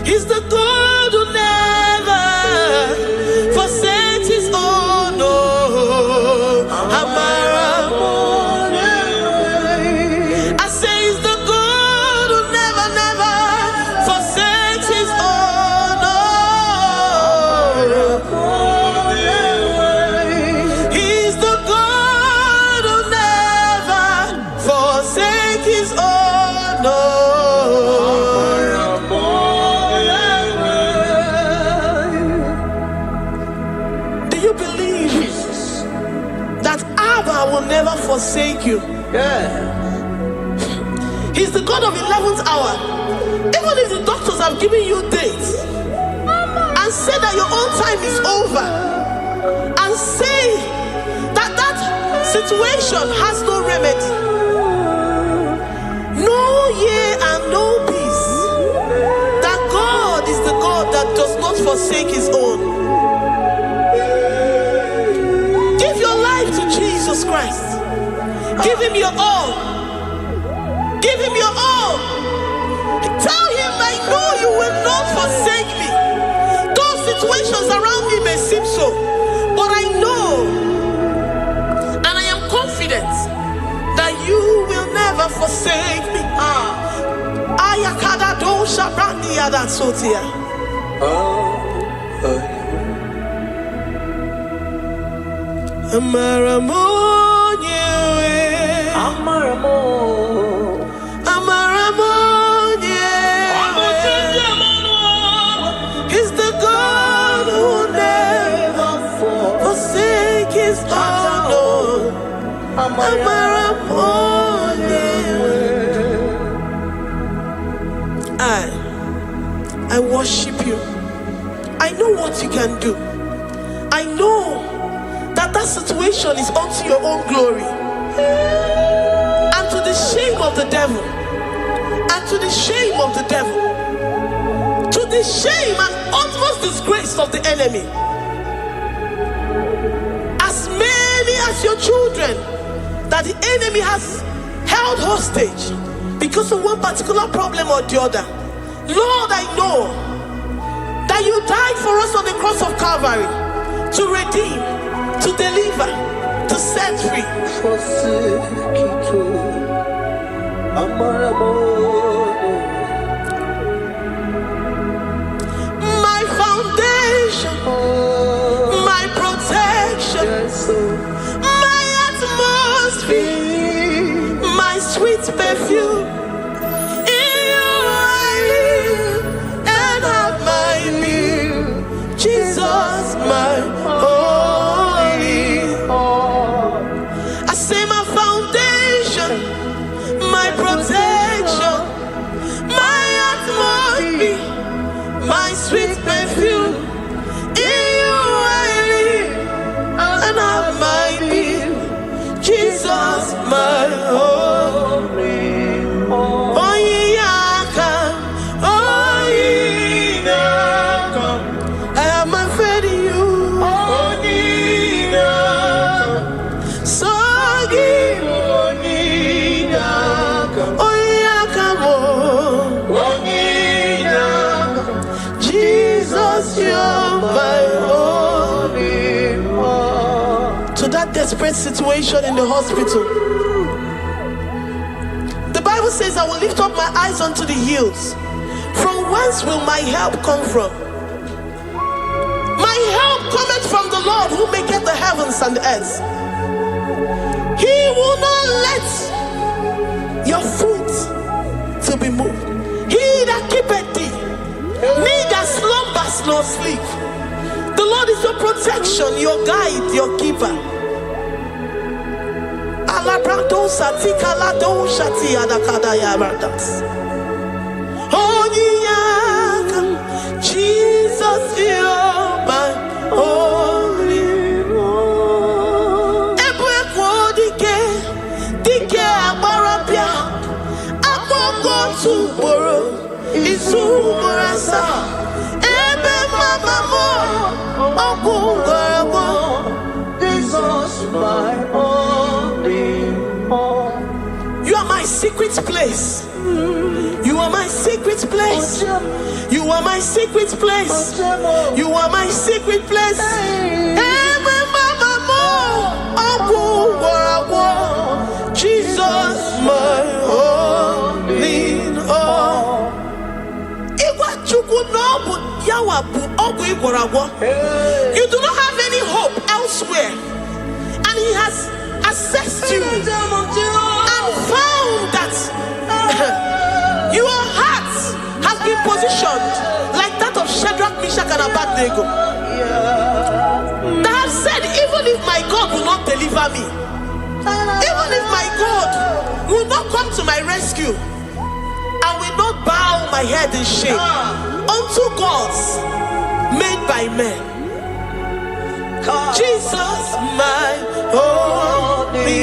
He's the God who never forsakes his own. I say he's the God who never forsakes his own. He's the God who never forsakes his own. Will never forsake you. He's the God of 11th hour. Even if the doctors have given you dates and said that your own time is over, and say that situation has no remedy. No year and no peace. That God is the God that does not forsake his own. Give your life to Jesus Christ. Give him your all. Give him your all. Tell him, I know you will not forsake me. Those situations around me may seem so, but I know and I am confident that you will never forsake me. Ayakada dosha brandi ada sotia. Amaramonye, Amaramonye, he's the God who never forsake his own. Amaramonye. I worship you. I know what you can do. I know that situation is unto your own glory and to the shame of the devil, and to the shame of the devil, to the shame and utmost disgrace of the enemy. As many as your children that the enemy has held hostage because of one particular problem or the other, Lord, I know that you died for us on the cross of Calvary to redeem, to deliver, to set free. My foundation, my protection, my atmosphere, my sweet perfume. In you I live and have my being. Jesus, my sweet perfume, in you I live and have my being. Jesus, my only. Oh, Yaka, oh, Yaka, I have my faith in you. Oh, Yaka, so give, oh, Yaka, oh, Yaka, oh, Jesus, you're my only one. To that desperate situation in the hospital, the Bible says, I will lift up my eyes unto the hills. From whence will my help come from? My help cometh from the Lord who maketh the heavens and the earth. He will not let your foot to be moved. He that keepeth thee, neither slumbers nor sleep. The Lord is your protection, your guide, your keeper. Jesus, you're my only one. Dike abarapia, akoko tuboro. Isumurasa, ebe mama mo, Jesus, my only home. You are my secret place. You are my secret place. You are my secret place. You are my secret place. Ebe mama mo, Jesus, my only home. You do not have any hope elsewhere, and he has assessed you and found that your heart has been positioned like that of Shadrach, Meshach, and Abednego. That have said, even if my God will not deliver me, even if my God will not come to my rescue, I will not bow my head in shame unto gods made by men. Jesus, my only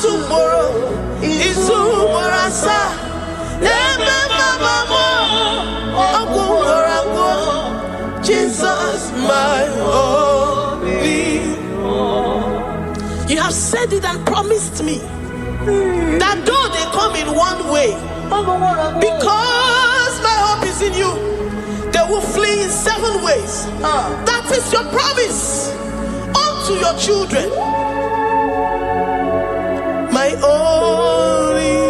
tomorrow is tomorrow. Jesus, my only. You have said it and promised me that though they come in one way, because my hope is in you, they will flee in 7 ways. That is your promise unto your children. My only.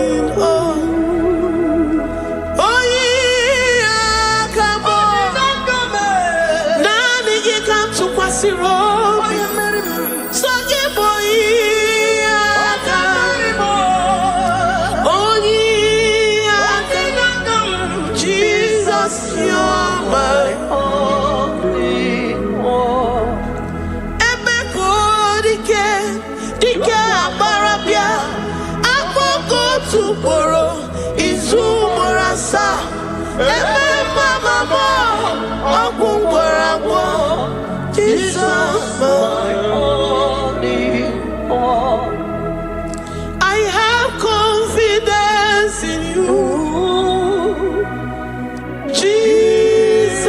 I have confidence in you, Jesus.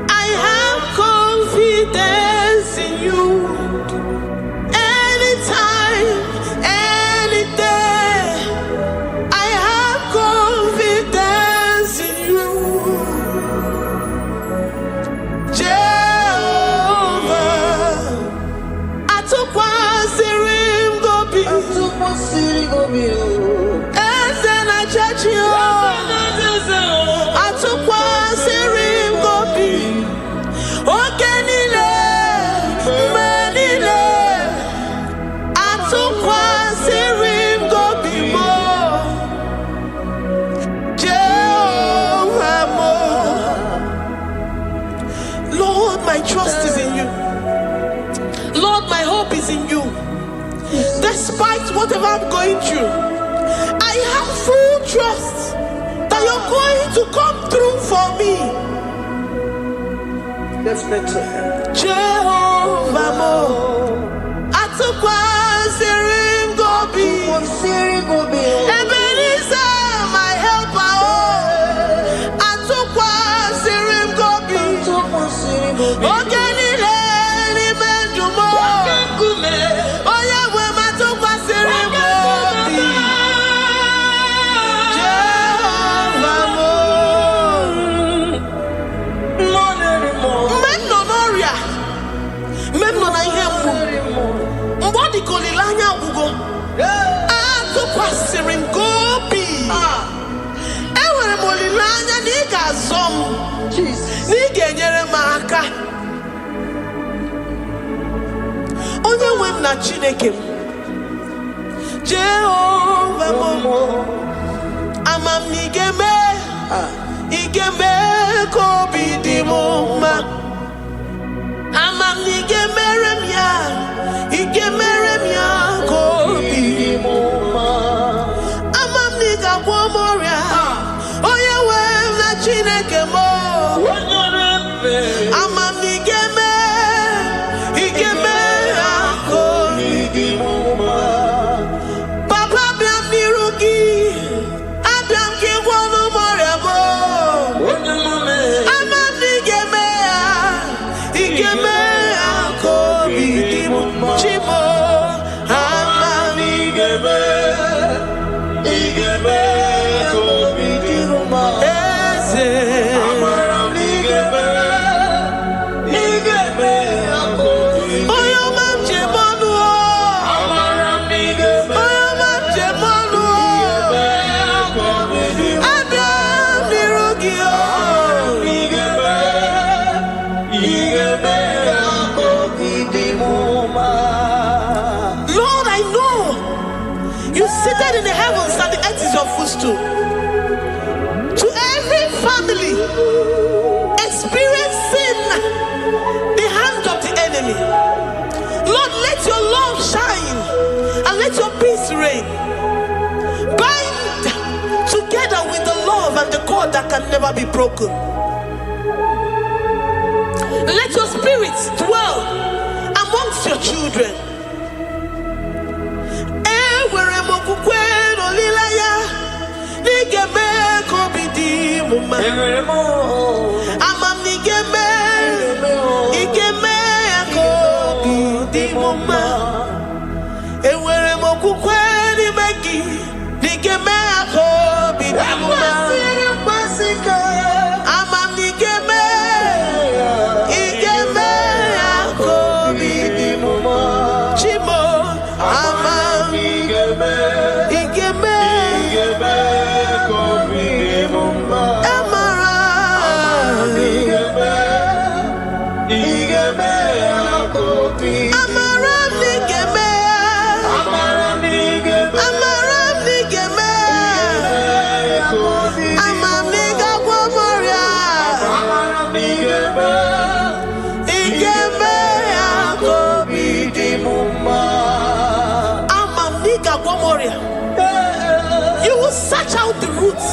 I have confidence in you. Anytime, any day, I have confidence in you. Lord, my trust is in you. Lord, my hope is in you. Despite whatever I'm going through, I have full trust that you're going to come through for me. Let's mention him. Jehovah Mo, Atukwa Sirim Gobi, Ebenezer, my helper. Atukwa Sirim Gobi, Ogenile ni Menjumo. Onye nwe m na Chineke m, Jehovah Mo, amamigeme, igeme kobi di mo ma, amamigeme remya, igeme remya kobi di mo ma, amamiga womoria, onye nwe m na Chineke mo, amamigeme, igeme kobi di mo ma. Papa biam nirugi, abiam ki wonu morebo. Amamigeme, igeme kobi di mo ma. Chibo, amamigeme, igeme kobi di mo ma. Eze, amamigeme, igeme kobi. Oyo mam chebonu, amamigeme, oyo mam chebonu, abiam nirugi, amamigeme, igeme kobi di mo ma. Lord, I know you seated in the heavens and the earth is your footstool. To every family experiencing the hand of the enemy, Lord, let your love shine and let your peace reign. Bind together with the love and the cord that can never be broken. Let your spirit dwell amongst your children. mama. Amam nigeme, igeme yako di mama. Ewere mokukwe ni begi, nigeme yako di mama. Amam nigeme, igeme yako di mama. Chimo, amam igeme. You will search out the roots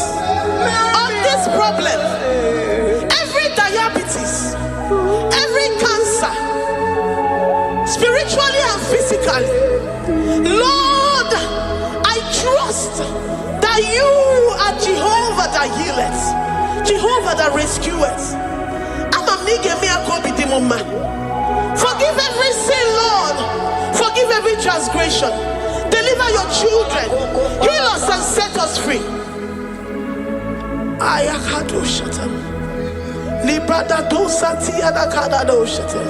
of this problem. Every diabetes, every cancer, spiritually and physically. Lord, I trust that you are Jehovah that healeth, Jehovah that rescueth. Forgive every sin, Lord. Forgive every transgression. Deliver your children. Heal us and set us free. Ayakado shatam. Librada do sati adakada do shatam.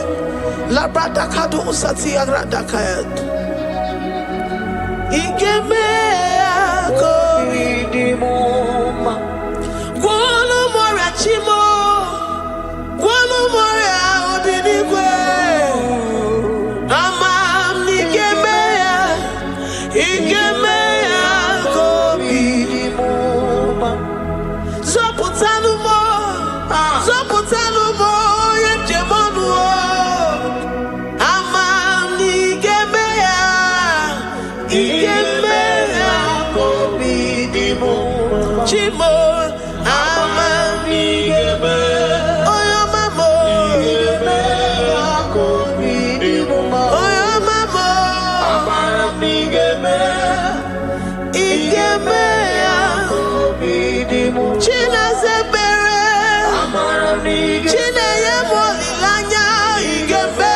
Labrada kado sati agradakayad. Igeme akoridimoma. Guano morachimo. Guano moria odinigwe. Amam nigeme. Igeme akoridimoma. Zopotanumo. Zopotanumo. Yejemonuo. Amam nigeme. Igeme akoridimoma. Chimo. Amam nigeme. Oyo mamo. Igeme akoridimoma. Oyo mamo. Amam nigeme. Igeme akoridimoma. China zebere. Amam nigeme. China yemolilanya. Igeme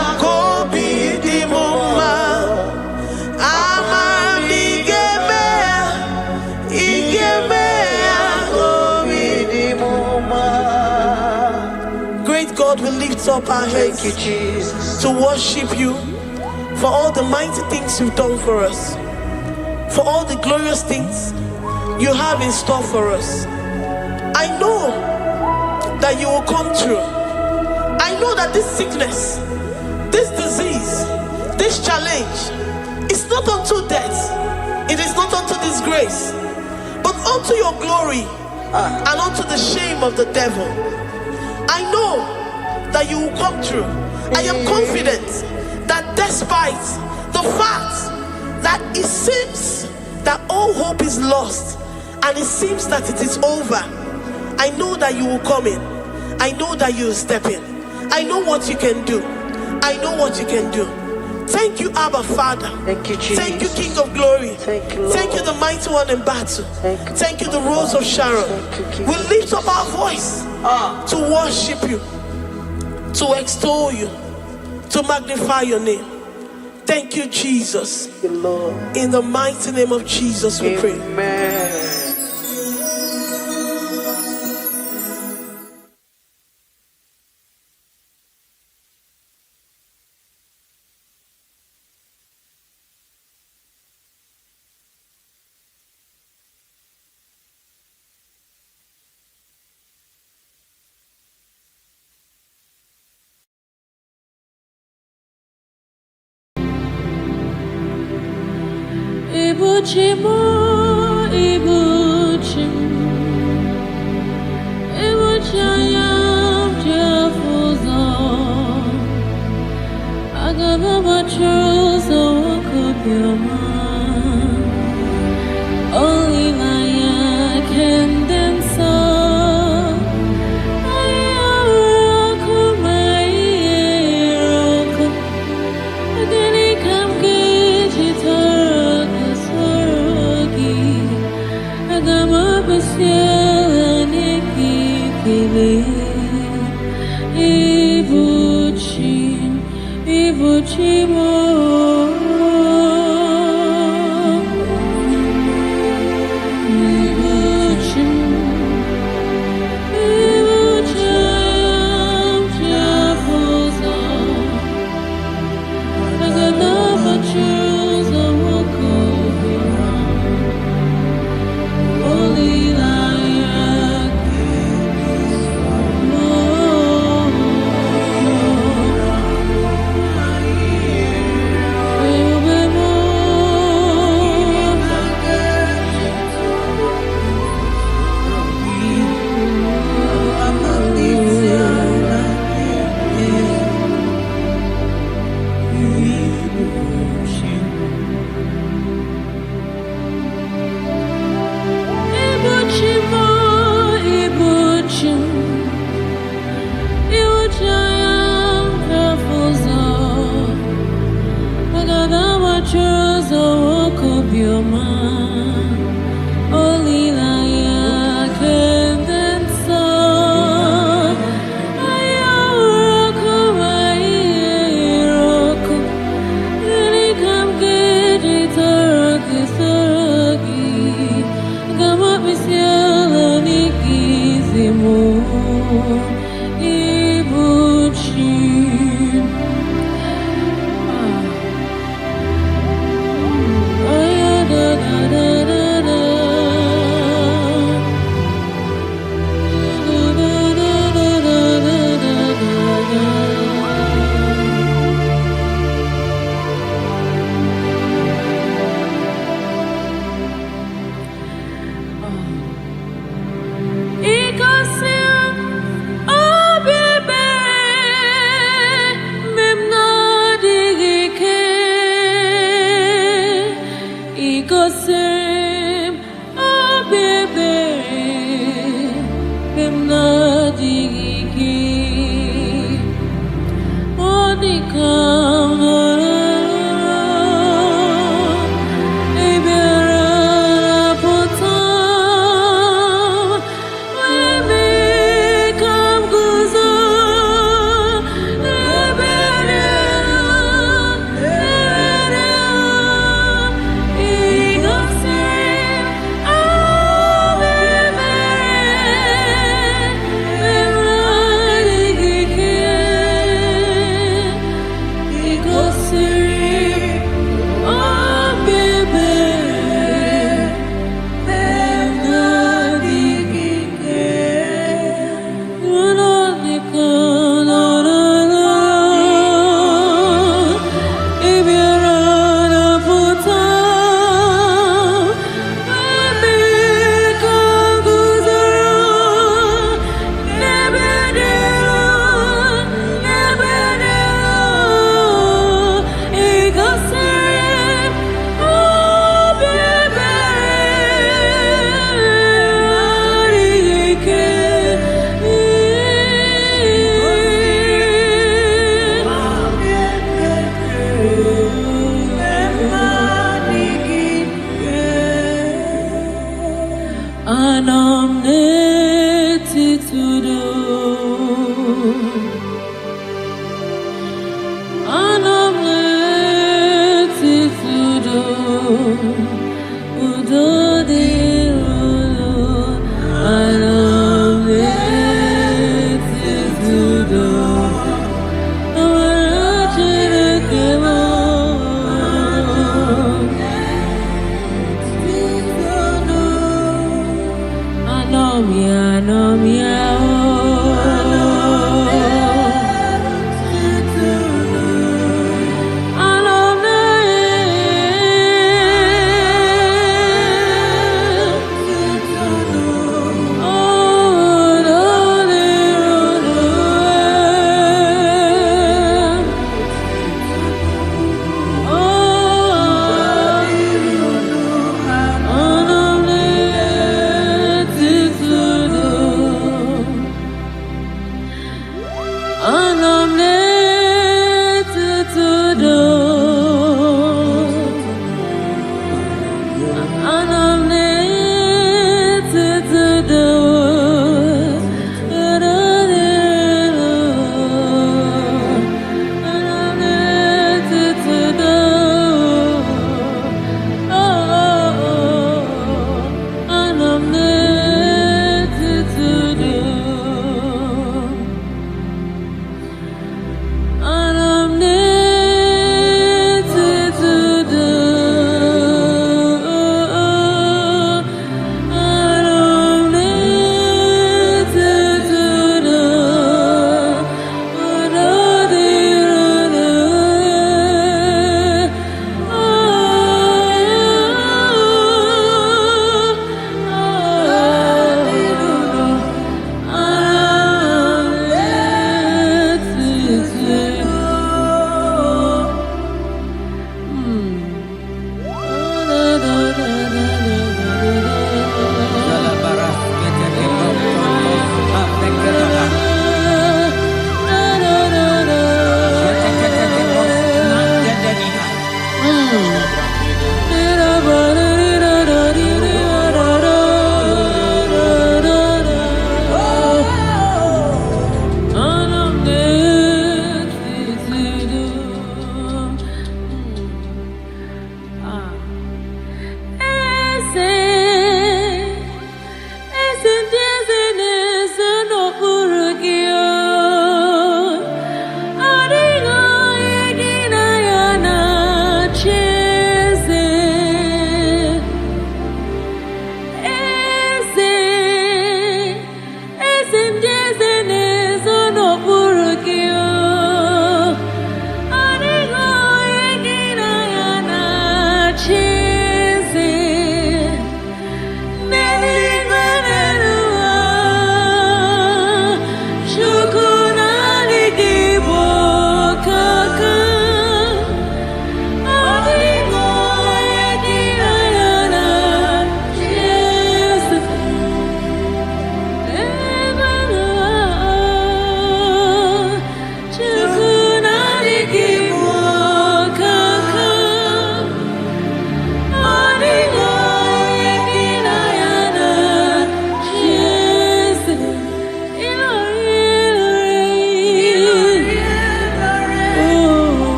akoridimoma. Amam nigeme. Igeme akoridimoma. Great God, we lift up our heads to worship you for all the mighty things you've done for us, for all the glorious things you have in store for us. I know that you will come through. I know that this sickness, this disease, this challenge is not unto death, it is not unto disgrace, but unto your glory and unto the shame of the devil. I know that you will come through. I am confident that despite the fact that it seems that all hope is lost and it seems that it is over, I know that you will come in. I know that you will step in. I know what you can do. I know what you can do. Thank you, Abba Father. Thank you, Jesus. Thank you, King of Glory. Thank you, Lord. Thank you, the mighty one in battle. Thank you. Thank you, the Rose of Sharon. Thank you, King We of lift up our voice to worship you, to extol you, to magnify your name. Thank you, Jesus. Thank you, Lord. In the mighty name of Jesus, we pray. Amen. Ibuchimo, Ibuchim, Ibuchayam, Jafuzon, Agababa Chuzo, Kupioma, Only Maya can dance. Agama Basia Anomia,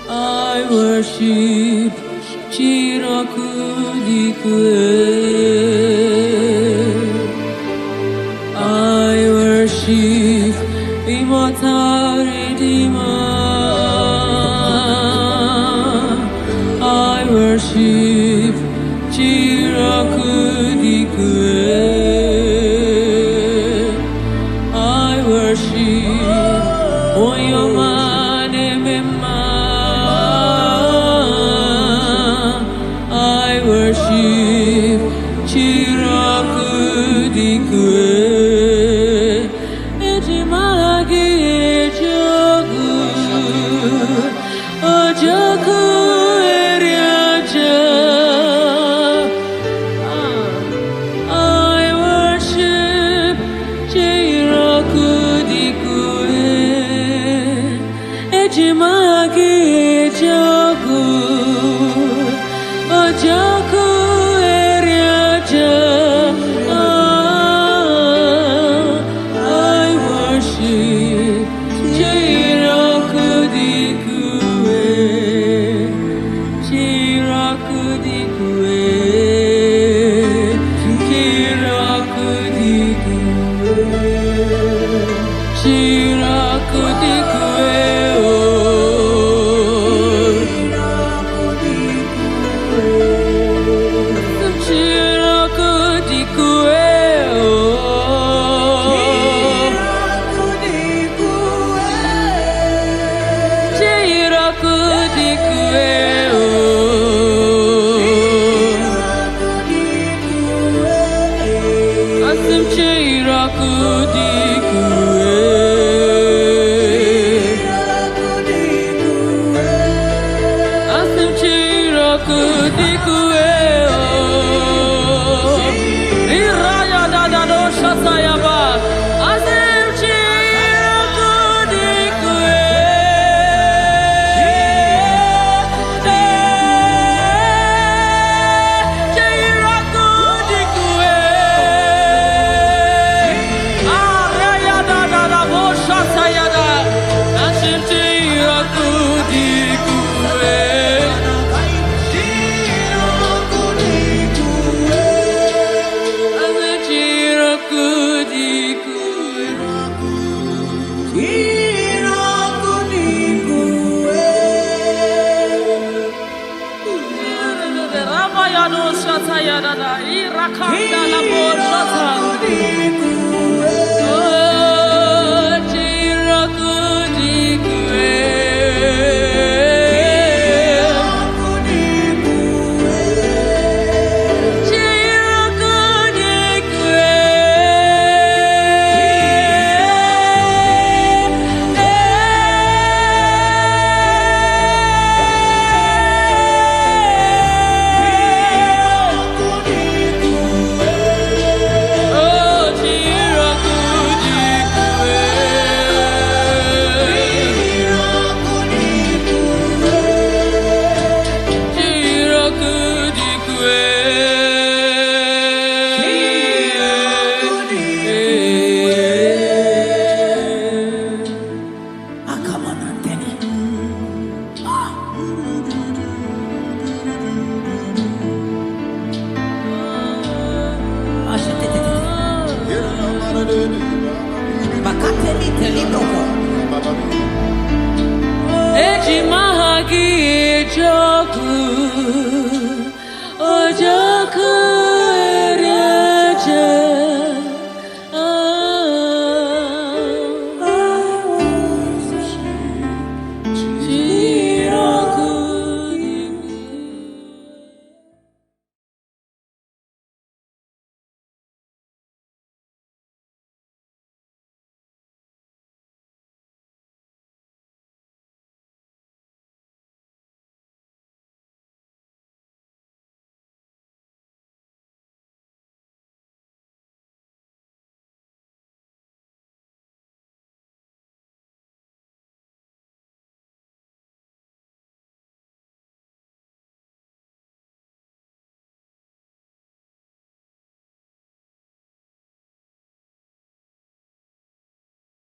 I worship Chirakudikwe. I worship Immortal Redeemer. I worship Chirakudikwe. I worship Oyomane Mema. I worship Chirakudikwe. Ejimagi Ejogu Ojoku Eriaja. I worship Chirakudikwe. Ejimagi Ejogu Ojoku Eriaja. Eji mahagi jo